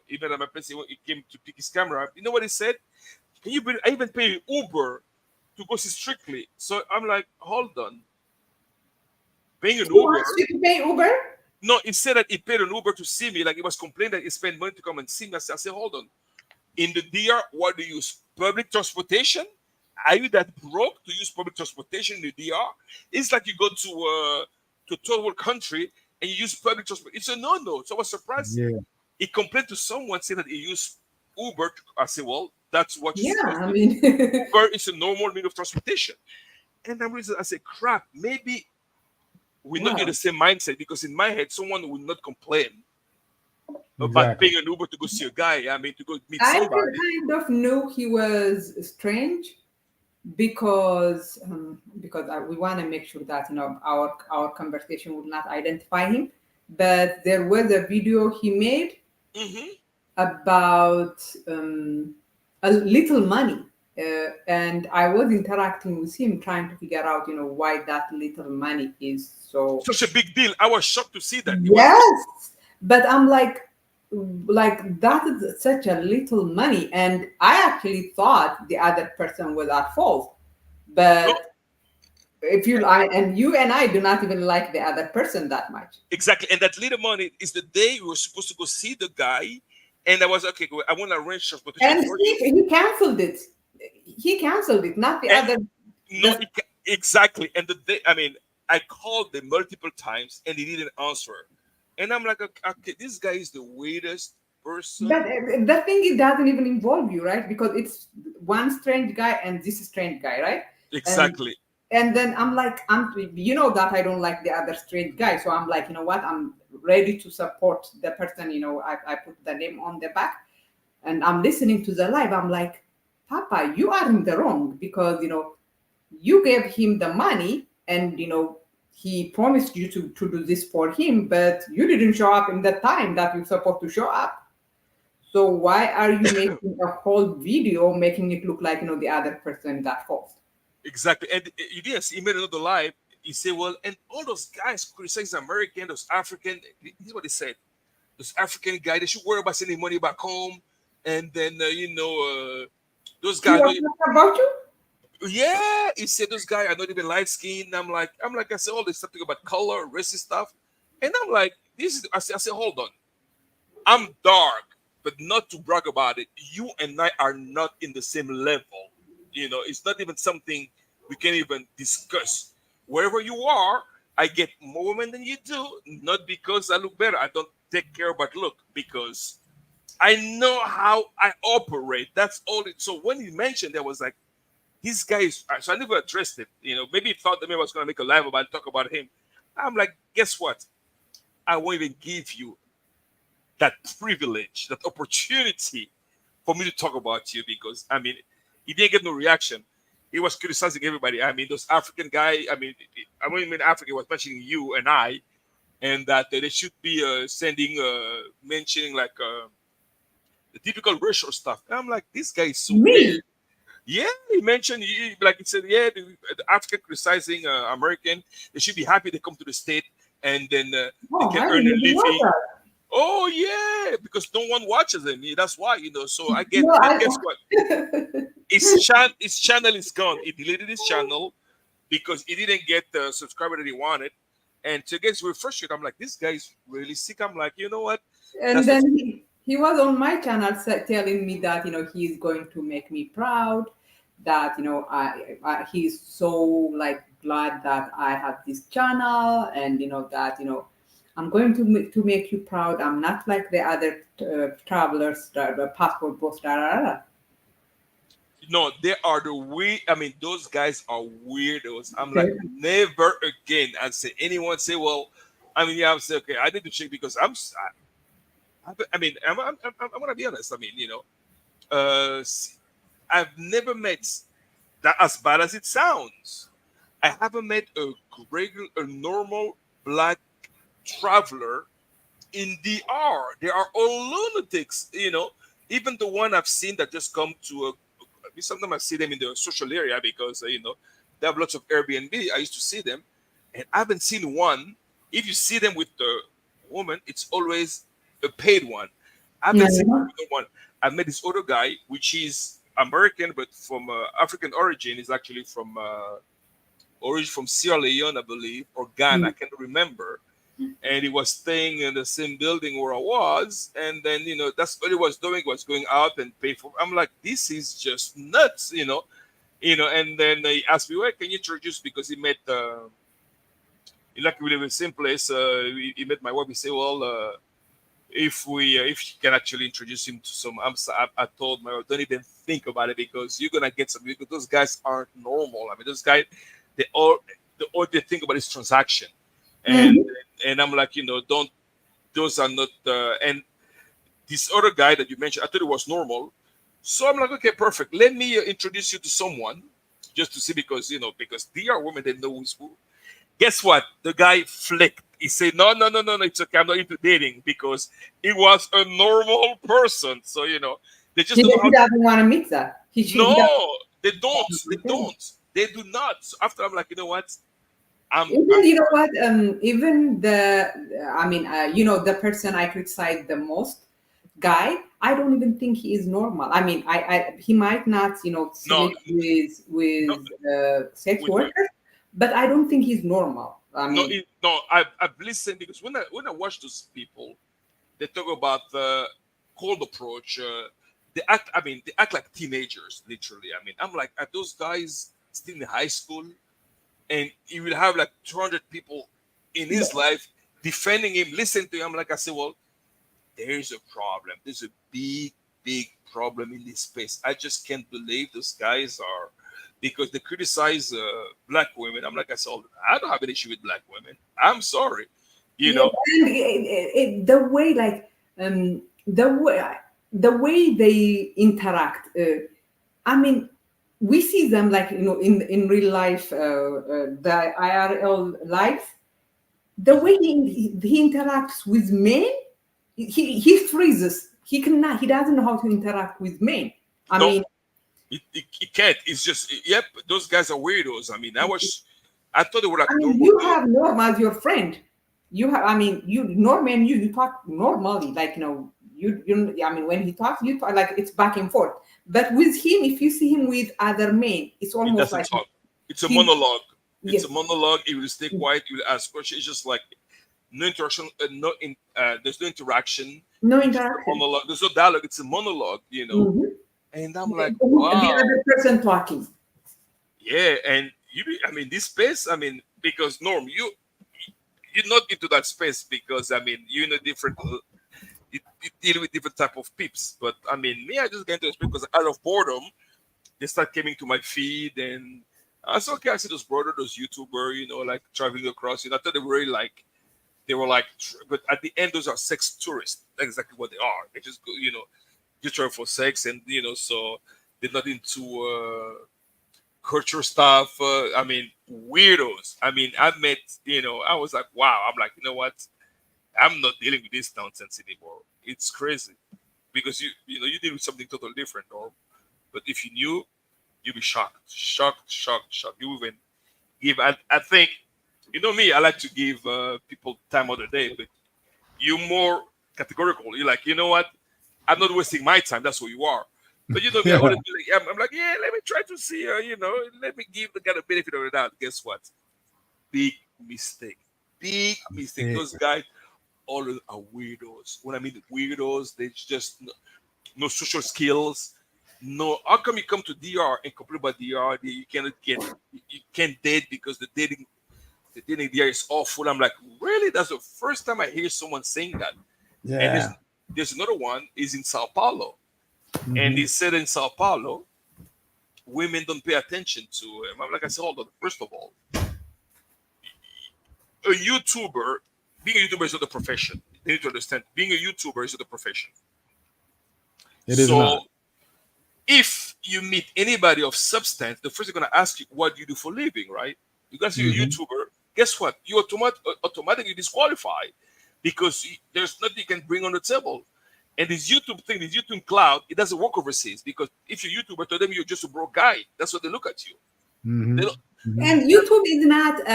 even at my place, he came to pick his camera up. You know what he said? Can you? I even pay Uber to go see Strictly. So I'm like, hold on. Paying an Uber. You pay Uber? No, he said that he paid an Uber to see me. Like he was complaining that he spent money to come and see me. I said, hold on. In the DR, what do you use? Public transportation? Are you that broke to use public transportation in the DR? It's like you go to a third world country and you use public transport. It's a no-no. So I was surprised. Yeah. He complained to someone saying that he used Uber. I said, well, that's what you're Yeah, supposed to I do. mean, Uber is a normal mean of transportation. And I said, crap, maybe we're not in the same mindset, because in my head, someone would not complain about paying an Uber to go see a guy. I mean, to go meet I somebody. kind of knew he was strange because we want to make sure that our conversation would not identify him. But there was a video he made about a little money. And I was interacting with him, trying to figure out, why that little money is such a big deal. I was shocked to see that. Yes, but I'm like that is such a little money, and I actually thought the other person was at fault. But if you and you and I do not even like the other person that much. Exactly, and that little money is the day we were supposed to go see the guy, and I was okay. I want to arrange transportation. And he canceled it. He canceled it, not the other. No, exactly. And the day, I mean, I called them multiple times and he didn't answer. And I'm like, okay, this guy is the weirdest person. But the thing, it doesn't even involve you, right? Because it's one strange guy and this strange guy, right? Exactly. And then I'm like, that I don't like the other strange guy. So I'm like, you know what? I'm ready to support the person. I put the name on the back and I'm listening to the live. I'm like, Papa, you are in the wrong, because, you gave him the money and, he promised you to do this for him, but you didn't show up in the time that you're supposed to show up. So why are you making a whole video making it look like, the other person got fault? Exactly. And yes, he made another live. He said, well, and all those guys criticize American, those African, this is what he said. Those African guys, they should worry about sending money back home. And then, those guys. About you? Yeah, he said those guys are not even light skinned. I said all this stuff about color, racist stuff. And I'm like, I said, hold on. I'm dark, but not to brag about it. You and I are not in the same level. It's not even something we can even discuss. Wherever you are, I get more women than you do, not because I look better. I don't take care about look, because I know how I operate. That's all. So when he mentioned that, was like, these guys. So I never addressed it. Maybe he thought that maybe I was going to make a live about it, talk about him. I'm like, guess what? I won't even give you that privilege, that opportunity for me to talk about you, because he didn't get no reaction. He was criticizing everybody. Those African guy. I won't mean Africa. He was mentioning you and I, and that they should be mentioning like the typical racial stuff. And I'm like, this guy is so weird. Yeah, he mentioned, like he said, yeah, the African criticizing American, they should be happy they come to the state and then they can earn a living. Oh yeah, because no one watches them. That's why, So I get. Guess what? His channel is gone. He deleted his channel because he didn't get the subscriber that he wanted. And to get frustrated, I'm like, this guy is really sick. I'm like, you know what? And then he was on my channel telling me that, he's going to make me proud, that, he's so like glad that I have this channel, and, that, I'm going to make you proud. I'm not like the other travelers, the passport books, No, they are the weird. Those guys are weirdos. I'm like, never again. And say anyone say, well, I'm say, okay, I need to check, because I'm gonna be honest. I've never met that, as bad as it sounds. I haven't met a normal black traveler in DR. They are all lunatics. Even the one I've seen that just come to sometimes I see them in the social area, because they have lots of Airbnb. I used to see them, and I haven't seen one. If you see them with the woman, it's always a paid one. I haven't seen one. I met this other guy, which is American, but from African origin. Is actually from Sierra Leone, I believe, or Ghana. I can't remember. and he was staying in the same building where I was, and then that's what he was doing, was going out and pay for. I'm like, this is just nuts, And then he asked me, "Well, can you introduce?" Because he met, like we live in the same place. He met my wife. He said, "Well, if she can actually introduce him to some." I told my wife, "Don't even think about it because you're gonna get some. Because those guys aren't normal. I mean, those guys, all they think about is transaction." And I'm like, don't. Those are not. And this other guy that you mentioned, I thought it was normal. So I'm like, okay, perfect. Let me introduce you to someone, just to see, because because they are women, they know who's who. Guess what? The guy flicked. He said, no, it's okay. I'm not into dating, because he was a normal person. So they just don't know he doesn't want to meet that. No, they don't. They don't. They do not. So after, I'm like, you know what? Even the person I criticize the most, guy, I don't even think he is normal. I mean, he might not, sleep with sex workers, but I don't think he's normal. I've listened, because when I watch those people, they talk about the cold approach. They act like teenagers, literally. I mean, I'm like, are those guys still in high school? And he will have like 200 people in his life defending him, listening to him. Like I said, well, there's a problem. There's a big problem in this space. I just can't believe those guys are, because they criticize black women. I'm like, I said, I don't have an issue with black women. I'm sorry, know. And the way, like, the way they interact. I mean, we see them like in real life, the IRL life. The way he interacts with men, he freezes. He cannot. He doesn't know how to interact with men. I mean, he can't. It's just, yep. Those guys are weirdos. I mean, I thought they were like. You have Norm as your friend. Norman, you talk normally, like I mean, when he talks, you talk like it's back and forth. But with him, if you see him with other men, it's almost like talk. It's a monologue. It's a monologue. He will stay quiet. He will ask questions. It's just like no interaction. There's no interaction. No interaction. Monologue. There's no dialogue. It's a monologue. And I'm like, wow. The other person talking. Yeah, and this space. I mean, because Norm, you're not into that space, because you're in a different. You deal with different type of peeps, but me, I just get into this because out of boredom, they start coming to my feed, and I said, okay, I see those YouTuber, like traveling across. I thought they were really they were like, but at the end, those are sex tourists. That's exactly what they are. They just go, just travel for sex, and so they're not into culture stuff. Weirdos. I met, I was like, wow. I'm like, you know what? I'm not dealing with this nonsense anymore. It's crazy, because you deal with something totally different, but if you knew, you'd be shocked. You even give. I think, me. I like to give people time of the day, but you're more categorical. You're like, you know what? I'm not wasting my time. That's who you are. But me, I'm like, yeah, let me try to see her. Let me give the guy the benefit of the doubt. Guess what? Big mistake. Those guys all are weirdos. When I mean weirdos, they just no social skills. No, how come you come to DR and complain about DR? You can't date because the dating DR is awful. I'm like, really? That's the first time I hear someone saying that. Yeah. And there's another one is in Sao Paulo, and he said in Sao Paulo, women don't pay attention to him. I'm like, I said, hold on. First of all, a YouTuber. Being a YouTuber is not a profession. You need to understand. Being a YouTuber is not a profession. It is not. If you meet anybody of substance, the first thing they're going to ask you, what do you do for a living, right? You guys are a YouTuber. Guess what? You automatically disqualified, because there's nothing you can bring on the table. And this YouTube thing, this YouTube cloud, it doesn't work overseas, because if you're a YouTuber, to them you're just a broke guy. That's what they look at you. They don't, and YouTube is not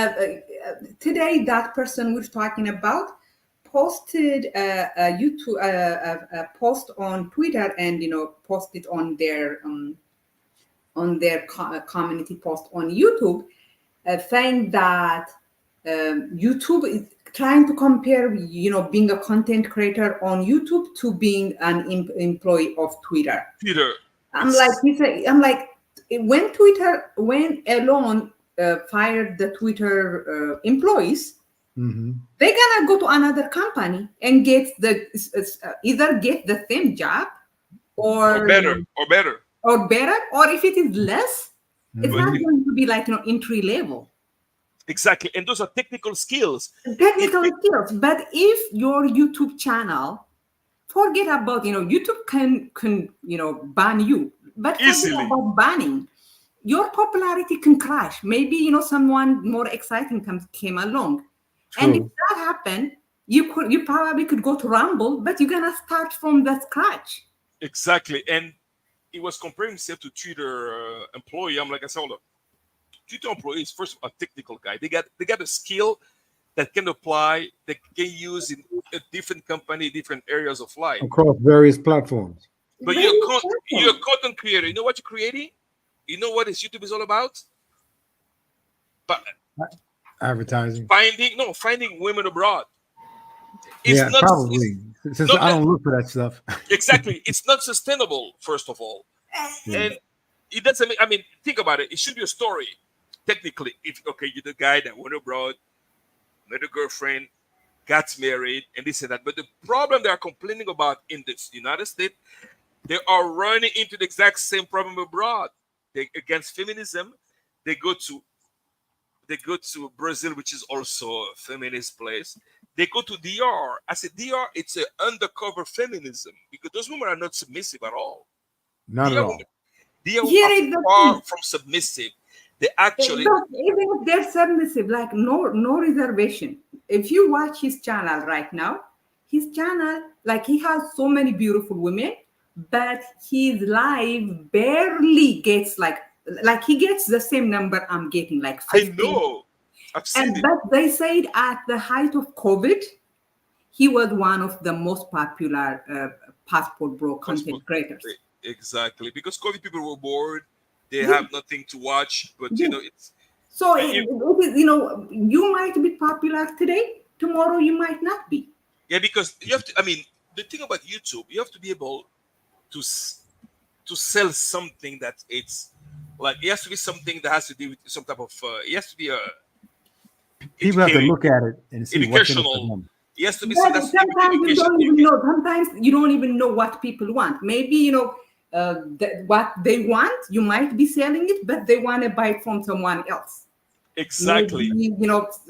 today. That person we're talking about posted a YouTube a post on Twitter, and posted on their community post on YouTube, saying that YouTube is trying to compare, being a content creator on YouTube to being an employee of Twitter. I'm like, when Elon fired the Twitter employees, they're gonna go to another company and get either get the same job or better, or if it is less, it's not going to be like entry level. Exactly, and those are technical skills. But if your YouTube channel, forget about YouTube can ban you, but easily. Forget about banning. Your popularity can crash. Maybe someone more exciting came along. True. And if that happened, you probably could go to Rumble, but you're gonna start from the scratch. Exactly, and he was comparing himself to Twitter employee. I'm like, I said, hold up. Twitter employee is first a technical guy. They got a skill that can apply, that can use in a different company, different areas of life across various platforms. But you're a content creator. You know what you're creating? You know what YouTube is all about? But advertising. Finding women abroad. It's not, probably. Since I don't look for that stuff. Exactly. It's not sustainable, first of all. And it doesn't I mean, think about it. It should be a story. Technically, if you're the guy that went abroad, met a girlfriend, got married, and this and that. But the problem they are complaining about in the United States, they are running into the exact same problem abroad. Against feminism, they go to Brazil, which is also a feminist place. They go to DR. I said, DR, it's an undercover feminism because those women are not submissive at all. Not at all. DR are far from submissive. They actually, even if they're submissive, like no reservation. If you watch his channel right now, he has so many beautiful women, but his live barely gets like he gets the same number I'm getting, like 50. I know. I've seen it. But they said at the height of COVID, he was one of the most popular passport bro content creators. Exactly, because COVID people were bored. They have nothing to watch, but it's so you might be popular today, tomorrow you might not be. Yeah, because you have to. I mean, the thing about YouTube, you have to be able to sell something that it's like it has to be something that has to do with some type of. It has to be a. People have to look at it and see what's in it for them. It has to be sometimes you don't even know. Sometimes you don't even know what people want. Maybe what they want, you might be selling it, but they want to buy it from someone else. Exactly. Maybe,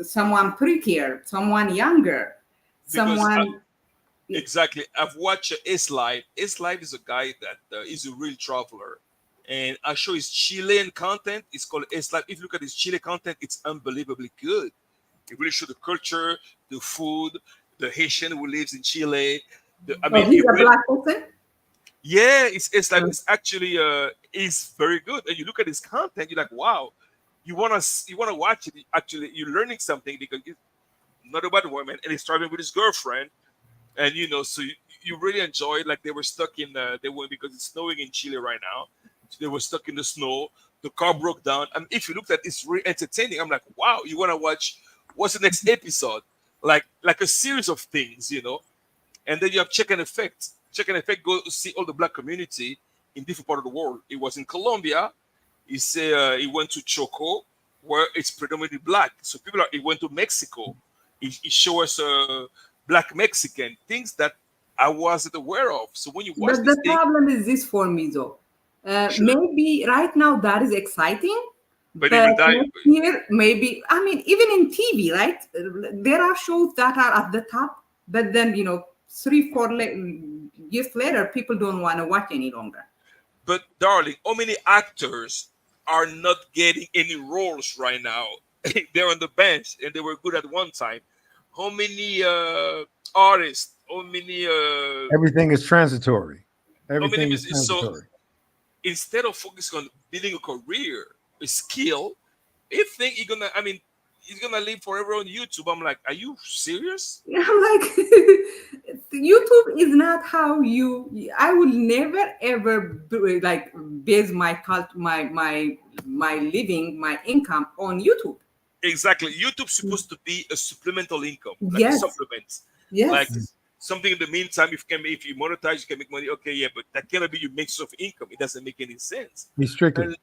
someone prettier, someone younger, someone. Exactly. I've watched Ace Live. Ace Live is a guy that is a real traveler, and I show his Chilean content. It's called Ace Live. If you look at his Chile content, it's unbelievably good. It really shows the culture, the food, the Haitian who lives in Chile. He's a black person. Yeah, it's like it's actually is very good. And you look at his content, you're like, wow, you wanna watch it. Actually, you're learning something because it's not about a woman, and he's traveling with his girlfriend, and so you really enjoy it. Like they were stuck in because it's snowing in Chile right now. So they were stuck in the snow. The car broke down. I mean, if you look at it, it's really entertaining. I'm like, wow, you wanna watch what's the next episode? Like a series of things, And then you have Check and Effect. Check and Effect go see all the black community in different part of the world. It was in Colombia. He said he went to Choco, where it's predominantly black. So he went to Mexico. He showed us black Mexican things that I wasn't aware of. So when you watch the problem is this for me though. Sure. Maybe right now that is exciting. But next year, maybe, I mean, even in TV, right? There are shows that are at the top, but then, 3-4 years later, people don't want to watch any longer. But darling, how many actors are not getting any roles right now? They're on the bench and they were good at one time. How many artists? How many? Everything is transitory. Everything is transitory. So instead of focusing on building a career, a skill, he's gonna live forever on YouTube. I'm like, are you serious? I'm like, YouTube is not how I will never ever base my living, my income on YouTube. Exactly. YouTube's supposed to be a supplemental income, like a Yes. supplement. Yes. Like something in the meantime, if you monetize, you can make money. Okay, yeah, but that cannot be your main source of income. It doesn't make any sense. Be strictly.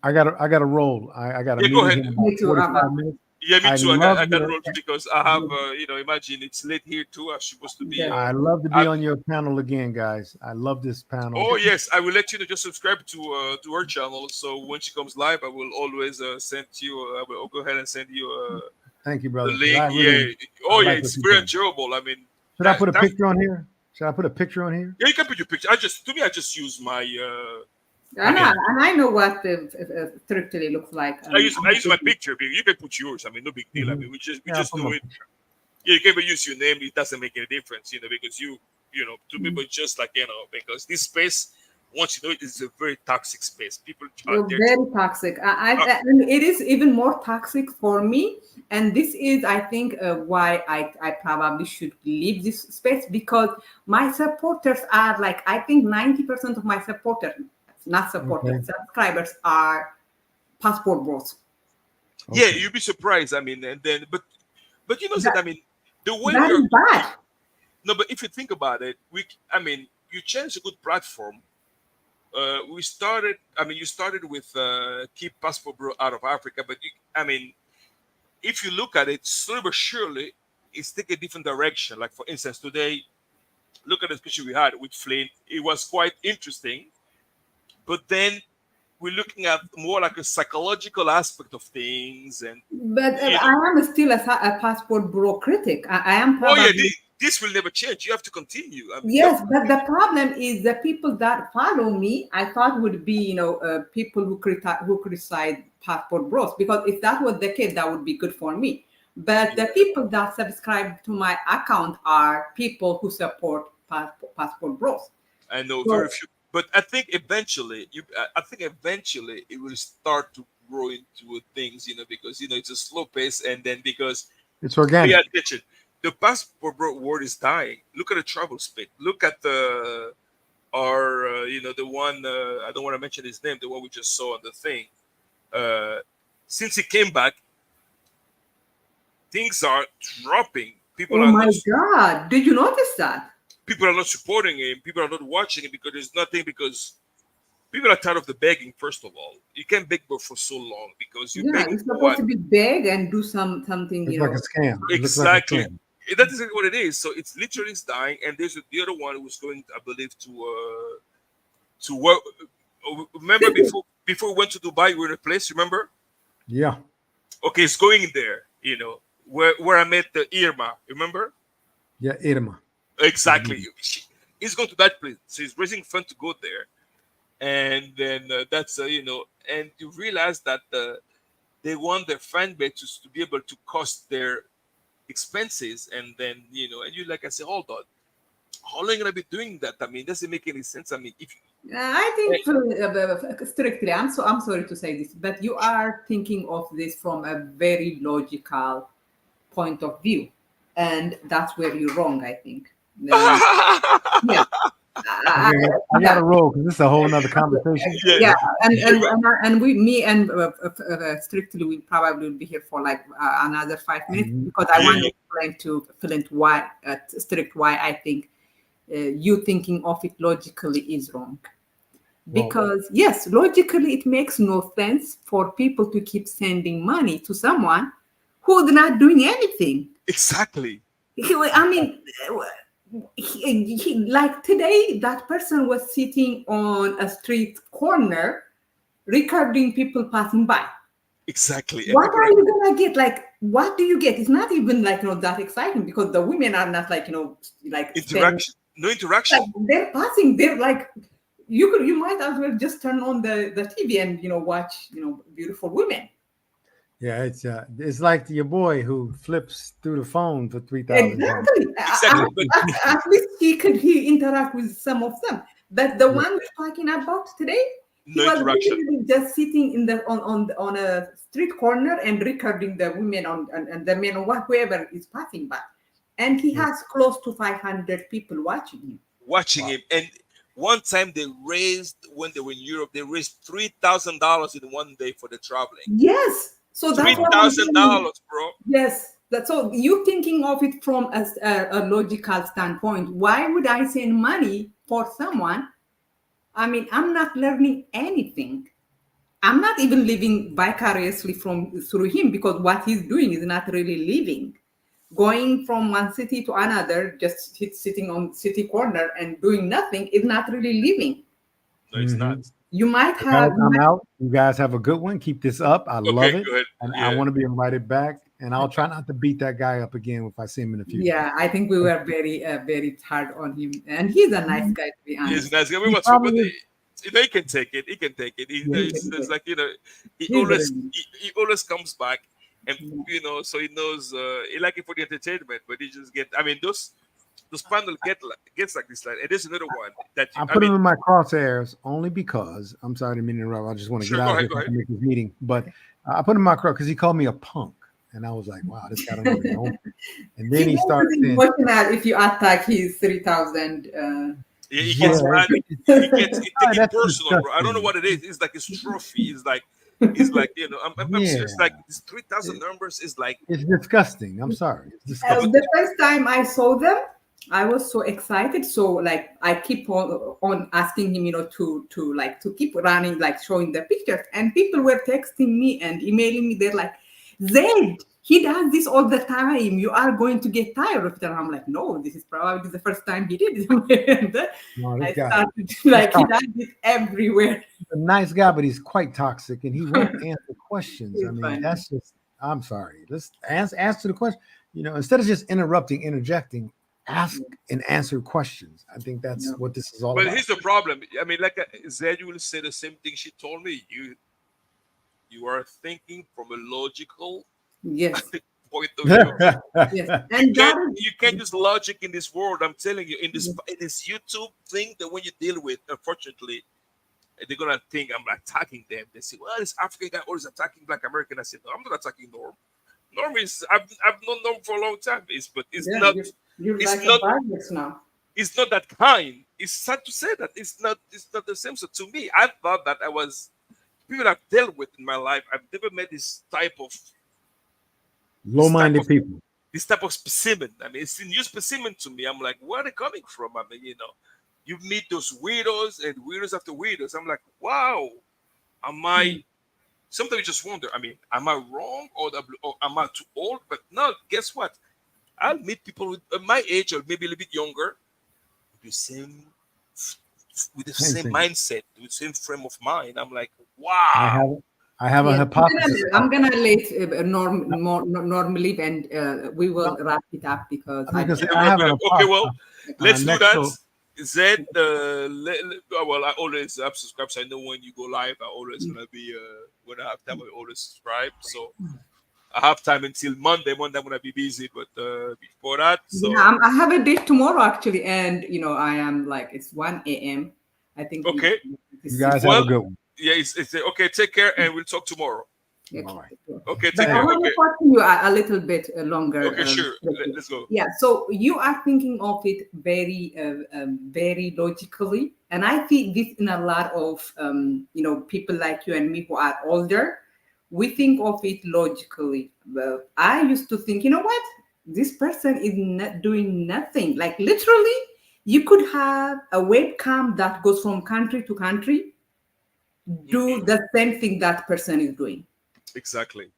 I got to roll. I got a Yeah, go meeting ahead. in Me about too, 45 minutes. Yeah, me too. I love got to your- roll too because I have, imagine it's late here too. I'm supposed to be. Yeah. I love to be on your panel again, guys. I love this panel. Oh yes, I will let you know. Just subscribe to her channel. So when she comes live, I will always send you. I will go ahead and send you Thank you, the brother. link. I really- Oh I yeah, like it's what very you're doing. enjoyable. I mean, Should I put a picture on here? Should I put a picture on here? Yeah, you can put your picture. I just use my. And I know what Strictly looks like. I use my picture. You can put yours. I mean, no big deal. I mean, we just I'll do put my it. picture. Yeah, you can even use your name. It doesn't make any difference, because to people it's just like because this space, once you know it, is a very toxic space. People are there. Very toxic. And it is even more toxic for me. And this is, I think, why I probably should leave this space, because my supporters are like, I think 90% of my supporters, not supporters, subscribers are passport bros. Yeah, you'd be surprised. I mean, and then, but I mean, the way that is bad. No, but if you think about it, you changed a good platform. You started with keep passport bro out of Africa, but if you look at it, slowly but surely, it's taking a different direction. Like for instance, today, look at the discussion we had with Flynn. It was quite interesting, but then we're looking at more like a psychological aspect of things, But I am still a passport bro critic. I am probably. This will never change. You have to continue. Yes, but the problem is the people that follow me, I thought would be, people who criticize passport bros, because if that was the case, that would be good for me. But the people that subscribe to my account are people who support passport bros. I know very few, but I think eventually, it will start to grow into things, because it's a slow pace, and then because it's organic. Pay attention. The passport bro word is dying. Look at the travel space. Look at the one, I don't want to mention his name, the one we just saw on the thing. Since he came back, things are dropping. People oh my God! Did you notice that? People are not supporting him. People are not watching him because there's nothing. Because people are tired of the begging. First of all, you can't beg for so long because you're begging. It's supposed to be beg and do something. It's like a scam. Exactly. That is what it is. So it's literally dying, and there's the other one who's going, I believe, to work. Remember before we went to Dubai, we were in a place. Remember? Yeah. Okay, it's going in there. Where I met the Irma. Remember? Yeah, Irma. Exactly. He's going to that place. So he's raising funds to go there, and then that's and you realize that they want their fan base to be able to cost their expenses, and then and you like I say, hold on, how long are you gonna be doing that? I mean, does it make any sense? I mean, if I think strictly, I'm sorry to say this, but you are thinking of this from a very logical point of view, and that's where you're wrong, I think. Yeah. I got to roll because this is a whole nother conversation. Yeah, and me and Strictly will probably be here for like another 5 minutes, because I want to explain to Flint why I think you thinking of it logically is wrong. Because yes, logically it makes no sense for people to keep sending money to someone who's not doing anything. Exactly. I mean. He, like today, that person was sitting on a street corner recording people passing by. Exactly. What are you gonna get? Like, what do you get? It's not even like that exciting, because the women are not like like interaction. No interaction. Like, they're passing. They're like, you might as well just turn on the TV and watch beautiful women. Yeah, it's like your boy who flips through the phone for 3,000. Exactly. At least he interact with some of them. But the one we're talking about today, he was literally just sitting on a street corner and recording the women and the men or whoever is passing by, and he has close to 500 people watching him. And one time when they were in Europe, they raised $3,000 in one day for the traveling. Yes. So that's what I'm saying. $3,000, bro. Yes. So you thinking of it from a logical standpoint. Why would I send money for someone? I mean, I'm not learning anything. I'm not even living vicariously through him, because what he's doing is not really living. Going from one city to another, just sitting on city corner and doing nothing is not really living. No, it's not. You might have. Guys, I'm out. You guys have a good one. Keep this up. I love it. Go ahead. And I want to be invited back. And I'll try not to beat that guy up again if I see him in the future. Yeah, I think we were very hard on him. And he's a nice guy, to be honest. He's a nice guy. We must he can take it. He can take it. It's like, he always comes back, and so he knows he like it for the entertainment, but he just get. I mean, those panel gets like this. Like, and there's another one that I put him in my crosshairs only because I'm sorry to interrupt. I just want to get out of here to make this meeting. But I put him in my cross because he called me a punk, and I was like, "Wow, this guy don't even know me." And then he started saying, if you attack his 3,000. He gets mad. He takes it personal, bro. I don't know what it is. It's like his trophy. It's like it's like this 3,000 numbers is like, it's disgusting. I'm sorry. It's disgusting. The first time I saw them, I was so excited. So like I keep on asking him, to keep running, like showing the pictures, and people were texting me and emailing me. They're like, Zed, he does this all the time. You are going to get tired of it. And I'm like, no, this is probably the first time he did it. I started like he does it everywhere. He's a nice guy, but he's quite toxic, and he won't answer questions. I mean, that's just. I'm sorry. Let's answer the question. Instead of just interjecting, ask and answer questions. I think that's what this is all about. But here's the problem. I mean, like Zed will say the same thing she told me. You are thinking from a logical point of view. Yes. And you can't use logic in this world. I'm telling you, in this YouTube thing that when you deal with, unfortunately, they're gonna think I'm attacking them. They say, well, this African guy always attacking Black American. I said, no, I'm not attacking Norm. Norm is I've known Norm for a long time. You're like a virus now. It's not that kind. It's sad to say that it's not the same. So to me, I thought that people I've dealt with in my life, I've never met this type of low-minded people. This type of specimen. I mean, it's a new specimen to me. I'm like, where are they coming from? I mean, you meet those weirdos and weirdos after weirdos. I'm like, wow, sometimes you just wonder, I mean, am I wrong or am I too old? But no, guess what? I'll meet people with my age or maybe a little bit younger with the same mindset, with the same frame of mind. I'm like, wow. I have a hypothesis. I'm gonna let normally, and we will wrap it up because okay. Well, let's do that. Zed, I always subscribe, so I know when you go live, I always gonna be when I have time, I always subscribe. So I have time until Monday. Monday I'm gonna be busy, but before that, so I have a date tomorrow actually, and I am like it's 1 a.m. I think. Okay. You guys have a good one. Yeah, it's okay. Take care, and we'll talk tomorrow. Okay, take care. I want to talk to you a little bit longer. Okay, sure. Let's go. Yeah, so you are thinking of it very, very logically, and I think this in a lot of people like you and me who are older, we think of it logically. Well, I used to think, what, this person is not doing nothing. Like literally, you could have a webcam that goes from country to country, do the same thing that person is doing. Exactly.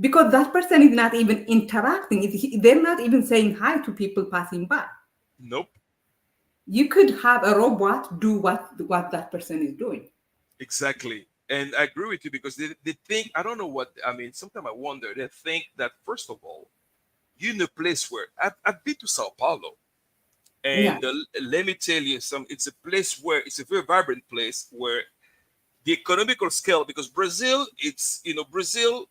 Because that person is not even interacting. They're not even saying hi to people passing by. Nope. You could have a robot do what that person is doing. Exactly. And I agree with you because they think, I don't know what, I mean, sometimes I wonder, they think that, first of all, you're in a place where, I've been to Sao Paulo. And let me tell you it's a place where, it's a very vibrant place where the economical scale, because Brazil, Brazil,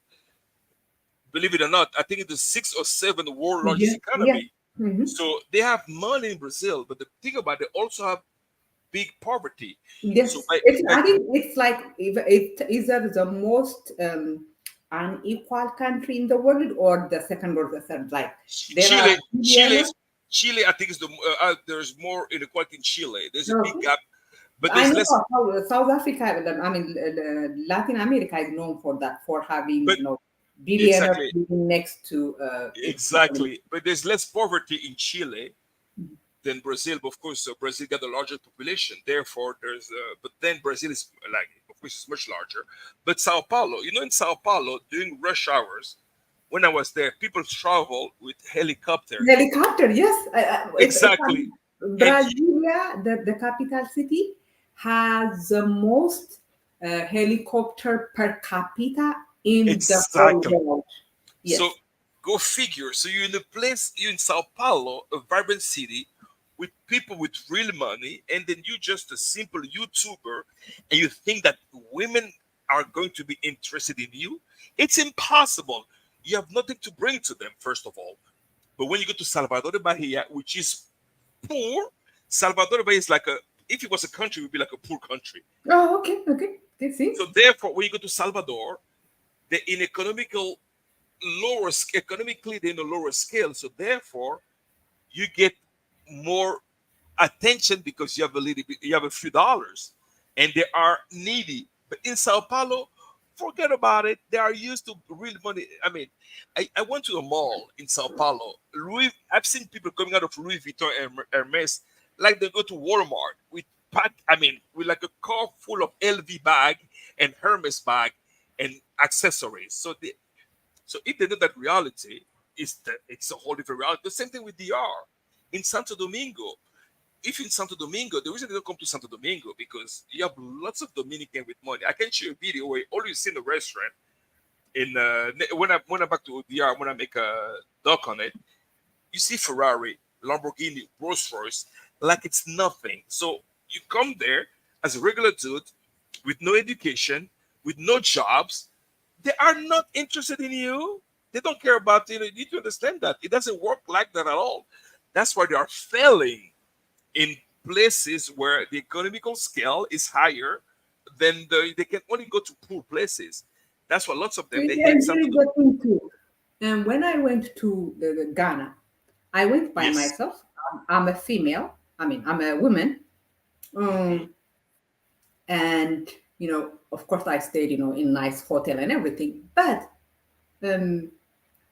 believe it or not, I think it's the 6th or 7th world largest economy. Yeah. Mm-hmm. So they have money in Brazil, but the thing about it, they also have big poverty. Yes, so I think it's like it either the most unequal country in the world or the second or the third. Like Chile, I think is there's more inequality in Chile. There's a big gap. But I know South Africa, I mean, Latin America is known for that, for having billionaires living next to exactly. But there's less poverty in Chile than Brazil. But of course, Brazil got the largest population. Therefore, there's but then Brazil is like, of course, it's much larger. But Sao Paulo, in Sao Paulo during rush hours, when I was there, people travel with helicopter. Helicopter, yes. Exactly. Brasilia, the capital city, has the most helicopter per capita in the whole world. Yes. So go figure. So you're in Sao Paulo, a vibrant city with people with real money, and then you're just a simple YouTuber, and you think that women are going to be interested in you? It's impossible. You have nothing to bring to them, first of all. But when you go to Salvador de Bahia, which is poor, Salvador de Bahia is like if it was a country, it would be like a poor country. Oh, okay. See? So therefore, when you go to Salvador, they're economically they're in a lower scale. So therefore, you get more attention because you have a few dollars, and they are needy. But in Sao Paulo, forget about it. They are used to real money. I mean, I went to a mall in Sao Paulo. I've seen people coming out of Louis Vuitton and Hermes like they go to Walmart with like a car full of LV bag and Hermes bag and accessories. So if they know that reality, it's a whole different reality. The same thing with DR. In Santo Domingo, the reason they don't come to Santo Domingo because you have lots of Dominican with money. I can show you a video where all you see in the restaurant when I'm back to DR, when I make a doc on it, you see Ferrari, Lamborghini, Rolls Royce, like it's nothing. So you come there as a regular dude with no education, with no jobs. They are not interested in you. They don't care about you. You need to understand that. It doesn't work like that at all. That's why they are failing in places where the economical scale is higher than they can only go to poor places. That's why lots of them they hate something. And when I went to Ghana, I went by myself. I'm a female. I mean, I'm a woman. And of course, I stayed in nice hotel and everything. But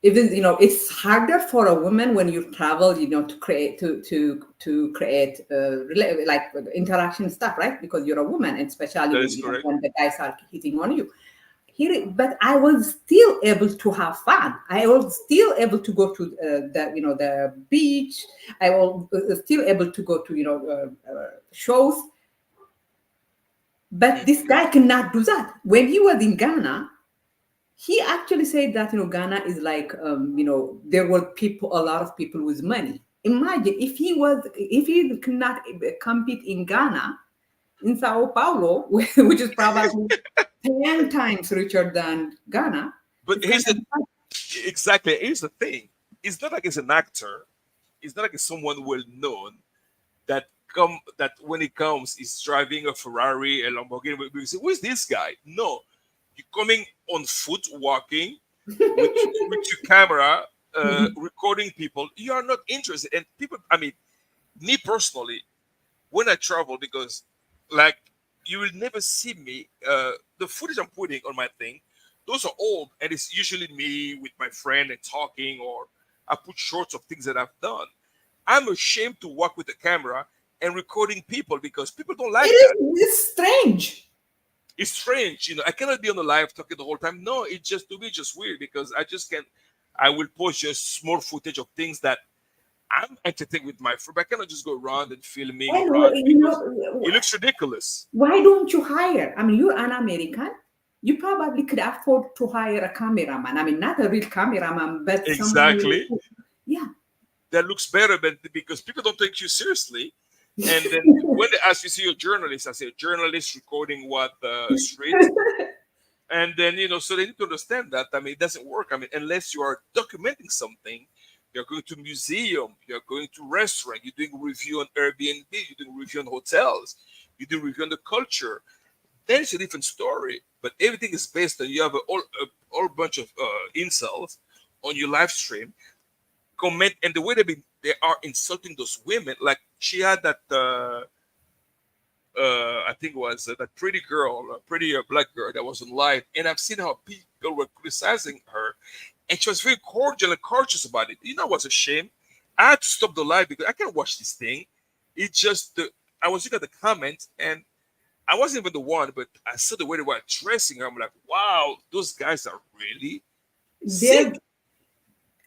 even it's harder for a woman when you travel, to create create like interaction stuff, right? Because you're a woman, and especially when the guys are hitting on you. But I was still able to have fun. I was still able to go to the beach. I was still able to go to shows. But this guy cannot do that. When he was in Ghana, he actually said that Ghana is like there were a lot of people with money. Imagine if he could not compete in Ghana, in Sao Paulo, which is probably 10 times richer than Ghana. But here's the thing. It's not like it's an actor. It's not like it's someone well known that when he comes is driving a Ferrari, a Lamborghini. We say, who is this guy? No. You're coming on foot, walking with your camera, recording people. You are not interested. And people, me personally, when I travel, because like you will never see me, the footage I'm putting on my thing, those are old, and it's usually me with my friend and talking, or I put shorts of things that I've done. I'm ashamed to walk with the camera and recording people because people don't like that. It's strange. It's strange, I cannot be on the live talking the whole time. No, it's just to me just weird because I just can't. I will post just small footage of things that I'm entertained with my friend. I cannot just go around and filming. It looks ridiculous. Why don't you hire? You're an American. You probably could afford to hire a cameraman. Not a real cameraman, but exactly. Yeah. That looks better because people don't take you seriously. And then when they ask you, see a journalist, I say a journalist recording what the street. And then, so they need to understand that. It doesn't work. Unless you are documenting something, you're going to museum, you're going to restaurant, you're doing review on Airbnb, you're doing review on hotels, you do review on the culture. Then it's a different story. But everything is based on you have a whole bunch of incels on your live stream. Comment, and the way they are insulting those women, like she had that I think it was that pretty girl, a pretty black girl that was in live, and I've seen how people were criticizing her, and she was very cordial and cautious about it. You know what's a shame? I had to stop the live because I can't watch this thing. It just I was looking at the comments, and I wasn't even the one, but I saw the way they were dressing her. I'm like, wow, those guys are really sick.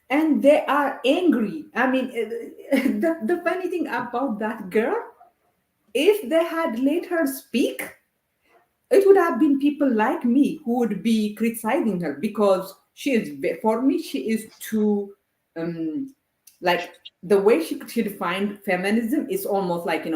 And they are angry. I mean, the funny thing about that girl, if they had let her speak, it would have been people like me who would be criticizing her, because for me, she is too, like, the way she defined feminism is almost like,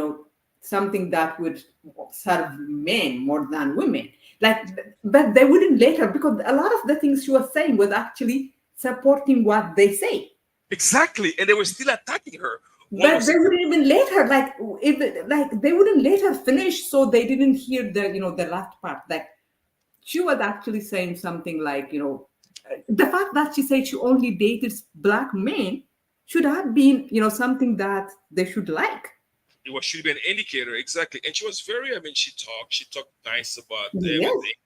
something that would serve men more than women. Like, but they wouldn't let her, because a lot of the things she was saying was actually supporting what they say. Exactly, and they were still attacking her. But they wouldn't even let her, they wouldn't let her finish, so they didn't hear the last part. Like, she was actually saying something like, the fact that she said she only dated black men should have been, something that they should like. It should be an indicator, exactly. And she was very, she talked nice about Yes. everything,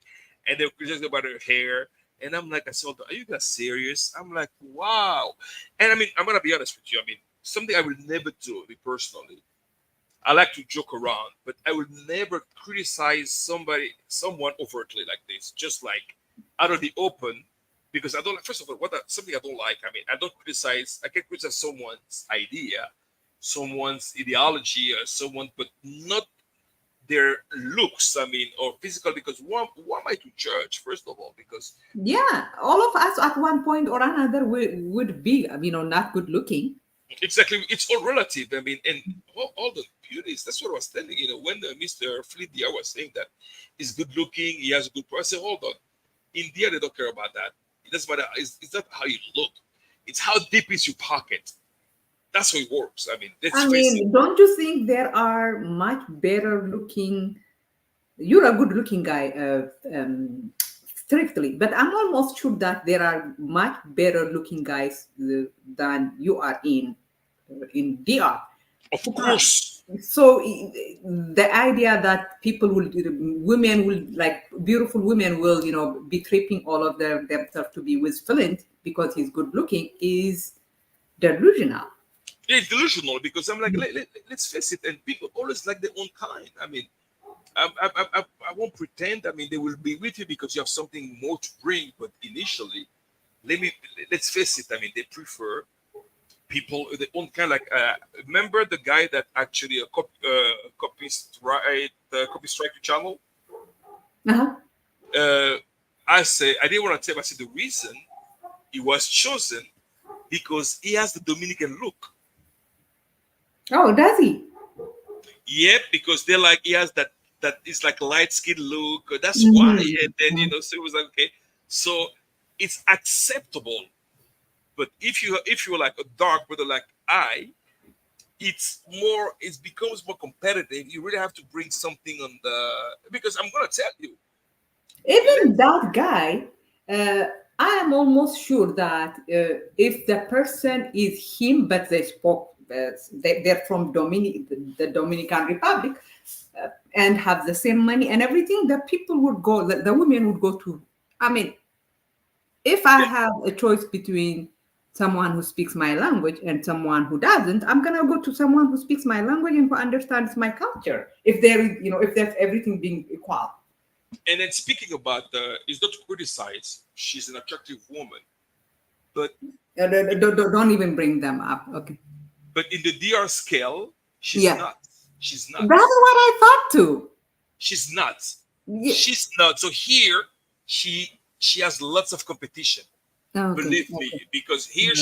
and they were criticizing about her hair. And I'm like, I said, are you guys serious? I'm like, wow. And I'm gonna be honest with you. Something I will never do, me personally. I like to joke around, but I will never criticize someone overtly like this, just like out of the open, because I don't. First of all, something I don't like. I don't criticize. I can criticize someone's idea, someone's ideology, or someone, but not their looks, or physical, because who am I to judge, first of all? Because all of us at one point or another would be, not good looking. Exactly, it's all relative. And all the beauties. That's what I was telling when Mr. Fleet DR was saying that he's good looking, he has a good price. I said, hold on, India they don't care about that. It doesn't matter. It's not how you look. It's how deep is your pocket. That's how it works. Don't you think there are much better looking? You're a good looking guy, strictly, but I'm almost sure that there are much better looking guys than you are in DR. Of course. So the idea that women will, like beautiful women will, be tripping all of themselves to be with Flint because he's good looking is delusional. Yeah, it's delusional, because I'm like, let's face it, and people always like their own kind. I won't pretend. They will be with you because you have something more to bring. But initially, let's face it. They prefer people with their own kind. Like, remember the guy that actually copy strike the channel? I didn't want to tell. I said the reason he was chosen because he has the Dominican look. Oh, does he? Yeah, because they're like, he has that is like light skin look. That's why. And then so it was like, okay, so it's acceptable. But if you're like a dark brother like it becomes more competitive. You really have to bring something on because I'm gonna tell you, even that guy, I am almost sure that if the person is him, but they spoke, they're from the Dominican Republic, and have the same money and everything, the people would go, the women would go to. If I have a choice between someone who speaks my language and someone who doesn't, I'm gonna go to someone who speaks my language and who understands my culture. If there's everything being equal. And then speaking about is not to criticize. She's an attractive woman, but don't even bring them up. Okay. But in the DR scale, she's not. She's not. That's what I thought too. She's not. Yeah. She's not. So here, she has lots of competition. Okay. Believe me, because here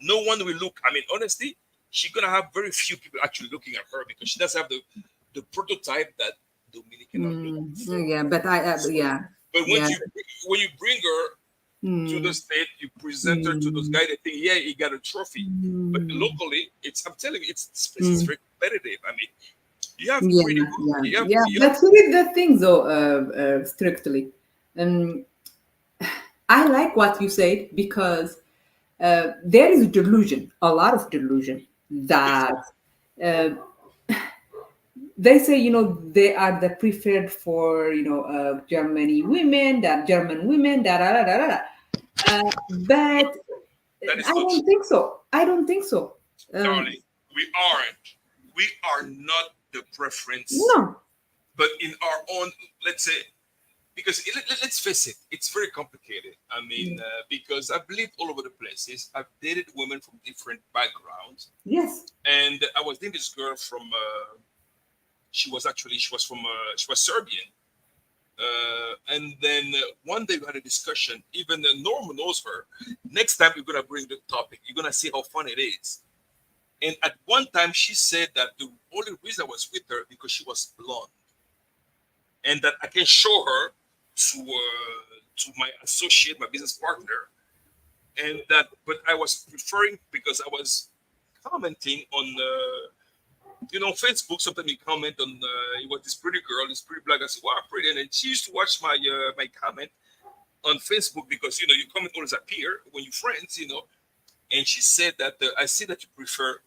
no one will look. Honestly, she's gonna have very few people actually looking at her because she doesn't have the prototype that Dominican. Yeah, but But when you bring her to the state, you present her to those guys that think, yeah, he got a trophy. But locally, I'm telling you, this place is very competitive. You have pretty good. But here's the thing, though, strictly. I like what you said because there is a lot of delusion that they say, they are the preferred for, Germany women, that German women, da da da da da. But That is I not don't true, think so. I don't think so. darling. We aren't. We are not the preference, No. but in our own, let's say, because let's face it, it's very complicated. I mean, because I've lived all over the places. I've dated women from different backgrounds, Yes. and I was dating this girl from. She was Serbian. And then one day we had a discussion. Even Norma knows her. Next time we're gonna bring the topic. You're gonna see how fun it is. And at one time she said that the only reason I was with her because she was blonde, and that I can show her to my associate, my business partner, and that. But I was preferring because I was commenting on. Facebook, sometimes you comment on what this pretty girl, this pretty black. I said, wow, pretty. And then she used to watch my comment on Facebook because, you comment always appear when you're friends. And she said that I see that you prefer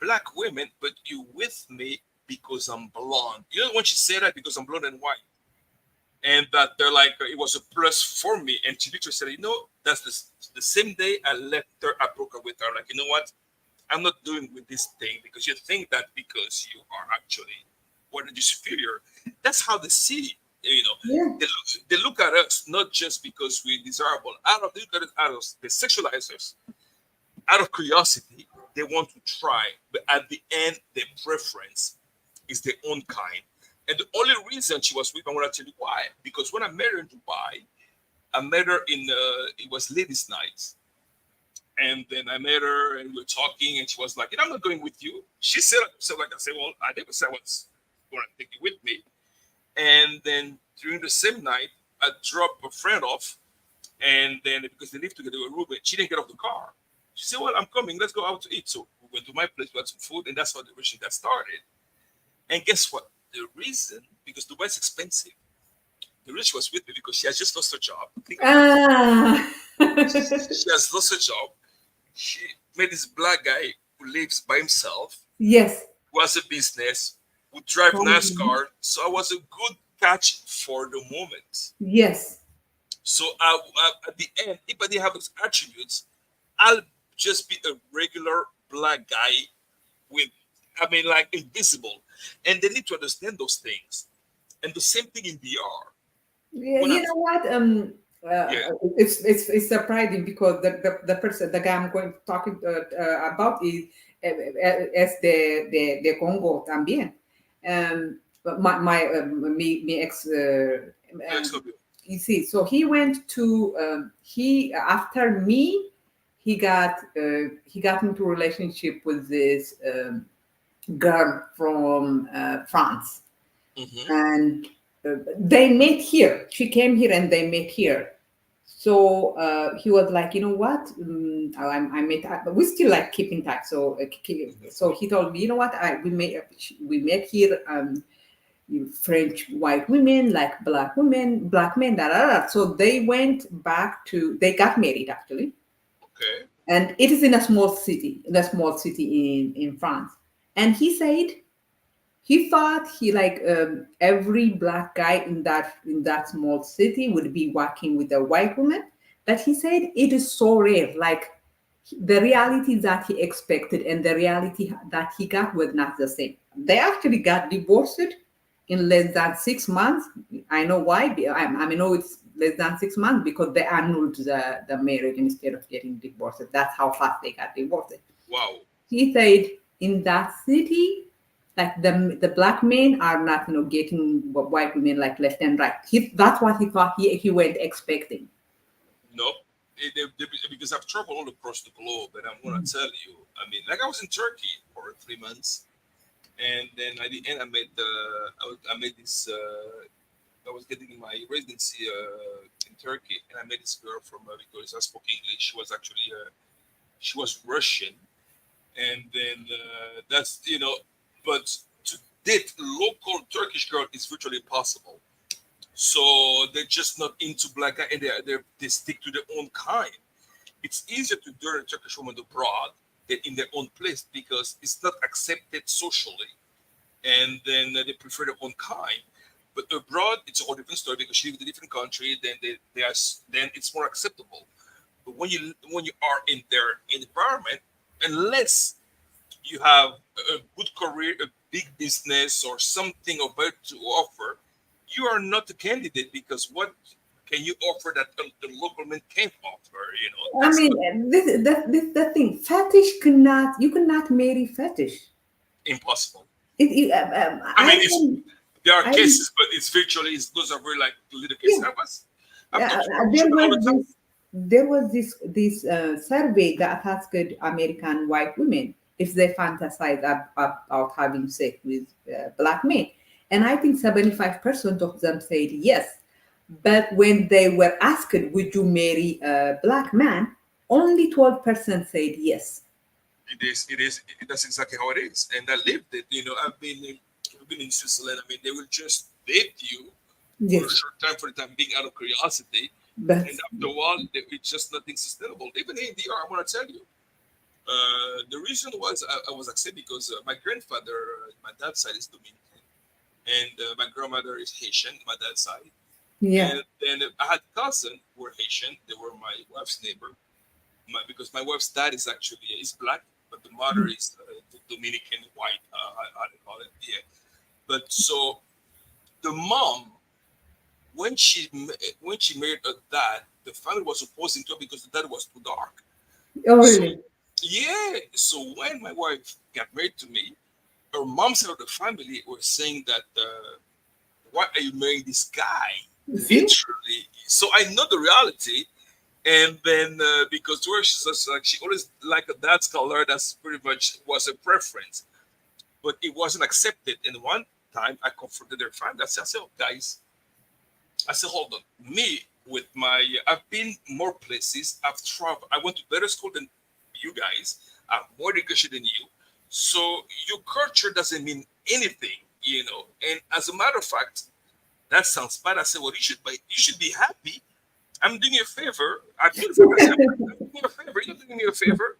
black women, but you with me because I'm blonde. When she said that, because I'm blonde and white. And that they're like, it was a plus for me. And she literally said, that's the same day I left her, I broke up with her. Like, you know what? I'm not doing with this thing because you think that because you are actually what are you superior. That's how they see. Yeah. They look at us not just because we're desirable. They look at us, they sexualize us. Out of curiosity, they want to try, but at the end, their preference is their own kind. And the only reason she was with me, I want to tell you why. Because when I met her in Dubai, I met her in it was ladies' night. And then I met her and we were talking, and she was like, I'm not going with you. She said, like I said, well, I never said I was going to take you with me. And then during the same night, I dropped a friend off, and then because they lived together, a roommate, she didn't get off the car. She said, well, I'm coming, let's go out to eat. So we went to my place, we had some food, and that's how the relationship got started. And guess what? The reason, because Dubai's expensive, the rich was with me because she has just lost her job. She has lost her job. She met this black guy who lives by himself. Yes. Who has a business, who drive nice car. So I was a good catch for the moment. Yes. So at the end, if I didn't have those attributes, I'll just be a regular black guy like invisible. And they need to understand those things. And the same thing in VR. Yeah, you know what? It's surprising because the person, the guy I'm going talking about is es de Congo también. But my ex. You see, so he went to after me, he got into a relationship with this girl from France, and they met here. She came here and they met here. So he was like, you know what? I met, but we still like keep in touch. So he told me, you know what? We met here. French white women, like black women, black men. Da, da, da. So they went back they got married actually. Okay. And it is in a small city in France. And he said he thought every black guy in that small city would be working with a white woman. But he said it is so rare. Like the reality that he expected and the reality that he got was not the same. They actually got divorced in less than 6 months. I know why. I know it's less than 6 months because they annulled the marriage instead of getting divorced. That's how fast they got divorced. Wow. He said in that city, like the black men are not getting white women like left and right. That's what he thought he went expecting. No, because I've traveled all across the globe, and I'm gonna tell you. I mean, like I was in Turkey for 3 months, and then at the end I made this. I was getting my residency in Turkey, and I met this girl from because I spoke English. She was actually she was Russian, and then that's but to date local Turkish girl is virtually impossible. So they're just not into black guy, and they stick to their own kind. It's easier to date a Turkish woman abroad than in their own place because it's not accepted socially. and then they prefer their own kind. But abroad, it's a whole different story because you live in a different country. Then then it's more acceptable. But when you are in their environment, unless you have a good career, a big business, or something about to offer, you are not a candidate because what can you offer that the local man can't offer? You know, I that's mean, this the thing. Fetish cannot. You cannot marry fetish. impossible. I I mean, can. there are I cases, but it's virtually those are very like little cases. yeah. I've talked to There children all was the time. this survey that asked American white women if they fantasize about having sex with black men, and I think 75% of them said yes. But when they were asked, "Would you marry a black man?" only 12% said yes. That's exactly how it is, and I lived it. You know, I've been in Switzerland. I mean, they will just date you for a Yes, short time, for the time being, out of curiosity, but and after a while, it's just nothing sustainable. Even in DR, I want to tell you, the reason was I was accepted because my grandfather, my dad's side is Dominican, and my grandmother is Haitian, my dad's side, yeah. and then I had cousins who were Haitian. They were my wife's neighbor. Because my wife's dad is black, but the mother is Dominican white. How do you call it? Yeah. But so the mom, when she married her dad, the family was opposing to her because the dad was too dark. Oh, So really? yeah. So when my wife got married to me, her mom side of the family were saying that why are you marrying this guy? See? Literally. So I know the reality. And then because to her, she's just like she always liked a dad's color. That's pretty much was a preference, but it wasn't accepted. And one time, I confronted their family. I said, "Oh, guys," I said, "Hold on, me with my I've been more places. I've traveled. I went to better school than you guys. I'm more education than you. So your culture doesn't mean anything, you know. And as a matter of fact, that sounds bad. I said, well, you should be happy. I'm doing you a favor. I'm doing you a favor. You're doing me a favor.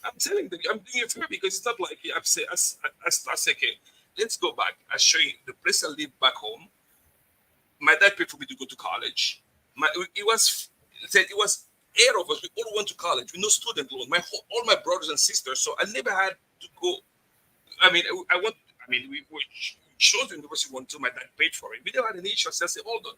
I'm telling you, I'm doing you a favor because it's not like I've said, I say, okay, let's go back. I show you the place I live back home. My dad paid for me to go to college. It was 8 of us. We all went to college with no student loan. All my brothers and sisters. So I never had to go. I mean, we chose the university one too. My dad paid for it. We never had an issue. So I said, hold on.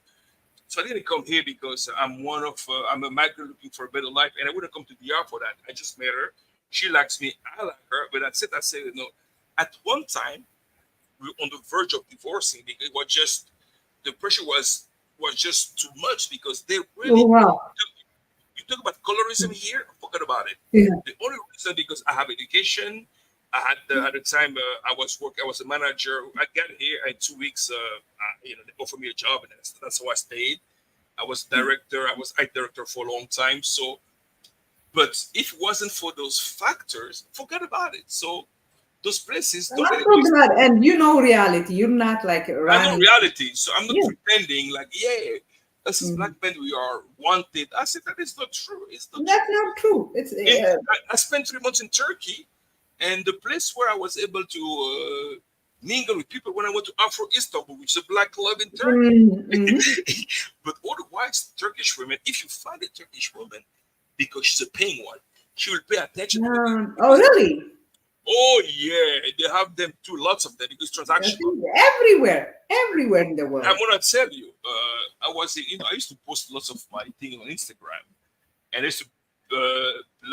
So I didn't come here because I'm a migrant looking for a better life, and I wouldn't come to DR for that. I just met her. She likes me. I like her. But that's it. I said, at one time, we were on the verge of divorcing because it was just the pressure was just too much because they really. Oh, wow. You talk about colorism here. Forget about it. Yeah. The only reason because I have education. I had at the time I was a manager. I got here in 2 weeks. They offered me a job, and that's how I stayed. I was director. I was IT director for a long time. So, but if it wasn't for those factors, forget about it. So, those places don't I'm really so exist. glad. And you know reality. You're not like I know running. reality, so I'm not Yeah. pretending like, yeah, us as black men we are wanted. I said that is not true. It's not That's true. not true. It's I spent 3 months in Turkey, and the place where I was able to mingle with people when I went to Afro Istanbul, which is a black club in Turkey. But otherwise, Turkish women, if you find a Turkish woman, because she's a paying one, she will pay attention to you. oh, really? Oh yeah, they have them too, lots of them because transactional. Everywhere in the world. I'm gonna tell you, I used to post lots of my thing on Instagram, and I used to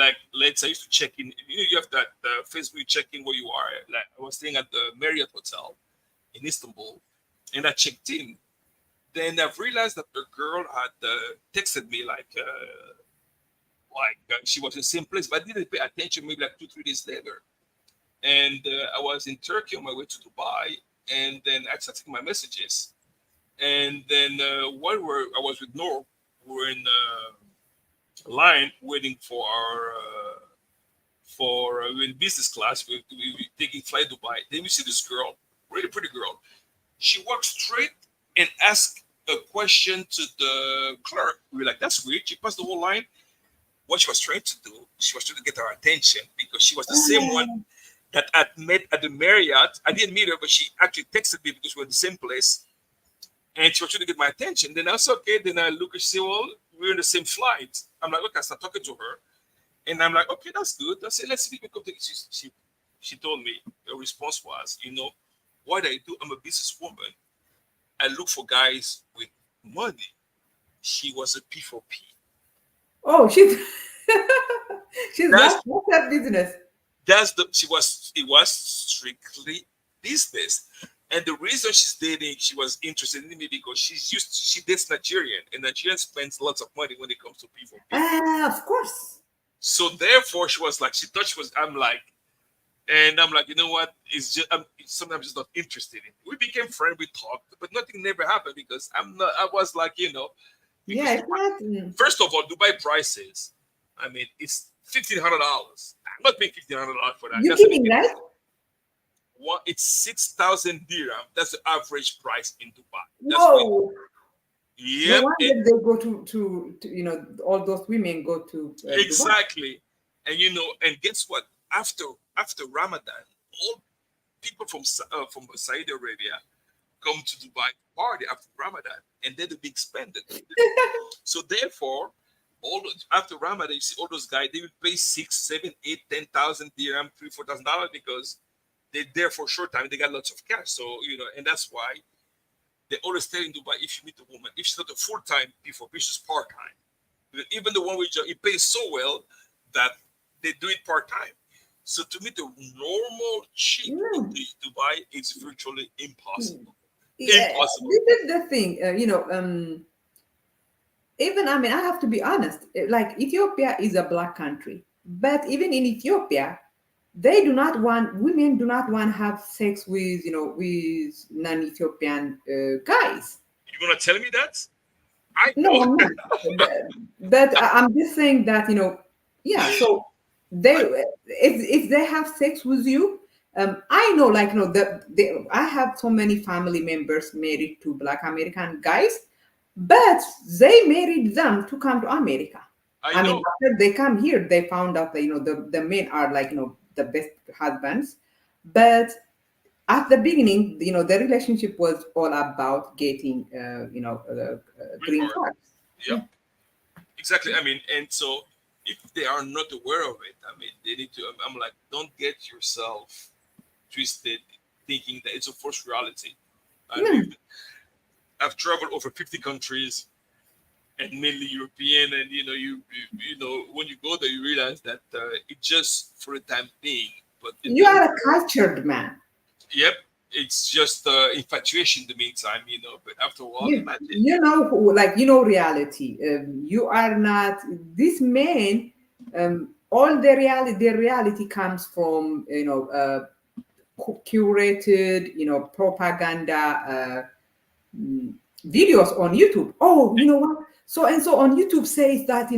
I used to check in. You have that Facebook check in where you are. Like I was staying at the Marriott Hotel in Istanbul, and I checked in. Then I've realized that the girl had texted me she was in the same place, but I didn't pay attention. Maybe like 2-3 days later, and I was in Turkey on my way to Dubai, and then I started taking my messages, and then I was with Noor, we were in line waiting for our we're in business class. We're taking flight to Dubai. Then we see this girl, really pretty girl. She walked straight and asked a question to the clerk. We were like, that's weird. She passed the whole line. What she was trying to do, she was trying to get our attention because she was the same one. that I met at the Marriott. I didn't meet her, but she actually texted me because we're in the same place. And she was trying to get my attention. Then I was okay. Then I look and she said, well, we're in the same flight. I'm like, okay, I start talking to her. And I'm like, okay, that's good. I said, let's see if we come to she told me, her response was, what I do, I'm a businesswoman. I look for guys with money. She was a P4P. Oh, she's that's her business. It was strictly business. And the reason she's dating, she was interested in me because she dates Nigerian, and Nigerian spends lots of money when it comes to P4P. Of course. So therefore, she was like, she thought she was. I'm like, you know what? It's just sometimes just not interested in. We became friends, we talked, but nothing never happened because I'm not. I was like, Yeah, exactly. First of all, Dubai prices. I mean, it's $1,500. I'm not paying $1,500 for that. You kidding, right? It's 6,000 dirham. That's the average price in Dubai. That's Whoa. Yeah. No wonder they go to all those women go to exactly. Dubai. And guess what? After Ramadan, all people from Saudi Arabia come to Dubai to party after Ramadan, and they're the big spender. So therefore, after Ramadan, you see all those guys, they will pay 6, 7, 8, 10,000 dirham, $3,000, $4,000 because they're there for a short time. They got lots of cash. So and that's why they always tell in Dubai, if you meet a woman, if she's not a full-time P4P, she's part-time. Even the one with it pays so well that they do it part-time. So to meet a normal chick in Dubai, it's virtually impossible. Yeah, impossible. This is the thing, even, I have to be honest, like Ethiopia is a black country, but even in Ethiopia, women do not want to have sex with non-Ethiopian guys. You gonna tell me that? No, I'm not. but I'm just saying that, yeah, so if they have sex with you, I know, I have so many family members married to black American guys, but they married them to come to America. I mean, after they come here, they found out that the men are the best husbands, but at the beginning, the relationship was all about getting green cards. Yeah, exactly. I mean, and so if they are not aware of it, I mean, they need to. I'm like, don't get yourself twisted thinking that it's a forced reality. I mean, I've traveled over 50 countries, and mainly European, and you when you go there, you realize that it's just for the time being. But you are a cultured man. Yep, it's just infatuation in the meantime, But after a while, reality. You are not this man. All their reality comes from curated, propaganda videos on YouTube. Oh, you know what? So and so on YouTube says that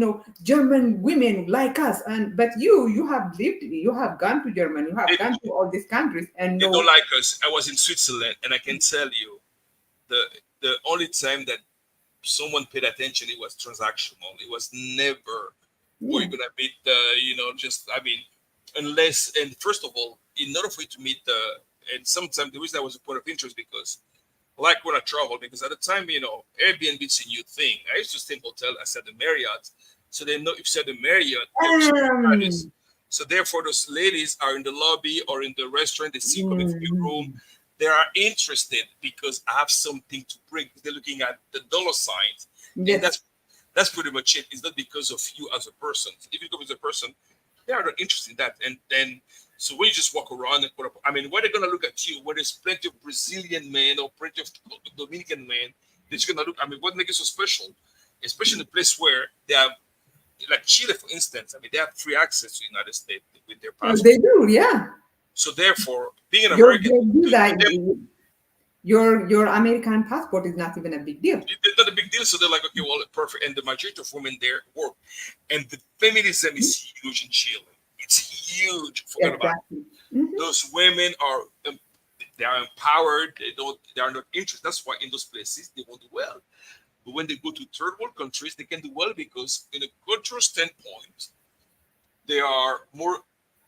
German women like us, but you have gone to Germany, you have gone to all these countries, and they don't like us. I was in Switzerland, and I can tell you, the only time that someone paid attention, it was transactional. It was never we're gonna meet unless, and first of all, in order for you to meet and sometimes the reason that was a point of interest because like when I travel, because at the time, Airbnb is a new thing. I used to stay in hotel. I said the Marriott, so they know if you said the Marriott. So therefore, those ladies are in the lobby or in the restaurant. They see you coming from your room. They are interested because I have something to bring. They're looking at the dollar signs, and that's pretty much it. It's not because of you as a person. If you go as a person, they are not interested in that. And then. So when you just walk around and put up, I mean, where they're gonna look at you, where there's plenty of Brazilian men or plenty of Dominican men, they're just gonna look. I mean, what makes it so special, especially in a place where they have, like Chile, for instance. I mean, they have free access to the United States with their passport. They do, yeah. So therefore, being an American, your American passport is not even a big deal. It's not a big deal. So they're like, okay, well, perfect. And the majority of women there work, and the feminism is huge in Chile. It's huge. Forget about it. Those women are they are empowered. They are not interested. That's why in those places they won't do well. But when they go to third world countries, they can do well because in a cultural standpoint, they are more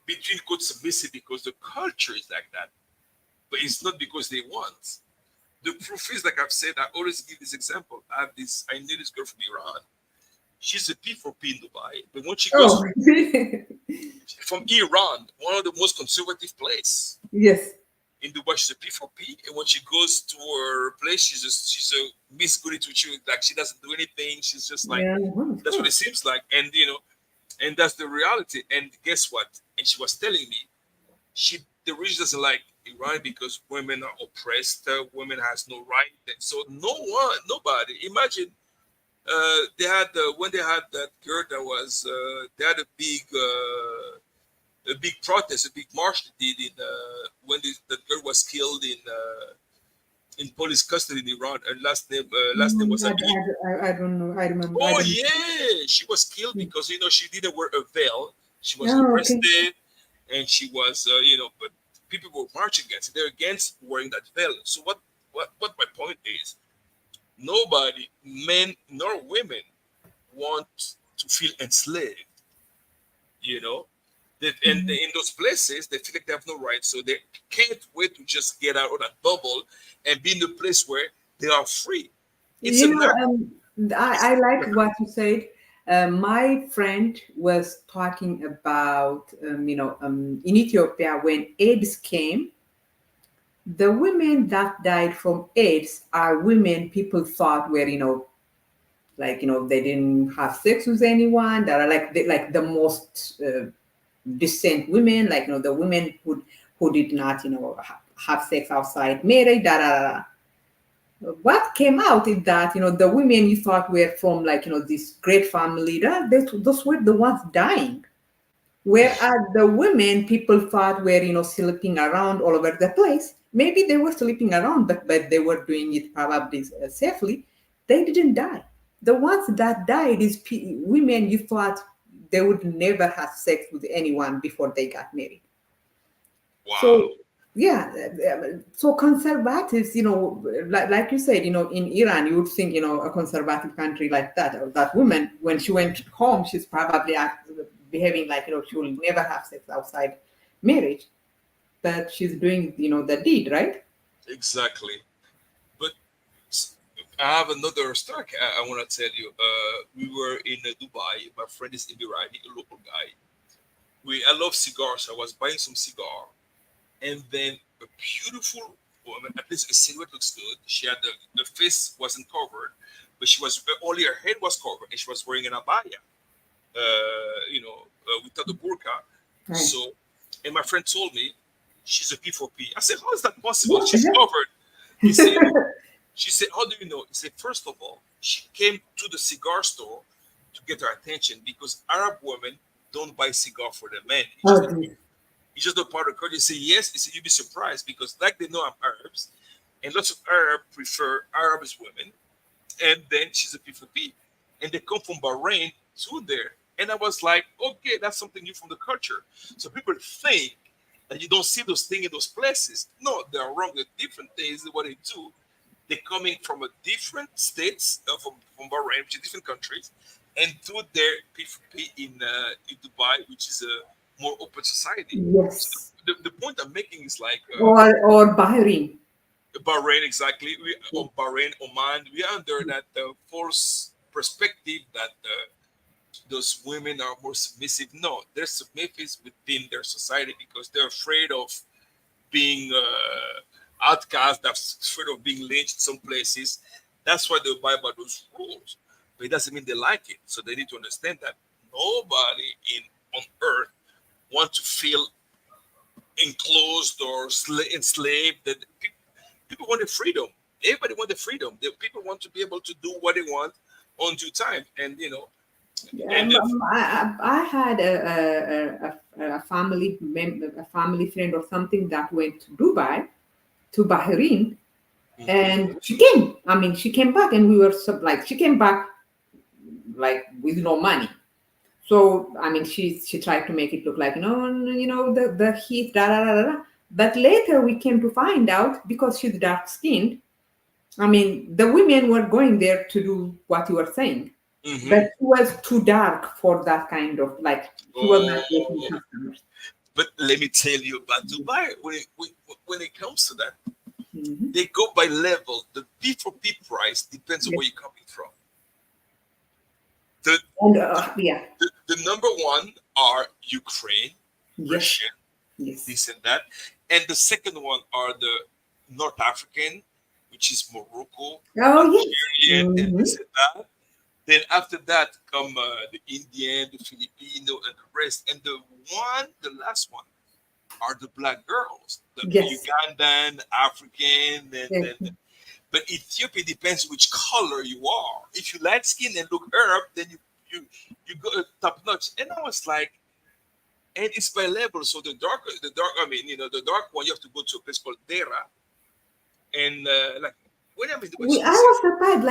between quote submissive because the culture is like that, but it's not because they want. The proof is, like I've said, I always give this example. I knew this girl from Iran. She's a P4P in Dubai, but when she goes from Iran, one of the most conservative place. Yes. In Dubai, she's a P4P, and when she goes to her place, she's a Miss Goody to you. Like she doesn't do anything. She's just like that's what it seems like, and and that's the reality. And guess what? And she was telling me, the region doesn't like Iran because women are oppressed. Women has no right, and so nobody. Imagine they had when they had that girl that was they had a big protest, a big march they did when the girl was killed in police custody in Iran. Her last name was I don't know. I remember. Oh yeah, she was killed because she didn't wear a veil. She was arrested, and she was but people were marching against it. They're against wearing that veil. So what my point is, nobody, men nor women, want to feel enslaved. And in those places, they feel like they have no rights, so they can't wait to just get out of that bubble and be in a place where they are free. I like what you said. My friend was talking about, in Ethiopia when AIDS came. The women that died from AIDS are women people thought were, they didn't have sex with anyone. That are like the most decent women, the women who did not, have sex outside marriage. What came out is that the women you thought were from this great family, those were the ones dying, whereas the women people thought were sleeping around all over the place. Maybe they were sleeping around, but they were doing it probably safely. They didn't die. The ones that died is women you thought they would never have sex with anyone before they got married. Wow. So so conservatives, like you said, in Iran, you would think, a conservative country like that woman, when she went home, she's probably behaving like, she will never have sex outside marriage, but she's doing, the deed, right? Exactly. But I have another story I want to tell you. We were in Dubai. My friend is Emirati, a local guy. I love cigars. I was buying some cigar. And then a beautiful woman, at least a silhouette looks good. She had the face wasn't covered, but only her head was covered, and she was wearing an abaya, without the burqa. Right. So, and my friend told me she's a P4P. I said, how is that possible? She's covered. She said, how do you know? He said, first of all, she came to the cigar store to get her attention because Arab women don't buy cigar for their men. He's just not part of the culture. He said, yes. He said, you'd be surprised because they know I'm Arabs, and lots of Arabs prefer Arabs women, and then she's a P4P. And they come from Bahrain to there. And I was like, okay, that's something new from the culture. So people think that you don't see those things in those places. No, they are wrong. They're different things what they do. They're coming from a different states, from Bahrain, which is different countries, and to their P4P in Dubai, which is a more open society. Yes. So the point I'm making is like or Bahrain. Bahrain, exactly. Bahrain, Oman, we are under that false perspective that those women are more submissive. No, they're submissive within their society because they're afraid of being outcast, they're afraid of being lynched in some places. That's why they abide by those rules. But it doesn't mean they like it. So they need to understand that nobody on earth want to feel enclosed or enslaved. That people want the freedom. Everybody want the freedom. People want to be able to do what they want on due time. And I had a family member, a family friend or something that went to Dubai, to Bahrain, and she came. I mean, she came back, and we were she came back with no money. So I mean, she tried to make it look like the heat, But later we came to find out because she's dark skinned. I mean, the women were going there to do what you were saying, but she was too dark for that kind of she was not getting customers. But let me tell you about Dubai. When it comes to that, Mm-hmm. they go by level. The P4P price depends on where you're coming from. The number one are Ukraine, Russian, this and that. And the second one are the North African, which is Morocco, Algeria, and this and that. Then after that come the Indian, the Filipino, and the rest. And the last one are the black girls, the Ugandan, African, but Ethiopia depends which color you are. If you light skin and look Arab, then you go top notch. And I was like, and it's by level. So the dark, the dark one, you have to go to a place called Dera, and I was surprised,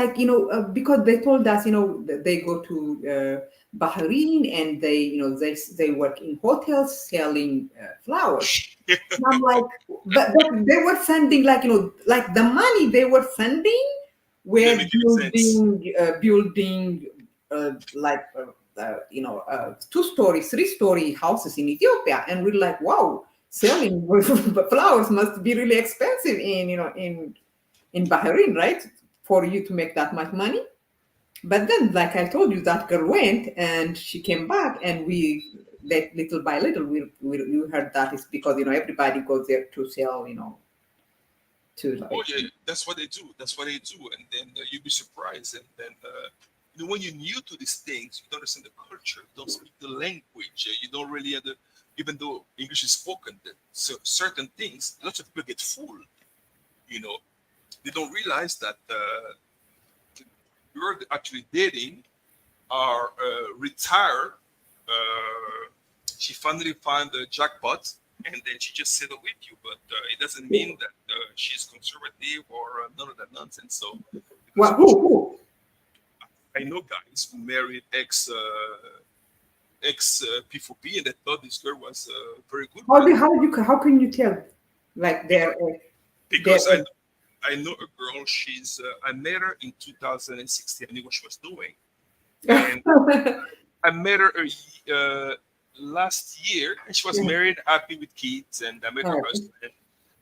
because they told us, they go to Bahrain and they work in hotels selling flowers. And I'm like, but they were sending like the money they were sending were building 2-story, 3-story houses in Ethiopia, and we're like, wow, selling flowers must be really expensive in Bahrain, right? For you to make that much money. But then, like I told you, that girl went and she came back, and little by little, we heard that it's because, everybody goes there to sell, oh yeah, that's what they do. And then you'd be surprised. And then, when you're new to these things, you don't understand the culture, you don't speak the language, you don't really have even though English is spoken, so certain things, lots of people get fooled, They don't realize that the girl actually dating are retired. She finally found the jackpot, and then she just settled with you. But it doesn't mean that she's conservative or none of that nonsense. So, who? I know guys who married ex P4P, and they thought this girl was very good. How can you tell? Like because I know a girl. I met her in 2016. I knew what she was doing, and I met her last year, and she was married, happy with kids. And I met her husband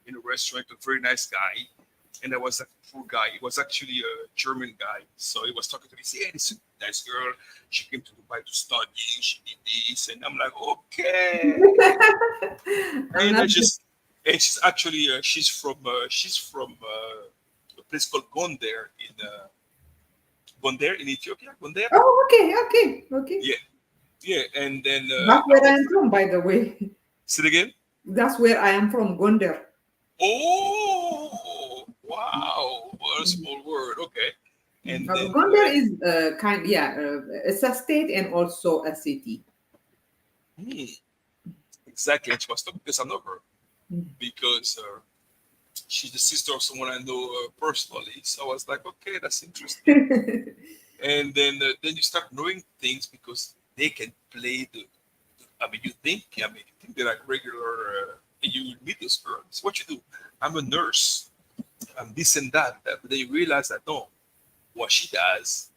in a restaurant, a very nice guy. And I was a poor guy. He was actually a German guy. So he was talking to me. He said, "Hey, this is a nice girl. She came to Dubai to study. She did this." And I'm like, "Okay." And she's actually she's from a place called Gonder in Ethiopia. Gonder. Oh, okay. Yeah. And then that's where I am from, by the way. Say it again. That's where I am from, Gonder. Oh, wow! What a small word. Okay. And then, Gonder is it's a state and also a city. Exactly. And she was talking because I know her. Because she's the sister of someone I know personally. So I was like, okay, that's interesting. And then you start knowing things because they can play you think they're like regular, and you meet those girls. What you do? I'm a nurse. I'm this and that. But then you realize that no, what she doesn't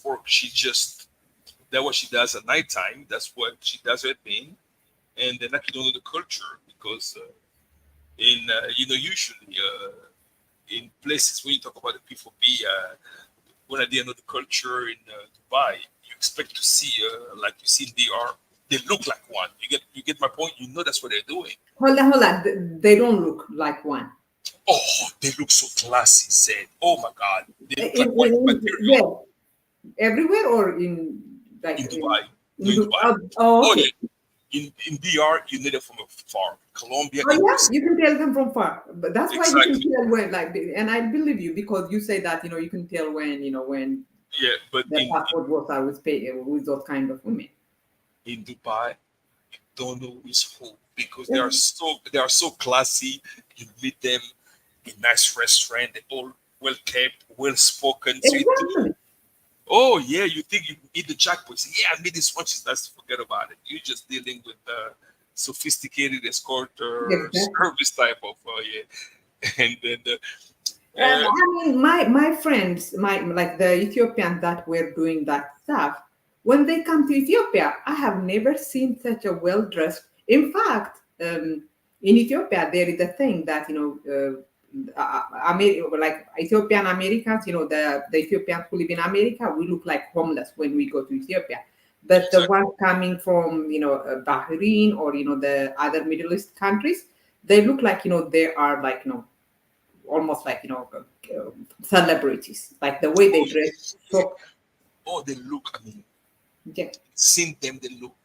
work. That's what she does at nighttime. That's what she does her thing. And then you don't know the culture. Because usually in places when you talk about the P4P, when I didn't know the culture in Dubai, you expect to see like you see in DR, they look like one. You get my point. That's what they're doing. Hold on. They don't look like one. Oh, they look so classy. Said, oh my God, they look like one material. Everywhere or in Dubai? In Dubai. Oh, okay. In DR, you need it from afar. Colombia. You can tell them from far. But that's why you can tell when, and I believe you because you say that you can tell when Yeah, but the passport was always with those kind of women. In Dubai, you don't know who's who because they are so classy. You meet them in nice restaurant. They're all well kept, well spoken. Exactly. Oh yeah, you think you eat the jackpot? I made this one. She's nice. Forget about it. You're just dealing with sophisticated escort service type of and then my friends, like the Ethiopians that were doing that stuff. When they come to Ethiopia, I have never seen such a well-dressed In fact, in Ethiopia, there is a thing that like Ethiopian Americans, the Ethiopians who live in America, we look like homeless when we go to Ethiopia. But the ones coming from Bahrain or the other Middle East countries, they look like they are like almost like celebrities, like the way they dress. So they look. I mean, yeah. Seeing them, they look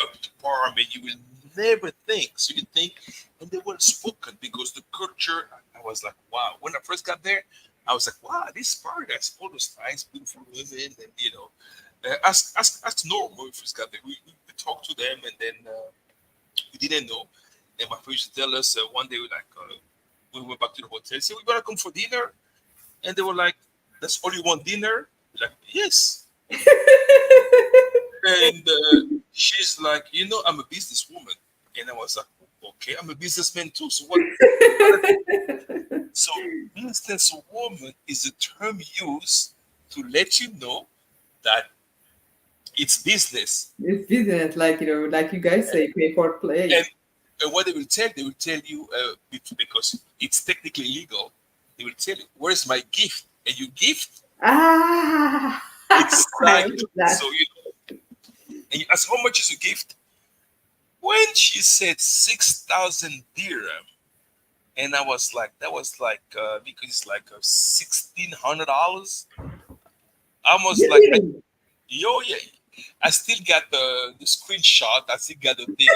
up to par. I mean, you will never think. So you think, and they were spoken because the culture. I was like, wow. When I first got there, I was like, wow, this part has all those nice, beautiful women, and as normal. When we first got there, we talked to them, and then we didn't know. And my friend used to tell us one day, we went back to the hotel, said, we gotta come for dinner. And they were like, that's all you want, dinner? We're like, yes. And she's like, I'm a businesswoman. And I was like, okay, I'm a businessman too. So what? So businesswoman is a term used to let you know that it's business. It's business, like like you guys say, pay for play. And what they will tell you, because it's technically illegal. They will tell you, "Where's my gift?" And you gift. It's like so. And you ask, "How much is your gift?" When she said 6,000 dirham, and I was like, that was like because it's like $1,600. Almost like, yeah. I still got the screenshot. I still got the thing,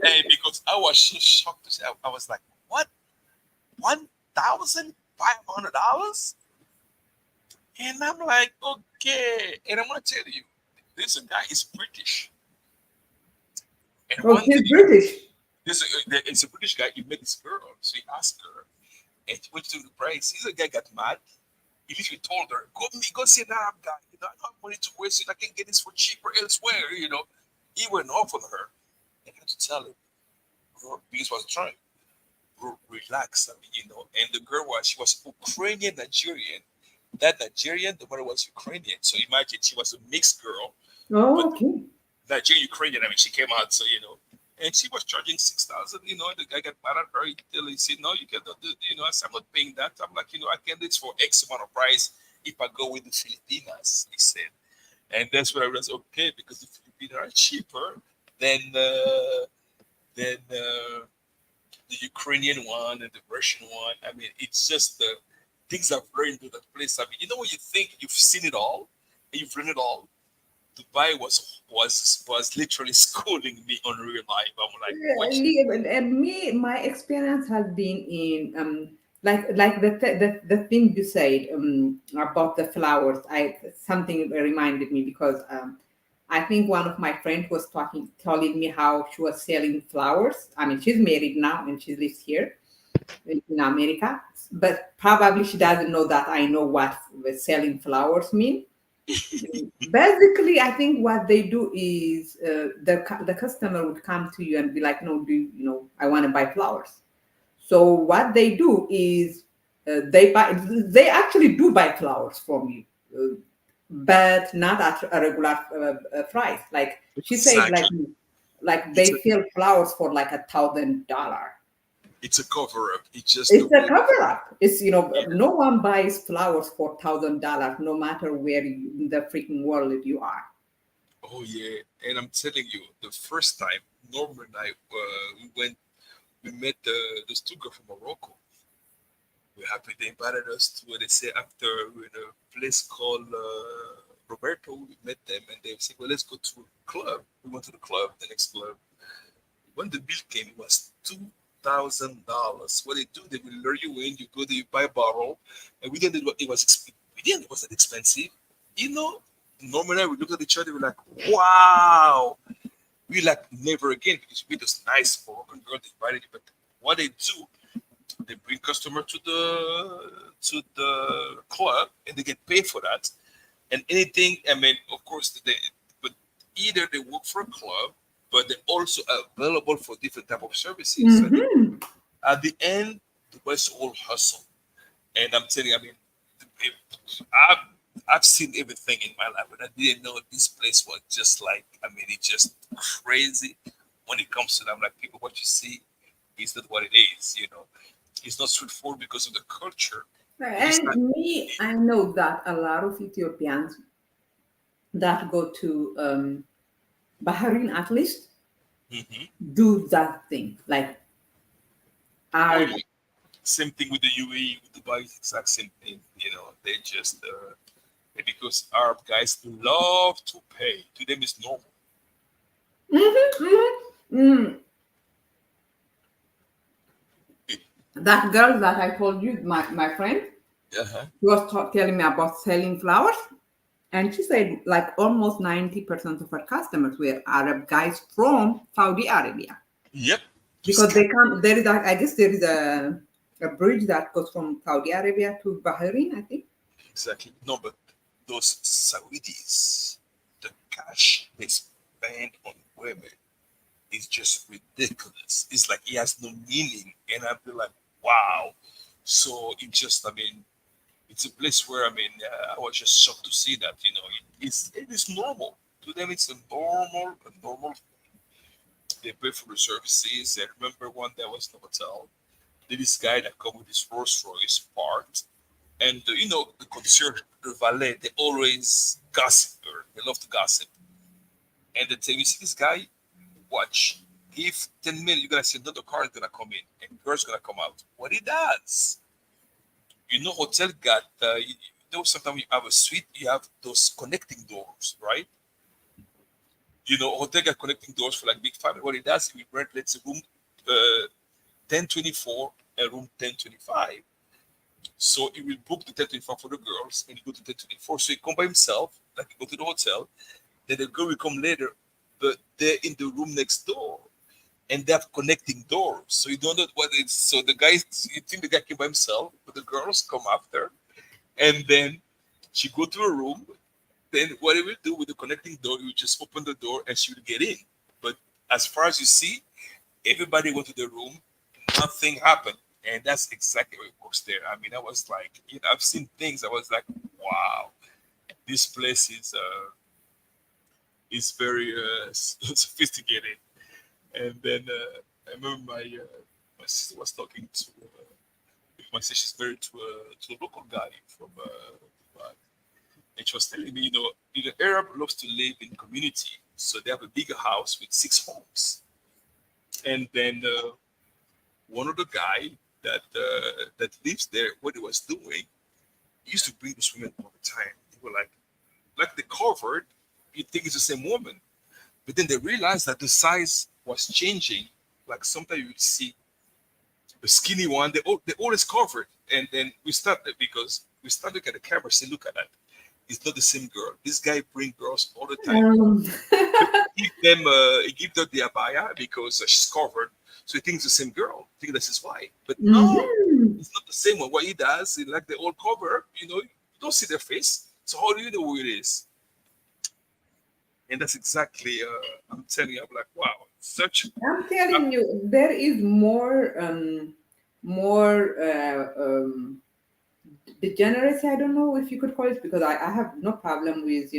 and because I was so shocked to say, I was like, "What? $1,500?" And I'm like, "Okay." And I'm gonna tell you, this guy is British. And he's British. It's a British guy. He met this girl, so he asked her, and she went to the price. This guy got mad. He literally told her, go see an Arab guy. I don't have money to waste it. I can get this for cheaper elsewhere. He went off on her. I had to tell him, bro, because was trying, bro, relax. I mean, and the girl she was Ukrainian Nigerian. That Nigerian, the mother was Ukrainian. So imagine she was a mixed girl. Oh, okay. Nigerian Ukrainian. I mean, she came out, so and she was charging 6,000. The guy got mad at her. He said, "No, you cannot do." I said, "I'm not paying that." I'm like, I can do it for X amount of price if I go with the Filipinas. He said, and that's when I realized, okay, because the Filipinas are cheaper than the Ukrainian one and the Russian one. I mean, it's just the things I've learned to that place. I mean, when you think you've seen it all and you've learned it all, Dubai was literally schooling me on real life. I'm like, and my experience has been in like the thing you said about the flowers. Something reminded me because I think one of my friends was telling me how she was selling flowers. I mean, she's married now and she lives here in America, but probably she doesn't know that I know what selling flowers mean. Basically, I think what they do is the customer would come to you and be like, "No, I want to buy flowers." So what they do is they actually do buy flowers from you, but not at a regular price. Like she said, like they sell flowers for like $1,000. It's a cover up. It's a cover up. It's no one buys flowers for $1,000, no matter where in the freaking world you are. Oh yeah, and I'm telling you, the first time Norman and I we met those two girls from Morocco. We're happy they invited us to what they say after in a place called Roberto. We met them and they said, "Well, let's go to a club." We went to the club, the next club. When the bill came, it was $2,000. What they do, they will lure you in. You go there, you buy a bottle, and we didn't. It wasn't expensive. Norman and I, we looked at each other. We're like, "Wow." We like never again because we just nice Moroccan girl. They invited you, but what they do, they bring customer to the club and they get paid for that. And anything, I mean, of course, but either they work for a club, but they're also available for different type of services. Mm-hmm. At the end, the West all hustle. And I'm telling you, I mean, I've seen everything in my life, and I didn't know this place was just like, I mean, it's just crazy. when it comes to them, like people, what you see is not what it is. It's not straightforward because of the culture. And I know that a lot of Ethiopians that go to Bahrain, at least, do that thing. Like, same thing with the UAE, with Dubai, exact same thing. They just because Arab guys love to pay. To them, it's normal. That girl that I told you, my friend, she was telling me about selling flowers. And she said like almost 90% of her customers were Arab guys from Saudi Arabia. Yep. Because they come, I guess there is a bridge that goes from Saudi Arabia to Bahrain, I think. Exactly. No, but those Saudis, the cash they spend on women is just ridiculous. It's like it has no meaning. And I'd be like, wow. So it's a place where, I was just shocked to see that, it is normal. To them, it's a normal thing. They pay for the services. I remember one day I was in the hotel. This guy that come with his Rolls Royce parked. And, the concierge, the valet, they always gossip. They love to gossip. And they tell you, see this guy? Watch. Give 10 minutes, you're going to see another car is going to come in. And girl's going to come out. What he does? Hotel got, sometimes you have a suite, you have those connecting doors, right? Hotel got connecting doors for like big family. What it does, we rent, let's say, room 1024 and room 1025. So he will book the 1024 for the girls and he go to 1024. So he come by himself, like he go to the hotel. Then the girl will come later, but they're in the room next door. And they have connecting doors. So you don't know what it's. So the guy, you think the guy came by himself, but the girls come after. And then she go to a room. Then what he will do with the connecting door, you just open the door and she will get in. But as far as you see, everybody went to the room, nothing happened. And that's exactly what it works there. I was like, I've seen things. I was like, wow, this place is very sophisticated. And then I remember my sister was talking to my sister's married to a local guy from Dubai, and she was telling me, the Arab loves to live in community, so they have a bigger house with 6 homes, and then one of the guy that lives there, what he was doing, he used to bring this women all the time. They were like they covered, you think it's the same woman, but then they realized that the size was changing. Like sometimes you would see the skinny one, they always covered. And then we started looking at the camera, say, look at that. It's not the same girl. This guy bring girls all the time. He give them the abaya because she's covered. So he thinks the same girl. Think that's his wife. But no, it's not the same one. What he does, like they all cover, you don't see their face. So how do you know who it is? And that's exactly, I'm telling you, I'm like, wow, I'm telling you, there is more degeneracy. I don't know if you could call it, because I have no problem with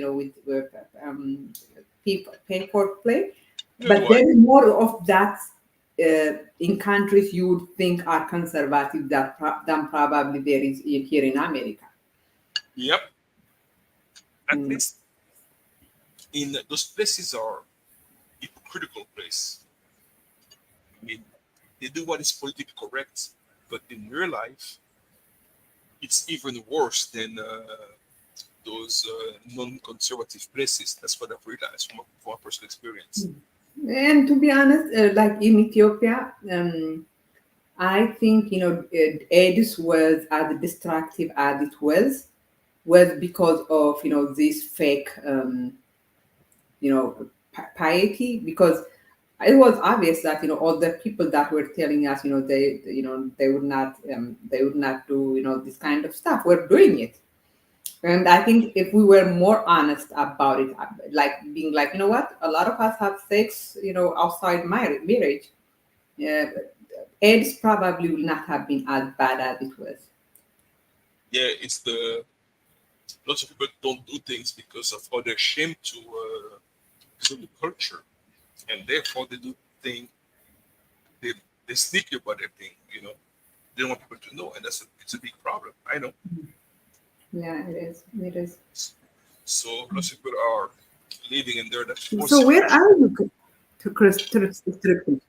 people pay for play, but there is more of that in countries you would think are conservative than probably there is here in America. Yep. At least in those places are hypocritical place. They do what is politically correct, but in real life, it's even worse than those non-conservative places. That's what I've realized from my personal experience. And to be honest, like in Ethiopia, I think AIDS was as destructive as it was because of this fake piety, because it was obvious that all the people that were telling us they would not do this kind of stuff were doing it. And I think if we were more honest about it, like being like, what, a lot of us have sex outside marriage, AIDS probably would not have been as bad as it was. Yeah, it's lots of people don't do things because of they're ashamed to the culture, and therefore they do thing, they sneak about that thing, you know. They don't want people to know, and it's a big problem. I know. Yeah, it is. It is. So lots of people are living in there. So where are you, Strictly?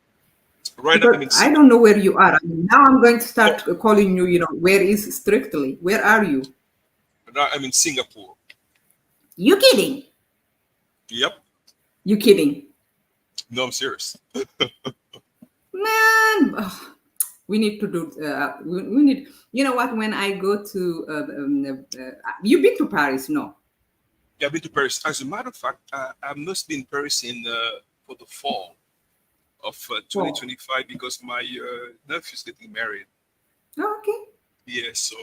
Right now, Because I don't know where you are. I mean, now I'm going to start calling you. You know, where is Strictly? Where are you? Now I'm in Singapore. You kidding? Yep. You kidding? No, I'm serious. Man, we need to do. We need. You know what? When I go to, you've been to Paris, no? Yeah, I've been to Paris. As a matter of fact, I must be in Paris for the fall of 2025 because my nephew's getting married. Oh, okay. Yeah, so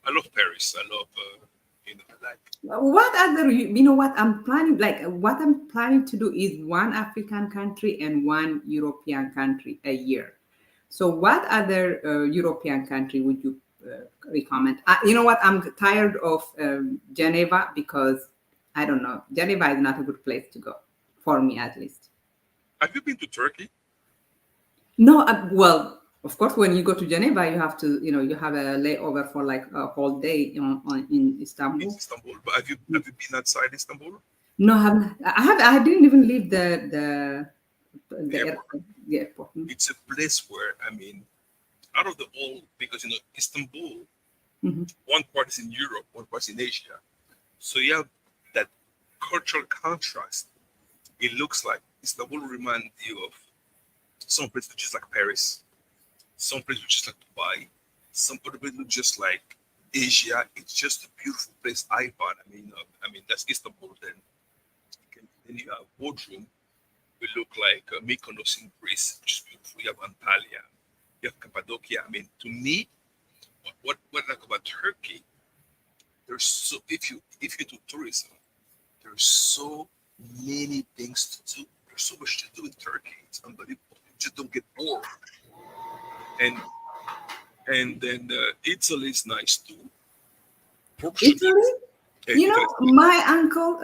I love Paris. I love, I like. What other? You know what I'm planning? Like what I'm planning to do is one African country and one European country a year. So, what other European country would you recommend? You know what? I'm tired of Geneva because I don't know. Geneva is not a good place to go for me, at least. Have you been to Turkey? No. Well, of course, when you go to Geneva, you have to, you have a layover for like a whole day in Istanbul. In Istanbul, but have you been outside Istanbul? No, I didn't even leave the airport. It's a place where, out of the all, because Istanbul, one part is in Europe, one part is in Asia. So you have that cultural contrast. It looks like Istanbul reminds you of some place which is like Paris, some place which is like Dubai, some other place look just like Asia. It's just a beautiful place. I found. That's Istanbul. Then you have Bodrum. We look like Mykonos in Greece, which is beautiful. You have Antalya, you have Cappadocia. To me, what I like about Turkey, there's so if you do tourism, there's so many things to do. There's so much to do in Turkey. It's unbelievable. You just don't get bored. And then Italy is nice too. Italy? My uncle,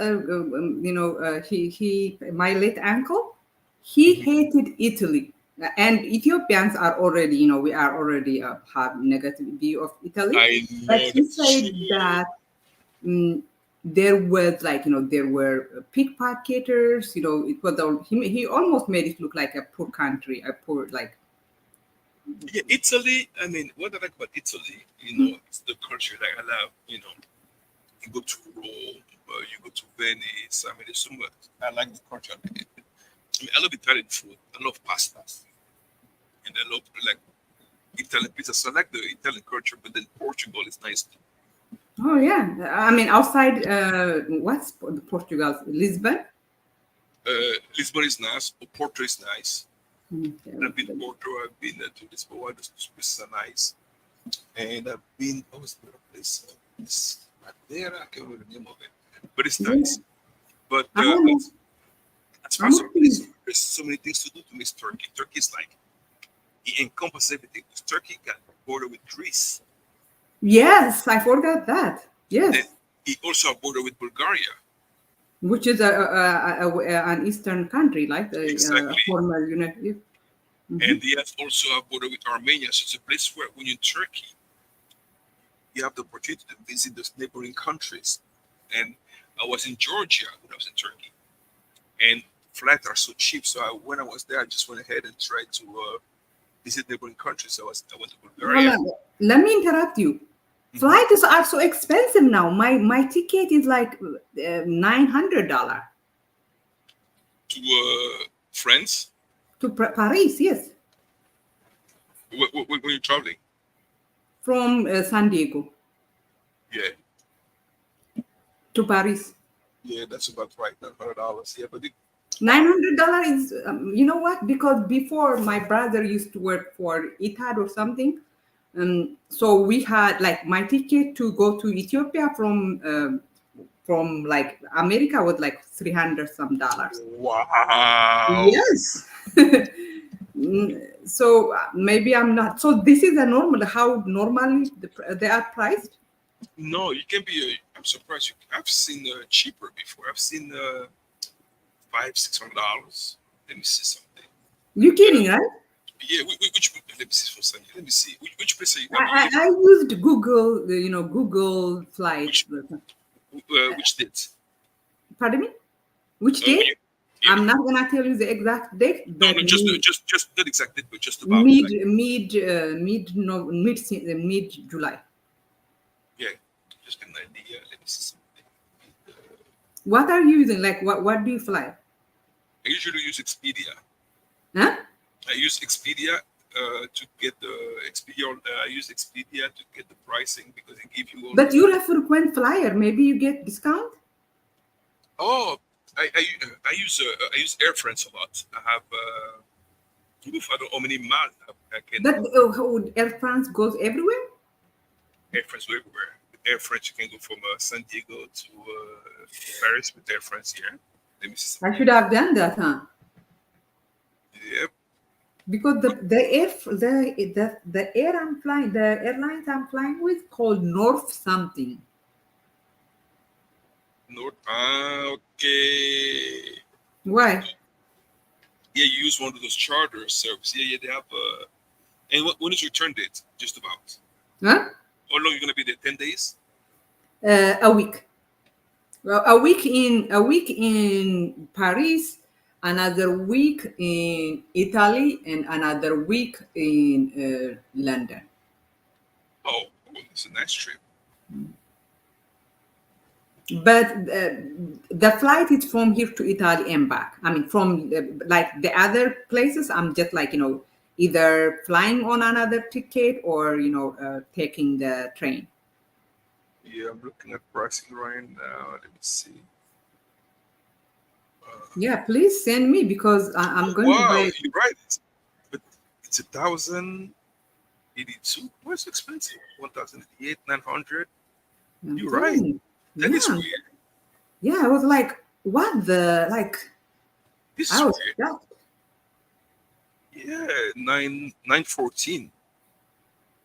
my late uncle, he hated Italy. And Ethiopians are already, we are already have negative view of Italy. But he said that there was there were pickpocketers. It was he almost made it look like a poor country, a poor Yeah, Italy. What I like about Italy, it's the culture that I love. You go to Rome, you go to Venice. There's so much. I like the culture. I love Italian food. I love pastas, and I love Italian pizza. So I like the Italian culture, but then Portugal is nice too. Oh yeah, outside what's Portugal? Lisbon. Lisbon is nice. Porto is nice. Okay. I've been to Porto. I've been to Lisbon. Those places are nice. And I've been. What was the place? There, I can't remember the name of it, but it's nice. But as far as there's so many things to do to miss Turkey. Turkey is it encompasses everything. Turkey got border with Greece. Yes, I forgot that. Yes. And it also a border with Bulgaria, which is an eastern country, like the exactly. Former United. And they have also a border with Armenia. So it's a place where when you're in Turkey, you have the opportunity to visit those neighboring countries. And I was in Georgia when I was in Turkey. And flights are so cheap. So when I was there, I just went ahead and tried to visit neighboring countries. I went to Bulgaria. Let me interrupt you. Flights are so expensive now. My ticket is like $900. To France? To Paris, yes. When you're traveling? From San Diego. Yeah. To Paris. Yeah, that's about right. $900. Yeah, but $900 is, you know what? Because before my brother used to work for Etihad or something. So we had my ticket to go to Ethiopia from America was like $300 some. Wow. Yes. So maybe I'm not. So this is a normal. How normally they are priced? No, you can be. I'm surprised. I've seen cheaper before. I've seen $500-$600. Let me see something. You kidding, right? Yeah, which let me see for Sunday. Let me see. Which place are you? I used Google, Google flights. Which date? Pardon me? Which When date? you, yeah. I'm not gonna tell you the exact date, No, but just not exact date, but just about like, mid July. yeah, just an idea. Let me see something. What are you using? Like what do you fly? I usually use Expedia. Huh? I use Expedia to get the Expedia. I use Expedia to get the pricing because they give you all. But you're a frequent flyer. Maybe you get discount. Oh, I use Air France a lot. I have I don't know how many miles I can. But Air France goes everywhere. Air France go everywhere. With Air France, you can go from San Diego to Paris with Air France here. Let me see. I should have done that, huh? Yep. Because the airlines I'm flying with called North something. North. Okay. Why? Yeah, you use one of those charter services. Yeah, they have. And when is your return date? Just about. Huh? How long you gonna be there? 10 days. A week. Well, a week in Paris, another week in Italy, and another week in London. Oh, it's a nice trip. But the flight is from here to Italy and back. I mean, from like the other places, I'm just like either flying on another ticket or taking the train. Yeah, I'm looking at pricing right now. Let me see. Yeah, please send me because I'm going to buy. You're right. But it's 1,082. Why is it expensive? 1,088, 900. You're right. That is weird. Yeah, I was like, what the like? This I is was weird. shocked. Yeah, 914.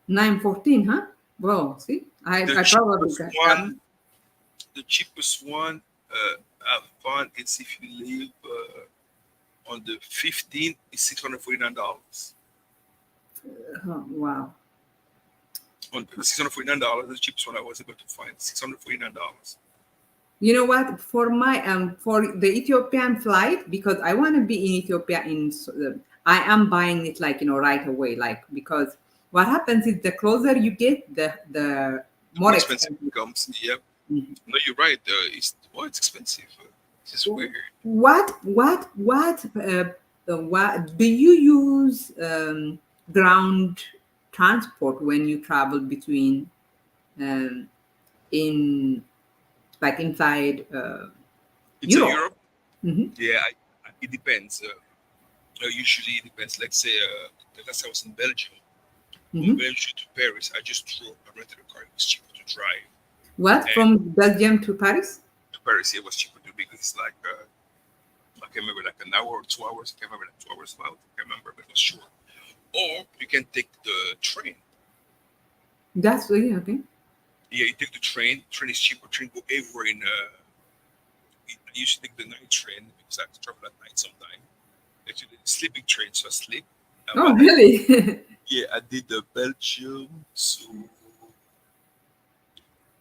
914, huh? Well, see, I probably got one. The cheapest one I found is if you leave on the 15th is $649. Wow. On $649, the cheapest one I was able to find, $649. You know what? For my for the Ethiopian flight, because I want to be in Ethiopia I am buying it like right away, like because what happens is the closer you get, the more expensive it becomes. Yep. Mm-hmm. No, you're right. It's expensive. It's weird. What do you use ground transport when you travel between in like inside Europe? Mm-hmm. Yeah, it depends. Usually it depends. Let's say last I was in Belgium. Mm-hmm. From Belgium to Paris, I just drove. I rented a car. It was cheaper to drive. What, from Belgium to Paris? To Paris, it was cheaper to because it's like I can't remember, like an hour or 2 hours. I can't remember, like 2 hours now. I can't remember, but it was short. Or you can take the train. That's okay. Yeah, you take the train. Train is cheaper. Train go everywhere in. I used to take the night train because I have to travel at night sometime. Actually, the sleeping train, so I sleep. Oh, really? Yeah, I did the Belgium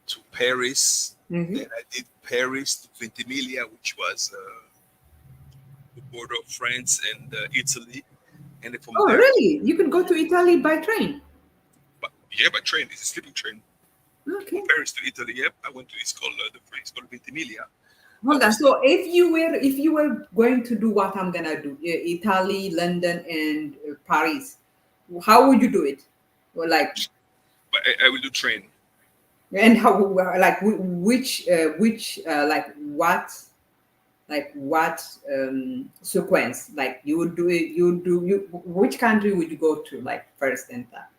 to Paris. Mm-hmm. Then I did Paris to Ventimiglia, which was the border of France and Italy. And then from there, really? You could go to Italy by train? By train. It's a sleeping train. Okay. From Paris to Italy. Yep, I went to. It's called Ventimiglia. Hold on. So if you were going to do what I'm gonna do, Italy, London, and Paris, how would you do it? Or like, but I will do train. And how, like, which what sequence? Like, you would do it. Which country would you go to, like, first and that?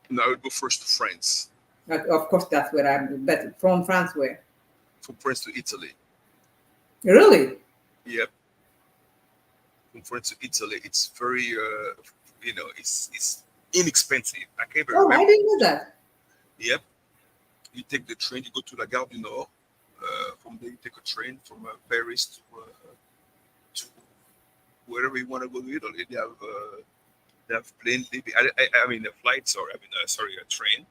No, I would go first to France. Of course, that's where I'm. But from France, where? From France to Italy. Really? Yep. From France to Italy, it's very, it's inexpensive. I can't remember. I didn't know that. Yep. You take the train, you go to La Gare du Nord. From there, you take a train from Paris to wherever you want to go to Italy. They have plane. I mean, the flights, or sorry, a train.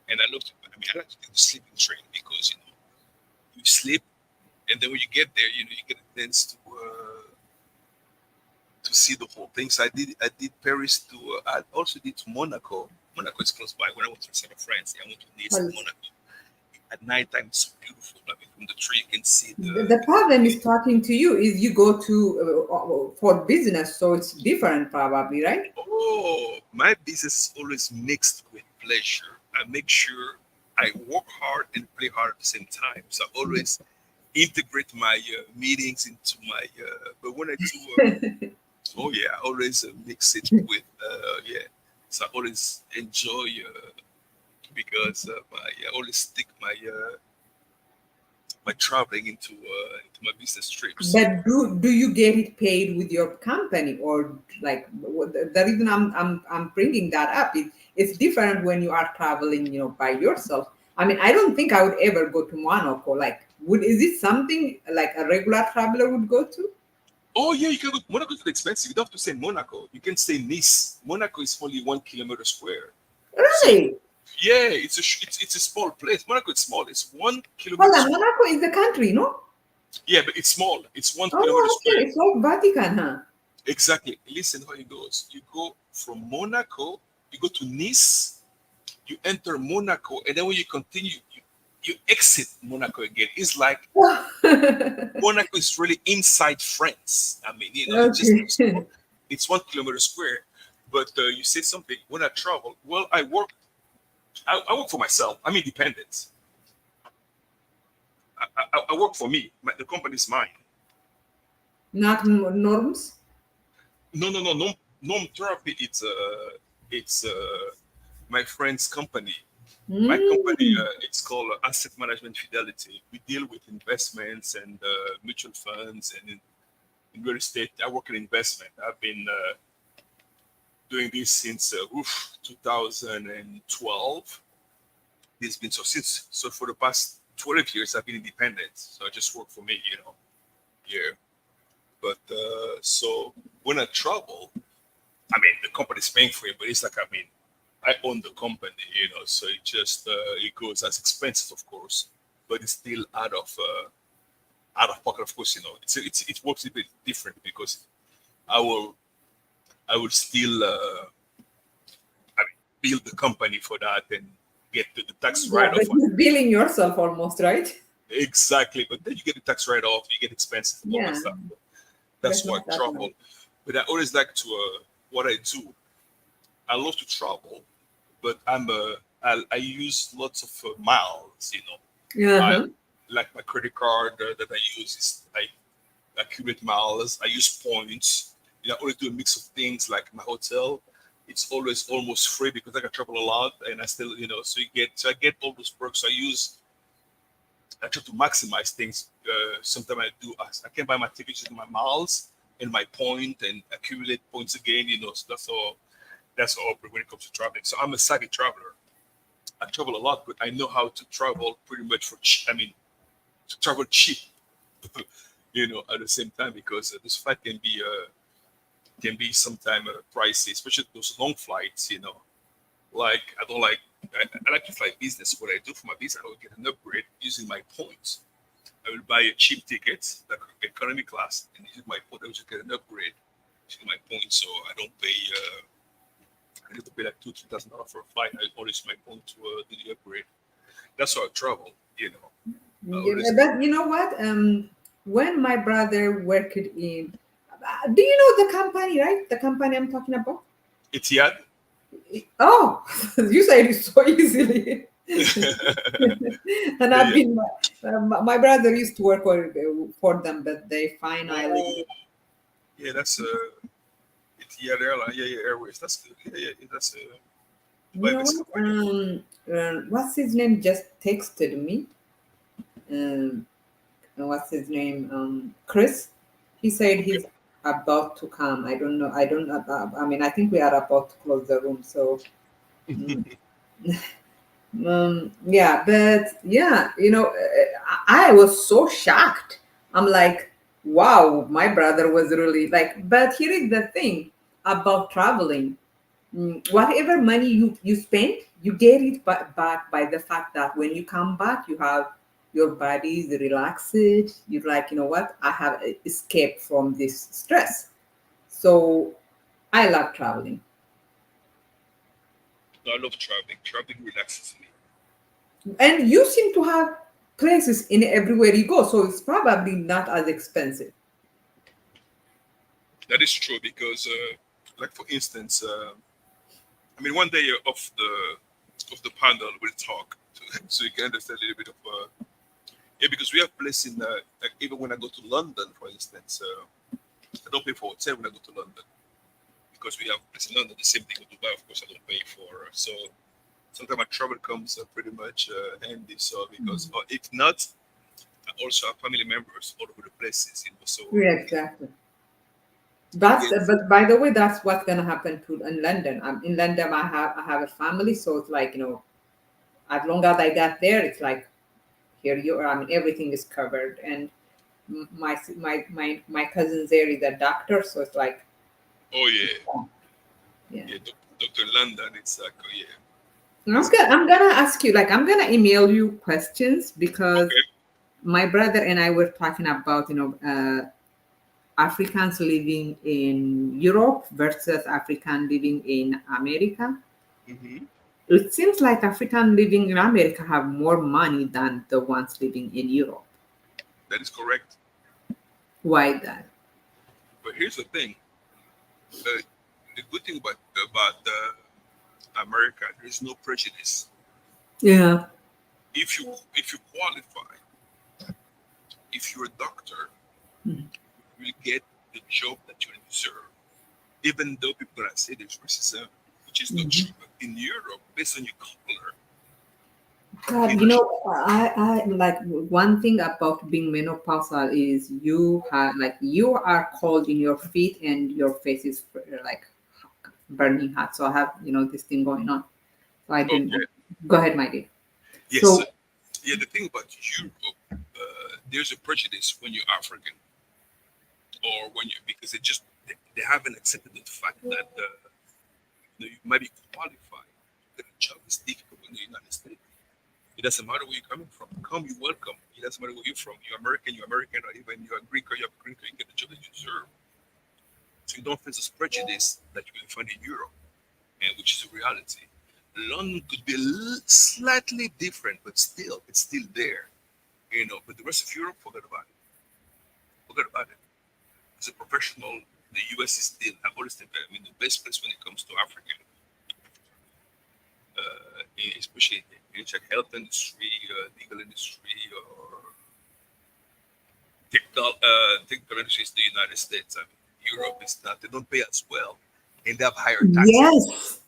And I love to. I mean, I like to do the sleeping train because you sleep, and then when you get there, you get a chance to see the whole thing. So I did Paris to. I also did to Monaco. Monaco is close by. When I went to the south of France, I went to Nice and Monaco. At night time, it's so beautiful. I mean, from the tree you can see the problem is talking to you is you go to for business, so it's different probably, right? Oh, my business is always mixed with pleasure. I make sure I work hard and play hard at the same time. So I always integrate my meetings into my. But when I do, oh yeah, I always mix it with yeah. So I always enjoy because I always stick my traveling into my business trips. But do you get it paid with your company, or like the reason I'm bringing that up is it's different when you are traveling, by yourself. I mean, I don't think I would ever go to Monaco. Like, is it something like a regular traveler would go to? Oh yeah, you can go. Monaco is expensive. You don't have to stay in Monaco. You can stay in Nice. Monaco is only 1 kilometer square. Really? So, yeah, it's a small place. Monaco is small. It's 1 kilometer. Hold on, Monaco is the country, no? Yeah, but it's small. It's 1 kilometer square. It's like Vatican, huh? Exactly. Listen how it goes. You go from Monaco, you go to Nice, you enter Monaco, and then when you continue, you exit Monaco again. It's like Monaco is really inside France. I mean, Okay. it's 1 kilometer square. But you said something. When I travel, well, I work for myself. I'm independent. I work for me. The company is mine. Not Norms? No. Norm Therapy. It's my friend's company. My company, it's called Asset Management Fidelity. We deal with investments and mutual funds and in real estate. I work in investment. I've been doing this since 2012. It's been so for the past 12 years I've been independent. So I just work for me, Yeah. But so when I travel, I mean the company's paying for it, but it's like I own the company, so it just it goes as expenses, of course, but it's still out of pocket, of course. It works a bit different because I will still build the company for that and get the tax write-off. But you're billing yourself almost, right? Exactly, but then you get the tax write-off, you get expenses, all that stuff. That's why I travel. But I always like to what I do. I love to travel, but I use lots of miles. Yeah. Like my credit card that I use is I accumulate miles. I use points. I always do a mix of things. Like my hotel, it's always almost free because I can travel a lot, and I still so I get all those perks. I try to maximize things. Sometimes I can buy my tickets with my miles and my point and accumulate points again. So that's all when it comes to traveling. So I'm a savvy traveler. I travel a lot, but I know how to travel pretty much to travel cheap. At the same time, because this flight can be sometimes pricey, especially those long flights. Like I like to fly business. What I do for my business, I will get an upgrade using my points. I will buy a cheap ticket, like economy class, and using my point, I will just get an upgrade using my points. So I don't pay. I have to pay like $2,000-3,000 for a flight. I always my point to do the upgrade. That's how I travel. But you know what? When my brother worked in, do you know the company, right? The company I'm talking about. Etihad. Oh, you said it so easily. And I've been. My brother used to work for them, but they finally. Yeah, that's Etihad Airline. Yeah, Airways. That's good. Yeah, that's what's his name? Just texted me. What's his name? Chris. He said he's about to come. I don't know. I mean, I think we are about to close the room. So. Yeah, but yeah, I was so shocked. I'm like, Wow, my brother was really like, but here is the thing about traveling. Whatever money you spend, you get it back by the fact that when you come back, you have your body is relaxed. You're like, you know what? I have escaped from this stress. So I love traveling. I love traveling. Traveling relaxes me. And you seem to have places in everywhere you go, so it's probably not as expensive. That is true because, like for instance, I mean, one day of the panel we'll talk, so you can understand a little bit of yeah, because we have places in like even when I go to London, for instance, I don't pay for hotel when I go to London because we have places in London. The same thing with Dubai, of course, I don't pay for. So sometimes my travel comes pretty much handy. So because if not, I also have family members all over the places, you know. So Yeah, exactly. But by the way, that's what's gonna happen to in London. I'm in London. I have a family, so it's like, as long as I got there, it's like here you are. I mean, everything is covered, and my cousin there is a doctor, so it's like, oh yeah, yeah. yeah, Dr. London, it's like oh yeah. I'm gonna ask you, like, I'm gonna email you questions because Okay. my brother and I were talking about, Africans living in Europe versus African living in America. Hmm. It seems like African living in America have more money than the ones living in Europe. That is correct. Why that? But here's the thing. The good thing about America, there is no prejudice. Yeah. If you qualify, if you're a doctor, Hmm. you will get the job that you deserve. Even though people are gonna say there's racism, which is not Mhm. true. But in Europe, based on your color, God, people, I like one thing about being menopausal is you are cold in your feet and your face is like burning hot. So I have this thing going on. So I okay, didn't. Go ahead, my dear. yes, So yeah. The thing about Europe, there's a prejudice when you're African, or when you because they haven't accepted the fact that you might be qualified. The job is difficult in the United States. It doesn't matter where you're coming from. Come, you're welcome. It doesn't matter where you're from. You're American, or even you're a Greek or you're a Greek, you get the job that you deserve. So you don't face this prejudice that you will find in Europe, and which is a reality. London could be slightly different, but still, it's still there. But the rest of Europe, forget about it. Forget about it. As a professional, the US is still, I've always said that, I mean, the best place when it comes to African, especially in the health industry, legal industry, or technical industry is the United States. I mean, Europe is not, they don't pay as well, and they have higher taxes. yes,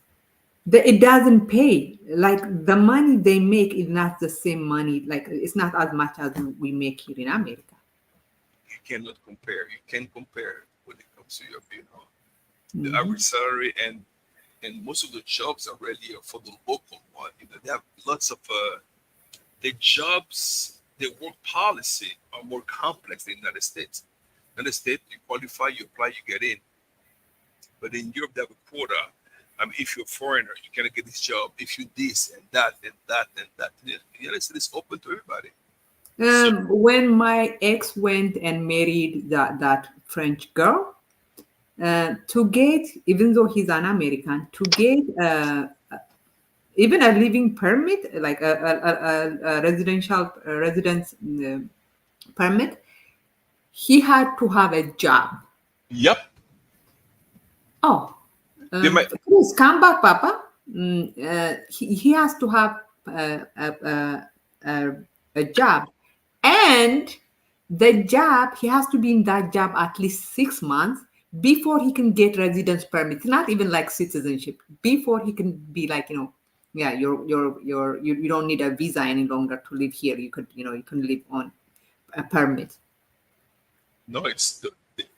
it doesn't pay. Like the money they make is not the same money. Like it's not as much as we make here in America. You cannot compare. You can't compare when it comes to your, the Mhm. average salary and most of the jobs are really for the local one. They have lots of the jobs, the work policy are more complex than the United States. United States, you qualify, you apply, you get in. But in Europe, they have a quota. I mean, if you're a foreigner, you cannot get this job. If you this and that and that and that, the United States is open to everybody. So When my ex went and married that French girl, to get, even though he's an American, to get even a living permit, like a residential residence permit, he had to have a job. yep, Oh, they might. please come back, Papa. He has to have a, a job, and the job, he has to be in that job at least 6 months before he can get residence permit. It's not even like citizenship. Before he can be like, yeah, you don't need a visa any longer to live here. You can live on a permit. No,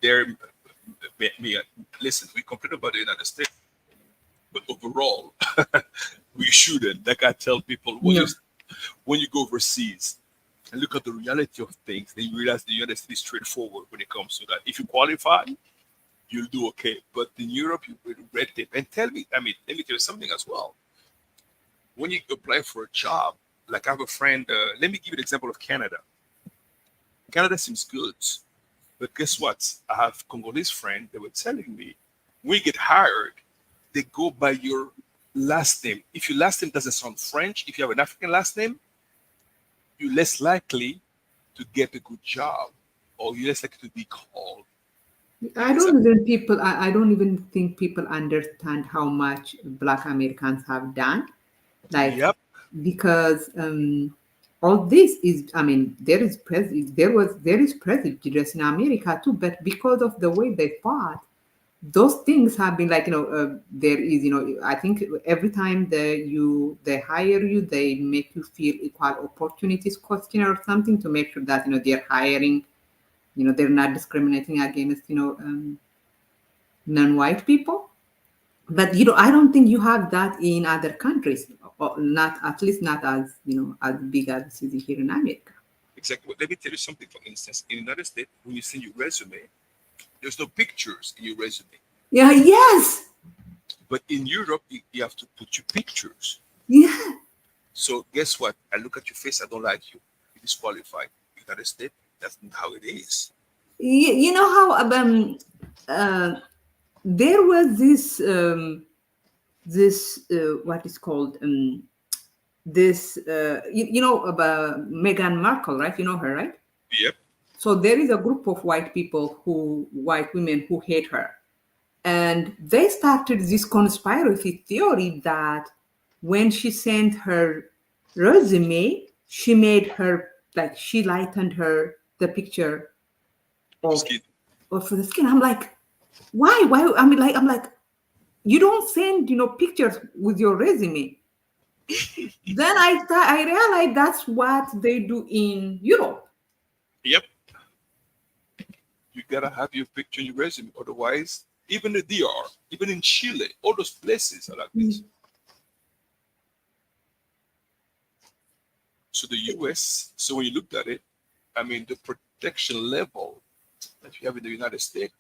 they're me. Listen, we complain about the United States, but overall, we shouldn't. Like I tell people, Yeah. when you go overseas, and look at the reality of things, then you realize the United States is straightforward when it comes to that. If you qualify, you'll do okay. But in Europe, you will red tape. And tell me, let me tell you something as well. When you apply for a job, like I have a friend, let me give you the example of Canada. Canada seems good, but guess what? I have Congolese friends that were telling me, when you get hired, they go by your last name. If your last name doesn't sound French, if you have an African last name, you're less likely to get a good job, or you're less likely to be called. I don't even think people understand how much Black Americans have done. Like, Yep. because all this is, I mean, there is prejudice in America too, but because of the way they fought, those things have been like, there is, I think every time they hire you, they make you feel equal opportunities question or something to make sure that they're hiring, they're not discriminating against non-white people. But I don't think you have that in other countries, or not, at least not as as big as it is here in America. Exactly. Let me tell you something. For instance, in the United States, when you send your resume, there's no pictures in your resume. Yeah. Yes. But in Europe, you have to put your pictures. Yeah. So guess what? I look at your face, I don't like you. You're disqualified. United States, that's not how it is. You know how there was this what is called this about Meghan Markle, right? You know her, right? Yep. So there is a group of white women who hate her. And they started this conspiracy theory that when she sent her resume, she made her, like, she lightened the picture of the skin. I'm like, why? I'm like, you don't send, pictures with your resume. Then I realized that's what they do in Europe. Yep. You gotta have your picture in your resume, otherwise, even the DR, even in Chile, all those places are like this. So the US, so when you looked at it, I mean, the protection level that you have in the United States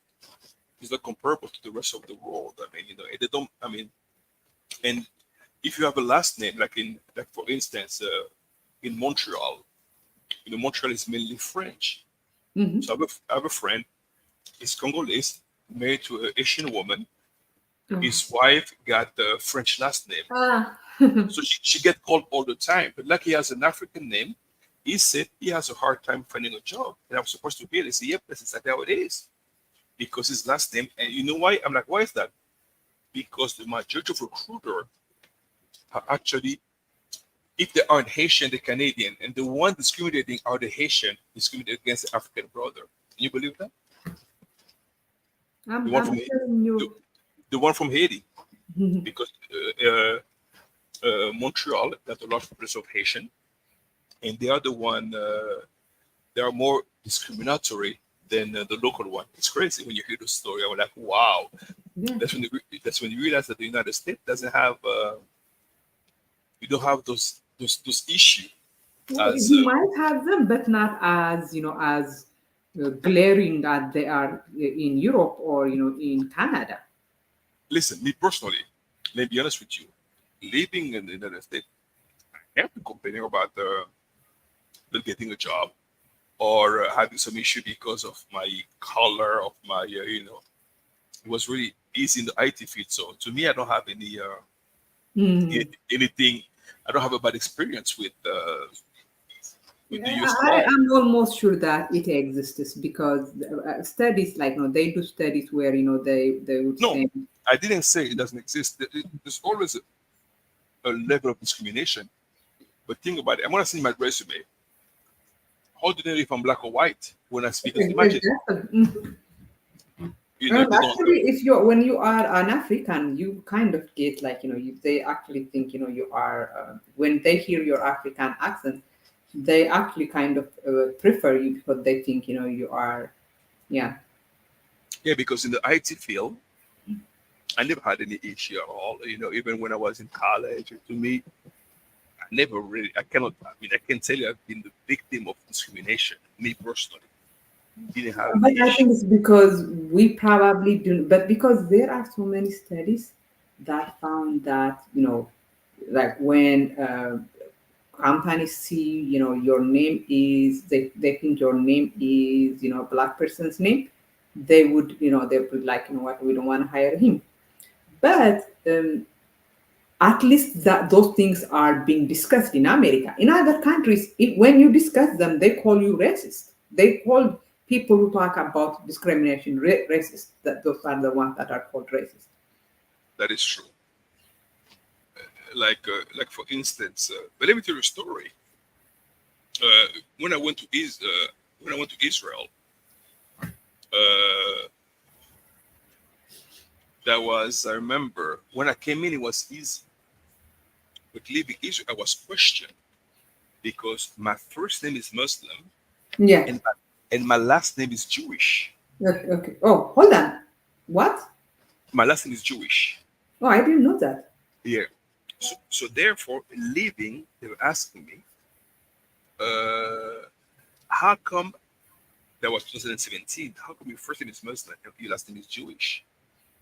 is not comparable to the rest of the world. I mean, they don't, I mean, and if you have a last name, like for instance, in Montreal, Montreal is mainly French. Mm-hmm. So I have a friend, he's Congolese, married to an Asian woman. Oh. His wife got a French last name. So she get called all the time. But like he has an African name, he said he has a hard time finding a job. And I was supposed to hear this. Yep, that's exactly how it is. Because his last name, and you know why? I'm like, why is that? Because the majority of recruiters are actually, if they aren't Haitian, they're Canadian. And the one discriminating are the Haitian discriminating against the African brother. Can you believe that? The one from Haiti. Mm-hmm. Because Montreal got a lot of population of Haitian. And they are the one, they are more discriminatory than the local one. It's crazy when you hear the story. I'm like, wow. Yeah. That's when you realize that the United States doesn't have, you don't have those issues. You might have them, but not as as glaring as they are in Europe or in Canada. Listen, me personally, let me be honest with you. Living in the United States, I have to complain about not getting a job or having some issue because of my color, of my, it was really easy in the IT field. So to me, I don't have any anything. I don't have a bad experience with the US. I'm almost sure that it exists because studies, like they do studies where they would say. I didn't say it doesn't exist. There's always a level of discrimination. But think about it. I'm gonna send my resume. How do they know if I'm black or white when I speak? Imagine. Actually, when you are an African, you kind of get like they actually think you are. When they hear your African accent, they actually kind of prefer you because they think you are. Yeah. Yeah, because in the IT field, I never had any issue at all. Even when I was in college, to me, never really, I cannot, I mean, I can tell you I've been the victim of discrimination, me personally. Didn't have But any I issue. think it's because we probably do, but because there are so many studies that found that, like when companies see, your name is, they think your name is, a black person's name, they would like, what, we don't want to hire him. But at least that those things are being discussed in America. In other countries, when you discuss them, they call you racist. They call people who talk about discrimination racist. That those are the ones that are called racist. That is true. Like for instance, but let me tell you a story. When I went to Israel, that was, I remember when I came in, it was easy. But leaving Israel, I was questioned because my first name is Muslim, Yeah. and my last name is Jewish. Okay. Oh, hold on. What? My last name is Jewish. Oh, I didn't know that. Yeah. So therefore, leaving, they were asking me, how come, that was 2017, how come your first name is Muslim and your last name is Jewish?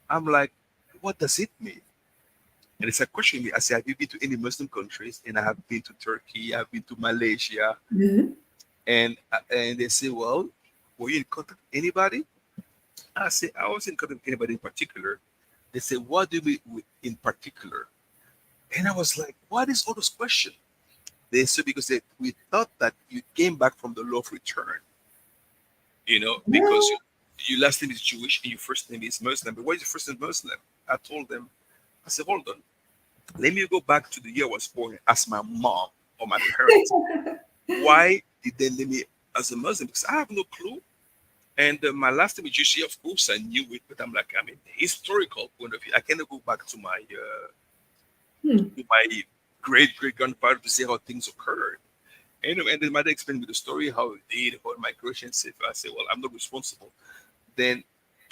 I'm like, what does it mean? And it's a question me. I say, have you been to any Muslim countries? And I have been to Turkey, I've been to Malaysia. Mm-hmm. And they say, well, were you in contact with anybody? I say, I wasn't in contact with anybody in particular. They say, what do you mean in particular? And I was like, what is all those questions? They said, because we thought that you came back from the law of return, because your last name is Jewish and your first name is Muslim. But why is your first name Muslim? I told them, I said, hold on. Let me go back to the year I was born and ask my mom or my parents, why did they name me as a Muslim? Because I have no clue. And my last name is Jewish. Of course, I knew it, but I'm like, I mean, historical point of view, I cannot go back to my great grandfather to see how things occurred. And then my dad explained me the story, how it did, how migration said. I said, well, I'm not responsible. Then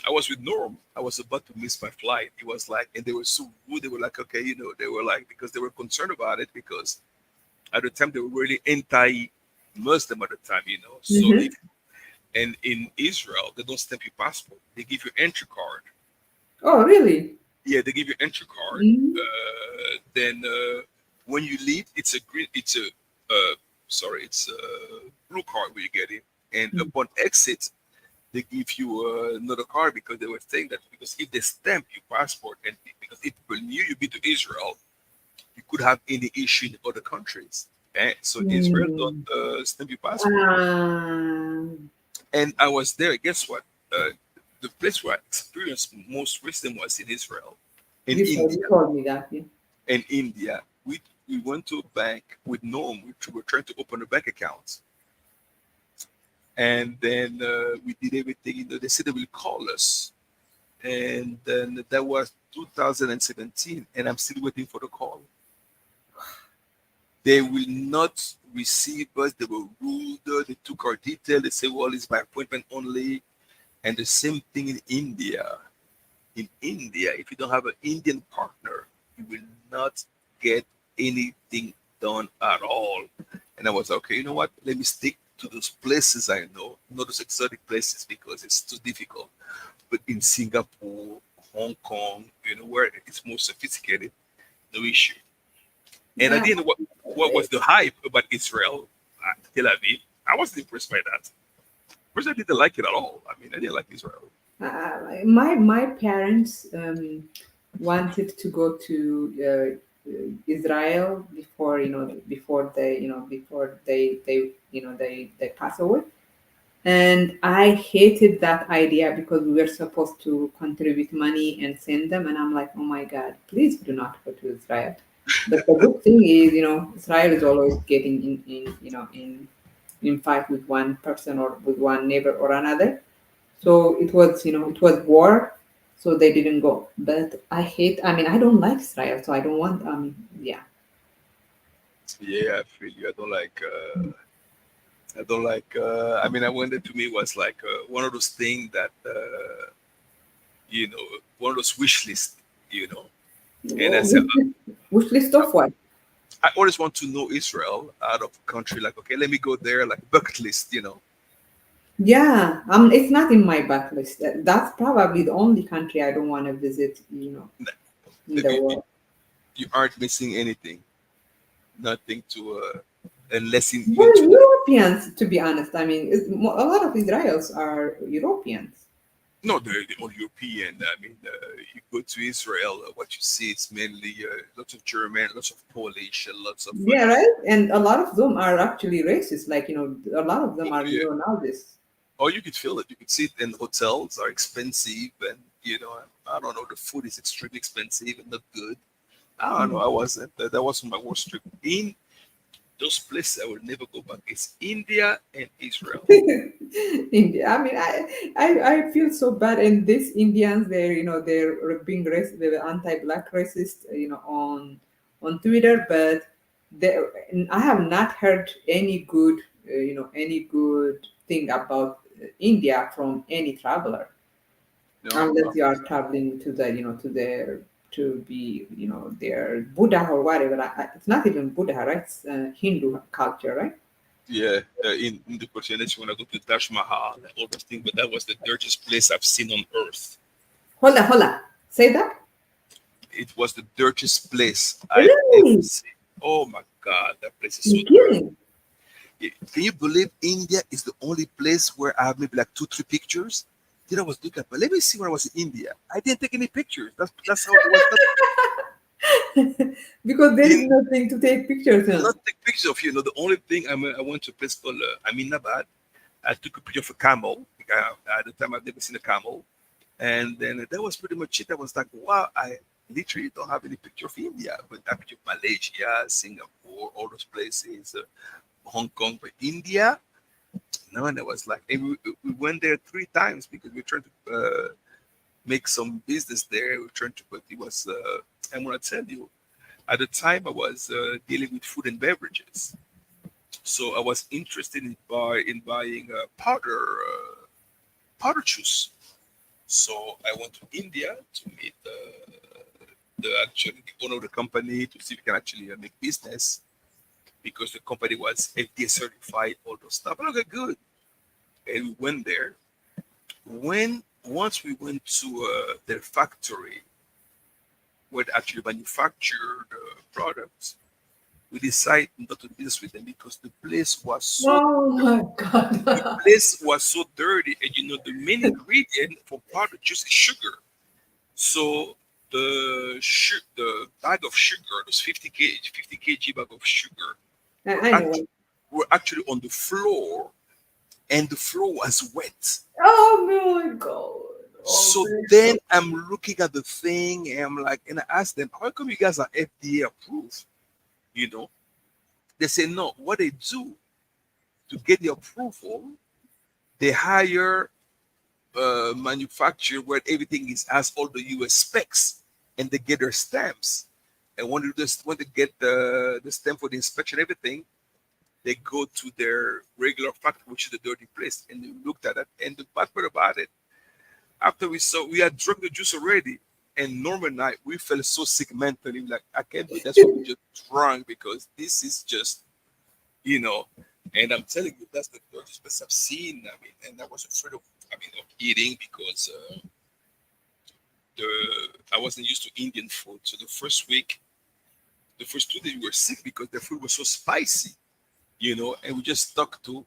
I was with Norm. I was about to miss my flight. It was like, and they were so good. They were like, okay, they were like, because they were concerned about it, because at the time they were really anti-Muslim at the time, So Mm-hmm. and in Israel, they don't stamp your passport. They give you entry card. Oh, really? Yeah, they give you entry card. Mm-hmm. Then when you leave, it's a blue card where you get it. And upon exit, they give you another card, because they were saying that because if they stamp your passport, and because if people knew you've been to Israel, you could have any issue in other countries. So Israel don't stamp your passport. And I was there. Guess what? The place where I experienced most racism was in Israel, in India. You told me that. Yeah. In India, we went to a bank with Norm. We were trying to open a bank account. And then we did everything. They said they will call us. And then that was 2017. And I'm still waiting for the call. They will not receive us. They were rude. They took our detail. They say, well, it's by appointment only. And the same thing in India. In India, if you don't have an Indian partner, you will not get anything done at all. And I was like, okay, you know what? Let me stick to those places I know, not those exotic places, because it's too difficult. But in Singapore, Hong Kong, where it's more sophisticated, no issue. And I didn't know what was the hype about Israel, Tel Aviv. I wasn't impressed by that. First, I didn't like it at all. I mean, I didn't like Israel. My parents wanted to go to Israel before they pass away, and I hated that idea because we were supposed to contribute money and send them, and I'm like, oh my God, please do not go to Israel. But the good thing is, Israel is always getting in fight with one person or with one neighbor or another. So it was war, so they didn't go. But I don't like Israel, so I don't want. Yeah. Yeah, I feel you. I don't like. I mean, I went there, to me was like one of those things that one of those wish lists. And I said, wish list of what? I always want to know Israel out of country. Like, okay, let me go there, like bucket list, you know. Yeah, it's not in my bucket list. That's probably the only country I don't want to visit, in the world. You aren't missing anything, nothing to, unless in, even Well, to. Europeans, to be honest, I mean, a lot of Israelis are Europeans. No, they're all European. I mean, you go to Israel, what you see is mainly lots of German, lots of Polish, and lots of. Yeah, right. And a lot of them are actually racist. Like, a lot of them Oh, are yeah. neo-Nazis. Oh, you could feel it. You could see it. And hotels are expensive, and I don't know. The food is extremely expensive and not good. I don't know. I wasn't. That wasn't my worst trip. In those places, I will never go back. It's India and Israel. India. I mean, I feel so bad. And these Indians, they're being they're anti-black racist, on Twitter. But they, I have not heard any good, any good thing about India from any traveler, No, unless you are traveling to the, to their to be, their Buddha or whatever. It's not even Buddha, right? It's Hindu culture, right? yeah, in the opportunity when I go to Taj Mahal and all those things, but that was the dirtiest place I've seen on earth. Hold on. Say that. It was the dirtiest place I've Really? ever seen. Oh my God, that place is so You're dirty. kidding. Can you believe India is the only place where I have maybe like 2-3 pictures? Then I was looking at, but let me see when I was in India. I didn't take any pictures. That's how it was. Because there is nothing to take pictures of. Not take pictures of you. The only thing I went to a place called Aminabad. I took a picture of a camel. At the time, I've never seen a camel, and then that was pretty much it. I was like, wow, I literally don't have any picture of India, but I picture of Malaysia, Singapore, all those places, Hong Kong, but India. No, and it was like, and we went there 3 times because we were trying to make some business there. We were trying to, but it was. I'm gonna tell you. At the time, I was dealing with food and beverages, so I was interested in buying powder juice. So I went to India to meet the owner of the company to see if we can actually make business, because the company was FDA certified, all those stuff. And okay, good. And we went there. Once we went to their factory, where they actually manufactured products, we decided not to do business with them because the place was so Oh my God. the place was so dirty, and the main ingredient for powder juice is sugar. So the bag of sugar, those 50 kg bag of sugar, I know. were actually on the floor, and the floor was wet. Oh my God. So then I'm looking at the thing, and I'm like, and I asked them, how come you guys are FDA approved? They say no. What they do to get the approval, they hire a manufacturer where everything is as all the US specs, and they get their stamps. And when they get the stamp for the inspection, everything, they go to their regular factory, which is the dirty place, and they looked at it. And the bad part about it, after we had drunk the juice already, and Norman and I, we felt so sick mentally, like, I can't believe that's what we just drunk, because this is just, and I'm telling you, that's the dirtiest place I've seen. I mean, and I was afraid of eating, because I wasn't used to Indian food. So the first 2 days we were sick because the food was so spicy, and we just stuck to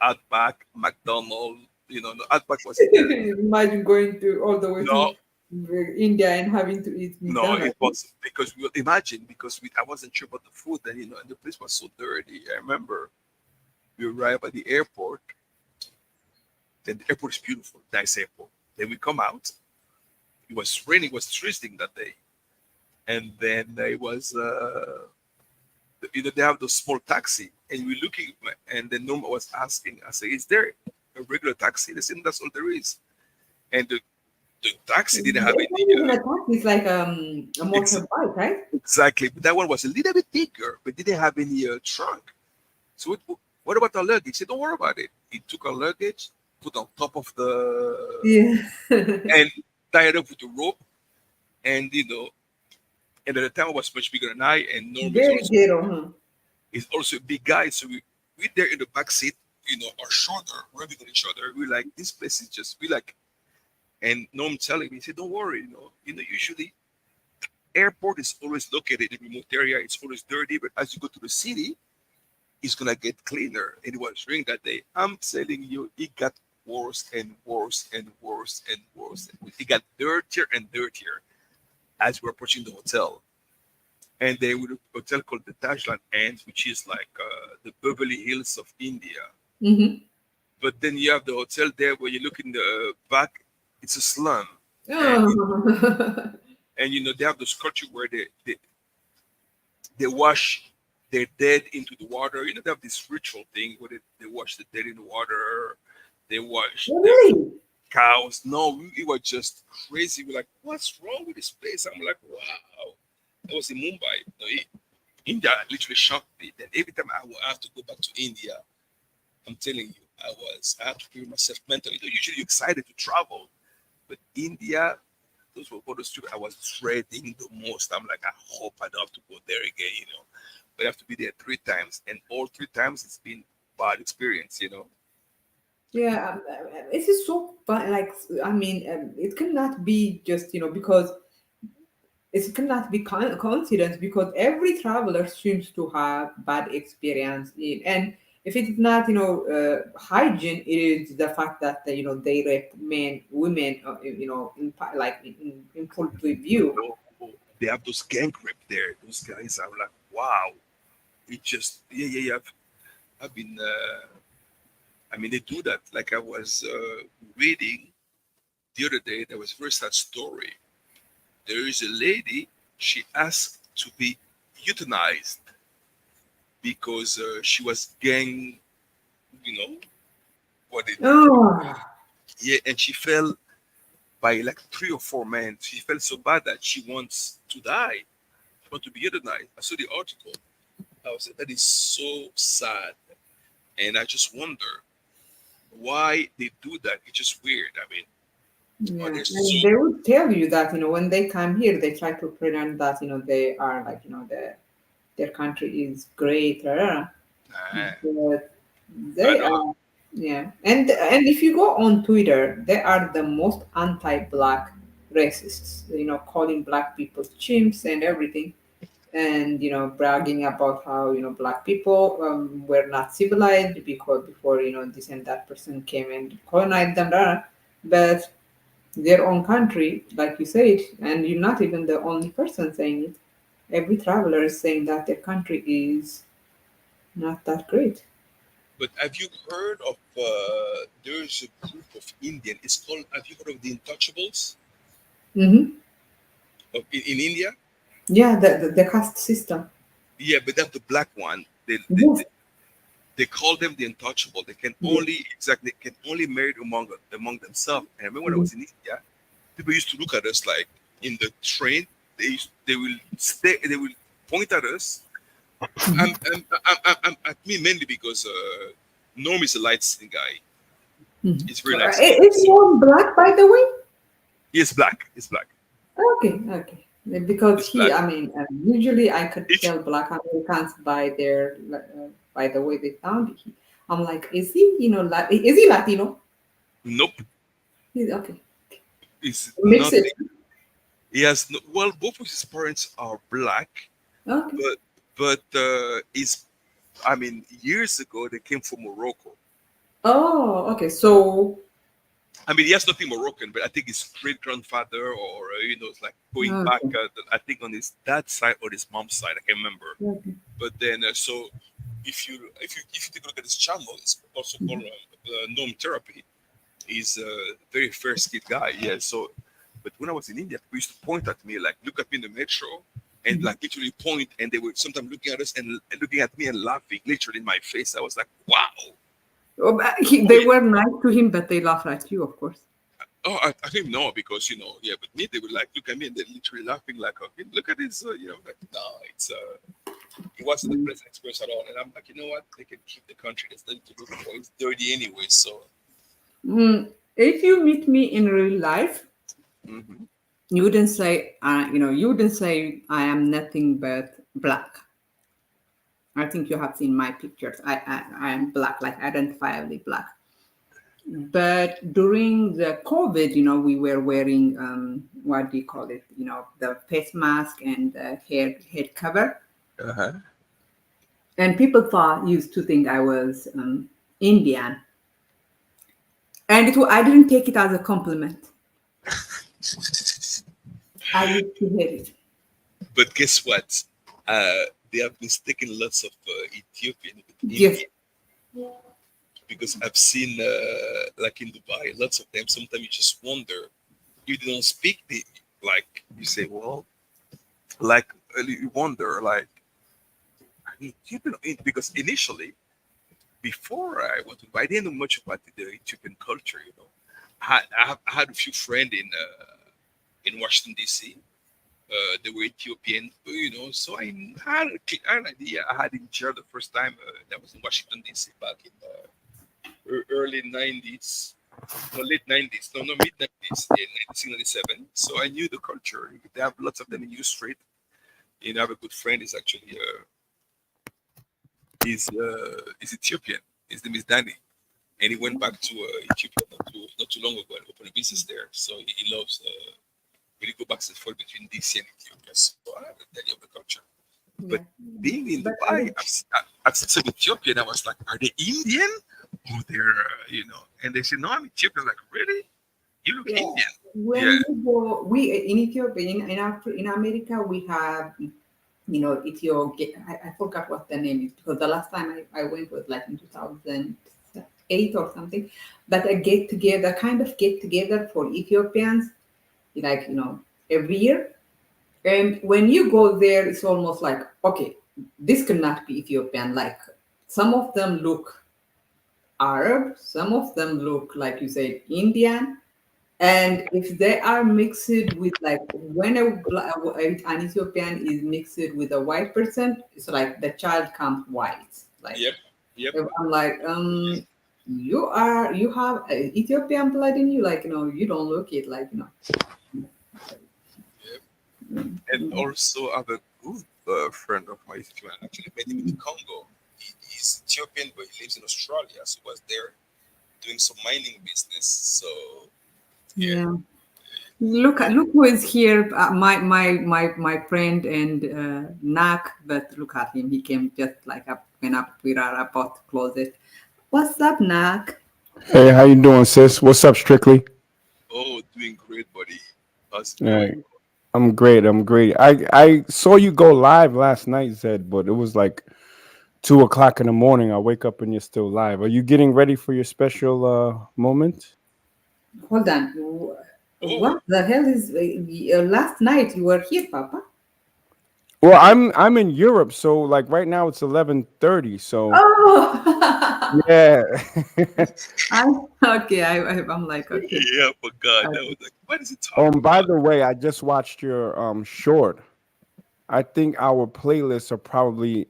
Outback, McDonald's. No, Outback was Imagine going to all the way no. to India and having to eat McDonald's. No, it was because I wasn't sure about the food, and and the place was so dirty. I remember we arrived at the airport. Then the airport is beautiful, nice airport. Then we come out. It was raining, it was freezing that day, and then it was they have those small taxi, and we're looking, and then Norma was asking. I said, "Is there a regular taxi?" They said, "That's all there is," and the taxi didn't have any. It's like a motorbike, right? Exactly, but that one was a little bit bigger, but didn't have any trunk. So what about our luggage? He said, "Don't worry about it." He took our luggage, put on top of the Yeah. and tied up with the rope, and And at the time, I was much bigger than I, and Norm Very ghetto, huh? is also a big guy. So we there in the back seat, our shoulder, rubbing on each other. We're like, this place is just, we like, and Norm telling me, he said, don't worry, usually airport is always located in a remote area. It's always dirty, but as you go to the city, it's going to get cleaner. And it was raining that day. I'm telling you, it got worse and worse and worse and worse. It got dirtier and dirtier as we're approaching the hotel. And they would a hotel called the Tajland Ends, which is like the Beverly Hills of India. Mm-hmm. But then you have the hotel there where you look in the back, it's a slum. Oh. And they have this culture where they wash their dead into the water. They have this ritual thing where they wash the dead in the water. They wash Really? cows. No, it was just crazy. We're like, what's wrong with this place? I'm like, wow. I was in Mumbai. India literally shocked me. Then every time I would have to go back to India, I'm telling you, I had to prepare myself mentally. Usually excited to travel, but India, those were photos too. I was dreading the most. I'm like, I hope I don't have to go there again. But I have to be there 3 times, and all 3 times it's been bad experience. Yeah, it is so fun. Like, I mean, it cannot be just because it cannot be coincidence, because every traveler seems to have bad experience and if it's not hygiene, it is the fact that they rape men, women, in full view. They have those gang rape there. Those guys are like, wow. It just yeah. I've been they do that. Like I was reading the other day, there was a very sad story. There is a lady, she asked to be euthanized because she was gang, what it. Oh. Yeah, and she fell by like 3 or 4 men. She felt so bad that she wants to die. She wants to be euthanized. I saw the article. I was like, that is so sad. And I just wonder why they do that. It's just weird. Yeah, and they would tell you that when they come here, they try to pretend that they are like their country is great, but they are, yeah. And if you go on Twitter, they are the most anti-black racists. Calling black people chimps and everything, and bragging about how black people were not civilized because before this and that person came and colonized them, but their own country, like you said, and you're not even the only person saying it. Every traveler is saying that their country is not that great. But have you heard of there's a group of Indian, it's called, have you heard of the Untouchables? Mm-hmm. In India? Yeah, the caste system. Yeah, but that's the black one. They call them the untouchable. They can only marry among themselves. And I remember when I was in India, people used to look at us like in the train. They will point at us. I'm at me mainly because Norm is a light skinned guy. It's very nice. Is Norm black, by the way? He's black. He's black. Okay. Because usually I could tell black Americans by the way they sound. I'm like, is he, is he Latino? Nope. He's okay. He's Mixed. He has both of his parents are black. Okay. But years ago they came from Morocco. Oh, okay. So he has nothing Moroccan, but I think his great grandfather, or it's like going back. I think on his dad's side or his mom's side, I can't remember. Okay. But then, so if you take a look at his channel, it's also called Gnome Therapy. He's a very fair-skinned guy. Yeah. So, but when I was in India, people used to point at me, like look at me in the metro, and like literally point, and they were sometimes looking at us and looking at me and laughing literally in my face. I was like, wow. Oh, they were nice to him, but they laughed at you, of course. Oh, I didn't know because but me they would like look at me and they're literally laughing like, okay, look at this, like no, it wasn't a pleasant experience at all. And I'm like, you know what, they can keep the country. There's nothing to look for. It's dirty anyway. So, if you meet me in real life, You wouldn't say, you wouldn't say I am nothing but black. I think you have seen my pictures. I am black, like identifiably black. But during the COVID, we were wearing what do you call it? The face mask and the head cover. Uh-huh. And people used to think I was Indian, and I didn't take it as a compliment. I used to hate it. But guess what? They have mistaken lots of Ethiopian with Yes. Indian. Because I've seen, like in Dubai, lots of them. Sometimes you just wonder if they don't speak. Like you say, well, like you wonder, like because initially, before I went to Dubai, I didn't know much about the Ethiopian culture. I had a few friends in Washington D.C. They were Ethiopian, so I had an idea. I had in jail the first time that was in Washington D.C. back in early 90s, no, late 90s, no, mid 90s, in 1997. So I knew the culture. They have lots of them in U Street. I have a good friend. Is actually he's Ethiopian. His name is Danny, and he went back to Ethiopia not too long ago and opened a business there. So he loves. When you go back and forth between DC and Ethiopia, so I have a idea of the culture. But being in Dubai, I've seen some Ethiopian. I was like, are they Indian? Oh, they're, and they said, no, I'm Ethiopian. Like, really? You look Indian. When you go, we in Ethiopia, in America, we have, Ethiopia. I forgot what the name is because the last time I went was like in 2008 or something. But a kind of get together for Ethiopians, like, every year. And when you go there, it's almost like, okay, this cannot be Ethiopian. Like, some of them look Arab, some of them look, like you said, Indian. And if they are mixed with, like, when an Ethiopian is mixed with a white person, it's like the child comes white. Like, yep. I'm like, you have Ethiopian blood in you. Like, you don't look it, like, And also, I have a good friend of mine, actually met him in the Congo. He's Ethiopian, but he lives in Australia. So he was there doing some mining business. So yeah. Look who is here. My friend and Nak, but look at him. He came just like up when we are about to close it. What's up, Nak? Hey, how you doing, sis? What's up, Strictly? Oh, doing great, buddy. How's it All going? right. I'm great. I saw you go live last night, Zed, but it was like 2 o'clock in the morning. I wake up and you're still live. Are you getting ready for your special moment? Hold on. What the hell is last night you were here, Papa? Well, I'm in Europe, so like right now it's 11:30. So yeah. I'm like, okay. Yeah, but God, that was like, what is it talking By about? the way, I just watched your short. I think our playlists are probably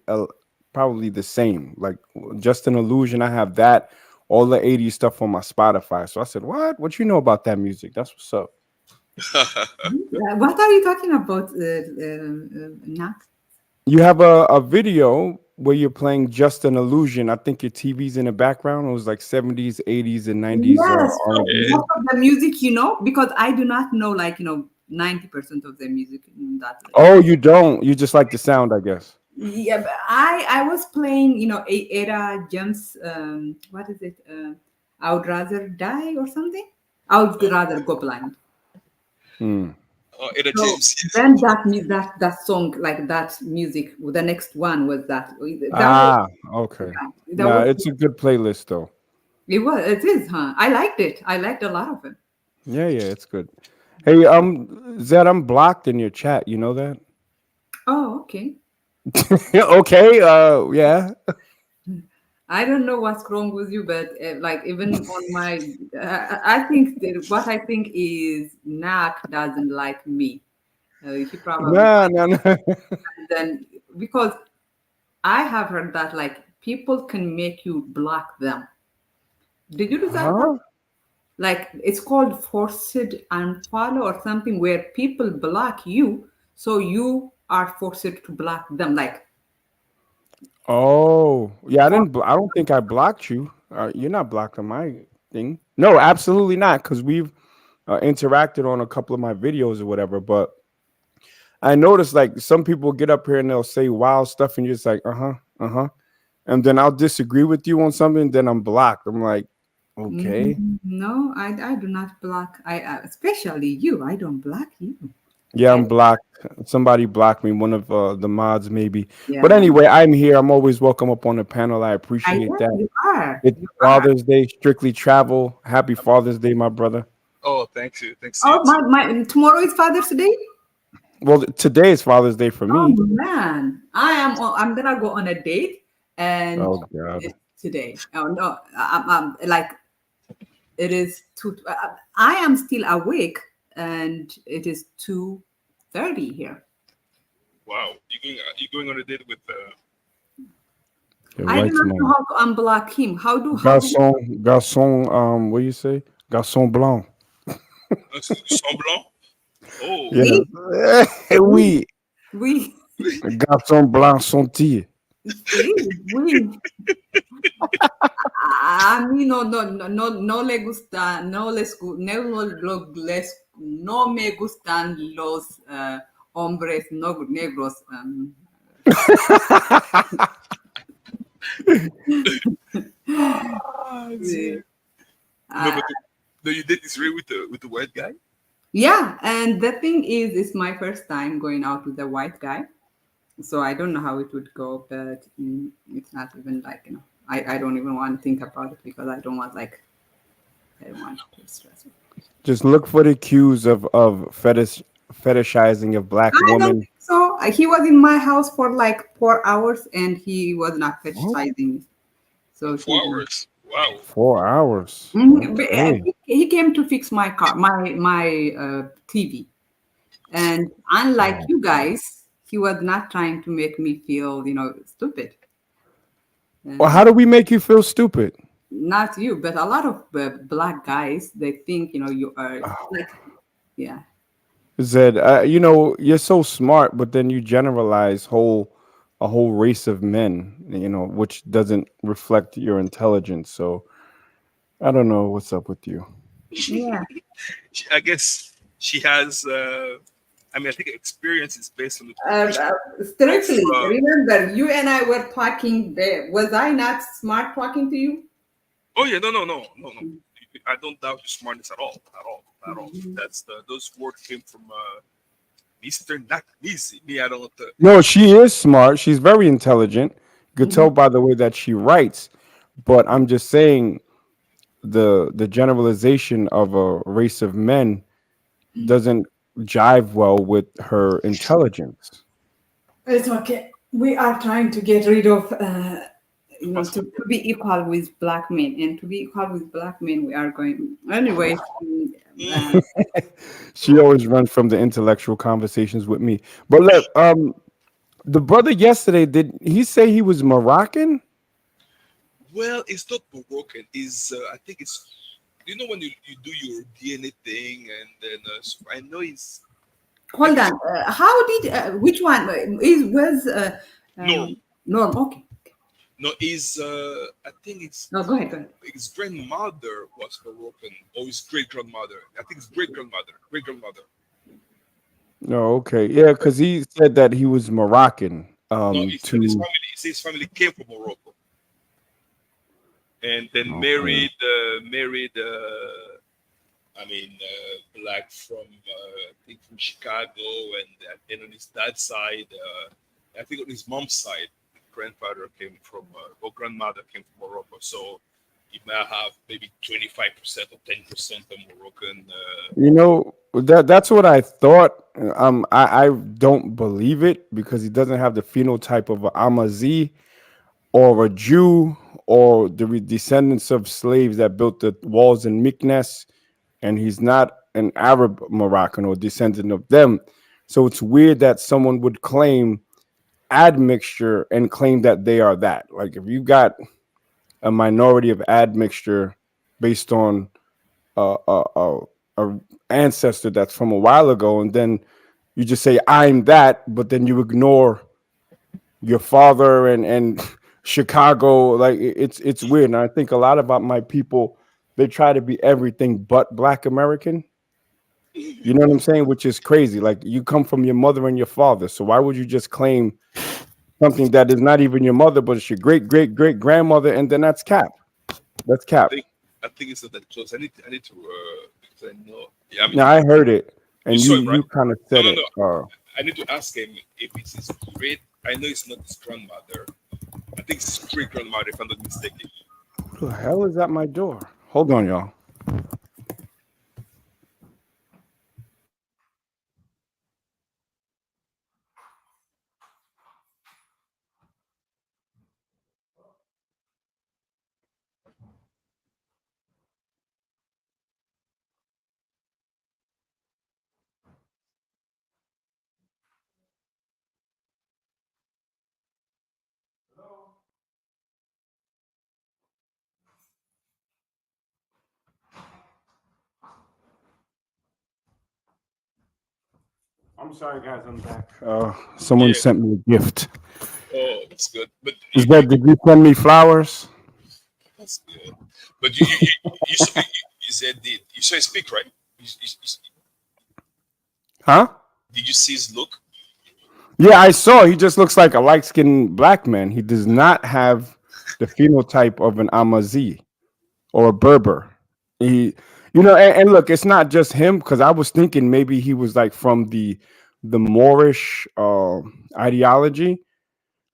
the same. Like Just an Illusion, I have that, all the 80s stuff on my Spotify. So I said, what you know about that music? That's what's up. What are you talking about, Nak? You have a video where you're playing Just an Illusion. I think your TV's in the background. It was like 70s, 80s, and 90s. Yes, R&B. most of the music, because I do not know, like, 90% of the music in that. Oh, you don't? You just like the sound, I guess. Yeah, but I was playing, Era James, what is it? I would rather die or something. I would rather go blind. Etta So James. then that song, like that music, the next one was that. Okay. That It's a good playlist though. It is, huh? I liked it. I liked a lot of it. Yeah, it's good. Hey, Zed, I'm blocked in your chat. You know that? Oh, okay. Okay. Yeah. I don't know what's wrong with you, but like even on my, I think what I think is Nak doesn't like me. He probably No. then because I have heard that like people can make you block them. Did you do that? Huh? like it's called forced unfollow or something, where people block you, so you are forced to block them. Like, Oh, yeah. I don't think I blocked you. You're not blocked on my thing. No, absolutely not. Because we've interacted on a couple of my videos or whatever. But I noticed like some people get up here and they'll say wild stuff, and you're just like, and then I'll disagree with you on something, then I'm blocked. I'm like, okay. No, I do not block. Especially you. I don't block you. Yeah, I'm blocked. Somebody blocked me, one of the mods maybe. Yeah. But anyway, I'm here. I'm always welcome up on the panel. I appreciate know that. you are. It's Father's Day, strictly travel. Happy Father's Day, my brother. Oh, thank you. Thanks. Oh, my tomorrow is Father's Day. Well, today is Father's Day for me. Oh man, I'm gonna go on a date, and Oh God. it's today. Oh no, I'm like it is two. I am still awake, and it is 2:30 here. Wow, you going on a date with? I do not know how to unblock him. How do Garçon, what do you say? Garçon blanc. Garçon blanc. Oh. Yeah. Oui. Oui. Garçon blanc sont-ils? Oui. A mí no le gusta, no me gustan los hombres negros. No, you did this with the white guy? Yeah, and the thing is, it's my first time going out with a white guy, so I don't know how it would go, but it's not even like, I don't even want to think about it, because I don't want to stress it. Just look for the cues of fetishizing of black women. Don't think so. He was in my house for like 4 hours, and he was not fetishizing. So 4 hours. Wow. 4 hours. Okay. He came to fix my car, my TV, and unlike you guys, he was not trying to make me feel, stupid. Well, how do we make you feel stupid? Not you, but a lot of black guys, they think, you are like, yeah. Zed, you're so smart, but then you generalize a whole race of men, which doesn't reflect your intelligence. So I don't know what's up with you. Yeah. I guess she has, I think experience is based on the strictly. Remember, you and I were talking there. Was I not smart talking to you? Oh yeah, no. I don't doubt your smartness at all. That's those words came from Mr. Not easy. Me, I don't. No, she is smart. She's very intelligent. You could tell by the way that she writes. But I'm just saying, the generalization of a race of men doesn't jive well with her intelligence. It's okay. We are trying to get rid of, to be equal with black men, and to be equal with black men, we are going anyway. She always runs from the intellectual conversations with me. But look, the brother yesterday, did he say he was Moroccan? Well, it's not Moroccan. I think it's, when you do your DNA thing, and then I know he's. Hold on. How did which one was Norm? Norm. Okay. No, I think it's. No, go ahead. His grandmother was Moroccan, or his great grandmother. I think his great grandmother. No, okay, yeah, because he said that he was Moroccan. No, his family came from Morocco, and then married. Black from I think from Chicago, and on his dad's side, I think on his mom's side, grandfather came from or grandmother came from Morocco, so he might have maybe 25% or 10% of Moroccan. That's what I thought. I don't believe it, because he doesn't have the phenotype of an Amazi or a Jew or the descendants of slaves that built the walls in Meknes, and he's not an Arab Moroccan or descendant of them. So it's weird that someone would claim admixture and claim that they are that. Like, if you got a minority of admixture based on a ancestor that's from a while ago, and then you just say I'm that, but then you ignore your father and Chicago. Like it's weird. And I think a lot about my people, they try to be everything but Black American. You know what I'm saying? Which is crazy. Like you come from your mother and your father, so why would you just claim something that is not even your mother, but it's your great great great grandmother, and then that's cap. That's cap. I think it's not that close. I need to because I know. Yeah, I mean, Now I heard it, and saw it, right? you kind of said No, it. I need to ask him if it's his great. I know it's not his grandmother. I think it's his great grandmother, if I'm not mistaken. Who the hell is at my door? Hold on, y'all. I'm sorry, guys. I'm back. Someone sent me a gift. Oh, that's good. But did you send me flowers? That's good. But you said you saw his speak, right? Huh? Did you see his look? Yeah, I saw. He just looks like a light-skinned black man. He does not have the phenotype of an Amazi or a Berber. And look, it's not just him, because I was thinking maybe he was like from the Moorish ideology.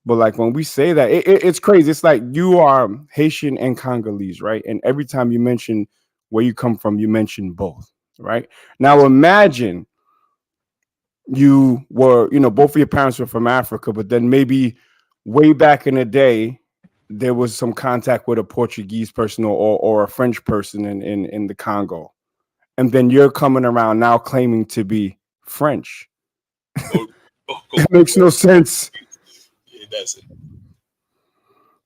But like when we say that, it's crazy. It's like you are Haitian and Congolese, right? And every time you mention where you come from, you mention both, right? Now imagine you were, both of your parents were from Africa, but then maybe way back in the day, there was some contact with a Portuguese person or a French person in the Congo. And then you're coming around now claiming to be French. It makes no sense. It doesn't.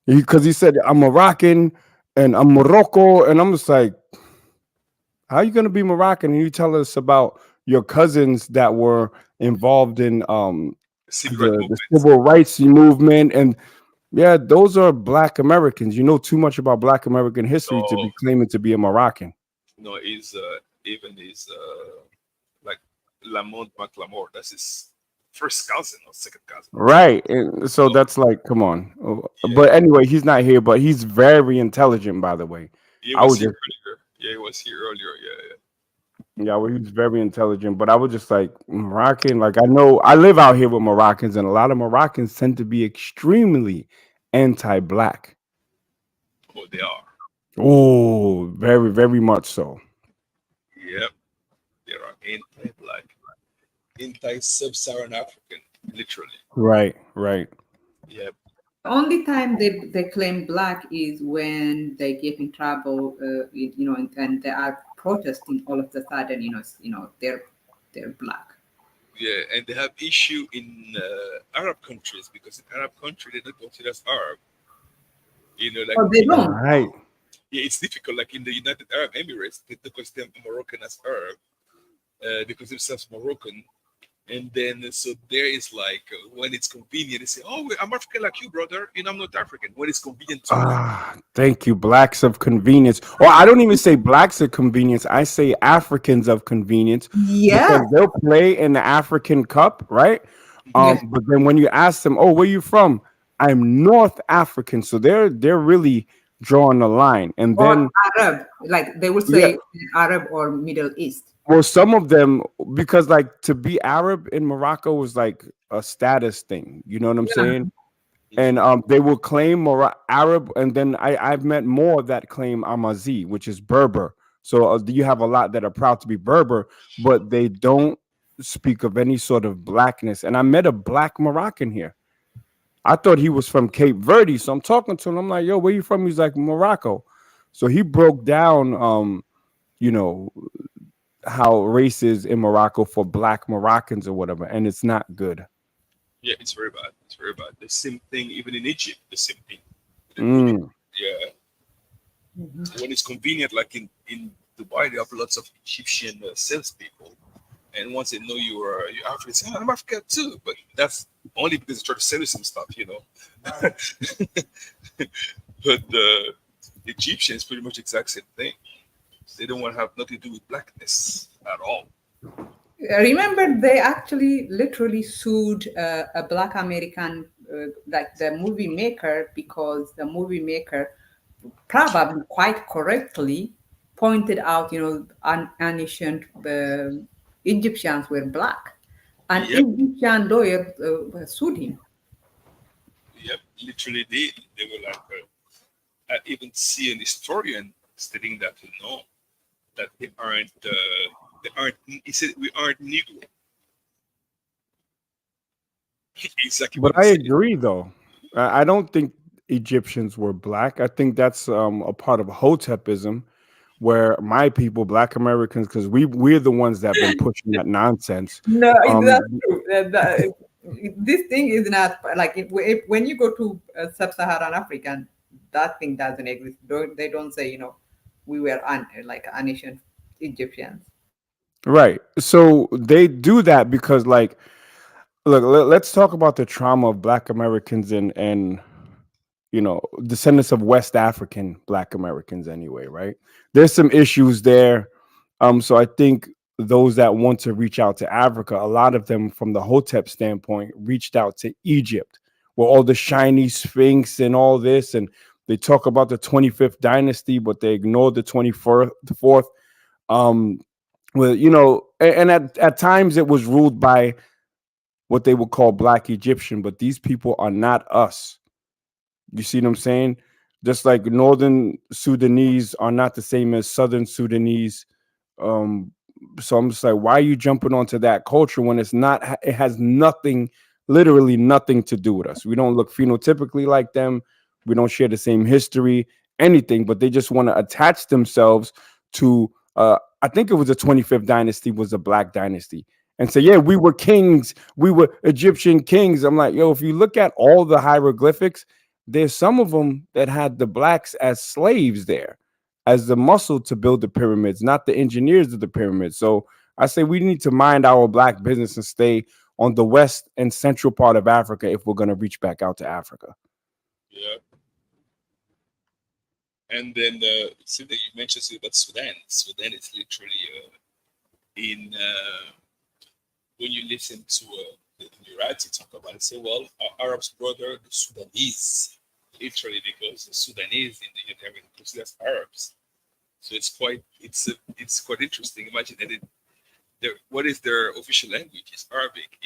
Because he said, I'm Moroccan and I'm Morocco. And I'm just like, how are you going to be Moroccan? And you tell us about your cousins that were involved in the civil rights movement. And yeah, those are Black Americans. You know too much about Black American history to be claiming to be a Moroccan. No, he's even his like Lamont McLamore. That's his first cousin or second cousin. Right. And so that's like, come on. Yeah. But anyway, he's not here, but he's very intelligent, by the way. He was here earlier. Yeah, he was here earlier. Yeah, well, he's very intelligent, but I was just like, Moroccan. Like, I know I live out here with Moroccans, and a lot of Moroccans tend to be extremely anti-Black. Oh, they are. Oh, very, very much so. Yep. They are anti-Black, anti-Sub-Saharan African, literally. Right. Yep. The only time they claim Black is when they get in trouble, and they are protesting all of a sudden, they're Black. Yeah, and they have issue in Arab countries, because in Arab countries they're not considered as Arab. They don't. Right. Yeah, it's difficult. Like in the United Arab Emirates, they consider Moroccan as Arab. They consider themselves Moroccan. And then, so there is like, when it's convenient, they say, oh, I'm African like you, brother. I'm not African. When it's convenient to me. Thank you. Blacks of convenience. Or I don't even say blacks of convenience. I say Africans of convenience. Yeah. Because they'll play in the African Cup, right? But then when you ask them, oh, where you from? I'm North African. So they're really drawing the line. And then Arab, like they would say Arab or Middle East. Well, some of them, because like to be Arab in Morocco was like a status thing. You know what I'm saying? And they will claim Arab, and then I've met more that claim Amazi, which is Berber. So you have a lot that are proud to be Berber, but they don't speak of any sort of Blackness. And I met a Black Moroccan here. I thought he was from Cape Verde, so I'm talking to him. I'm like, yo, where you from? He's like, Morocco. So he broke down, how race is in Morocco for Black Moroccans or whatever, and it's not good. Yeah, it's very bad. It's very bad. The same thing, even in Egypt, the same thing. Yeah. When it's convenient, like in Dubai, they have lots of Egyptian salespeople. And once they know you're African, say, I'm African too. But that's only because they try to sell you some stuff, But the Egyptians pretty much the exact same thing. They don't want to have nothing to do with blackness at all. Remember, they actually literally sued a Black American, like the movie maker, because the movie maker probably quite correctly pointed out, ancient Egyptians were black. An Egyptian lawyer sued him. Yep, literally did. They were like, I even see an historian stating that, that they aren't. He said we aren't Negro. Exactly. But I agree, though. I don't think Egyptians were black. I think that's a part of Hotepism, where my people, Black Americans, because we're the ones that have been pushing that nonsense. No, that's true. This thing is not like when you go to sub-Saharan African, that thing doesn't exist. They don't say we were like ancient Egyptians. Right. So they do that because, like, look, let's talk about the trauma of Black Americans and descendants of West African Black Americans anyway, right? There's some issues there. So I think those that want to reach out to Africa, a lot of them from the Hotep standpoint reached out to Egypt, where all the shiny Sphinx and all this, and they talk about the 25th dynasty, but they ignore the 24th, the fourth. Well, and at times it was ruled by what they would call Black Egyptian, but these people are not us. You see what I'm saying? Just like Northern Sudanese are not the same as Southern Sudanese. So I'm just like, why are you jumping onto that culture when it's not? It has nothing, literally nothing to do with us. We don't look phenotypically like them. We don't share the same history, anything. But they just want to attach themselves to. I think it was the 25th dynasty was a Black dynasty, and say, yeah, we were kings. We were Egyptian kings. I'm like, yo, if you look at all the hieroglyphics, there's some of them that had the Blacks as slaves there, as the muscle to build the pyramids, not the engineers of the pyramids. So I say we need to mind our Black business and stay on the west and central part of Africa if we're going to reach back out to Africa. Yeah. And then see that you mentioned about Sudan. Sudan is literally in when you listen to the Emirati talk about it, say, well, our Arabs brother, the Sudanese, literally, because the Sudanese in the United States as Arabs. So it's quite interesting. Imagine that what is their official language? It's Arabic,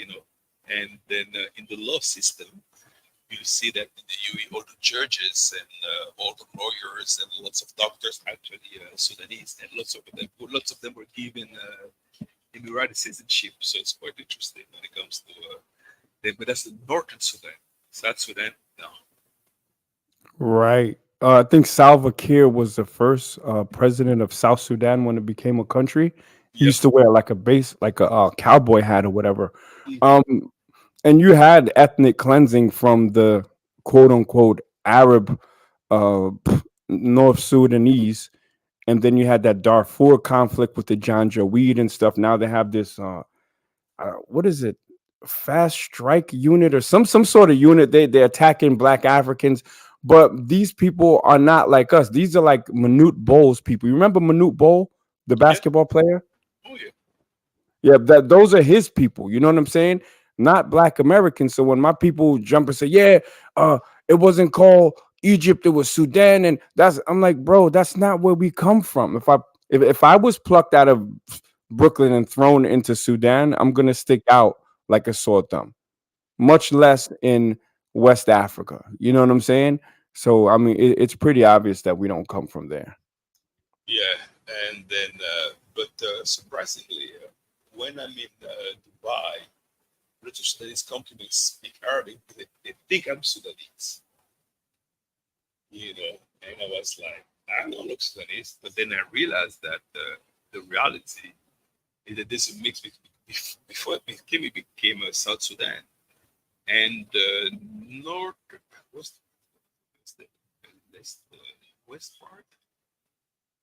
and then in the law system, you see that in the UAE, all the judges and all the lawyers and lots of doctors actually Sudanese, and lots of them were given Emirati citizenship. So it's quite interesting when it comes to them. But that's the northern Sudan. South Sudan, no. Right. I think Salva Kiir was the first president of South Sudan when it became a country. He used to wear like a cowboy hat or whatever. And you had ethnic cleansing from the quote unquote Arab North Sudanese. And then you had that Darfur conflict with the Janjaweed and stuff. Now they have this, what is it? Fast strike unit or some sort of unit. They're attacking Black Africans. But these people are not like us. These are like Manute Bol's people. You remember Manute Bol, the basketball player? Oh, yeah. Yeah, those are his people. You know what I'm saying? Not Black Americans. So when my people jump and say, yeah, it wasn't called Egypt, it was Sudan. And I'm like, bro, that's not where we come from. If I was plucked out of Brooklyn and thrown into Sudan, I'm going to stick out like a sore thumb, much less in West Africa. You know what I'm saying? So, I mean, it's pretty obvious that we don't come from there. Yeah. And then, but surprisingly, when I'm in Dubai, British Sudanese come to me speak Arabic. They think I'm Sudanese. And I was like, I don't look Sudanese. But then I realized that the reality is that this mix before it became South Sudan. And north, what's the west part?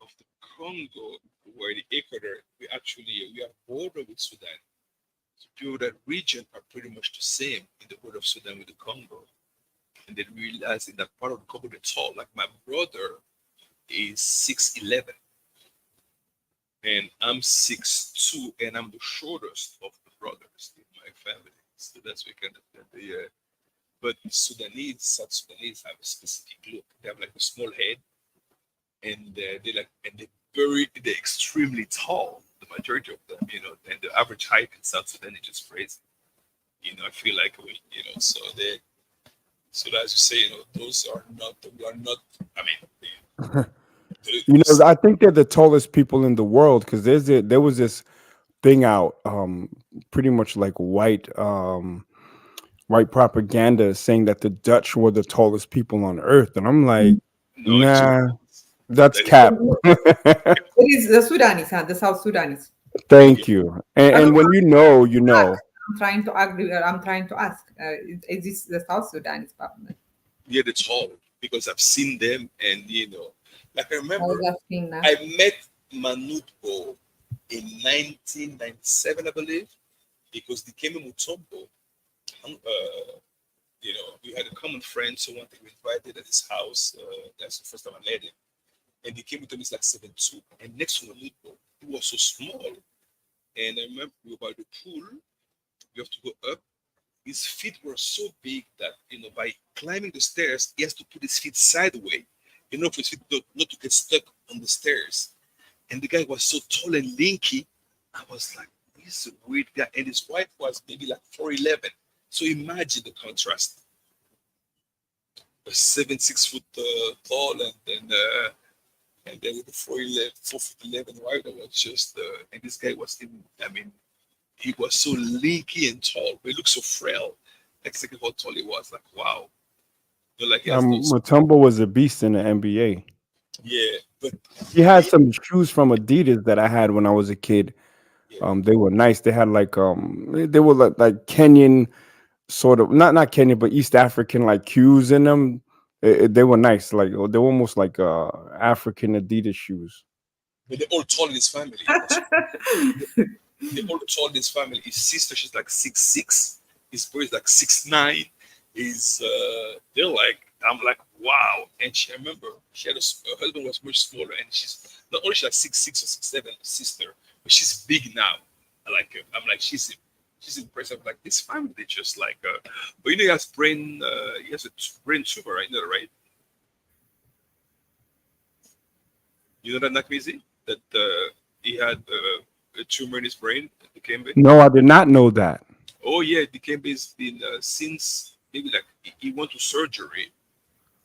of the Congo, where the Equator, we have border with Sudan. So people of that region are pretty much the same in the border of Sudan with the Congo. And they realize in that part of the Congo they're tall. Like my brother is 6'11", and I'm 6'2", and I'm the shortest of the brothers in my family. So that's we kind of yeah. But South Sudanese have a specific look. They have like a small head, and they're extremely tall. The majority of them, and the average height in South Sudan is just crazy. I feel like so as you say, those are not. We are not. I mean, I think they're the tallest people in the world because there was this thing out, pretty much like white propaganda saying that the Dutch were the tallest people on earth, and I'm like, no, nah, that's cap. It is the Sudanese, the South Sudanese. Thank you. And when you know. I'm trying to agree. I'm trying to ask: is this the South Sudanese problem? Yeah, the tall because I've seen them, and like I remember, Now. I met Manutbo in 1997, I believe, because they came in Mutombo. We had a common friend, so one thing we invited at his house. That's the first time I met him, and he came with him. He's like 7'2", and next to Manutbo, he was so small. And I remember we were by the pool. You have to go up. His feet were so big that by climbing the stairs, he has to put his feet sideways, for his feet not to get stuck on the stairs. And the guy was so tall and lanky. I was like, this is a weird guy. And his wife was maybe like 4'11". So imagine the contrast. A 6 foot tall, and then with the 4'11" wife, that was just. And this guy was he was so lanky and tall, but he looked so frail. Exactly how tall he was. Like, wow. Mutombo was a beast in the NBA. Yeah, but he had some shoes from Adidas that I had when I was a kid. Yeah. They were nice. They had like they were like Kenyan sort of not Kenyan, but East African like cues in them. They were nice. Like they were almost like African Adidas shoes. But they're all tall in his family. They're all tall in his family. His sister, she's like 6'6". His brother is like 6'9". They're like, I'm like, wow. And I remember her husband was much smaller, and she's not only like 6'6" or 6'7", sister, but she's big now. I'm like, she's impressive. Like this family, they just like, but he has he has a brain tumor, right? Right? You know that Nakmizi? That he had a tumor in his brain, Dikembe? No, I did not know that. Oh yeah, Dikembe's been since maybe like he went to surgery.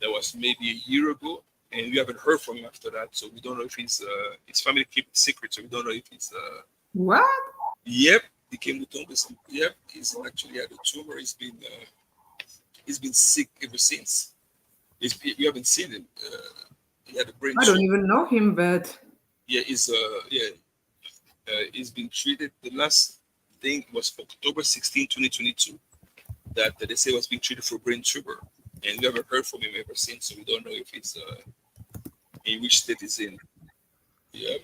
That was maybe a year ago, and we haven't heard from him after that. So we don't know if his family keep it secret. So we don't know if he's what? Yep, Dikembe Mutombo. Yep, he's actually had a tumor. He's been sick ever since. We haven't seen him. He had a brain. I don't even know him, but yeah, he's been treated. The last thing was October 16, 2022, that they say was being treated for brain tumor, and we haven't heard from him ever since. So we don't know if he's in which state he's in. Yeah.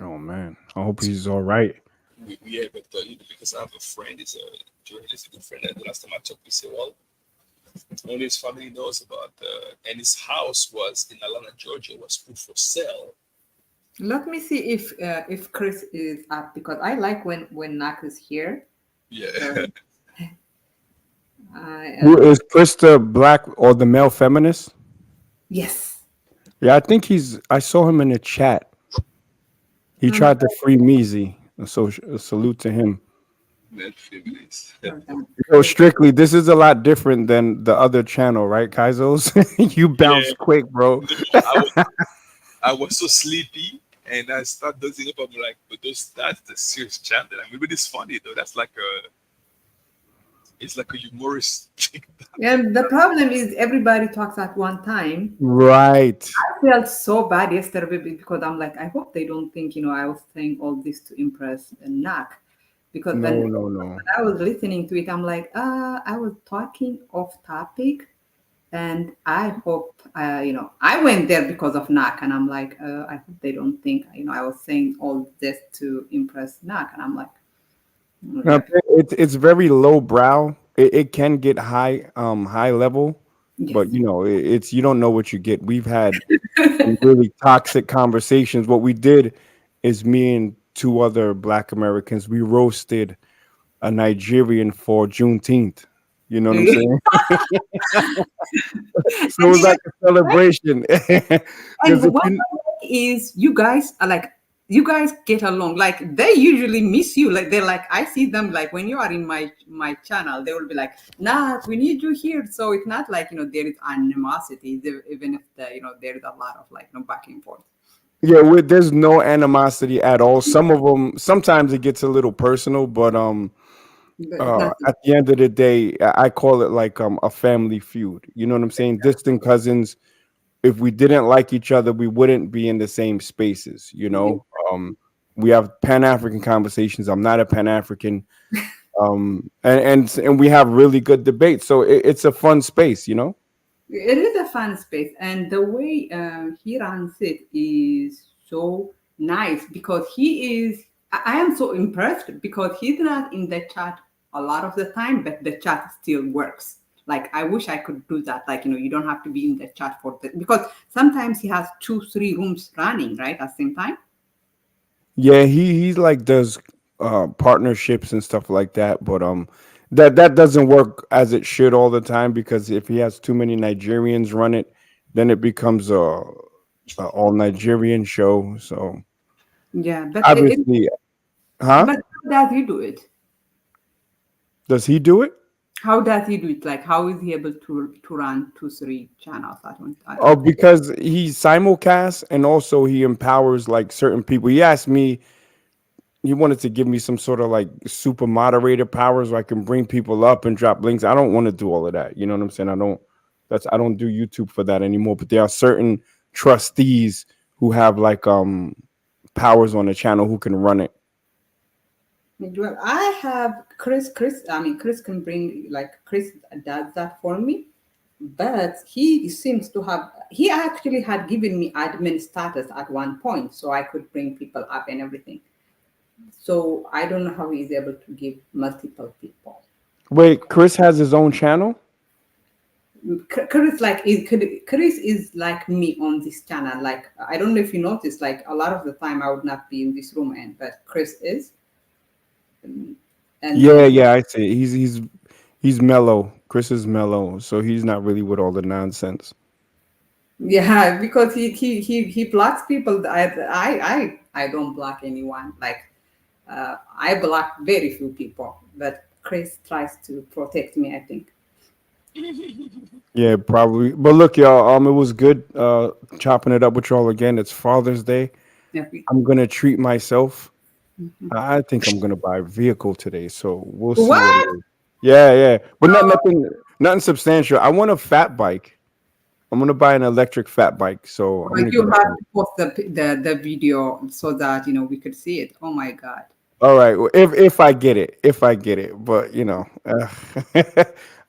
Oh man, I hope he's all right. Yeah, but because I have a friend, he's a journalist, a good friend, and the last time I talked, we said, well, only his family knows about, and his house was in Atlanta, Georgia, was put for sale. Let me see if Chris is up, because I like when Nak is here. Yeah. Is Chris the black or the male feminist? Yes. Yeah, I think I saw him in the chat. He tried to free Meezy. So a salute to him. Strictly, this is a lot different than the other channel, right, Kaizos? You bounce quick, bro. I was so sleepy, and I started dozing up. I'm like, but that's the serious channel. I mean, but it's funny though. That's like it's like a humorous thing. And the problem is everybody talks at one time. Right. I felt so bad yesterday because I'm like, I hope they don't think, I was saying all this to impress Nak. Because no. when I was listening to it, I'm like, I was talking off topic. And I hope, I went there because of Nak, and I'm like, I hope they don't think, I was saying all this to impress Nak, and I'm like, Now, it's very low brow. It can get high level, but yes. it's you don't know what you get. We've had some really toxic conversations. What we did is me and two other Black Americans, we roasted a Nigerian for Juneteenth. You know what I'm saying? So it And was like a celebration. And Because if what I you, like is you guys are like, you guys get along. Like they usually miss you. Like they're like, I see them like when you are in my channel, they will be like, nah, we need you here. So it's not like there is animosity, even if there is a lot of like back and forth. yeah, there's no animosity at all. Some of them, sometimes it gets a little personal, but But it's not. at the end of the day, I call it like a family feud. You know what I'm saying? Distant cousins. If we didn't like each other, we wouldn't be in the same spaces. We have Pan African conversations. I'm not a Pan African, and we have really good debates. So it's a fun space. It is a fun space, and the way he runs it is so nice because he is. I am so impressed because he's not in the chat a lot of the time, but the chat still works. Like I wish I could do that. Like you don't have to be in the chat for that because sometimes he has 2-3 rooms running right at the same time. Yeah, he's like does partnerships and stuff like that, but that doesn't work as it should all the time because if he has too many Nigerians run it, then it becomes a all Nigerian show. So Yeah, obviously, huh? but how does he do it? Does he do it? How does he do it? Like how is he able to run 2-3 channels at one time? Oh, because he simulcasts and also he empowers like certain people. He asked me, he wanted to give me some sort of like super moderator powers where I can bring people up and drop links. I don't want to do all of that. You know what I'm saying? I don't do YouTube for that anymore. But there are certain trustees who have like powers on the channel who can run it. Well, I have Chris. I mean, Chris can bring like Chris does that for me, but he seems to have. He actually had given me admin status at one point, so I could bring people up and everything. So I don't know how he's able to give multiple people. Wait, Chris has his own channel? Chris is like me on this channel. Like I don't know if you noticed, like a lot of the time I would not be in this room, but Chris is. And Yeah, I see. He's mellow. Chris is mellow, so he's not really with all the nonsense. Yeah, because he blocks people. I don't block anyone. Like I block very few people, but Chris tries to protect me, I think. Yeah, probably. But look, y'all, it was good chopping it up with y'all again. It's Father's Day. Yeah. I'm gonna treat myself. Mhm. I think I'm gonna buy a vehicle today, so we'll see what What? it is. Yeah, but nothing substantial. I want a fat bike. I'm gonna buy an electric fat bike. So I'm gonna You get have that. to post the video so that we could see it. Oh my God. All right. Well, if I get it, but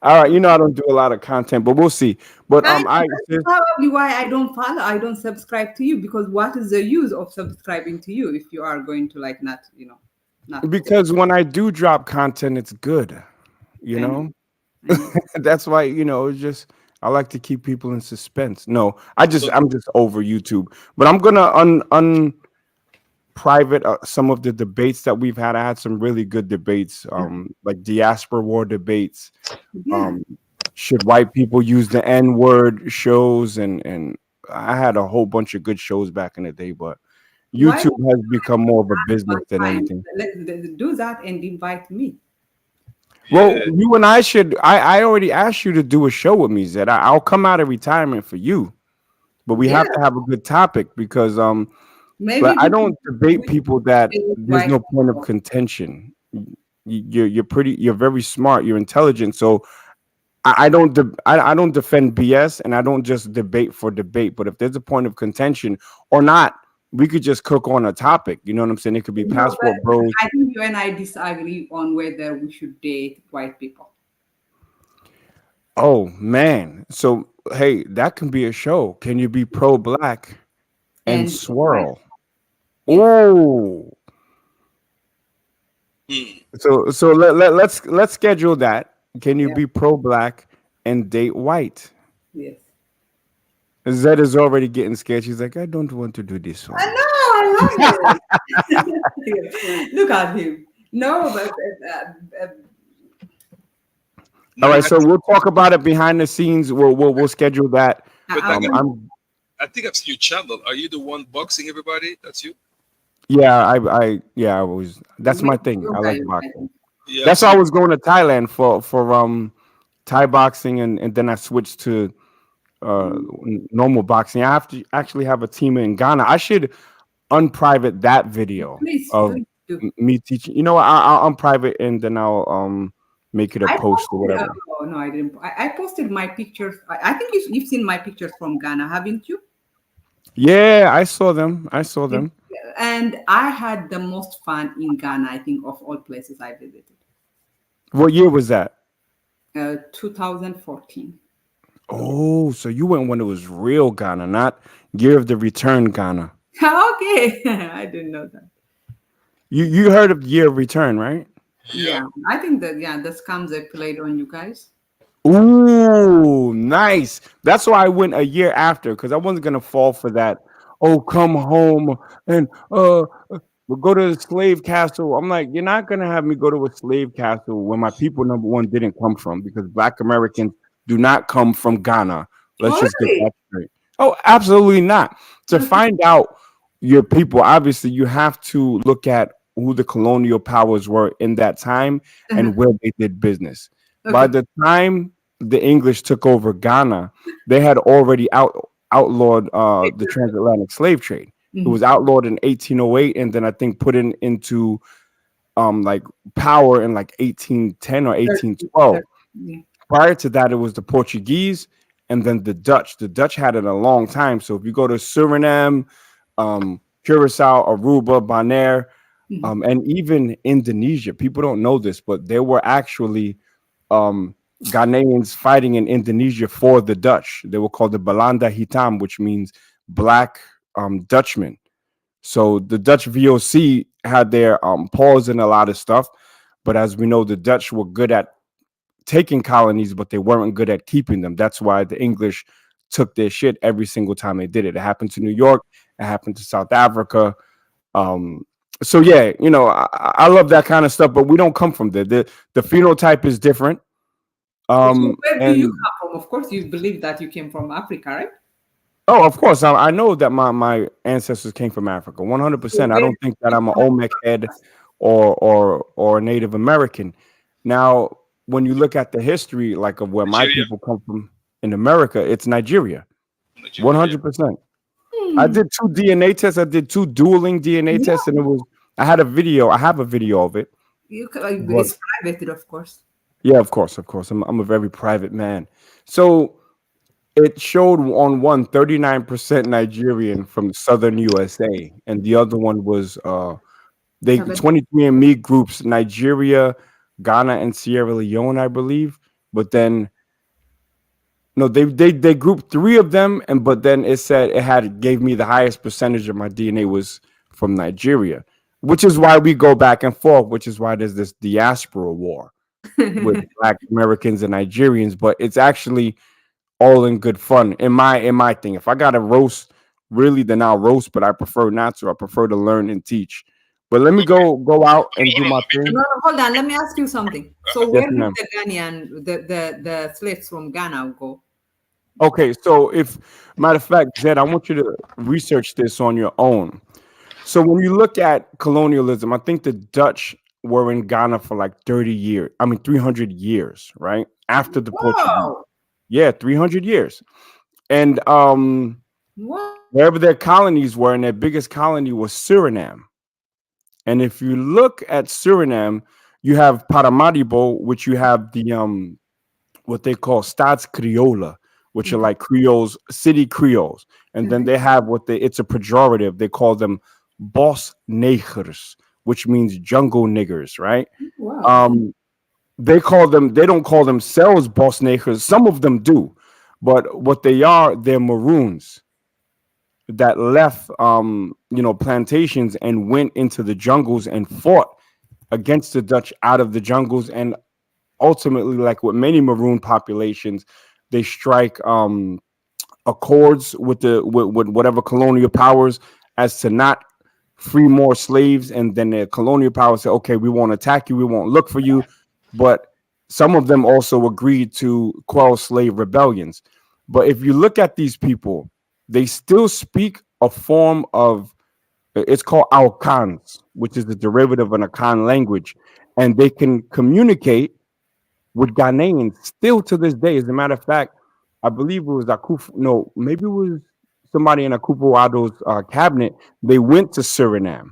all right. I don't do a lot of content, but we'll see. But And I that's probably why I don't subscribe to you, because what is the use of subscribing to you if you are going to like not because when I do drop content, it's good. You I know. know, I know. that's why it's just I like to keep people in suspense. No, I'm just over YouTube, but I'm gonna un private some of the debates that we've had. I had some really good debates, like diaspora war debates. Yeah. Should white people use the N word shows, and I had a whole bunch of good shows back in the day, but Why YouTube has become more of a one business than time? anything. Let's do that and invite me. Well, Yeah. you and I should. I already asked you to do a show with me, Zed. I'll come out of retirement for you, but we Yeah. have to have a good topic because Maybe but I we don't debate people that there's white no point of people. contention. You're very smart, you're intelligent. So I don't defend BS, and I don't just debate for debate. But if there's a point of contention or not, we could just cook on a topic. You know what I'm saying? It could be No, but passport bros. I think you and I disagree on whether we should date white people. Oh man. So hey, that can be a show. Can you be pro-black and And white. swirl? Yes. Oh. Hmm. So let's schedule that. Can you Yeah. be pro-black and date white? Yes. Zed is already getting scared. She's like, I don't want to do this I one. know, I love it. Look at him. No, but All No, right, so we'll talk about it behind the scenes. We'll schedule that. but I want I'm I think I've seen your channel. Are you the one boxing everybody? That's you? yeah, I was that's my with thing. I yoga, like I boxing. think. Yeah, I've That's why I seen. was going to Thailand for Thai boxing and then I switched to normal boxing. I have to actually have a team in Ghana. I should unprivate that video Please, of please do. me teaching. You know what? I'll unprivate and then I'll make it a I post or posted, whatever. oh no, I didn't. I posted my pictures. I think you've seen my pictures from Ghana, haven't you? Yeah, I saw them. I saw Yes. them. And I had the most fun in Ghana, I think, of all places I visited. What year was that? 2014. Oh, so you went when it was real Ghana, not Year of the Return Ghana. Okay, I didn't know that. You heard of Year of Return, right? Yeah, I think that the scams they played on you guys. Ooh, nice. That's why I went a year after because I wasn't gonna fall for that. Oh, come home and we'll go to the slave castle. I'm like, you're not gonna have me go to a slave castle where my people number one didn't come from because Black Americans do not come from Ghana. Let's Oh, just get really? that straight. Oh, absolutely not. To find out your people, obviously, you have to look at who the colonial powers were in that time Uh-huh. and where they did business. By Okay. the time the English took over Ghana, they had already outlawed the transatlantic slave trade. It was Mhm. outlawed in 1808, and then I think put into like power in like 1810 or 30, 1812. 30, yeah. Prior to that, it was the Portuguese and then the Dutch. The Dutch had it a long time. So if you go to Suriname, Curacao, Aruba, Bonaire, Mhm. and even Indonesia, people don't know this, but there were actually um, Ghanaians fighting in Indonesia for the Dutch. They were called the Belanda Hitam, which means black Dutchmen. So the Dutch VOC had their paws in a lot of stuff, but as we know, the Dutch were good at taking colonies, but they weren't good at keeping them. That's why the English took their shit every single time they did it. It happened to New York. It happened to South Africa. Um, so yeah, I love that kind of stuff, but we don't come from there. The phenotype is different. So where do you And come from? Of course, you believe that you came from Africa, right? oh, of course, I know that my ancestors came from Africa, So 100%. I where do don't think that you I'm an come Olmec head or a Native American. Now, when you look at the history, like of where my Nigeria, people come from in America, it's Nigeria, Nigeria. Yeah. 100%. I from? did two DNA tests. I did two dueling DNA Yeah, tests, and I had a video. I have a video of it. But it's private, of course. yeah, of course, of course. I'm a very private man. So it showed on one 39% Nigerian from southern USA, and the other one was they 23andMe groups Nigeria, Ghana, and Sierra Leone, I believe. But then no, they grouped three of them, and but then it said gave me the highest percentage of my DNA was from Nigeria, which is why we go back and forth, which is why there's this diaspora war with Black Americans and Nigerians. But it's actually all in good fun in my thing. If I gotta roast, really, then I'll roast, but I prefer not to. I prefer to learn and teach. But let me Okay. go out and do Hold on. my Let me. thing. No, no, hold on. Let me ask you something. So Yes, where did ma'am. the Ghanaian, the slaves from Ghana go? Okay, so if matter of fact, Zed, I want you to research this on your own. So when you look at colonialism, I think the Dutch were in Ghana for like 30 years. I mean 300 years, right? After the Portuguese. Whoa! Yeah, 300 years. And What? wherever their colonies were, and their biggest colony was Suriname. And if you look at Suriname, you have Paramaribo, which you have the what they call Staatskriolen, which are like Creoles, city Creoles. And then Okay. they have it's a pejorative. They call them Bos Negers, which means jungle niggers, right? Wow. Um, They don't call themselves boss nakers. Some of them do, but what they are, they're maroons that left plantations and went into the jungles and fought against the Dutch out of the jungles. And ultimately, like with many maroon populations, they strike accords with with whatever colonial powers as to not free more slaves, and then the colonial powers say, okay, we won't attack you, we won't look for you. But some of them also agreed to quell slave rebellions. But if you look at these people, they still speak a form of, it's called Alkans, which is the derivative of an Akan language, and they can communicate with Ghanaians still to this day. As a matter of fact, I believe it was Akufo. No, maybe it was somebody in Akufo-Addo's cabinet. They went to Suriname,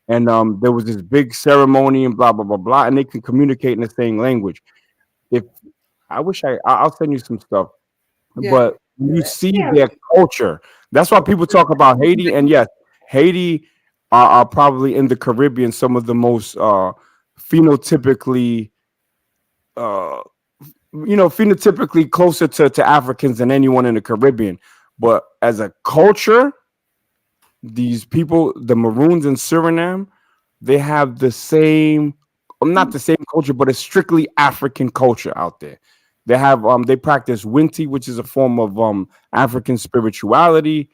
and there was this big ceremony and blah blah blah blah, and they can communicate in the same language. If I wish I'll send you some stuff, but you see their culture. That's why people talk about Haiti, and yes, Haiti are probably in the Caribbean some of the most phenotypically phenotypically closer to Africans than anyone in the Caribbean. But as a culture, these people, the Maroons in Suriname, they have the same, not the same culture, but a strictly African culture out there. They have they practice Winti, which is a form of African spirituality.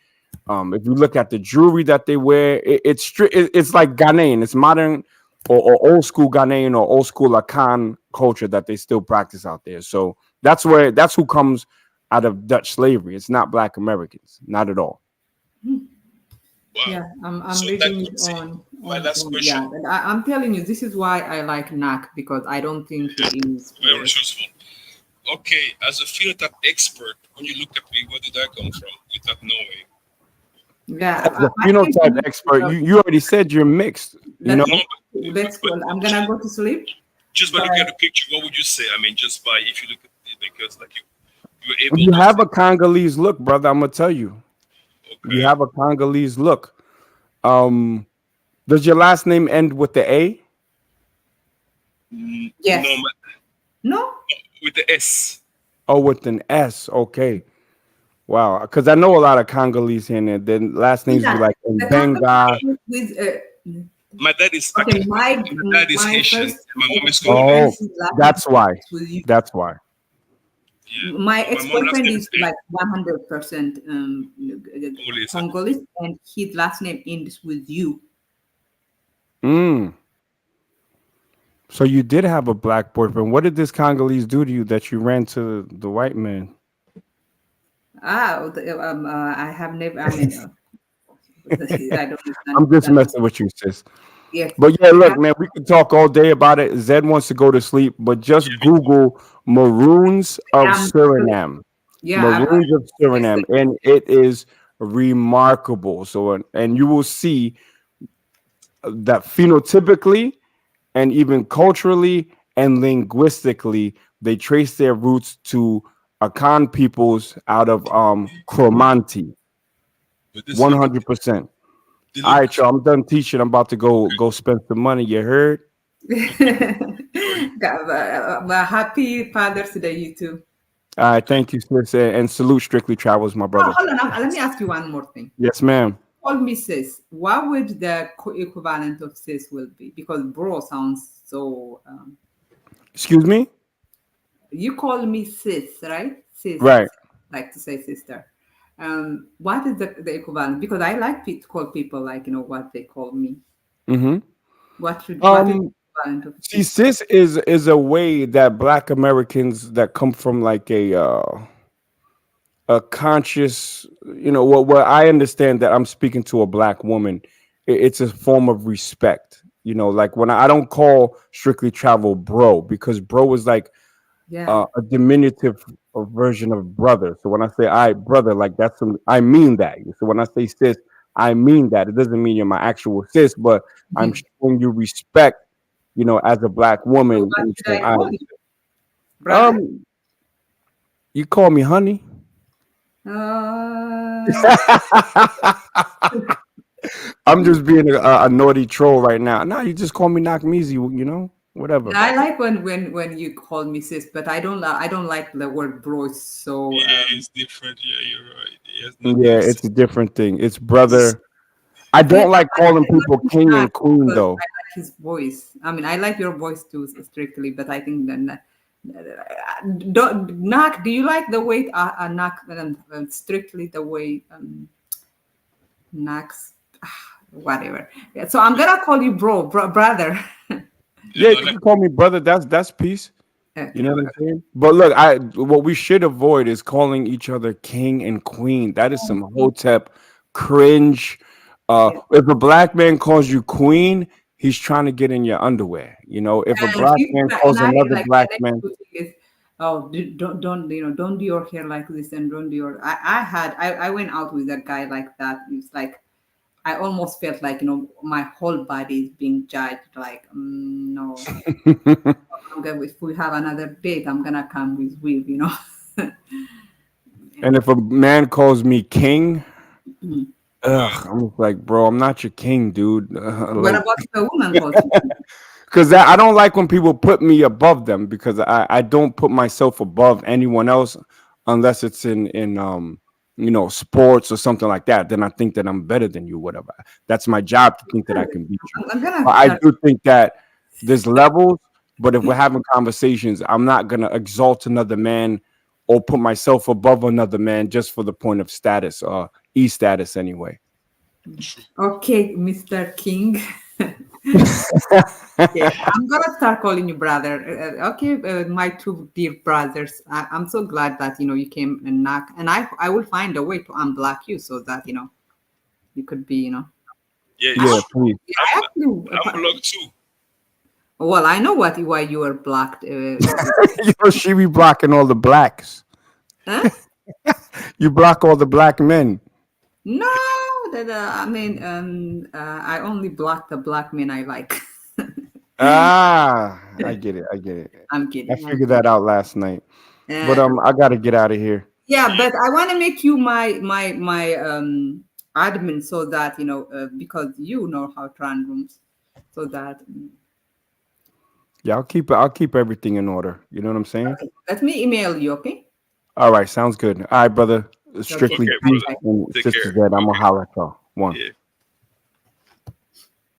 If you look at the jewelry that they wear, it's like Ghanaian. It's modern or old school Ghanaian or old school Akan culture that they still practice out there. So that's who comes out of Dutch slavery. It's not Black Americans, not at all. Wow. Yeah, I'm So reading that would on. my last question. Yeah, and I'm telling you, this is why I like Nak, because I don't think he is Very resourceful. Okay, as a phenotype expert, when you look at me, where did I come from without knowing? Yeah, As a phenotype expert, you already said you're mixed. You know, let's go. I'm gonna go to sleep. Just by looking at the picture, what would you say? I mean, just by if you look at it, because like you're able. You have a Congolese look, brother. I'm gonna tell you. Okay. You have a Congolese look. Does your last name end with the A? Yes. No. With the S. Oh, with an S. Okay. Wow. Because I know a lot of Congolese here, and their last names be like Benga. My dad is. Okay, my dad is Haitian. My mom is Congolese. Oh, that's why. That's why. Yeah. My ex-boyfriend is like 100% Congolese, and his last name ends with U. So you did have a black boyfriend. What did this Congolese do to you that you ran to the white man? I have never. I mean, I don't. I'm just messing with you, sis. Yes. But yeah, look, man, we can talk all day about it. Zed wants to go to sleep, but just Google Maroons of Suriname. Maroons of Suriname, and it is remarkable. So, and you will see that phenotypically and even culturally and linguistically, they trace their roots to Akan peoples out of Cromanti. 100%. All right, y'all. I'm done teaching. I'm about to go spend some money. You heard? Happy Father's Day, you too. All right, thank you, sis, and salute Strictly Travels, my brother. Hold on, let me ask you one more thing. Yes, ma'am. Call me sis. What would the equivalent of sis will be? Because bro sounds so. Excuse me. You call me sis, right? Sis. Right. Like to say sister. What is the equivalent? Because I like to call people like what they call me. Mm-hmm. What is the equivalent of see, sis is a way that Black Americans that come from like a conscious, what I understand that I'm speaking to a Black woman. It's a form of respect. Like when I don't call Strictly Travel bro, because bro is like a diminutive version of brother. So when I say I brother, like I mean that. So when I say sis, I mean that. It doesn't mean you're my actual sis, but I'm showing you respect, as a Black woman. So what should I call you? You call me honey. I'm just being a naughty troll right now. No, you just call me Knock Measy, whatever. I like when you call me sis, but I don't like the word bro. So Yeah, it's different. Yeah, you're right. Yes, Yeah, it's a different thing. It's brother. I yeah, don't like calling people king Knock and queen because though. I like his voice. I mean, I like your voice too, strictly, but I think that don't knock. Do you like the way knock strictly the way knocks? Whatever. Yeah, so I'm gonna call you brother. Yeah, you can call me brother. That's peace. You know what I'm saying? But look, what we should avoid is calling each other king and queen. That is some hotep cringe. If a black man calls you queen, he's trying to get in your underwear. You know, if a black man calls another black man, Oh, don't do your hair like this and don't do your. I went out with a guy like that. It's like I almost felt like my whole body is being judged. Like no, if we have another date, I'm gonna come with weave. and if a man calls me king, Mhm. I'm just like, bro, I'm not your king, dude. What about if a woman calls you? Because I don't like when people put me above them, because I don't put myself above anyone else unless it's in sports or something like that. Then I think that I'm better than you, whatever. That's my job to think that I can beat you. But I do think that there's levels, but if we're having conversations, I'm not gonna exalt another man or put myself above another man just for the point of status or status anyway. Okay, Mr. King. Yeah, I'm gonna start calling you brother. Okay, my two dear brothers. I'm so glad that you came and knock, and I will find a way to unblock you so that you could be Yeah, please. I'm blocked too. Well, I know why you were blocked. She be blocking all the blacks. Huh? You block all the black men. No, I mean, I only block the black men I like. I get it. I'm kidding. I figured that out last night. But Uh, I gotta get out of here. Yeah, but I want to make you my admin so that because you know how to run rooms, so that Yeah, I'll keep everything in order. You know what I'm saying? okay. Let me email you, okay? All right, sounds good. All right, brother. Strictly Okay, peace brother. and Take sisters care. that I'm gonna holler at y'all. One. Yeah.